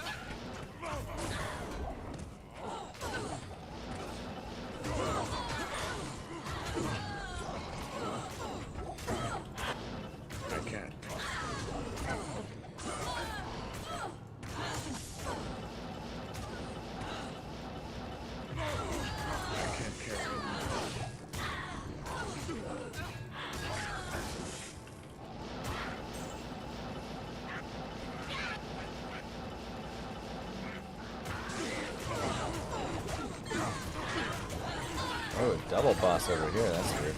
I can't. I can't carry anymore. Oh, double boss over here. That's weird.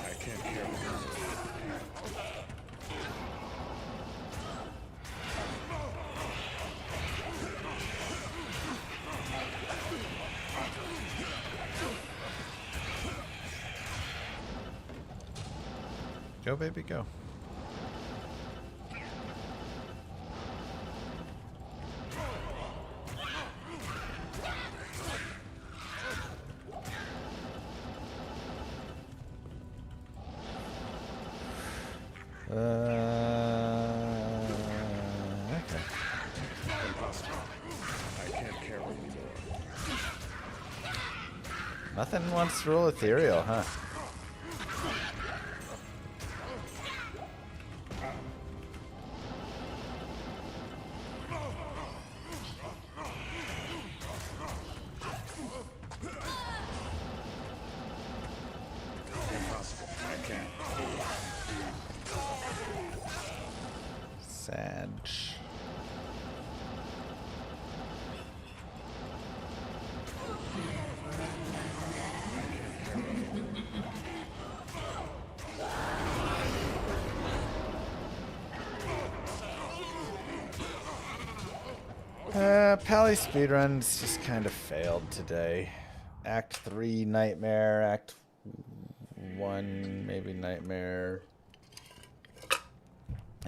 I can't carry anymore. Go, baby, go. Okay. Impossible. I can't carry anymore. Nothing wants to roll ethereal, huh? Sag. Pally speedruns just kind of failed today. Act 3 nightmare, Act 1 maybe nightmare,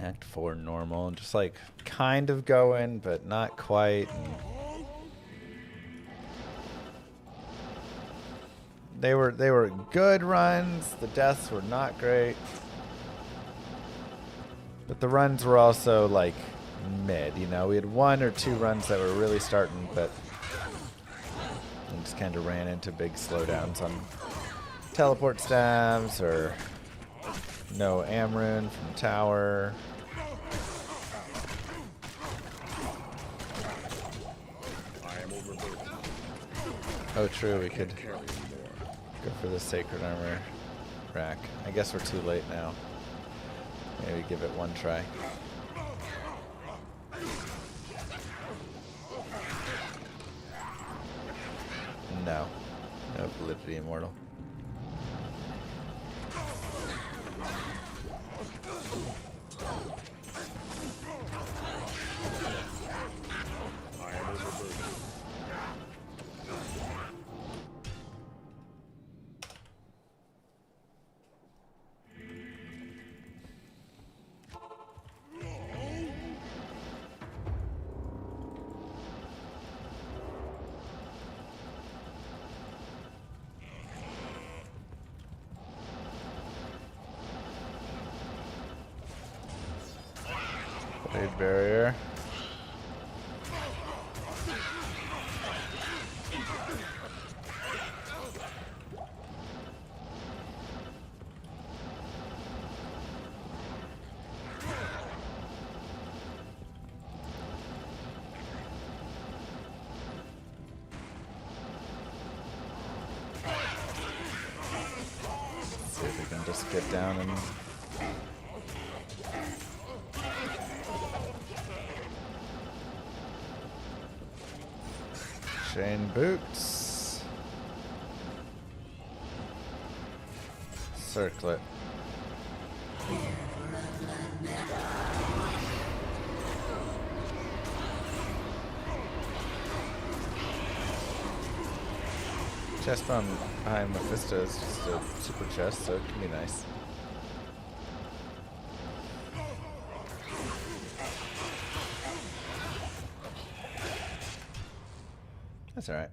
Act 4 normal, just like kind of going but not quite. And they were good runs. The deaths were not great, but the runs were also like mid, you know. We had 1 or 2 runs that were really starting, but we just kind of ran into big slowdowns on teleport stabs or no Amrune from tower. Oh, true, we could go for the Sacred Armor rack. I guess we're too late now. Maybe give it one try. No. No Validity Immortal. Blade barrier. See if we can just get down and chain boots. Circlet. Chest on behind Mephisto is just a super chest, so it can be nice. That's alright.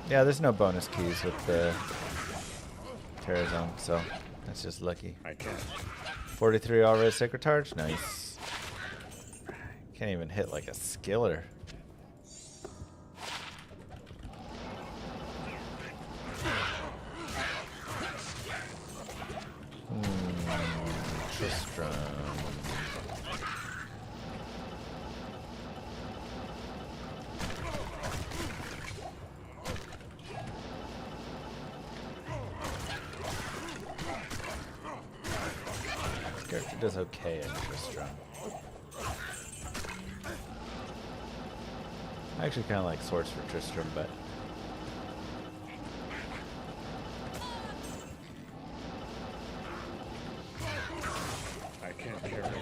Yeah, there's no bonus keys with the Terra Zone, so that's just lucky. I can't. 43 already Sacred Charge? Nice. Can't even hit like a skiller. Tristram. This character does okay in Tristram. I actually kind of like swords for Tristram, but I can't carry it.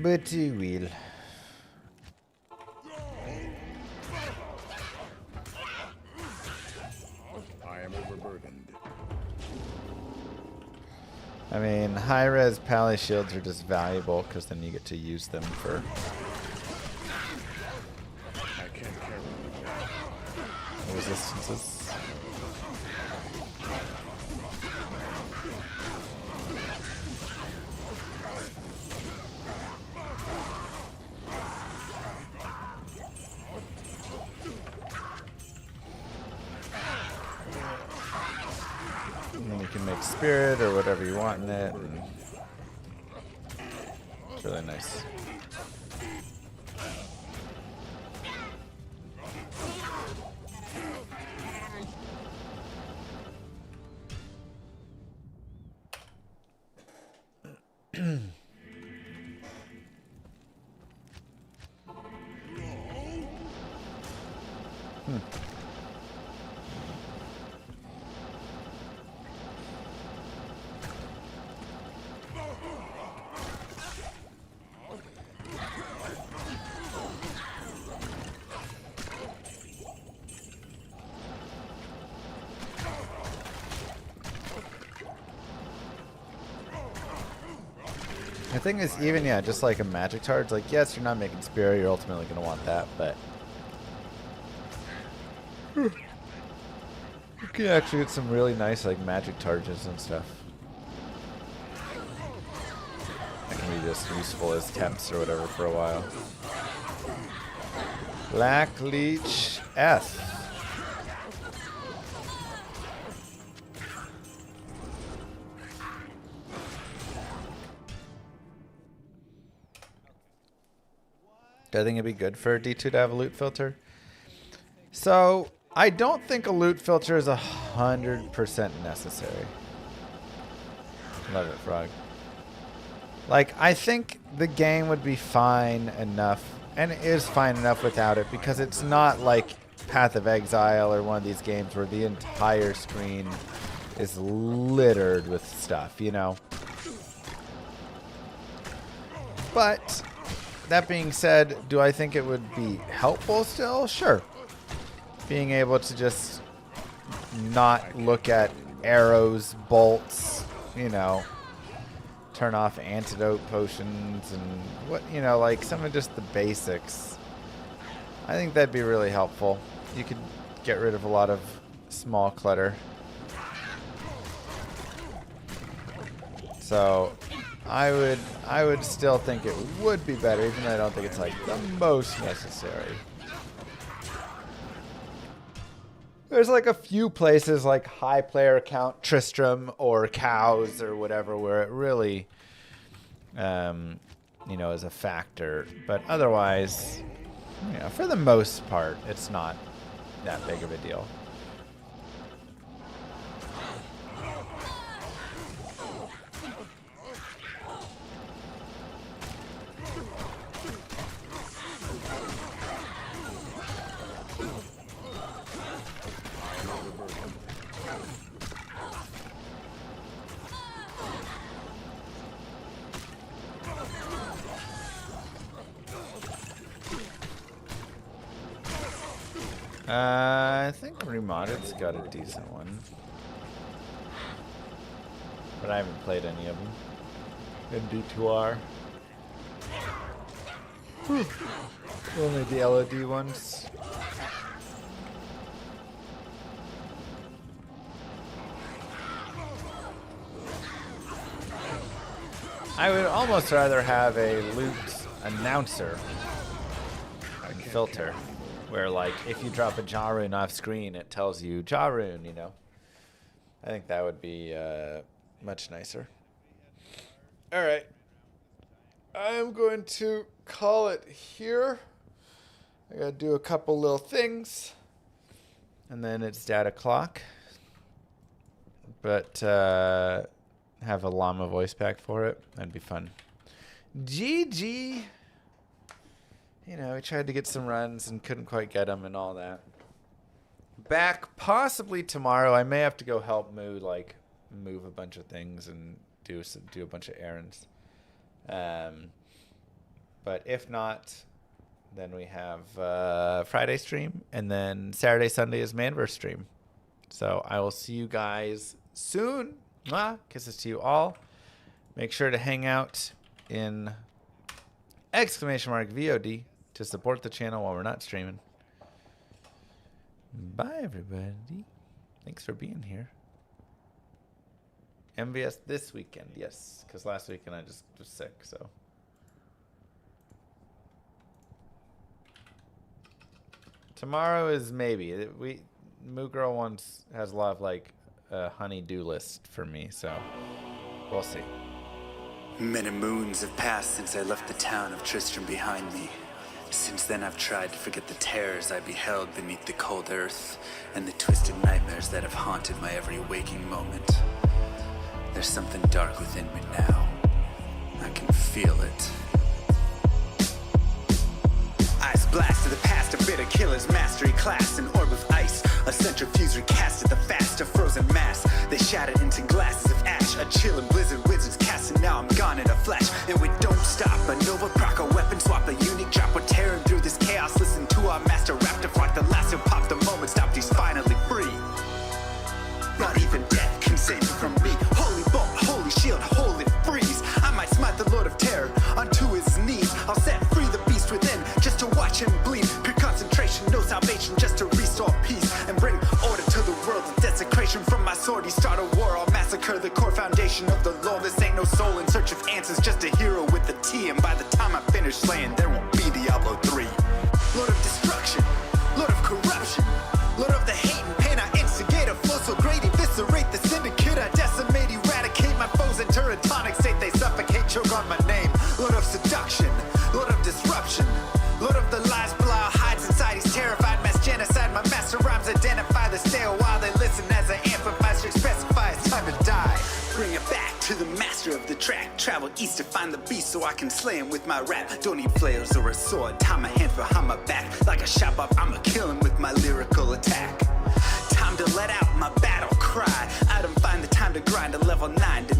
but he will. I am overburdened. I mean, high-res pally shields are just valuable because then you get to use them for I can't carry it. resistances. can make spirit or whatever you want in it. And it's really nice. The thing is, even, yeah, just like a magic charge, like, yes, you're not making spirit, you're ultimately going to want that, but you can actually get some really nice, like, magic charges and stuff. That can be just useful as temps or whatever for a while. Black Leech S. Do I think it'd be good for a D2 to have a loot filter? So, I don't think a loot filter is 100% necessary. Love it, Frog. Like, I think the game would be fine enough, and it is fine enough without it, because it's not like Path of Exile or one of these games where the entire screen is littered with stuff, you know? But that being said, do I think it would be helpful still? Sure. Being able to just not look at arrows, bolts, you know, turn off antidote potions and what, you know, like some of just the basics. I think that'd be really helpful. You could get rid of a lot of small clutter. So I would still think it would be better, even though I don't think it's like the most necessary. There's like a few places like high player count, Tristram or cows or whatever, where it really, you know, is a factor. But otherwise, you know, for the most part, it's not that big of a deal. I think Remodded's got a decent one. But I haven't played any of them. In D2R. Only the LED ones. I would almost rather have a loot announcer and filter. Where, like, if you drop a Jarun off screen, it tells you Jarun, you know. I think that would be much nicer. All right. I'm going to call it here. I got to do a couple little things. And then it's data clock. But have a llama voice pack for it. That'd be fun. GG. You know, we tried to get some runs and couldn't quite get them and all that. Back possibly tomorrow. I may have to go help Moo, like, move a bunch of things and do a bunch of errands. But if not, then we have Friday stream, and then Saturday, Sunday is Manverse stream. So I will see you guys soon. Mwah. Kisses to you all. Make sure to hang out in !VOD to support the channel while we're not streaming. Bye, everybody. Thanks for being here. MVS this weekend, yes, because last weekend I just was sick, so. Tomorrow is maybe. Moo Girl has a lot of, like, a honey-do list for me, so we'll see. Many moons have passed since I left the town of Tristram behind me. Since then I've tried to forget the terrors I beheld beneath the cold earth and the twisted nightmares that have haunted my every waking moment. There's something dark within me now. I can feel it. Ice blast to the past, a bitter killer's mastery class, an orb of ice, a centrifuge recast at the fast, a frozen mass. They shattered into glasses of ash, a chill and blizzard wizards cast, and now I'm gone in a flash. And we don't stop, a Nova proc, a weapon swap, a unique drop. We're tearing through this chaos, listen to our master rap to flock. The last who popped the moment stopped, he's finally free. Not even death can save from me. Holy bolt, holy shield, holy freeze. I might smite the Lord of Terror unto his knees. I'll set free the beast within just to watch him bleed. Pure concentration, no salvation, just to restore peace and bring order to the world. The desecration from my sword, he start a war. I'll massacre the core foundation of the law. This ain't no soul in search of answers, just a hero with a T. And by the time I finish slaying, there won't be Diablo 3. Lord of destruction, Lord of corruption, Lord of the hate and pain. I instigate a flow so great, eviscerate the syndicate. I decimate, eradicate my foes in turretonic state. They suffocate, choke on my name. Lord of seduction, Lord of disruption, Lord of the lies, Belial hides inside. He's terrified, mass genocide. My master rhymes identify the stale while they listen as I amplify, specify it's time to die. Bring it back to the master of the track. Travel east to find the beast so I can slay him with my rap. Don't need flails or a sword, tie my hands behind my back. Like a shop up, I'ma kill him with my lyrical attack. Time to let out my battle cry. I don't find the time to grind a level 9 to